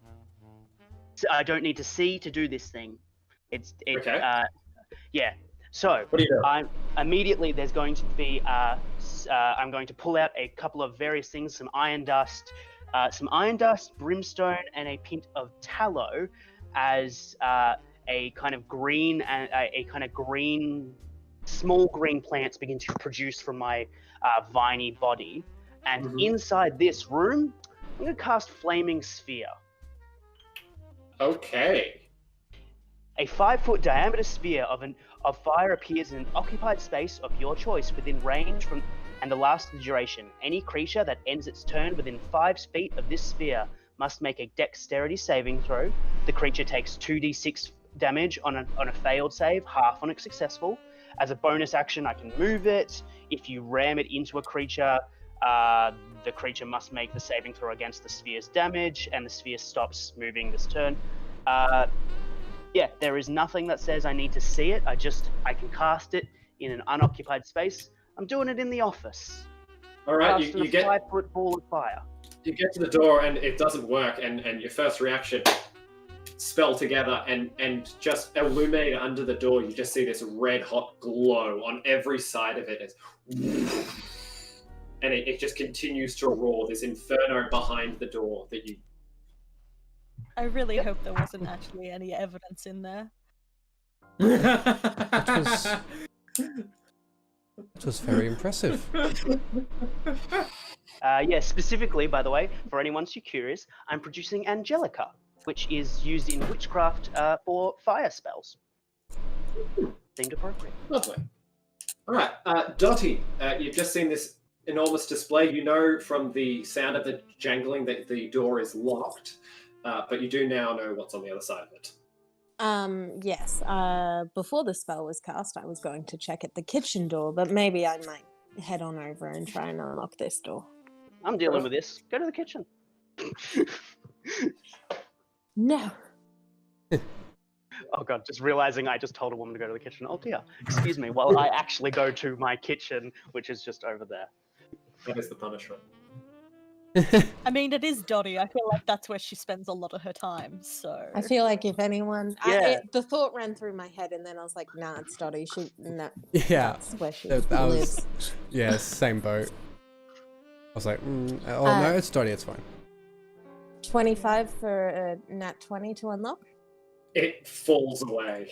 So I don't need to see to do this thing. Okay. Yeah. So What do you do? I'm immediately there's going to be I'm going to pull out a couple of various things, some iron dust, brimstone, and a pint of tallow, as a kind of green and small green plants begin to produce from my viney body. And inside this room, I'm going to cast Flaming Sphere. Okay. A 5-foot diameter sphere of fire appears in an occupied space of your choice within range from and the last of the duration. Any creature that ends its turn within 5 feet of this sphere must make a dexterity saving throw. The creature takes 2d6 damage on a failed save, half on a successful. As a bonus action, I can move it. If you ram it into a creature, The creature must make the saving throw against the sphere's damage, and the sphere stops moving this turn. Yeah, there is nothing that says I need to see it. I can cast it in an unoccupied space. I'm doing it in the office. All right, Cast you a get 5-foot ball of fire. you get to the door and it doesn't work, and your first reaction, spell together, and just illuminated under the door, you just see this red hot glow on every side of it. And it just continues to roar, this inferno behind the door that you... I really hope there wasn't actually any evidence in there. That was very impressive. Yeah, specifically, by the way, for anyone who's curious, I'm producing Angelica, which is used in witchcraft for fire spells. Seemed appropriate. Lovely. All right, Dottie, you've just seen this enormous display. You know from the sound of the jangling that the door is locked, but you do now know what's on the other side of it. Yes. Before the spell was cast, I was going to check at the kitchen door, but maybe I might head on over and try and unlock this door. I'm dealing with this. Go to the kitchen. No. Oh god, just realizing I just told a woman to go to the kitchen. Oh dear. Excuse me, while I actually go to my kitchen, which is just over there. That is the punishment. I mean, it is Dottie. I feel like that's where she spends a lot of her time, so... I feel like if anyone... Yeah. The thought ran through my head, and then I was like, nah, it's Dottie. No, Yeah, that's where she that lives. was yeah, same boat. I was like, oh no, it's Dottie, it's fine. 25 for a nat 20 to unlock? It falls away.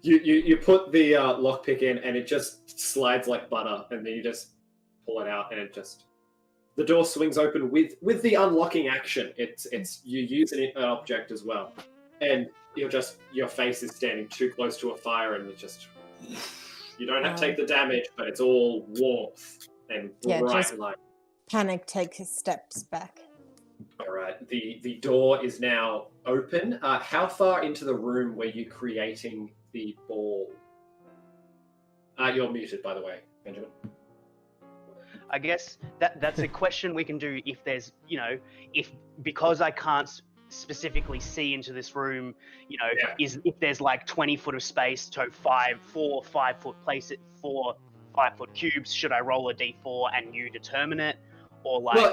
you put the lockpick in, and it just slides like butter, and then you just pull it out, and it just... The door swings open with the unlocking action. It's you use an object as well, and your face is standing too close to a fire, and it just... You don't have to take the damage, but it's all warmth and bright just light. Panic takes steps back. All right, the door is now open. How far into the room were you creating the ball? You're muted, by the way, Benjamin. I guess that's a question we can do if there's, because I can't specifically see into this room, is if there's like 20 foot of space to 4 5-foot place it 4 5-foot cubes, should I roll a d4 and you determine it? Or like... Well,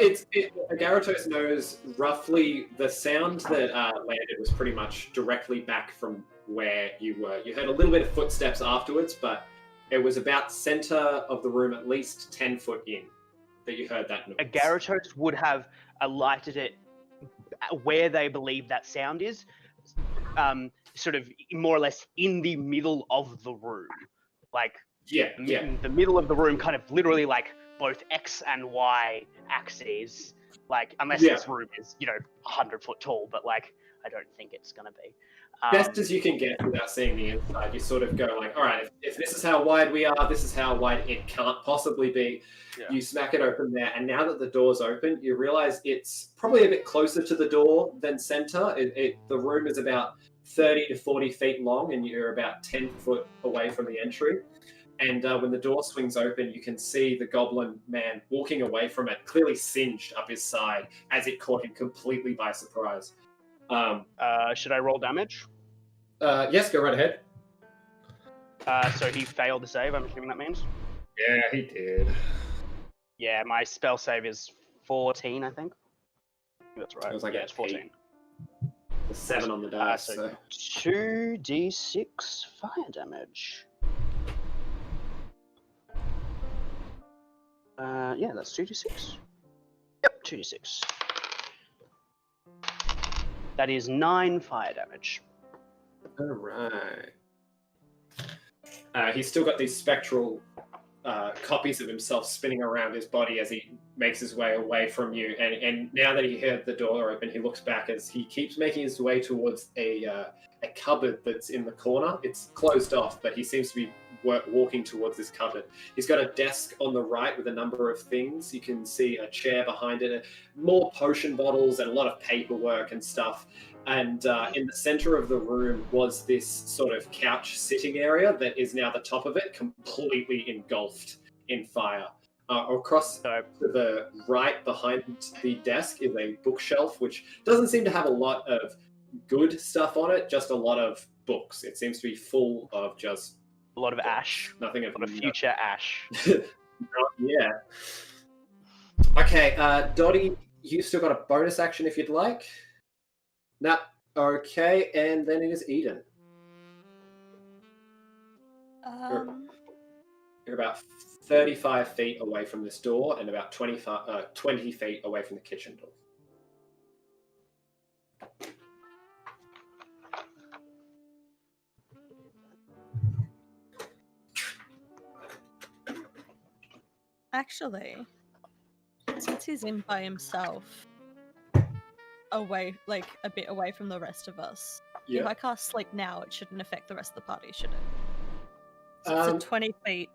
Agaratos knows roughly the sound that landed was pretty much directly back from where you were. You heard a little bit of footsteps afterwards, but it was about center of the room, at least 10 foot in, that you heard that noise. Agaratos would have alighted it where they believe that sound is, sort of more or less in the middle of the room. Like, the middle of the room, kind of literally like both X and Y axes. Like, unless this room is, 100 foot tall, but like, I don't think it's going to be. Best as you can get without seeing the inside, you sort of go like, all right, if this is how wide we are, this is how wide it can't possibly be. Yeah. You smack it open there, and now that the door's open, you realize it's probably a bit closer to the door than center. The room is about 30 to 40 feet long, and you're about 10 foot away from the entry. And when the door swings open, you can see the goblin man walking away from it, clearly singed up his side as it caught him completely by surprise. Should I roll damage? Yes, go right ahead. So he failed the save, I'm assuming that means? Yeah, he did. Yeah, my spell save is 14, I think. That's right. It was like it's 14. The 7 on the dice. So 2d6 fire damage. Yeah, that's 2d6. Yep, 2d6. That is 9 fire damage. All right. He's still got these spectral copies of himself spinning around his body as he makes his way away from you. And now that he heard the door open, he looks back as he keeps making his way towards a cupboard that's in the corner. It's closed off, but he seems to be walking towards this cupboard. He's got a desk on the right with a number of things. You can see a chair behind it, more potion bottles and a lot of paperwork and stuff. And in the center of the room was this sort of couch sitting area that is now the top of it, completely engulfed in fire. Across to the right behind the desk is a bookshelf, which doesn't seem to have a lot of good stuff on it, just a lot of books. It seems to be full of just A lot of ash. nothing of A lot of future ash. Yeah. Okay, Dottie, you still got a bonus action if you'd like. No. Okay, and then it is Eden. You're about 35 feet away from this door and about 20 feet away from the kitchen door. Actually, since he's in by himself, away, like a bit away from the rest of us, if I cast Sleep now, it shouldn't affect the rest of the party, should it? So it's 20 feet.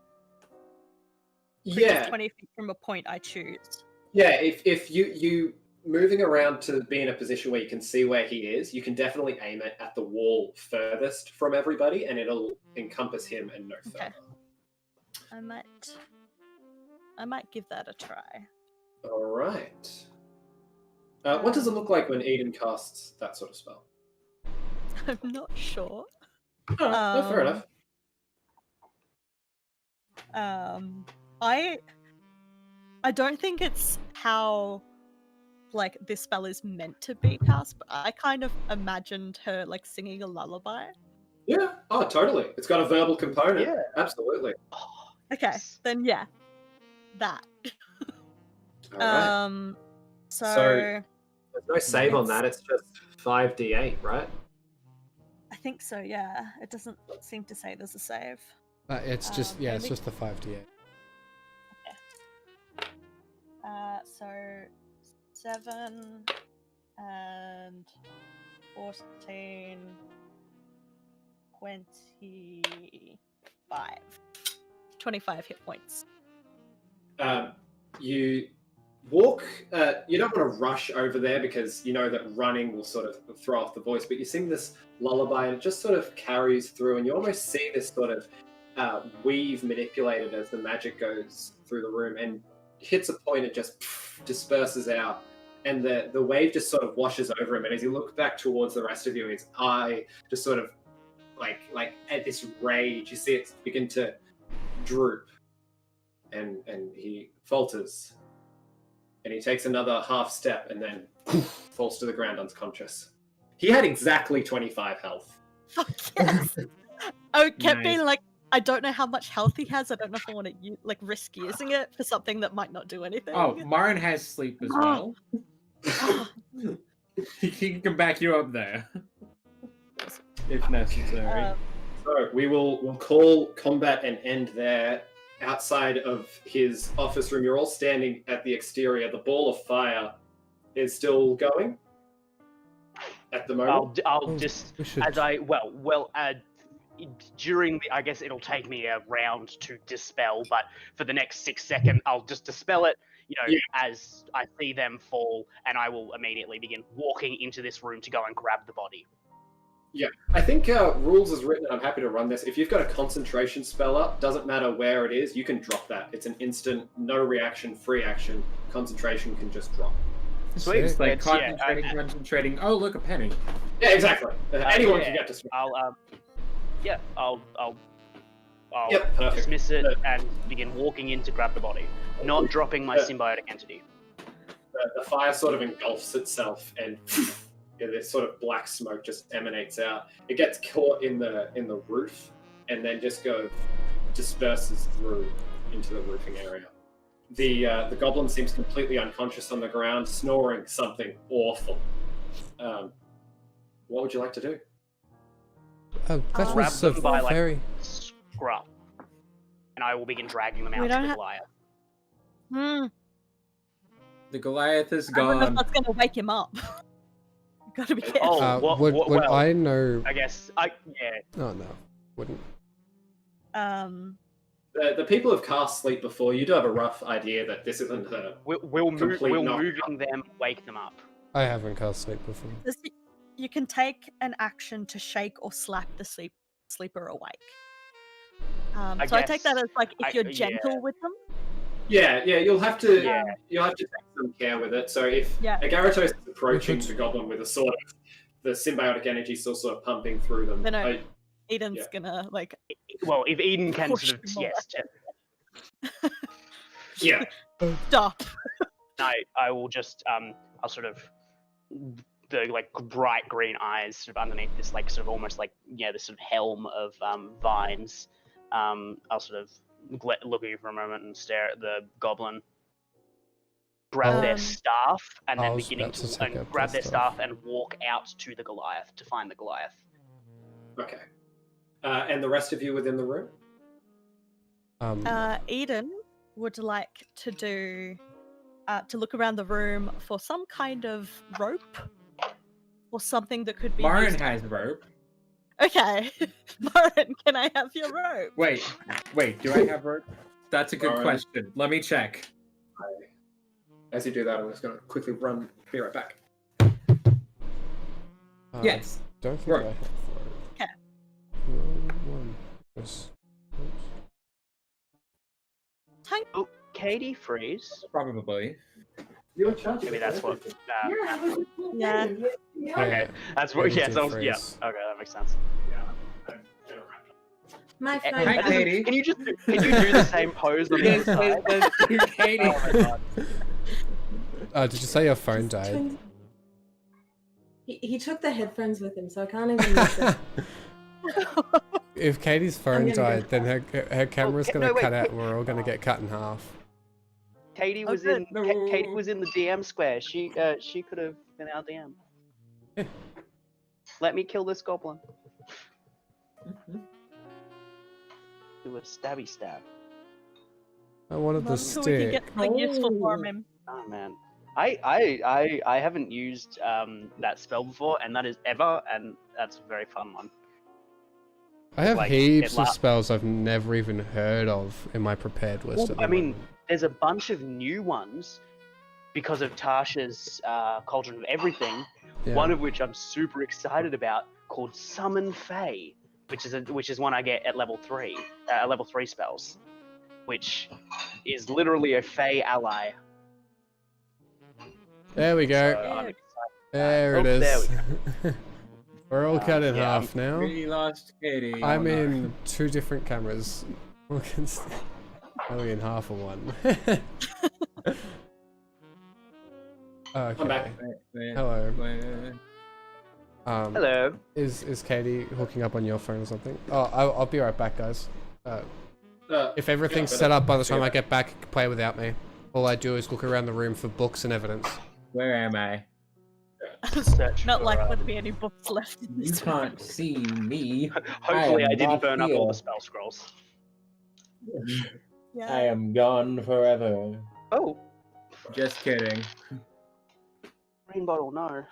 Yeah. 20 feet from a point I choose. Yeah, if you moving around to be in a position where you can see where he is, you can definitely aim it at the wall furthest from everybody, and it'll encompass him and no further. Okay. I might give that a try. All right. What does it look like when Eden casts that sort of spell? I'm not sure. No, fair enough. I don't think it's how like this spell is meant to be cast, but I kind of imagined her like singing a lullaby. Yeah. Oh, totally. It's got a verbal component. Yeah. Absolutely. Okay, then yeah, that. All right. So there's no save on that. It's just 5d8, right? I think so. Yeah, it doesn't seem to say there's a save. It's just it's just the 5d8. So 7 and 14, 25. 25 hit points. You walk. You don't want to rush over there because you know that running will sort of throw off the voice. But you sing this lullaby, and it just sort of carries through, and you almost see this sort of weave manipulated as the magic goes through the room and hits a point. It just disperses out, and the wave just sort of washes over him. And as you look back towards the rest of you, his eye just sort of like at this rage. You see it begin to droop, and he falters, and he takes another half step, and then falls to the ground unconscious. He had exactly 25 health. Fuck yes! I kept being like, I don't know how much health he has. I don't know if I want to risk using it for something that might not do anything. Oh, Marin has sleep as well. He can back you up there if necessary. So we'll call combat an end there. Outside of his office room, you're all standing at the exterior. The ball of fire is still going at the moment. I'll just during the, I guess it'll take me a round to dispel, but for the next 6 seconds, I'll just dispel it, as I see them fall, and I will immediately begin walking into this room to go and grab the body. Yeah, I think rules is written, and I'm happy to run this. If you've got a concentration spell up, doesn't matter where it is, you can drop that. It's an instant, no reaction, free action. Concentration can just drop. Sweet. It's like concentrating. Oh, look, a penny. Yeah, exactly. Anyone can get distracted. I'll perfect. dismiss it and begin walking in to grab the body, not dropping my symbiotic entity. The fire sort of engulfs itself, and this sort of black smoke just emanates out. It gets caught in the roof, and then just disperses through into the roofing area. The goblin seems completely unconscious on the ground, snoring something awful. What would you like to do? Oh, that was so very scrub, and I will begin dragging them out to the Goliath. The Goliath is I don't know if gone. that's gonna wake him up. Gotta be careful. would I know? I guess Oh no, wouldn't. The people have cast sleep before. You do have a rough idea that this isn't the. We'll moving them wake them up. I haven't cast sleep before. You can take an action to shake or slap the sleeper awake. So I take that as if you're gentle with them. Yeah, you'll have to take some care with it. So if Yeah. a Gyarados is approaching Which- the goblin with a sort of the symbiotic energy still sort of pumping through them. No. Eden's gonna Well, if Eden can push sort of him away. Yeah. Stop. I will just I'll sort of the like bright green eyes sort of underneath this like sort of almost like this sort of helm of vines. I'll sort of look at you for a moment and stare at the goblin. Grab their staff and I then was beginning about to to take up grab their their staff and walk out to the Goliath to find the Goliath. Okay. And the rest of you within the room? Eden would like to do to look around the room for some kind of rope or something that could be Marin used. has rope. Okay. Marin, can I have your rope? Wait, do I have rope? That's a good Marin. question. Let me check. As you do that, I'm just going to quickly be right back. Yes. Don't think Right. I have rope. Okay. No one. Yes. Oh, Katie Freeze. Probably. You're in charge. Maybe that's what. Yeah. Okay, that's what. Katie Yeah, so, yeah. Freeze. Okay, that makes sense. My Hey, phone. Hi, Katie. Can you do the same pose on the Yes, other side? Katie. Oh my god. Did you say your phone died? He took the headphones with him, so I can't even use it. If Katie's phone gonna go died, then her camera's gonna no, wait, cut out wait. and we're all gonna get cut in half. Katie Oh, was good. in. Katie was in the DM square. She could have been our DM. Yeah. Let me kill this goblin. Do a stabby stab. I wanted the So we can stick. get something useful for him. Oh man. I haven't used that spell before, and that is ever, and that's a very fun one. I have like, heaps it of la- spells I've never even heard of in my prepared list. Well, at the I mean, moment. there's a bunch of new ones because of Tasha's Cauldron of Everything. Yeah. One of which I'm super excited about, called Summon Fae, which is one I get at level 3 spells, which is literally a Fae ally. There we go. So I'm excited. There Oh, it there is. We're all cut in yeah, half now. We lost Katie. I'm Oh, no. in 2 different cameras. Only in half of one. Okay. I'm back. Hello. Wait. Hello. Is Katie hooking up on your phone or something? Oh, I'll be right back, guys. If everything's yeah, set up by the time yeah. I get back, play without me. All I do is look around the room for books and evidence. Where am I? Search Not for, likely to be any books left in You this. can't see me. Hopefully, I I am didn't not burn up all here. the spell scrolls. Yeah. I am gone forever. Oh, Just kidding. green bottle, no.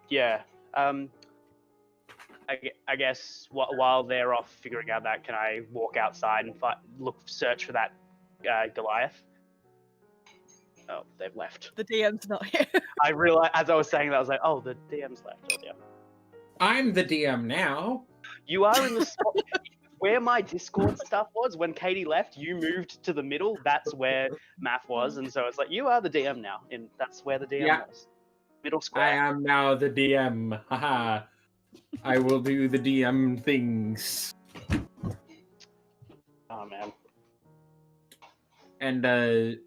Yeah. I guess while they're off figuring out that, can I walk outside and search for that Goliath? Oh, they've left. The DM's not here. I realized as I was saying that, I was like, oh, the DM's left. Oh, yeah. I'm the DM now. You are in the spot where my Discord stuff was when Katie left. You moved to the middle. That's where Math was, and so it's like you are the DM now, and that's where the DM Yeah. was. Middle I square. am now the DM. Haha. I will do the DM things. Oh man. And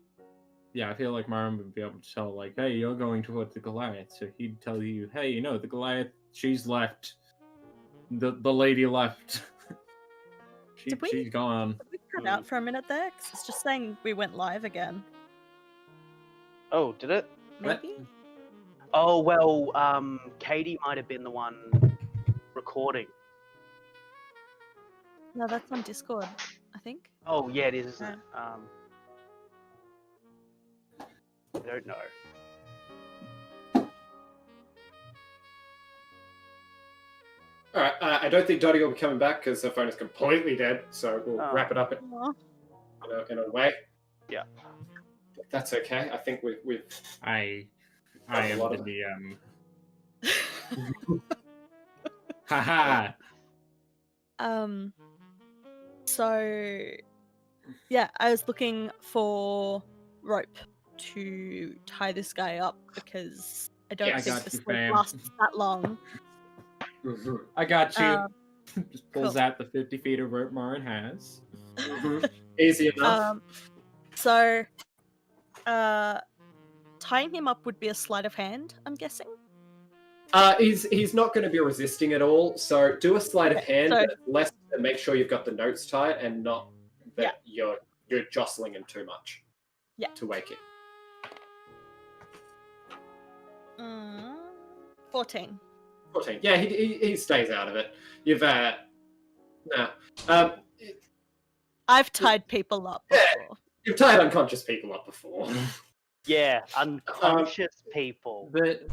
yeah, I feel like Marin would be able to tell, like, hey, you're going towards the Goliath. So he'd tell you, hey, you know, the Goliath, she's left. The lady left. Did we- She's gone. Did we cut out for a minute there? 'Cause it's just saying we went live again. Oh, did it? What? Maybe? Oh well, Katie might have been the one recording. No, that's on Discord, I think. Oh yeah, it is, isn't it? Yeah. I don't know. All right. I don't think Dottie will be coming back because her phone is completely dead. So we'll Oh. wrap it up Aw. in a way. Yeah. That's okay. I think we've I That's a am lot the of- DM. Haha. So Yeah, I was looking for rope to tie this guy up because I don't Yeah, I think got the you, sleep fam. lasts that long. Mhm, I got you. Um, Just pulls cool. out the 50 feet of rope Marin has. mhm. Easy enough. So, tying him up would be a sleight of hand, I'm guessing. He's not going to be resisting at all. So do a sleight of Okay, hand, so- but less to make sure you've got the notes tight and not that Yeah. you're jostling him too much. Yeah. To wake him. 14. 14. Yeah, he stays out of it. You've no. I've tied people up Yeah. before. You've tied unconscious people up before. Yeah, unconscious people. But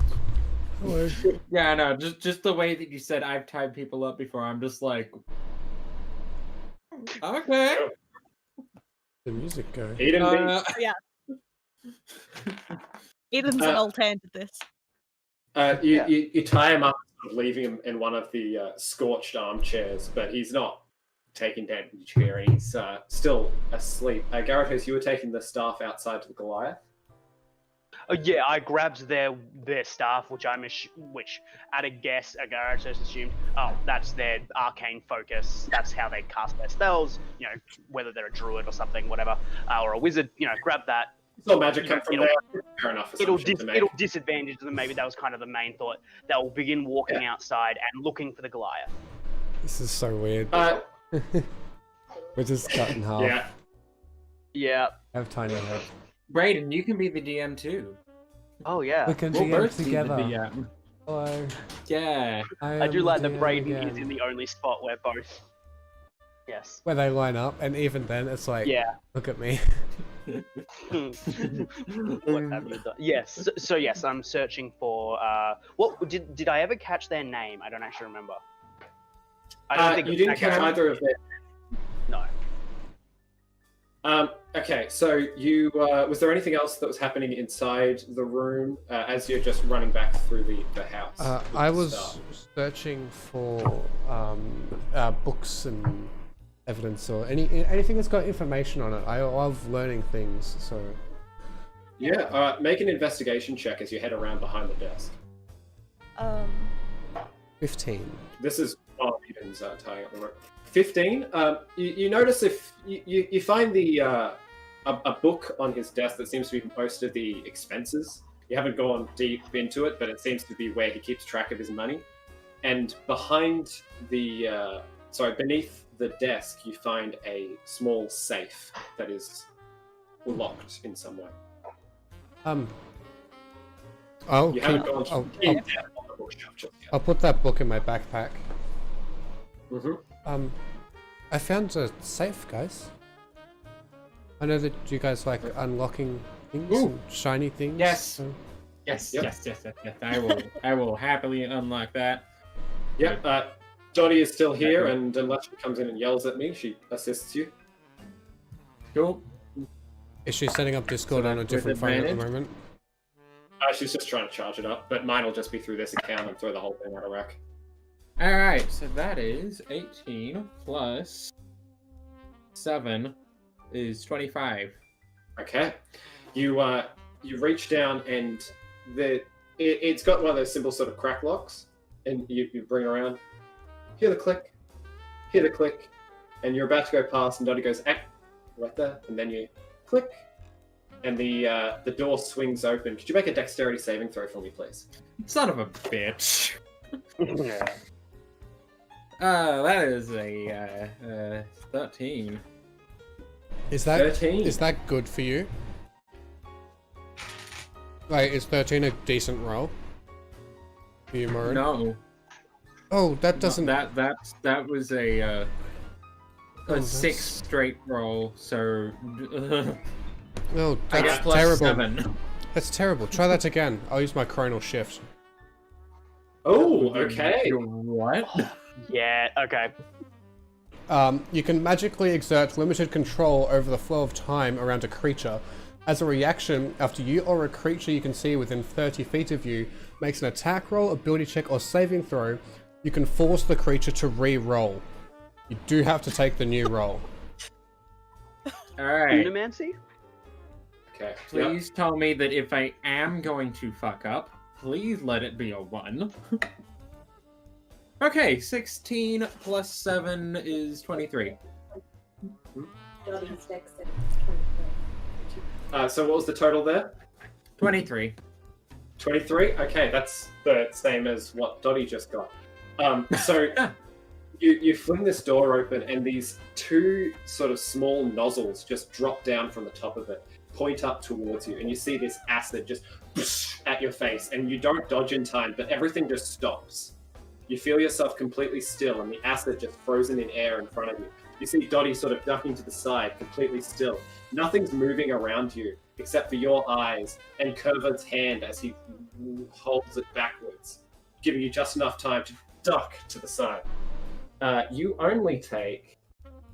yeah, no, just the way that you said I've tied people up before, I'm just like, okay. The music go. He didn't Eden's an old hand at this. You tie him up, leaving him in one of the scorched armchairs, but he's not taking damage here, and he's still asleep. Garatos, you were taking the staff outside to the Goliath. Yeah, I grabbed their staff, which at a guess, Garatos assumed, oh, that's their arcane focus. That's how they cast their spells. You know, whether they're a druid or something, whatever, or a wizard. You know, grab that. It's all magic come from there. Fair enough. It'll assumption to make. it'll disadvantage them. Maybe that was kind of the main thought. They'll begin walking outside and looking for the Goliath. This is so weird. We're just cut in half. Yeah. Yeah. I have tiny head. Brayden, you can be the DM too. Oh yeah. We can We'll GM both be the together. DM. Hello. Yeah. I do like that DM Brayden again. is in the only spot where both. Yes. Where they line up, and even then, it's like, Yeah. look at me. What have you done? Yes. So yes, I'm searching for. What did I ever catch their name? I don't actually remember. I don't think you it's didn't that catch guy. either of them. No. Okay, so you was there anything else that was happening inside the room as you're just running back through the house? with I the was staff? searching for books and evidence or anything that's got information on it. I love learning things, so. Yeah, make an investigation check as you head around behind the desk. 15. This is Eden's tying up the rope. 15. You notice if you find the a book on his desk that seems to be most of the expenses. You haven't gone deep into it, but it seems to be where he keeps track of his money. And behind the beneath the desk, you find a small safe that is locked in some way. You haven't gone deep down on the bookshelf just yet. I'll put that book in my backpack. Mm-hmm. I found a safe, guys. I know that you guys like unlocking things Ooh. and shiny things. Yes. So. Yes, Yep. yes. I will happily unlock that. Yep. Dottie is still here, and unless she comes in and yells at me, she assists you. Cool. Is she setting up Discord So on a that's with different phone at the advantage? moment? She's just trying to charge it up, but mine will just be through this account and throw the whole thing out of whack. Alright, so that is 18 plus 7 is 25. Okay. You reach down and it's got one of those simple sort of crack locks, and you bring it around. Hear the click, and you're about to go past, and Dottie goes, right there, and then you click, and the door swings open. Could you make a dexterity saving throw for me, please? Son of a bitch. Yeah. That is a 13. Is that 13. is that good for you? Like, is 13 a decent roll? For you, Morin? No. Oh, that doesn't. That was a Oh, 6 straight roll, so Oh, I that's got plus terrible. 7. That's terrible. Try that again. I'll use my chronal shift. Oh, okay. What? Yeah. Okay. You can magically exert limited control over the flow of time around a creature. As a reaction, after you or a creature you can see within 30 feet of you makes an attack roll, ability check, or saving throw, you can force the creature to re-roll. You do have to take the new roll. All right. Unimancy? Okay. Yep. Please tell me that if I am going to fuck up, please let it be a 1. Okay, 16 plus 7 is 23. Dotty's dex is 23. So what was the total there? 23. 23? Okay, that's the same as what Dottie just got. So you fling this door open and these 2 sort of small nozzles just drop down from the top of it, point up towards you, and you see this acid just at your face, and you don't dodge in time, but everything just stops. You feel yourself completely still, and the acid just frozen in air in front of you. You see Dottie sort of ducking to the side, completely still. Nothing's moving around you except for your eyes and Curvid's hand as he holds it backwards, giving you just enough time to duck to the side. You only take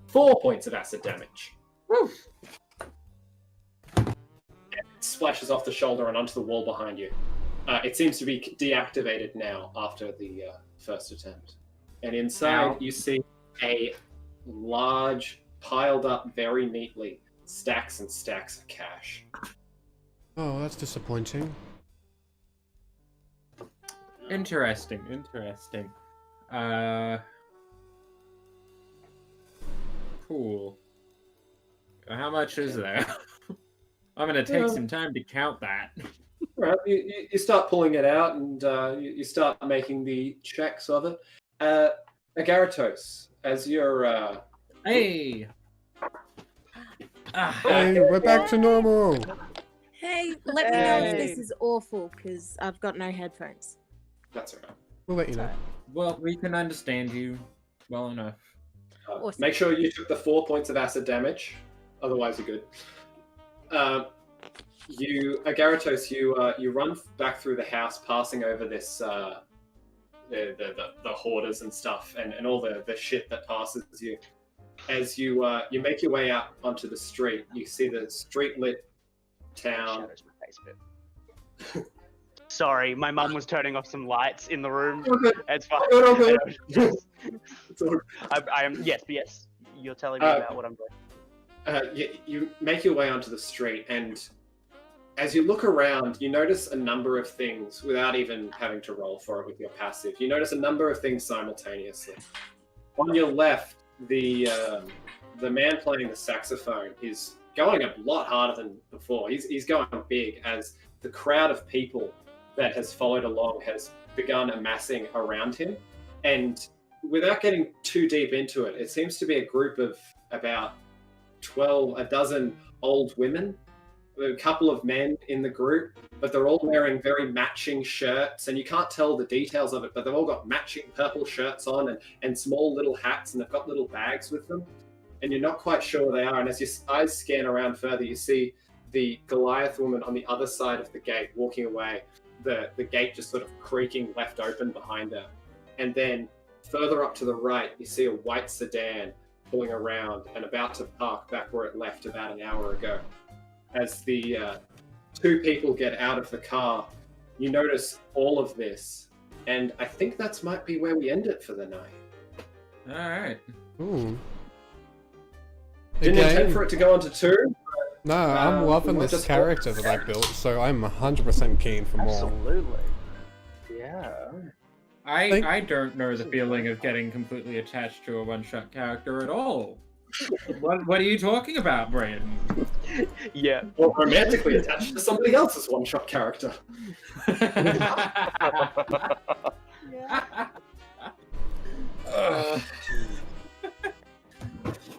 4 points of acid damage. Woo! It splashes off the shoulder and onto the wall behind you. It seems to be deactivated now after the first attempt. And inside you see a large, piled up very neatly, stacks and stacks of cash. Oh, that's disappointing. Interesting. Cool. How much is there? I'm gonna take some time to count that. Right, you start pulling it out, and you start making the checks of it. Agaratos, as you're... Hey! Hey, we're back to normal! Hey, let me know if this is awful, because I've got no headphones. That's all right. We'll let you know. Well, we can understand you well enough. Awesome. Make sure you took the 4 points of acid damage, otherwise you're good. Agaratos, you run back through the house, passing over this the hoarders and stuff, and all the shit that passes you. As you make your way out onto the street, you see the street lit town. Shadows my face a bit. Sorry, my mum was turning off some lights in the room. Okay. It's fine. Okay. It's all I am yes. You're telling me about what I'm doing. You make your way onto the street, and as you look around, you notice a number of things without even having to roll for it with your passive. You notice a number of things simultaneously. On your left, the man playing the saxophone is going a lot harder than before. He's going big as the crowd of people that has followed along has begun amassing around him. And without getting too deep into it, it seems to be a group of about a dozen old women, a couple of men in the group, but they're all wearing very matching shirts, and you can't tell the details of it, but they've all got matching purple shirts on and small little hats, and they've got little bags with them, and you're not quite sure where they are. And as your eyes scan around further, you see the Goliath woman on the other side of the gate walking away, the gate just sort of creaking left open behind her. And then further up to the right, you see a white sedan pulling around and about to park back where it left about an hour ago. As the 2 people get out of the car, you notice all of this, and I think that might be where we end it for the night. All right. Ooh. Didn't Again, intend for it to go on to 2. no, I'm loving we'll this just- character that I built, so I'm 100% keen for more. Absolutely. Yeah. I don't know the feeling of getting completely attached to a one-shot character at all. What are you talking about, Brandon? Yeah. Or romantically attached to somebody else's one-shot character.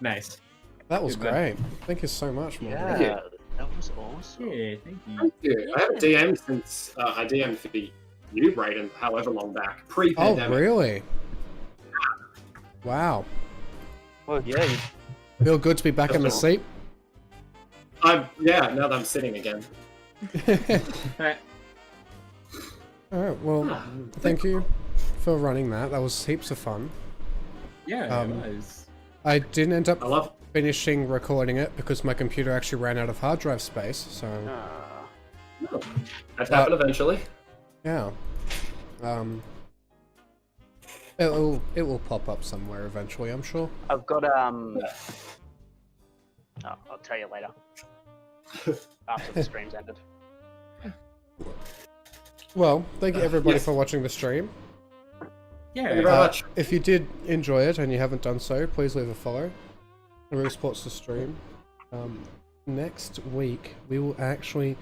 Nice. That was Good. great. Thank you so much, Morgan. Yeah. That was awesome. Yeah, thank you. Thank you. I haven't DM'd since I DM'd for you, Brayden, however long back. Oh, Pre-pandemic. really? Wow. Well, yeah. Feel good to be back in the seat? Now that I'm sitting again. Alright, well, thank you for running that. That was heaps of fun. Yeah, it was. I didn't end up I love finishing recording it because my computer actually ran out of hard drive space, so That's happened eventually. yeah. It will pop up somewhere eventually, I'm sure. I've got Oh, I'll tell you later. After the stream's ended. Well, thank you everybody Yes. for watching the stream. Thank you Yeah. very much. If you did enjoy it and you haven't done so, please leave a follow. It really supports the stream. Next week, we will actually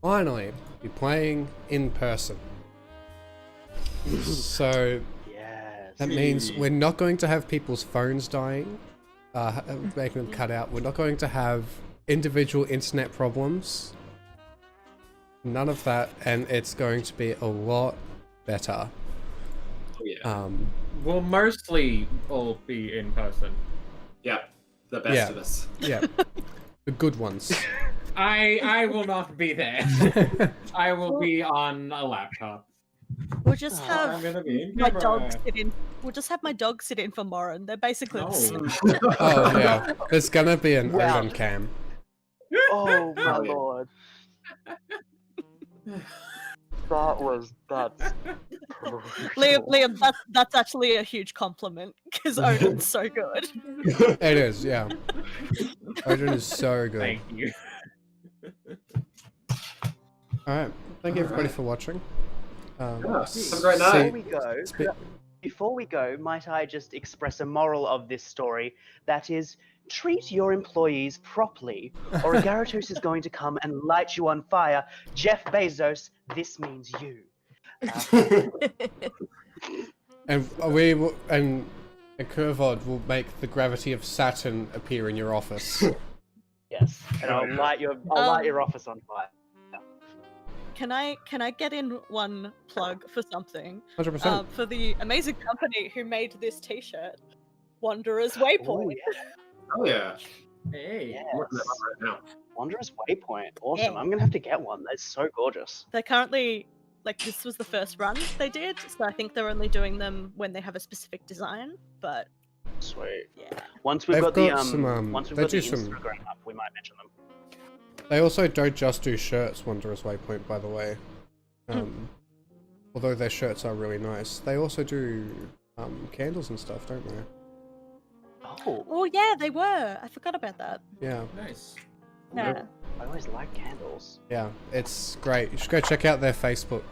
finally be playing in person. So Yes. that means we're not going to have people's phones dying, making them cut out. We're not going to have individual internet problems. None of that, and it's going to be a lot better. Oh, yeah. We'll mostly all be in person. Yeah. The best Yeah. of us. Yeah, the good ones. I will not be there. I will be on a laptop. We'll just I'm have gonna be in my camera. dog sit in. We'll just have my dog sit in for Morin. They're basically the same. No. Oh yeah, there's gonna be an Wow. Odin cam. Oh my Oh, yeah. lord. That's Liam, that's actually a huge compliment because Odin's so good. It is, yeah. Odin is so good. Thank you. Alright, thank you everybody Alright. for watching. Yeah, have a great night. Before we go, Spe- before we go, might I just express a moral of this story? That is, treat your employees properly, or a Gyarados is going to come and light you on fire. Jeff Bezos, this means you. And we will, and Kurvod will make the gravity of Saturn appear in your office. Yes, and I'll light your office on fire. Can I get in one plug for something? 100%. For the amazing company who made this T-shirt, Wanderer's Waypoint. Oh, yeah. Hey. Yes. I'm looking at that right now. Wanderer's Waypoint. Awesome. Yeah. I'm gonna have to get one. That's so gorgeous. They're currently this was the first run they did, so I think they're only doing them when they have a specific design. But Sweet. yeah, Once we've They've got the got some, once we've they got the do some- Instagram up, we might mention them. They also don't just do shirts, Wanderer's Waypoint, by the way. Although their shirts are really nice. They also do candles and stuff, don't they? oh yeah, they were. I forgot about that. Yeah, Nice. Yeah, I always like candles. yeah, it's great. You should go check out their Facebook.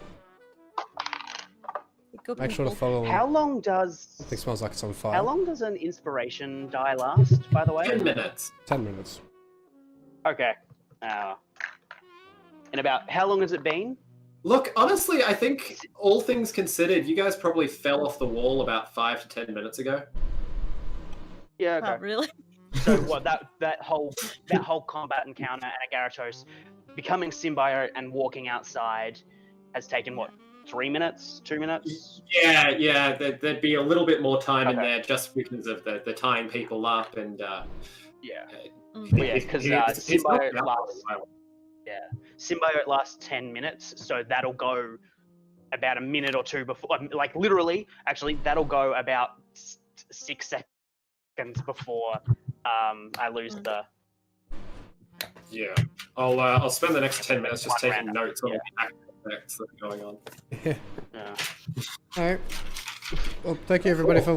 good Make sure to people. follow them. How long does Something smells like it's on fire. how long does an inspiration die last? By the way. 10 minutes. 10 minutes. Okay. And about how long has it been? Look, honestly, I think all things considered, you guys probably fell off the wall about 5 to 10 minutes ago. Yeah. Oh, really? So what that whole combat encounter and a Gyarados becoming symbiote and walking outside has taken what, 3 minutes, 2 minutes? Yeah, there'd be a little bit more time in Okay. there just because of the tying people up and Yeah. Mm. Well, yeah, because it's not symbiote that lasts. long. Symbiote lasts 10 minutes, so that'll go about a minute or two before. Like literally, actually, that'll go about 6 seconds before I lose the. Yeah, I'll spend the next 10 minutes just One taking random, notes on yeah. the actual effects that are going on. Yeah. Alright. Well, thank you everybody for